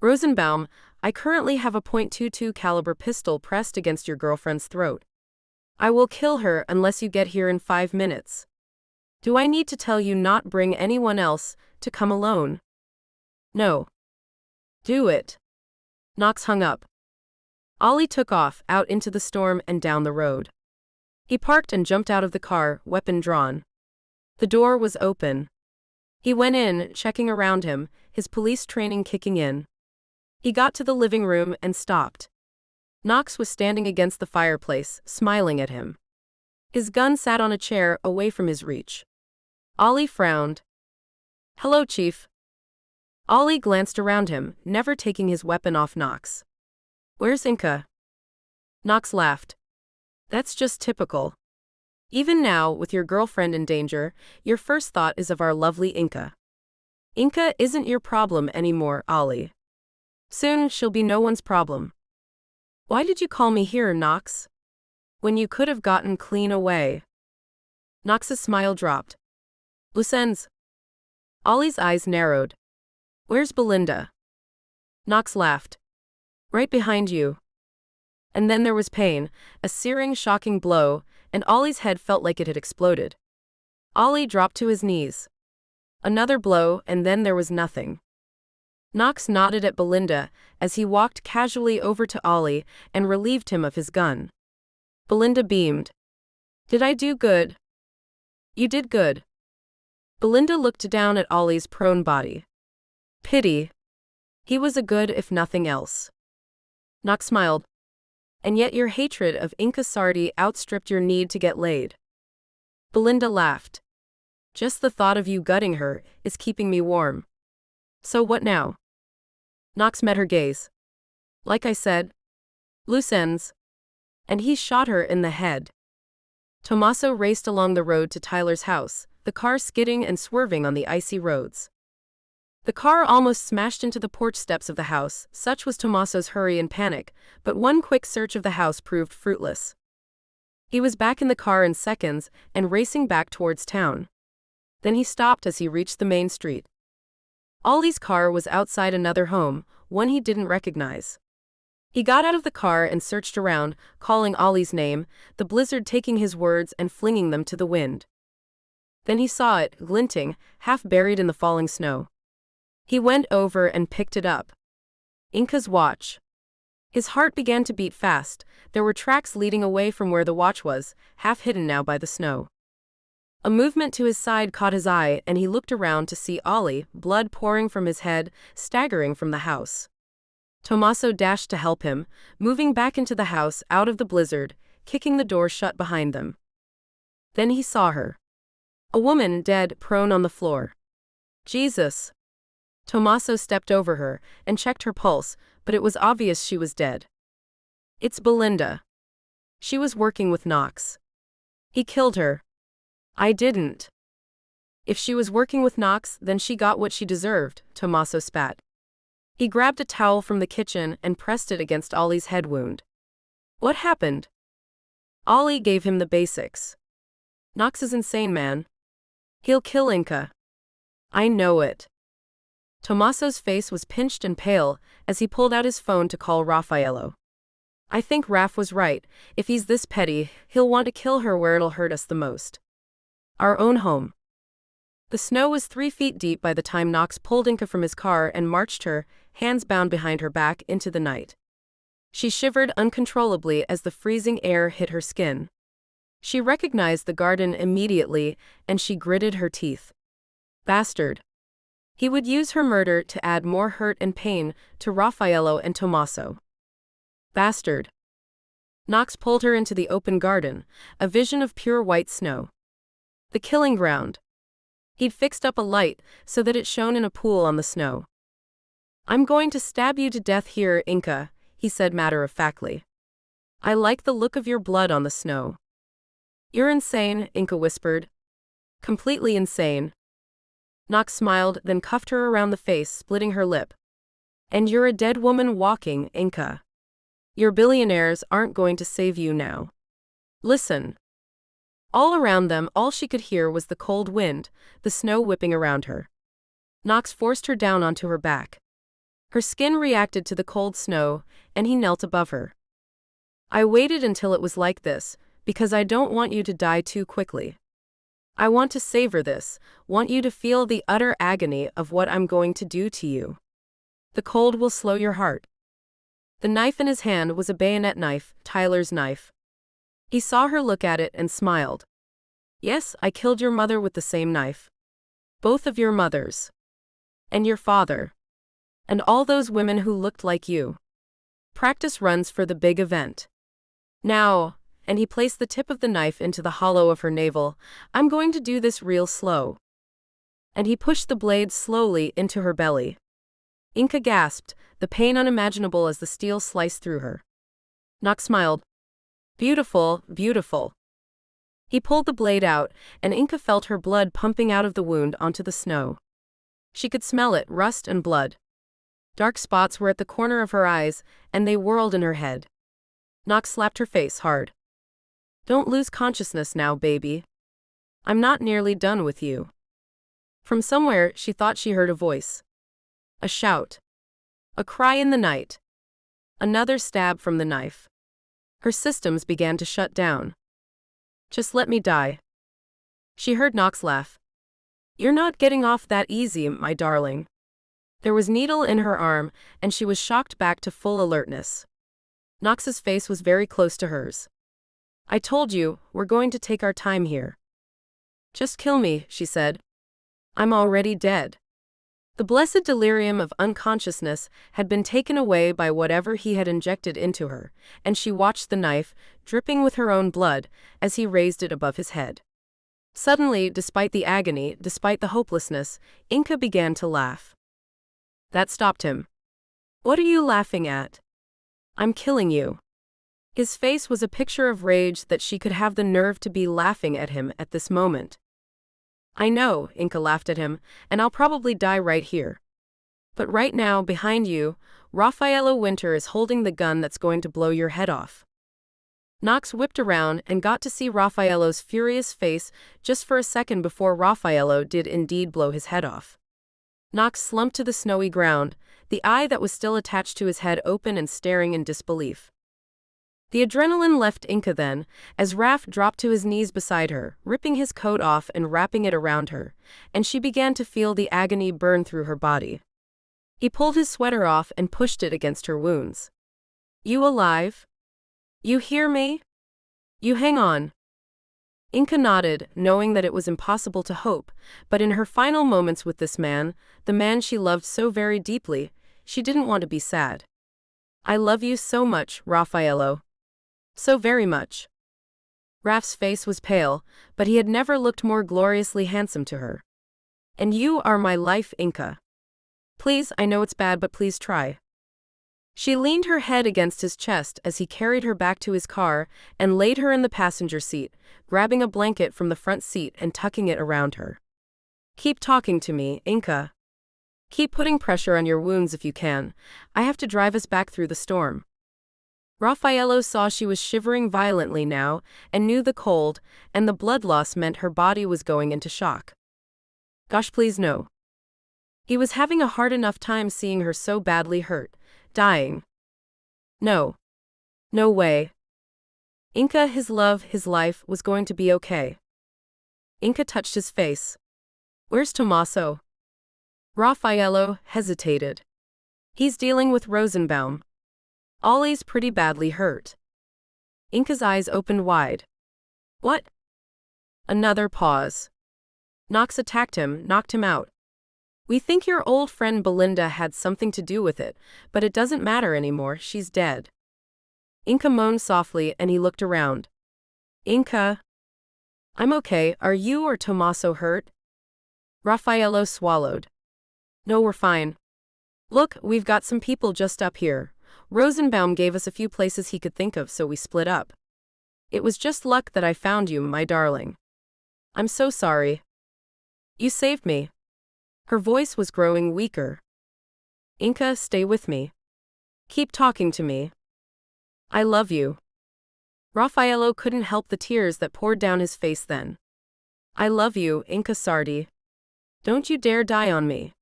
Rosenbaum, I currently have a .22 caliber pistol pressed against your girlfriend's throat. I will kill her unless you get here in 5 minutes. Do I need to tell you not bring anyone else, to come alone? No. Do it. Knox hung up. Ollie took off, out into the storm and down the road. He parked and jumped out of the car, weapon drawn. The door was open. He went in, checking around him, his police training kicking in. He got to the living room and stopped. Knox was standing against the fireplace, smiling at him. His gun sat on a chair away from his reach. Ollie frowned. Hello, Chief. Ollie glanced around him, never taking his weapon off Knox. Where's Inca? Knox laughed. That's just typical. Even now, with your girlfriend in danger, your first thought is of our lovely Inca. Inca isn't your problem anymore, Ollie. Soon she'll be no one's problem. Why did you call me here, Knox? When you could have gotten clean away. Knox's smile dropped. Loose ends. Ollie's eyes narrowed. Where's Belinda? Knox laughed. Right behind you. And then there was pain, a searing, shocking blow, and Ollie's head felt like it had exploded. Ollie dropped to his knees. Another blow, and then there was nothing. Knox nodded at Belinda as he walked casually over to Ollie and relieved him of his gun. Belinda beamed. Did I do good? You did good. Belinda looked down at Ollie's prone body. Pity. He was a good if nothing else. Knox smiled. And yet your hatred of Inca Sardi outstripped your need to get laid. Belinda laughed. Just the thought of you gutting her is keeping me warm. So what now? Knox met her gaze. Like I said, loose ends. And he shot her in the head. Tommaso raced along the road to Tyler's house, the car skidding and swerving on the icy roads. The car almost smashed into the porch steps of the house, such was Tommaso's hurry and panic, but one quick search of the house proved fruitless. He was back in the car in seconds and racing back towards town. Then he stopped as he reached the main street. Ollie's car was outside another home, one he didn't recognize. He got out of the car and searched around, calling Ollie's name, the blizzard taking his words and flinging them to the wind. Then he saw it, glinting, half buried in the falling snow. He went over and picked it up. Inca's watch. His heart began to beat fast. There were tracks leading away from where the watch was, half hidden now by the snow. A movement to his side caught his eye, and he looked around to see Ollie, blood pouring from his head, staggering from the house. Tommaso dashed to help him, moving back into the house out of the blizzard, kicking the door shut behind them. Then he saw her. A woman dead, prone on the floor. Jesus! Tommaso stepped over her and checked her pulse, but it was obvious she was dead. It's Belinda. She was working with Knox. He killed her. I didn't. If she was working with Knox, then she got what she deserved, Tommaso spat. He grabbed a towel from the kitchen and pressed it against Ollie's head wound. What happened? Ollie gave him the basics. Knox is insane, man. He'll kill Inca. I know it. Tommaso's face was pinched and pale as he pulled out his phone to call Raffaello. I think Raff was right. If he's this petty, he'll want to kill her where it'll hurt us the most. Our own home. The snow was 3 feet deep by the time Knox pulled Inca from his car and marched her, hands bound behind her back, into the night. She shivered uncontrollably as the freezing air hit her skin. She recognized the garden immediately, and she gritted her teeth. Bastard. He would use her murder to add more hurt and pain to Raffaello and Tommaso. Bastard. Knox pulled her into the open garden, a vision of pure white snow. The killing ground. He'd fixed up a light so that it shone in a pool on the snow. I'm going to stab you to death here, Inca, he said matter-of-factly. I like the look of your blood on the snow. You're insane, Inca whispered. Completely insane. Nox smiled, then cuffed her around the face, splitting her lip. And you're a dead woman walking, Inca. Your billionaires aren't going to save you now. Listen. All around them, all she could hear was the cold wind, the snow whipping around her. Nox forced her down onto her back. Her skin reacted to the cold snow, and he knelt above her. I waited until it was like this, because I don't want you to die too quickly. I want to savor this, want you to feel the utter agony of what I'm going to do to you. The cold will slow your heart. The knife in his hand was a bayonet knife, Tyler's knife. He saw her look at it and smiled. Yes, I killed your mother with the same knife. Both of your mothers. And your father. And all those women who looked like you. Practice runs for the big event. Now, and he placed the tip of the knife into the hollow of her navel, I'm going to do this real slow. And he pushed the blade slowly into her belly. Inca gasped, the pain unimaginable as the steel sliced through her. Nox smiled. Beautiful, beautiful. He pulled the blade out, and Inca felt her blood pumping out of the wound onto the snow. She could smell it, rust and blood. Dark spots were at the corner of her eyes, and they whirled in her head. Nox slapped her face hard. Don't lose consciousness now, baby. I'm not nearly done with you. From somewhere, she thought she heard a voice. A shout. A cry in the night. Another stab from the knife. Her systems began to shut down. Just let me die. She heard Nox laugh. You're not getting off that easy, my darling. There was needle in her arm, and she was shocked back to full alertness. Nox's face was very close to hers. I told you, we're going to take our time here. Just kill me, she said. I'm already dead. The blessed delirium of unconsciousness had been taken away by whatever he had injected into her, and she watched the knife, dripping with her own blood, as he raised it above his head. Suddenly, despite the agony, despite the hopelessness, Inca began to laugh. That stopped him. What are you laughing at? I'm killing you. His face was a picture of rage that she could have the nerve to be laughing at him at this moment. I know, Inca laughed at him, and I'll probably die right here. But right now, behind you, Raffaello Winter is holding the gun that's going to blow your head off. Nox whipped around and got to see Raffaello's furious face just for a second before Raffaello did indeed blow his head off. Nox slumped to the snowy ground, the eye that was still attached to his head open and staring in disbelief. The adrenaline left Inca then, as Raff dropped to his knees beside her, ripping his coat off and wrapping it around her, and she began to feel the agony burn through her body. He pulled his sweater off and pushed it against her wounds. You alive? You hear me? You hang on. Inca nodded, knowing that it was impossible to hope, but in her final moments with this man, the man she loved so very deeply, she didn't want to be sad. I love you so much, Raffaello. So very much. Raff's face was pale, but he had never looked more gloriously handsome to her. And you are my life, Inca. Please, I know it's bad, but please try. She leaned her head against his chest as he carried her back to his car and laid her in the passenger seat, grabbing a blanket from the front seat and tucking it around her. Keep talking to me, Inca. Keep putting pressure on your wounds if you can. I have to drive us back through the storm. Raffaello saw she was shivering violently now and knew the cold, and the blood loss meant her body was going into shock. Gosh, please no. He was having a hard enough time seeing her so badly hurt, dying. No. No way. Inca, his love, his life, was going to be okay. Inca touched his face. Where's Tommaso? Raffaello hesitated. He's dealing with Rosenbaum. Ollie's pretty badly hurt. Inca's eyes opened wide. What? Another pause. Nox attacked him, knocked him out. We think your old friend Belinda had something to do with it, but it doesn't matter anymore, she's dead. Inca moaned softly and he looked around. Inca. I'm okay, are you or Tommaso hurt? Raffaello swallowed. No, we're fine. Look, we've got some people just up here. Rosenbaum gave us a few places he could think of, so we split up. It was just luck that I found you, my darling. I'm so sorry. You saved me. Her voice was growing weaker. Inka, stay with me. Keep talking to me. I love you. Raffaello couldn't help the tears that poured down his face then. I love you, Inka Sardi. Don't you dare die on me.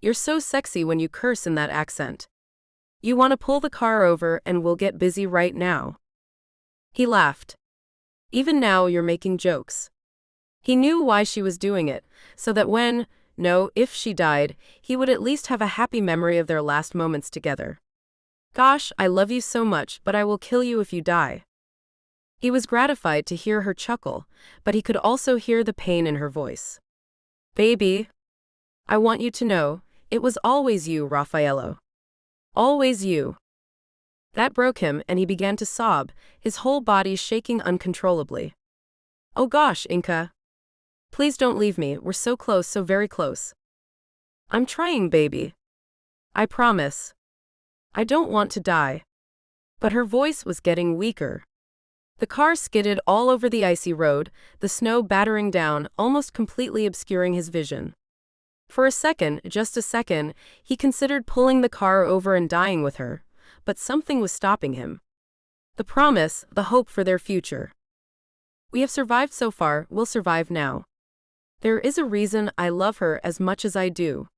You're so sexy when you curse in that accent. You want to pull the car over and we'll get busy right now. He laughed. Even now you're making jokes. He knew why she was doing it, so that if she died, he would at least have a happy memory of their last moments together. Gosh, I love you so much, but I will kill you if you die. He was gratified to hear her chuckle, but he could also hear the pain in her voice. Baby, I want you to know, it was always you, Raffaello. Always you. That broke him and he began to sob, his whole body shaking uncontrollably. Oh gosh, Inka. Please don't leave me, we're so close, so very close. I'm trying, baby. I promise. I don't want to die. But her voice was getting weaker. The car skidded all over the icy road, the snow battering down, almost completely obscuring his vision. For a second, just a second, he considered pulling the car over and dying with her, but something was stopping him. The promise, the hope for their future. We have survived so far, we'll survive now. There is a reason I love her as much as I do.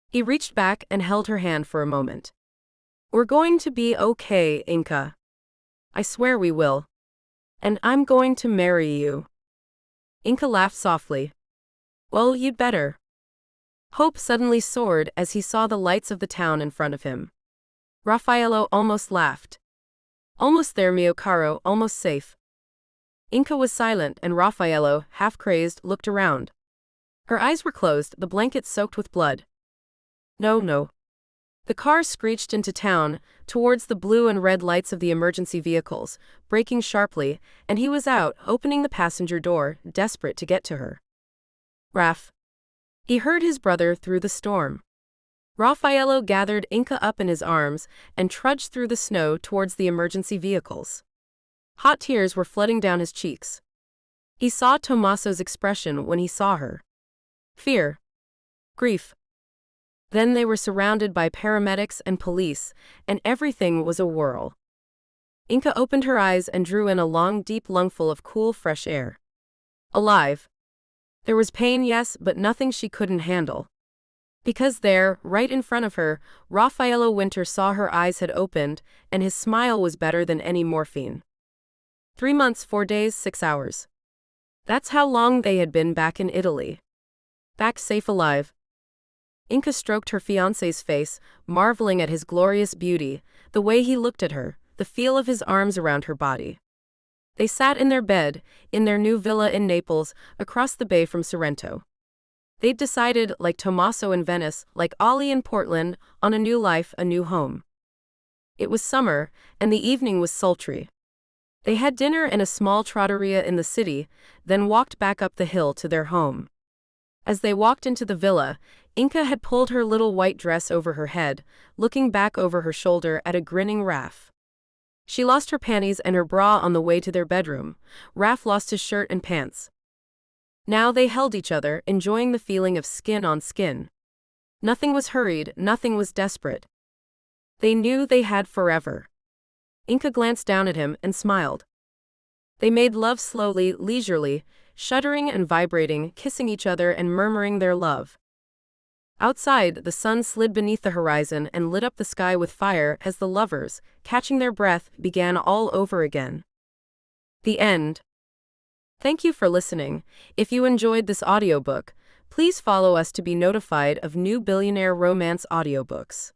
He reached back and held her hand for a moment. We're going to be okay, Inka. I swear we will. And I'm going to marry you. Inka laughed softly. Well, you'd better. Hope suddenly soared as he saw the lights of the town in front of him. Raffaello almost laughed. Almost there, mio caro, almost safe. Inka was silent and Raffaello, half-crazed, looked around. Her eyes were closed, the blanket soaked with blood. No. The car screeched into town, towards the blue and red lights of the emergency vehicles, braking sharply, and he was out, opening the passenger door, desperate to get to her. Raf. He heard his brother through the storm. Raffaello gathered Inka up in his arms and trudged through the snow towards the emergency vehicles. Hot tears were flooding down his cheeks. He saw Tommaso's expression when he saw her. Fear. Grief. Then they were surrounded by paramedics and police, and everything was a whirl. Inka opened her eyes and drew in a long, deep lungful of cool, fresh air. Alive. There was pain, yes, but nothing she couldn't handle. Because there, right in front of her, Raffaello Winter saw her eyes had opened, and his smile was better than any morphine. 3 months, 4 days, 6 hours. That's how long they had been back in Italy. Back safe alive. Inka stroked her fiancé's face, marveling at his glorious beauty, the way he looked at her, the feel of his arms around her body. They sat in their bed, in their new villa in Naples, across the bay from Sorrento. They'd decided, like Tommaso in Venice, like Ollie in Portland, on a new life, a new home. It was summer, and the evening was sultry. They had dinner in a small trattoria in the city, then walked back up the hill to their home. As they walked into the villa, Inka had pulled her little white dress over her head, looking back over her shoulder at a grinning Raf. She lost her panties and her bra on the way to their bedroom. Raf lost his shirt and pants. Now they held each other, enjoying the feeling of skin on skin. Nothing was hurried, nothing was desperate. They knew they had forever. Inka glanced down at him and smiled. They made love slowly, leisurely, shuddering and vibrating, kissing each other and murmuring their love. Outside, the sun slid beneath the horizon and lit up the sky with fire as the lovers, catching their breath, began all over again. The end. Thank you for listening. If you enjoyed this audiobook, please follow us to be notified of new Billionaire romance audiobooks.